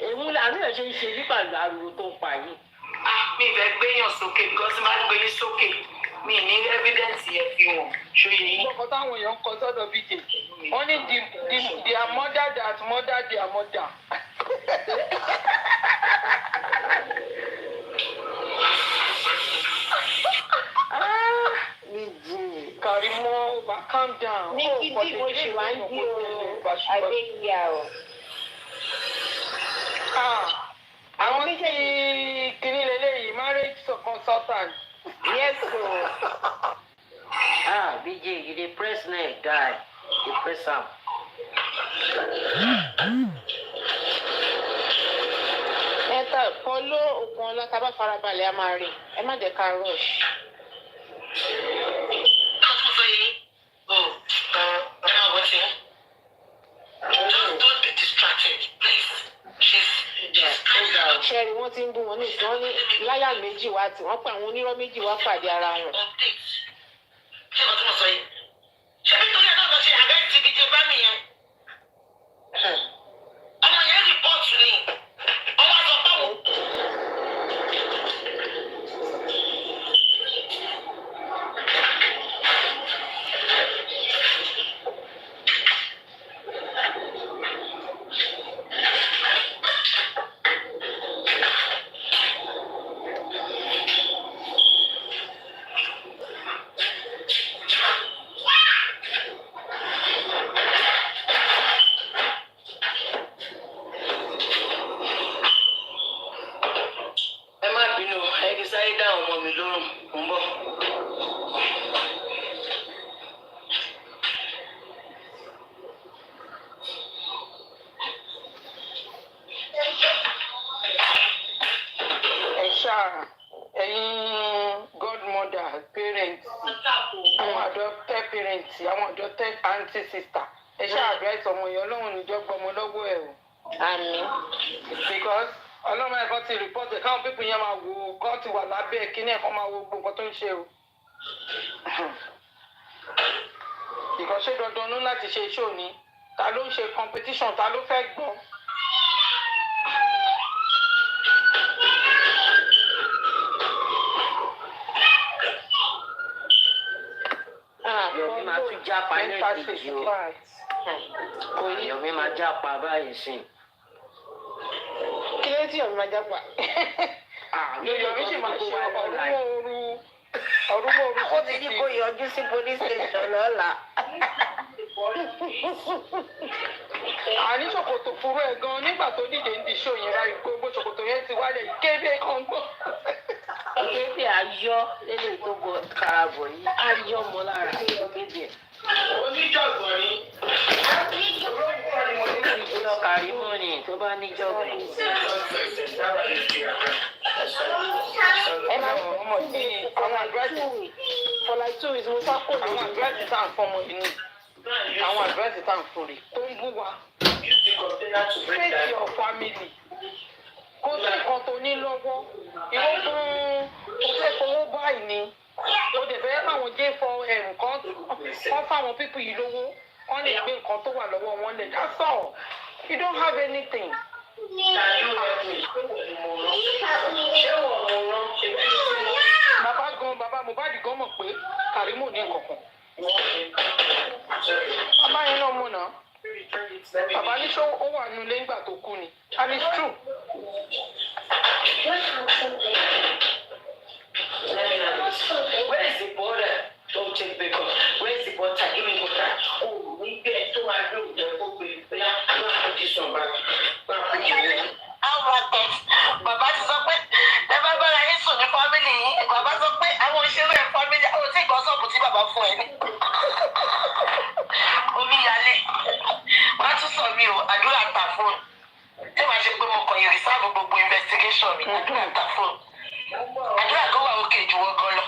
Èmi làánú ẹ̀ ṣe ń ṣe nípa ariwo tó ń pa yìí. mi ìfẹ́ gbéyàn sókè because tí n bá gbé yín sókè mi ní evidence yẹn fi wọn ṣòye yín. ọkọ táwọn èèyàn kọ sọ́dọ̀ bíjè wọ́n ní their mother that mother their mother. Karimo, calm down. Ní kí bí mo ṣe wá ń bí o, Adéyà o. Àwọn tí kìíní lélẹ́yìí marriage consultant. Yes o. BJ, you dey press neck guy, you press am. Ẹ̀ta polo òkun ọlá tá a bá farabalẹ̀ a máa rí ẹ má jẹ́ ká rush. Don't be distracted, please. Ṣẹ́rí wọ́n ti ń bú wọn ní ìsìn wọ́n ní láyà méjì wá tí wọ́n pa àwọn onírọ́ méjì wá pàdé ara wọn. Ṣé o tún sọ yìí? Ṣé bí torí ẹ̀ náà lọ ṣe àgbẹ̀ ti gidi bá mi yẹn? Ọmọ yẹn rìpọ́ọ̀tù ni. Ọwọ́ àgbọ̀ báwo? Auntie sister, ẹ ṣe advice ọmọ yẹn Ọlọ́run níjọ́ gbọmọ lọ́wọ́ ẹ̀ o. Àmín. Because Ọlọ́run ẹ̀kọ́ ti report ẹ̀ káwọn pípín yẹn máa wò ó kọ́ ti wà lábẹ́ kíní ẹ̀kọ́ máa wo gbogbo nǹkan tó ń ṣe o. Because ṣé dandan ló láti ṣe iṣẹ́ òní? Ta ló ń ṣe competition? Ta ló fẹ́ gbọ́? Yomi máa tún jápa ní ìdíje o. Yomi máa jápa báyìí sí. Kí ló tí Yomi máa jápa? Yomi sì máa ṣe ọ̀rúnmọ̀ ooru. Ó ti ní kó yọjú sí police station lọ́la. Àní ṣòkòtò fúru ẹ̀ gan nígbà tó dìde ń di ṣó yẹn rárí gbogbo ṣòkòtò yẹn ti wálẹ̀ kébé kan gbọ́. Kébé ayọ́ lélẹ̀ tó bọ̀ karabọ̀ yìí ayọ́ mọ́ lára kébé. Oníjọ̀gbọ̀n ni. Lọ Karimo ni tó bá níjọ̀gbọ̀n. Ẹ máa ń fọmọ sí àwọn àdúrásì for like 2 weeks mo sá kó àwọn àdúrásì tá à ń fọmọ inú àwọn àdúrásì tá à ń fòrè tó ń bú wa. Face your family. Kò sí nǹkan tó ní lọ́wọ́. Ìwọ fún o fẹ́ fowó báyìí ni. O dẹ̀ fẹ́ káwọn jẹ́ fọ nǹkan wọ́n fáwọn pípù yìí lówó. Wọ́n lè gbé nǹkan tó wà lọ́wọ́ wọn lẹ̀. That's all. You don't have anything. Bàbá Mohbad gan mọ̀ pé Karimo ní nǹkankan. Bàbá yẹn náà mọ̀ náà. Bàbá ní ṣó ó wà nínú ilé nígbà tó kú ni. And it's true. Where is the border? Don't take the car. Where is the border? Give me border. Oh, we get to my room. They're going to be Bàbá ti sọ pé ẹ bá bára yín sùn ní fámìlì yìí. Bàbá sọ pé àwọn òṣèré fámìlì àwọn tí ìgbọ́ sọ̀bù tí bàbá fún ẹ ní. Omi yalé. Wọ́n á tún sọ mi o, àdúrà ta fún. Tí màá ṣe pé mo kàn yìí rìsáàbù gbogbo investigation mi, àdúrà ta fún. Àdúrà kan wà òkè jù wọ́n gan lọ.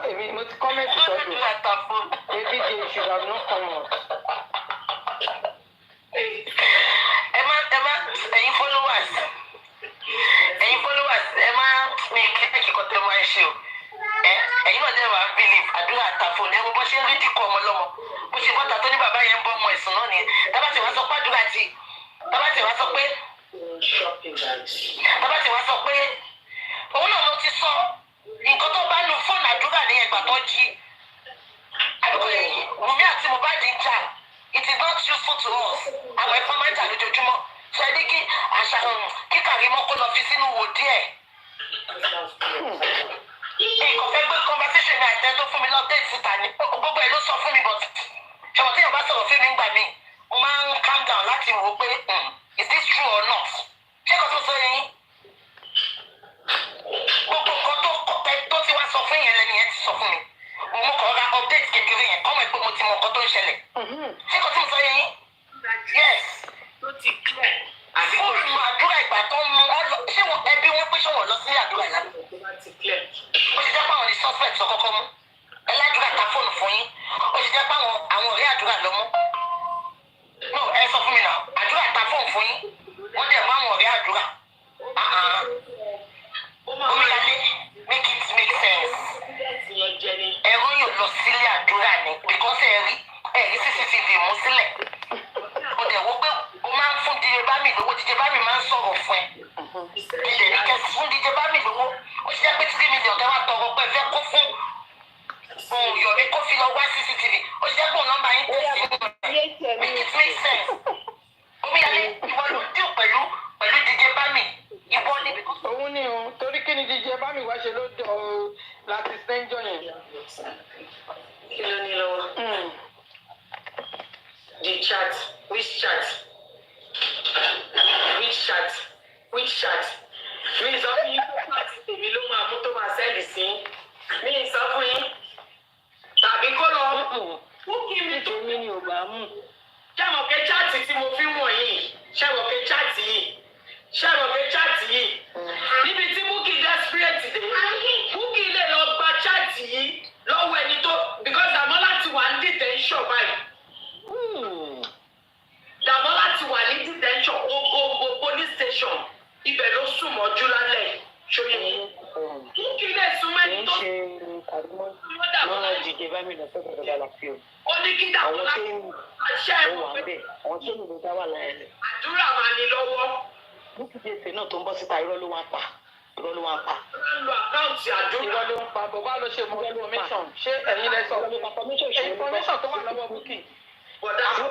Èmi mo ti kọ́mẹ̀tì sọ́dọ̀. Àdúrà ta fún. Ebi jẹ ìṣúra náà kan mọ̀. Ẹ̀yin followers ẹ máa mi kíkẹ́ kọ́ tẹ́ máa ń ṣe o. Ẹ̀yin náà dẹ̀ wá believe àdúrà àtàfọ̀ ní ẹ̀wọ̀n bó ṣe ń rí dínkù ọmọ lọ́mọ. Bó ṣe bọ́ta tó ní bàbá yẹn ń bọ́ ọmọ ẹ̀sùn náà nìyẹn. Tábà tí wọ́n sọ pé àdúrà tí tábà tí wọ́n sọ pé òun náà mo ti sọ kíkàrí mọ́ kó lọ fi sínú wò díẹ̀. Nǹkan fẹ́ gbé conversation ní àìtẹ́ tó fún mi lọ́dẹ̀ẹ́ síta ni gbogbo ẹ̀ ló sọ fún mi but ṣọ̀rọ̀ tí yóò bá sọ̀rọ̀ fún mi ń gbà mí mo máa ń calm down láti wò ó pé is this true or not? Ṣé kò tó sọ yẹn? Gbogbo nǹkan tó ti wá sọ fún yẹn lẹ́nu yẹn ti sọ fún mi. Mo kàn ra update kékeré yẹn kọ́ mọ̀ pé mo ti mọ nǹkan tó ń ṣẹlẹ̀. Ṣé kò tó sọ yẹn? Yes. Ló ti clear. Fóònù àdúrà ìgbà tó ń mú ọ lọ ṣé wọn ẹbí wọn pé ṣé wọn lọ sí àdúrà ìlànà. Ó ti jẹ́ pé àwọn ní suspect sọ kọ́kọ́ mú. Ẹládùúrà ta fóònù fún yín. Ó ti jẹ́ pé àwọn ọ̀rẹ́ àdúrà lọ mú. No, ẹ sọ fún mi náà àdúrà ta fóònù fún yín. Wọ́n dẹ̀ mú àwọn ọ̀rẹ́ àdúrà. Omíyalé make it make sense. Ẹ̀rọ yóò lọ sílé àdúrà ni because ẹ̀rí CCTV mú sílẹ̀. Ó dẹ̀ wọ́n pé o máa ń fún DJ Bami lówó DJ Bami máa ń sọ̀rọ̀ fún ẹ. Ilẹ̀ ní kẹ́sì fún DJ Bami lówó. Ó ti jẹ́ pé 3 million tẹ́ wá tọrọ pé fẹ́ kó fún Yomi kó fi lọ wá CCTV. Ó ti jẹ́ pé òun nọ́mbà yín tẹ̀sí nínú rẹ̀. Make it make sense. Omíyalé ìwọ ló dín pẹ̀lú DJ Bami. Ìwọ ni. Òun ni o, torí kí ni DJ Bami wá ṣe ló dọ̀ ọ́ láti sẹ́ńjọ́ yẹn. Kí ló ní lọ́wọ́? The chat, which chat? Which chat? Which chat? Mi sọ fún yín pé pàtì tèmi ló máa mú tó máa sẹ́ẹ̀lì sí. Mi sọ fún yín. Tàbí kó lọ. Búkì mi tó mi ni ò bá mú. Ṣẹ́wọ̀kẹ́ chaati tí mo fi wọ̀n yìí. Ṣẹ́wọ̀kẹ́ chaati yìí. Ṣẹ́wọ̀kẹ́ chaati yìí. Níbi tí Búkì desperate dé. Búkì lè lọ gba chaati yìí lọ́wọ́ ẹni tó because Dàmọ́lá ti wà ní detention báyìí. Dàmọ́lá ti wà ní detention Ogo police station ibẹ̀ ló sùn mọ́jú lálẹ́ ṣòye kí lè sún mẹ́ni tó Dàmọ́lá dìde bá mi lọ sọ́dọ̀ tó dára fi o. Ó ní kí Dàmọ́lá àṣẹ ẹ̀wọ̀n pé àwọn tó lù ló dá wà láyé rẹ̀. Àdúrà máa ní lọ́wọ́. Búkì jẹ́sẹ̀ náà tó ń bọ́ síta irọ́ ló wá pa. Irọ́ ló wá pa. Wọ́n lo àkáǹtì àdúrà. Irọ́ ló ń pa bọ̀bá ló ṣe mú information. Ṣé ẹ̀yin lẹ sọ? Information tó wà lọ́wọ́ Búkì.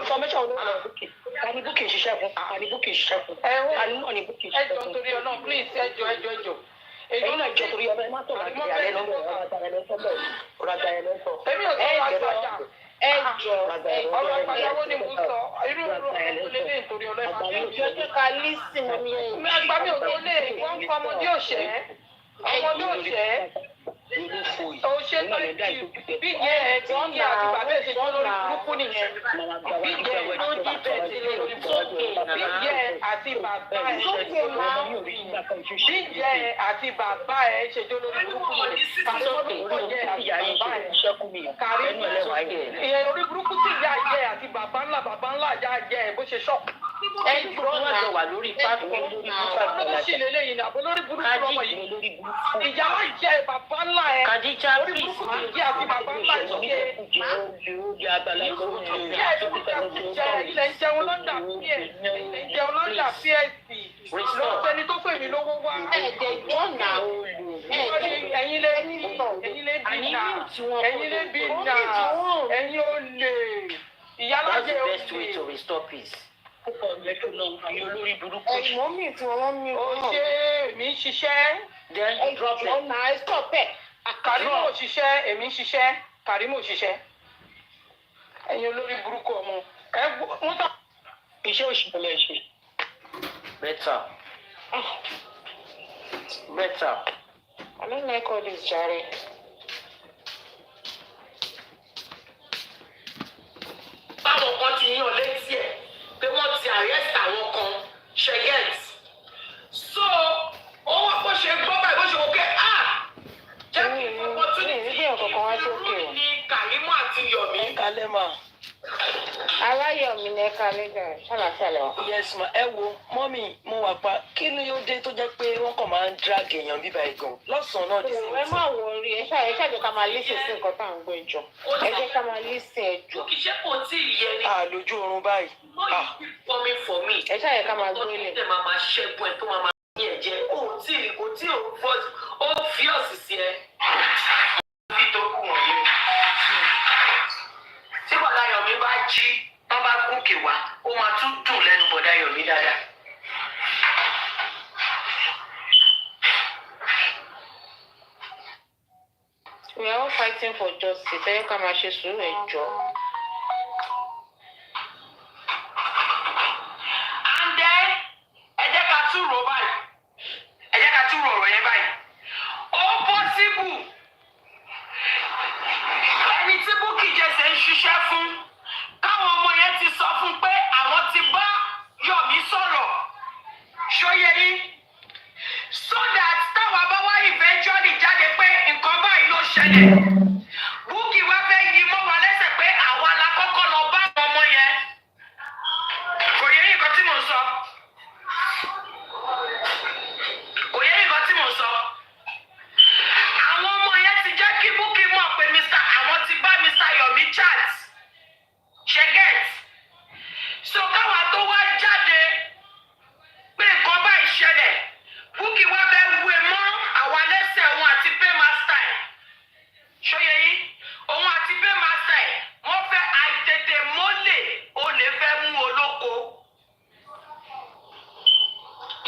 Information ló wà lọ́wọ́ Búkì. Ta ni Búkì ṣiṣẹ́ fún? Ta ni Búkì ṣiṣẹ́ fún? Ta ni náà ni Búkì ṣiṣẹ́ fún? Ẹjọ́ torí ọ̀nà please ẹjọ́. Èyí náà jọ torí ọ̀nà ẹ má tọ̀rọ̀ àti ìyàlẹ́ lọ́wọ́ ọ̀rọ̀ àtàrẹ lọ́sọ̀bẹ̀. Ọ̀rọ̀ àtàrẹ lọ́sọ̀. Èmi ò sọ àgbàjà. Ẹjọ́ ọ̀rọ̀ àgbàyàwó ni mo sọ. Irú lélẹ̀ nítorí ọ̀nà ẹ má tọ̀rọ̀. Ẹjọ́ ká lísìn mi ẹ̀. Àgbà mi ò tó lè wọ́n ń pa ọmọdé òṣẹ́. Ọmọdé òṣẹ́. Òṣè tó bí yẹ ẹ tí ń yẹ àti bàbá ẹ̀ ṣe tó lórí burúkú nìyẹn. Bí yẹ ló jí bẹ́ẹ̀ sí lórí burúkú. Bí yẹ àti bàbá ẹ̀ ṣe tó lórí burúkú. Bí yẹ àti bàbá ẹ̀ ṣe tó lórí burúkú nìyẹn. Kàrí lórí burúkú yẹ àti bàbá ẹ̀. Kàrí ìyẹn lórí burúkú sì yá yẹ àti bàbá ńlá yá yẹ ẹ̀ bó ṣe ṣọ́ọ̀kù. Ẹ̀yin tó wà jọ wà lórí pàtó lórí burúkú. Ọlọ́run sì lélẹ́yìn ní àbọ̀ lórí burúkú lọ́mọ yìí. Ìyá wa jẹ bàbá ńlá ẹ̀. Kàdíjà please máa jẹ́ àti bàbá ńlá ìṣe. Ilẹ̀ ń jẹun lọ́dà fíẹ̀. Ilẹ̀ ń jẹun lọ́dà fíẹ̀sì. Lọ́sẹ̀ni tó fèmí lówó wá. Ẹ̀jẹ̀ gbọ́nà ẹ̀yin lé bí nà. Ẹ̀yin lé bí nà. Ẹ̀yin ò lè. Ìyálàjẹ ò lè. Ẹ̀gbọ́n mi tí wọ́n mi. Ó ṣe èmi ń ṣiṣẹ́. Ọ̀nà ẹ̀ stop ẹ̀. Kàrímù ò ṣiṣẹ́, èmi ń ṣiṣẹ́, Kàrímù ò ṣiṣẹ́. Ẹ̀yin olórí burúkú ọmọ. Wọ́n tà. Iṣẹ́ òṣìṣẹ́ lẹ ṣe. Better. I don't like all this jare. Báwọn kan ti yàn létí ẹ̀ pé wọ́n ti arrest àwọn kan ṣẹ́gẹ́t. So, ó wọ́n kó ṣe gbọ́ báyìí bó ṣe wọ́n kẹ́ jẹ́ kí opportunity irú ní Kàrímù àti Yomi. Kálẹ̀ mà. Aláyọ̀mí ní ẹ̀ka lẹ́gà ṣàlàṣàlẹ̀ wa. Yes ma, ẹ wo mọ́mì mo wà pa kí ni yóò dé tó jẹ́ pé wọ́n kàn máa ń drag èèyàn bíbá igan lọ́sàn-án náà dé sí. Ẹ má wọrí ẹ ṣàjọ ká máa lísìn sí nǹkan tá à ń gbọ́ ìjọ. Ẹ jẹ́ ká máa lísìn ẹjọ́. Kì í ṣe kò tí ì yẹ ni. Lójú oorun báyìí. Ẹ ṣàjọ ká máa gbé lẹ̀. Ó máa ṣẹ́gun ẹ̀ tó máa ní ẹ̀jẹ̀ kò tí ó fi ọ̀sì sí ẹ. Bí tó kù wọ̀nyí o. Tí bọ̀dá Yomi bá jí, wọ́n bá gòkè wá, ó máa tún dùn lẹ́nu bọ̀dá Yomi dáadáa. We are all fighting for justice. Ẹ ká máa ṣe sùúrù ẹ jọ. And then, ẹ jẹ́ ká tún rò báyìí. Ẹ jẹ́ ká tún rò ọ̀rọ̀ yẹn báyìí. Ó possible. Ẹni tí Bukky Jesse ń ṣiṣẹ́ fún, káwọn ọmọ yẹn ti sọ fún pé àwọn ti bá Yomi sọ̀rọ̀. Ṣóyẹ yín. So that táwa bá wá eventually jáde pé nǹkan báyìí ló ṣẹlẹ̀. Bukky wá fẹ́ yí mọ́ wa lẹ́sẹ̀ pé àwa la kọ́kọ́ lọ bá àwọn ọmọ yẹn. Kò yẹ yín nǹkan tí mò ń sọ. Kò yẹ yín nǹkan tí mò ń sọ. Àwọn ọmọ yẹn ti jẹ́ kí Bukky mọ̀ pé àwọn ti bá Mr. Yomi chat. Ṣé get? So káwa tó wá jáde pé nǹkan báyìí ṣẹlẹ̀. Bukky wá fẹ́ wé mọ́ àwa lẹ́sẹ̀ òun àti paymaster ẹ̀. Ṣóyẹ yín, òun àti paymaster ẹ̀ wọ́n fẹ́ àìtètè mọ́lẹ̀ olè fẹ́ mú olóko.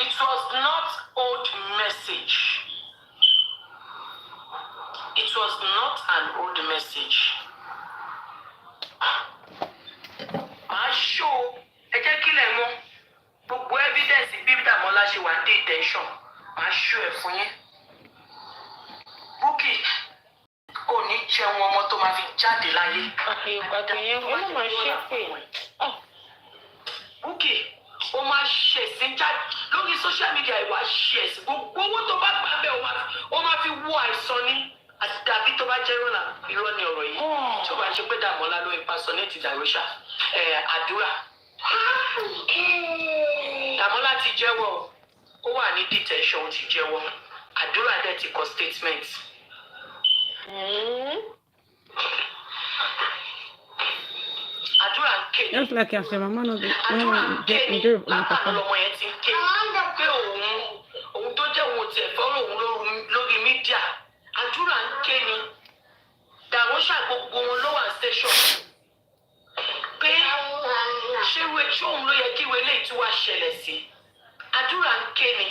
It was not old message. It was not an old message. Màá ṣó ẹ jẹ́ kílẹ̀ mọ́ gbogbo evidence bí Dàmọ́lá ṣe wà ní detention. Màá ṣó ẹ fún yín. Bukky ò ní jẹun ọmọ tó máa fi jáde láyé. Ìgbàgbọ́ yẹn wọ́n máa ṣe pé. Bukky ó máa ṣe sí jáde lórí social media ìwà ṣe ẹ̀sìn gbogbo owó tó bá gbà bẹ́ẹ̀ ó máa fi wó àìsàn ní àdàbí tó bá jẹ́ irọ́ ni ọ̀rọ̀ yìí tí ó bá ṣe pé Dàmọ́lá ló impersonate Darosha àdúrà. Dàmọ́lá ti jẹ́wọ́ ó wà ní detention ó ti jẹ́wọ́ àdúrà dẹ̀ ti kọ statement. Àdúrà ń ké. Just like I said, Mama, no, Àdúrà ń ké ní látàná lọmọ yẹn ti ń ké pé òun tó jẹ́ òun tiẹ̀ fọ́rọ̀ òun lórí mídíà. Àdúrà ń ké ní Darosha gbogbo wọn ló wà station pé ṣé òun ló yẹ kí wọlé ìtura ṣẹlẹ̀ sí. Àdúrà ń ké ní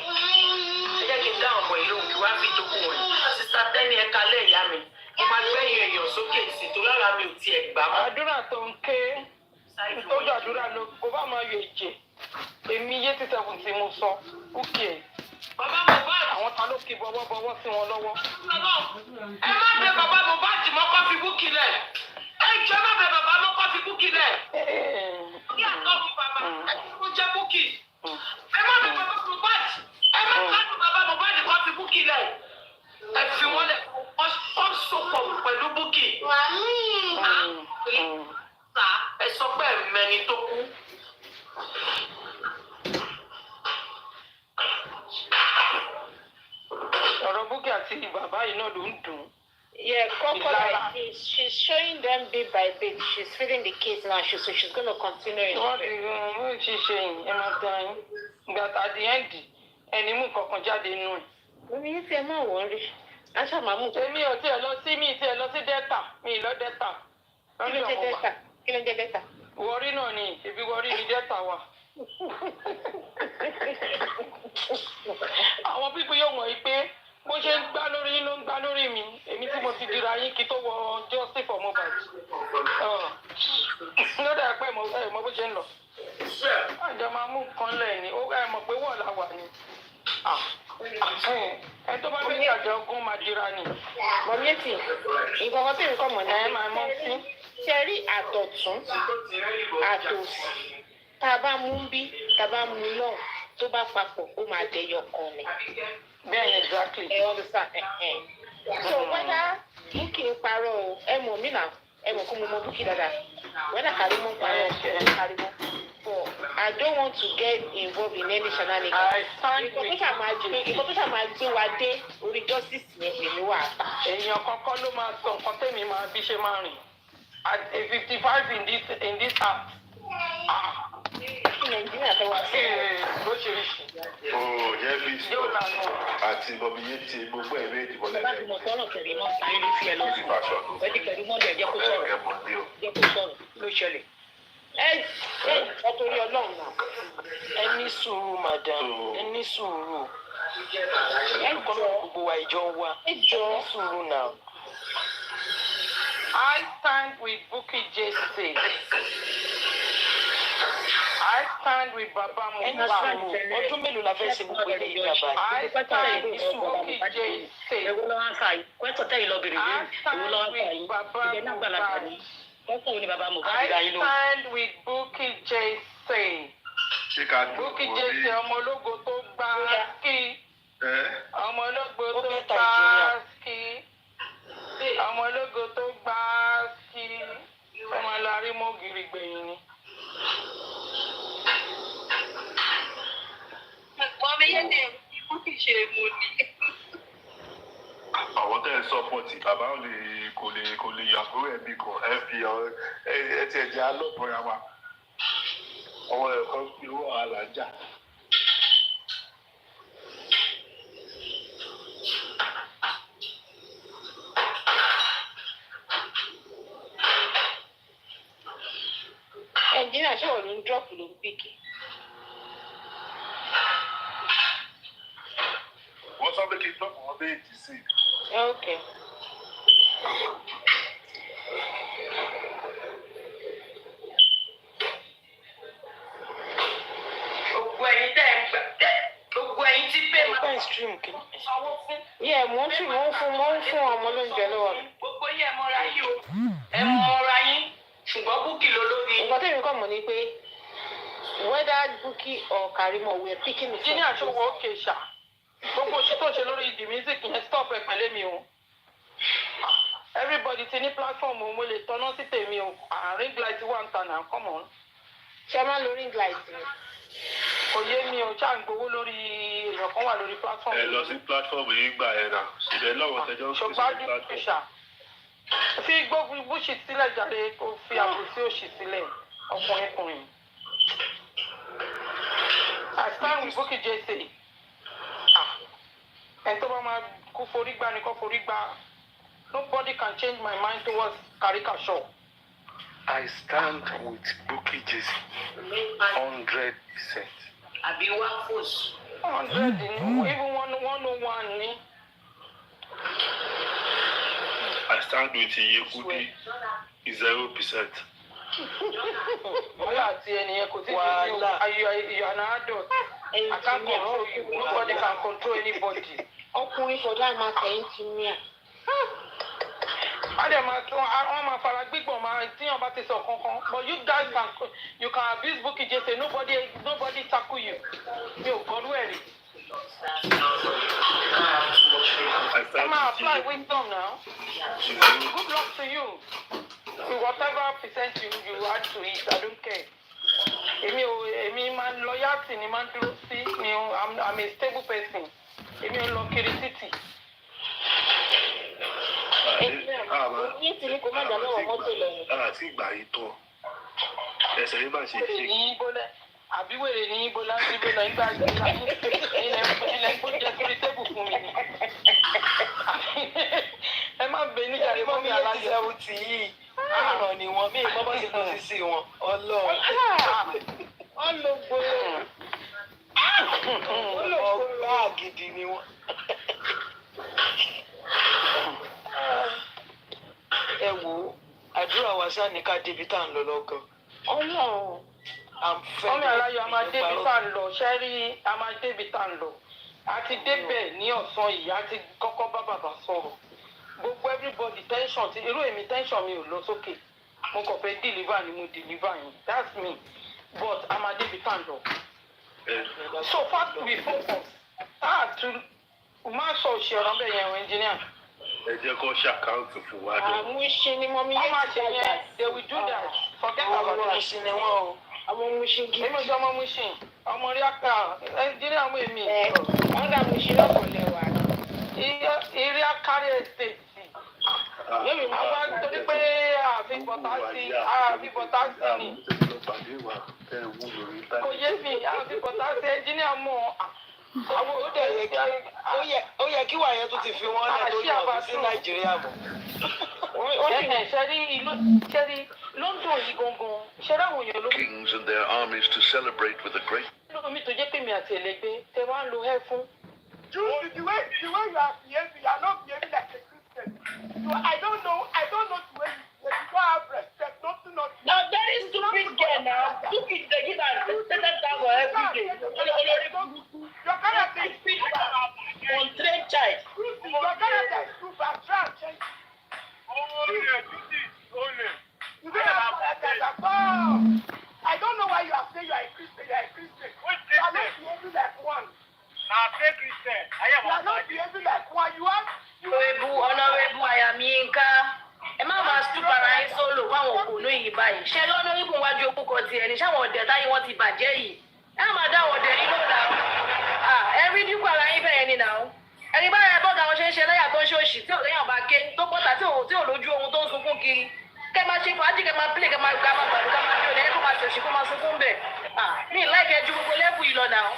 ẹ jẹ́ kí n dá ọmọ ìlú òkè wá fi dókun wọn. Sísá Tẹ́ni ẹ̀ka lẹ́yà mi mo máa gbẹ́yìn èèyàn sókè sí tó lára mi ò tiẹ̀ gbà mọ́. Àdúrà tó ń ké ìtọ́jú àdúrà ló kó bá máa yọ ìjẹ èmi yé tí sẹ́kùn tí mo sọ Bukky ẹ̀. Bàbá Mohbad. Àwọn ta ló kí bọ́wọ́ sí wọn lọ́wọ́. Ẹ má bẹ bàbá Mohbad mọ́kọ́ fi Bukky lẹ̀. Ẹ jẹ́ má bẹ bàbá mọ́kọ́ fi Bukky lẹ̀. Kí àtọ́ fún bàbá ẹ kúrò jẹ́ Bukky. Ẹ má bẹ bàbá Mohbad. Ẹ má gbádùn bàbá Mohbad kọ́ fi Bukky lẹ̀. Ẹ fi wọ́n lẹ̀ wọ́n sopọ̀ pẹ̀lú Bukky. Ẹ sọ pé ẹ̀mẹ́ni tó kú. Ọ̀rọ̀ Bukky àti bàbá yìí náà ló ń dùn. Yeah, Cocola, she's showing them bit by bit. She's feeding the kids now, so she's going to continue in Wọ́n ti ṣe yìí, ẹ máa tán yín. But at the end, ẹni mú kankan jáde nínú ẹ̀. Omi yìí ti ẹ máa wọ̀ rí. Aṣá máa mú. Èmi ò tiẹ̀ lọ sí Delta, mi ì lọ Delta. Kí ló jẹ́ Delta? Kí ló jẹ́ Delta? Wọ́rí náà ni, ibi Wọ́rí ni Delta wà. Àwọn pípín yóò wọ̀nyí pé bó ṣe ń gbá lórí ló ń gbá lórí mi èmi tí mo ti dira yín kí tó wọ justice for Mohbad ló dà pé mo bó ṣe ń lọ àjọ máa mú nǹkan lẹ̀ ni ó mọ̀ pé wọ́ọ̀ la wà ni ẹ tó bá fẹ́ kí àjọ ogun máa dira ni. Mọ̀míẹ́tì nǹkan kan tí nǹkan mọ̀ ní ẹ máa mọ́ sí. ṣe rí àtọ̀tún àtòsí tá a bá mú bí tá a bá mú náà tó bá papọ̀ ó máa dẹyọ kan ni. Bẹ́ẹ̀ni exactly. Ẹ understand. So whether Bukky ń parọ́ o ẹ mọ̀ mí náà ẹ mọ̀ kó mo mọ Bukky dáadáa whether Karimo ń parọ́ o Karimo. But I don't want to get involved in any shenanigans. Nǹkan tó ṣàmà gbé wa dé orí justice yẹn pẹ̀lú wa. Èèyàn kankan ló máa sọ nǹkan tẹ́mi máa bí ṣe máa rìn. At 55 in this house. Nàìjíríà fẹ́ wá sí lóṣìṣì. Oh, yẹ bí sọ àti bọ̀bí yé ti gbogbo ẹ̀ méjì bọ́lẹ̀ ẹ̀. Bá ti mọ̀ sọ́nà kẹ̀rí mọ́ sáyé ló fi ẹ lọ. Ẹ ti kẹ̀rí mọ́ lẹ̀ jẹ́ kó sọ̀rọ̀. Jẹ́ kó sọ̀rọ̀ ló ṣẹlẹ̀. Ẹ torí Ọlọ́run náà. Ẹ ní sùúrù madam, ẹ ní sùúrù. Ẹ jọ gbogbo wa ìjọ wa. Ẹ jọ sùúrù náà. I stand with Bukky Jesse. I stand with Baba Mohbad. Ọdún mélòó la fẹ́ ṣe gbogbo ilé ìgbà báyìí? I stand with Bukky Jesse. I stand with Baba Mohbad. I stand with Bukky Jesse. Bukky Jesse ọmọ ológo tó gbá kí. Ọmọ ológo tó gbá kí. Ọmọ ológo tó gbá kí. Ọmọ alárí mọ́ gírí gbẹ̀yìn ni. Àwọn tẹ́ ẹ sọ́pọ̀tì bàbá kò lè yàgò ẹ̀mí kan ẹ fi ẹ ti ẹ̀jẹ̀ alọ́bọ̀ra wa ọwọ́ ẹ̀kọ́ fi owó àlàjà. Nàìjíríà ṣé wọ́n ló ń dọ́ọ̀pù ló ń pèkì. Wọ́n sọ pé kí n dọ́ọ̀pù wọn bẹ́ẹ̀ dì sí. Okay. Gbogbo ẹ̀yin tẹ́ ẹ ń gbà gbogbo ẹ̀yin tí pé máa bá stream kí. Yẹ mo ń fún ọmọ lóúnjẹ lọ́wọ́ mi. Gbogbo yín ẹ mọ́ra yín o. Ẹ mọ́ra yín. Ṣùgbọ́n Bukky ló lórí. Nǹkan tẹ́mi kọ́ mọ̀ ni pé whether Bukky or Karimo we are picking it. Jíní àṣọwọ́ òkè ṣá. Gbogbo oṣù tó ṣe lórí the music yẹn stop ẹ̀ pẹ̀lẹ́ mi o. Everybody ti ní platform mo lè tọ́ná sí tèmi o. Ring light wà ń ta náà come on. Ṣé máa ń lo ring light ni? Kò yé mi o, ṣáà ń gbowó lórí èèyàn kan wà lórí platform. Ẹ lọ sí platform yìí gbà ẹ̀ náà. Ṣìlẹ̀ lọ́wọ́ tẹjọ́ ń pèsè platform. Fi gbogbo búṣì sílẹ̀ jáde kó fi àbòsí òṣì sílẹ̀ ọkùnrin. I stand with Bukky Jesse. Ẹni tó bá máa kú forí gbá ni kó forí gbá. Nobody can change my mind towards caricature. I stand with Bukky Jesse 100%. Àbí wá fòsì. 100 ni even 101 ni. I stand with Yekudi 0%. Wàhálà àti ẹnìyẹn kò tí ì you are an adult. I can't control you. Nobody can control anybody. Ọkùnrin sọ̀dá máa tẹ̀yìn ti mí à. Wọ́n máa fara gbígbọ̀n máa tíyàn bá ti sọ kankan. But you guys can abuse Bukky Jesse. Nobody tackle you. Mi ò gbọ́dọ̀ ẹ̀rí. Come on, apply wisdom now. Good luck to you. To whatever percent you add to it, I don't care. Èmi máa ń loyalty ni máa ń dúró sí. I'm a stable person. Èmi ò lọ kiri títì. Yín ti ní kó má dáná wọ mọ́tò lẹ́yìn. Àti ìgbà yìí tán. Ẹsẹ̀ yìí bá ṣe ṣe. Ní bọ́lẹ̀. Àbí wèrè ní Ibola ń gbé lọ nígbà ilẹ̀ kó jẹ́ kiri tébù fún mi ni. Ẹ má bẹ níjà rẹ mọ́mí aláṣẹ ẹ̀wù tì yìí. Àrùn ni wọ́n mí bọ́bọ́ ṣe tó sí wọn. Ọlọ́run. Ọgbà gidi ni wọ́n. Ẹ wo àdúrà wa sáà ní ká débi tá à ń lọ lọ́gàn. Ọlọ́run. Ọmọ aláyọ̀ a máa débi tá ń lọ ṣẹ́rí a máa débi tá ń lọ a ti débẹ̀ ní ọ̀sán yìí a ti kọ́kọ́ bá bàbá sọ̀rọ̀ gbogbo everybody tension ti irú èmi tension mi ò lọ sókè mo kàn fẹ́ deliver ni mo deliver yẹn that's me but a máa débi tá ń lọ. So far we focus má sọ òṣì ọ̀rọ̀ bẹ́ẹ̀ yẹn o engineer. Ẹ jẹ́ kó ṣàkáǹtì fún wa. Àmúṣe ni mo mi yẹn ti ṣe yẹn they will do that forget about it. Àmúṣe ni wọ́n o. Àwọn Mushin gidi. Èmi sọ ọmọ Mushin. Ọmọ rí àkà ẹnjìnìá àwọn èmi. Wọ́n dà Mushin lọ́pọ̀ lẹ́wà. Eré akárí estate. Yẹ́mi máa wá torí pé ààfin bọ̀tá sí ni. Kò yé mi ààfin bọ̀tá sí ẹnjìnìá mọ̀. Àwọn ó yẹ kí wàá yẹn tó ti fi wọ́n lẹ̀ lórí ọ̀fìn sí Nàìjíríà mọ̀. London yìí gangan ṣẹ́rẹ́ àwọn èèyàn ló. Kings and their armies to celebrate with a great. Lómi tó jẹ́ pé mi àti ẹlẹgbẹ́ tẹ wá ń lo ẹ fún. The way you are behaving, you are not behaving like a Christian. I don't know the way you don't have respect, nothing. Now that is stupid girl now. Stupid they give her that for every day. Your character is too bad. Untrained child. Your character is too bad. Try and change. You don't have character at all. I don't know why you are saying you are a Christian. You are not behaving like one. You are not behaving like one. Honorable Ayaminka. Ẹ má máa stúpara yín sólò fáwọn òkùnú yìí báyìí. Ṣé lọ́nà ibùn wájú okùnkọ̀ tiẹ̀ ní sáwọn ọ̀dẹ̀ táyé wọ́n ti bàjẹ́ yìí? Ẹ má dá àwọn ọ̀dẹ̀ yín lónà. Ẹ rí dínkù ara yín bẹ́ẹ̀ ni náà. Ẹni báyà bọ́ọ̀gà wọn ṣe ń ṣe lẹ́yà tó ń ṣe òṣì tí ò léyàn bá ké tó pọ́ta tí ò lójú ohun tó ń sunkún kiri. Kẹ́ máa ṣe fàájì kẹ́ máa pílè kẹ́ máa gbà máa gbàdú ká máa jó lẹ́yìn kó máa ṣòṣì kó máa sunkún bẹ̀. Mi láìkẹ́ ju gbogbo lẹ́bù yìí lọ náà.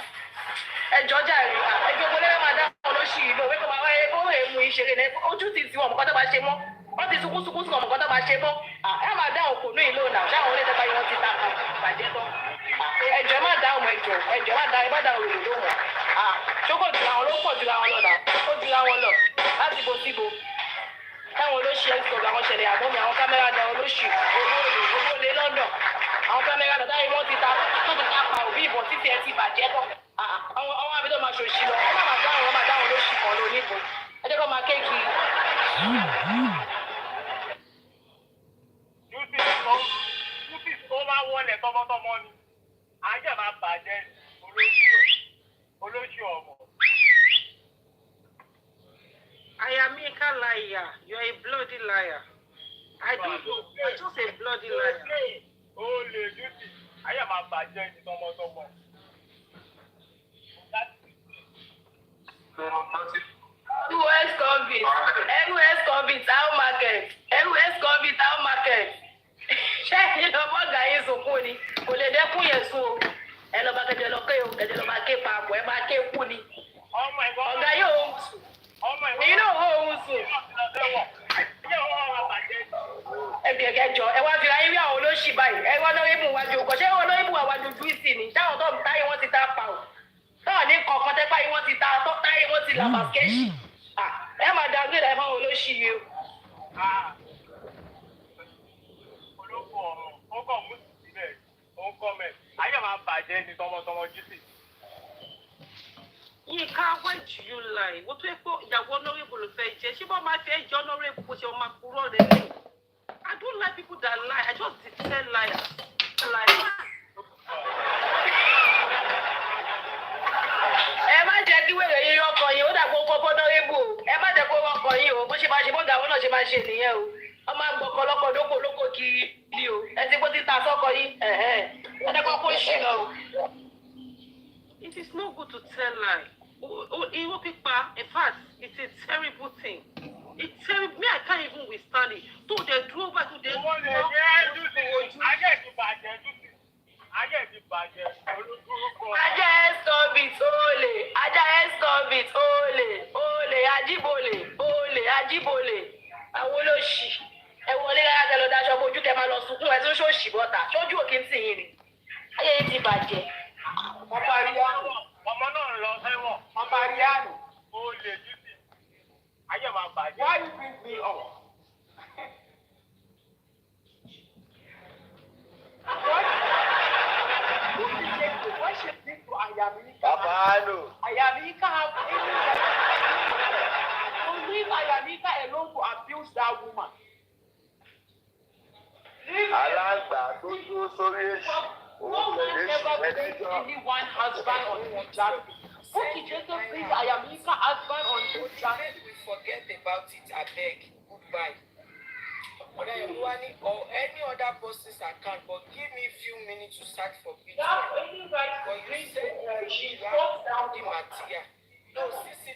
Ẹjọ́ jàre ẹjọ́ gbogbo lẹ́bù máa dá wọn lóṣì yìí lọ wípé máa wáyé kó èèmù ìṣeré ní ojú ti tiwọn mọ̀kọ́ tó bá ṣe mọ́. Wọ́n ti sunkún mọ̀kọ́ tó bá ṣe mọ́. Ẹ máa dá òkú ní ìlú náà ṣáwọn olè tẹ́pá yìí wọ́n ti ta bàjẹ́ tán. Ẹjọ́ má dá ọmọ ẹjọ́ má dá òrùlé lóhùn. Ṣókò jù àwọn ló pọ̀ jù àwọn lọ náà ó jù àwọn lọ láti bo síbo. Táwọn olóṣì ẹ̀sìkò àwọn ṣẹlẹ̀ àbọ̀mí àwọn kámẹ́rà dá olóṣì owó lé lọ́dọ̀. Àwọn kámẹ́rà dá táyé wọ́n ti ta pa òbí ìbọn títí ẹ ti bàjẹ́ tán. Àwọn abidjan máa ṣòṣì lọ ẹ má máa dá àwọn olóṣì kan lọ níbo. Ẹ jẹ́ kó máa kéèkì. Tó máa wọlé tọmọtọmọ ni ajá máa bàjẹ́ olóṣù ọmọ. Ayamika liar, you are a bloody liar. You're just a bloody liar. Ó lè dúdú ajá máa bàjẹ́ ní tọmọtọmọ. Who else convict? Who else convict? How market? Who else convict? How market? Ṣé ìlọ́mọ ọ̀gá yín sunkún ni? Kò lè dẹ́kun yẹn sùn o. Ẹ lọ bá kẹjọ lọ ké o, kẹjọ lọ bá ké papọ̀, ẹ bá ké kú ni. Ọ̀gá yóò ń sùn. Èyí náà ó ń sùn. Ẹ̀kẹ̀kẹ̀jọ ẹ wá fi ayé rí àwọn olóṣì báyìí. Ẹ wá lórí ibùn wájú ọkọ̀. Ṣé wọ́n lórí ibùn àwájú júìsì ni? Táwọn tó ń táyé wọ́n ti ta pa o. Táwọn ní kọ̀ọ̀kan tẹ́pá yìí wọ́n ti ta táyé wọ́n ti là bàskẹ́ṣì. Ẹ máa dàgbé rẹ̀ fáwọn olóṣì yìí o. Ó kàn mú sílẹ̀ ó ń kọ́ mẹ́ ayé máa bàjẹ́ ní tọmọtọmọ jísì. Yínká, why do you lie? Wọ́n tó yẹ pé ìyàwó honorable ló fẹ́ jẹ́. Ṣé bọ́ máa fẹ́ jẹ́ honorable bó ṣe máa kúrò rẹ̀ lẹ́yìn? I don't like people that lie. I just detest liars. Ẹ má jẹ́ kí wèrè yín ọkọ̀ yín, ó dàgbò kọ́kọ́ honorable. Ẹ má jẹ́ kó ọkọ̀ yín o, bó ṣe máa ṣe bọ́gà wọn náà ṣe máa ṣe nìyẹn o. Wọ́n máa ń gbọ́kọ̀ lọ́kọ̀ lóko kiri ni o. Ẹ ti kó títa sọ́kọ̀ yín. Ẹ dẹ́kọ̀ kó ṣì lọ o. It is not good to tell lie. Irọ́ pípa, in fact, it's a terrible thing. It's terrible. Me, I can't even withstand it. Tó dẹ̀ dúró bá tó dẹ̀ dúró. Ajá ti bàjẹ́ olúkúrúkú. Ajá escovit olè ajíbolè àwọn olóṣì ẹ wọlé láyàtọ̀ lọ daṣọ bojú kẹ máa lọ sunkún ẹ tó ṣòṣì bọ́ta ṣojú òkè ń tì yín ni ayé yín ti bàjẹ́. Wọ́n parí àná ọmọ náà lọ sẹ́wọ̀n. Wọ́n parí àná. Ó lè dúdú ayé máa bàjẹ́. Why you bring me up? What she did to Ayamika? Ayamika have leave Ayamika alone to abuse that woman. Alágbà tó dúró sórí èṣù. No man ever placed anyone husband on the jack. Put just place Ayamika husband on the jack. We forget about it, I beg. Goodbye. Or any other person's account, but give me a few minutes to search for picture. But you said you have the material. No, CC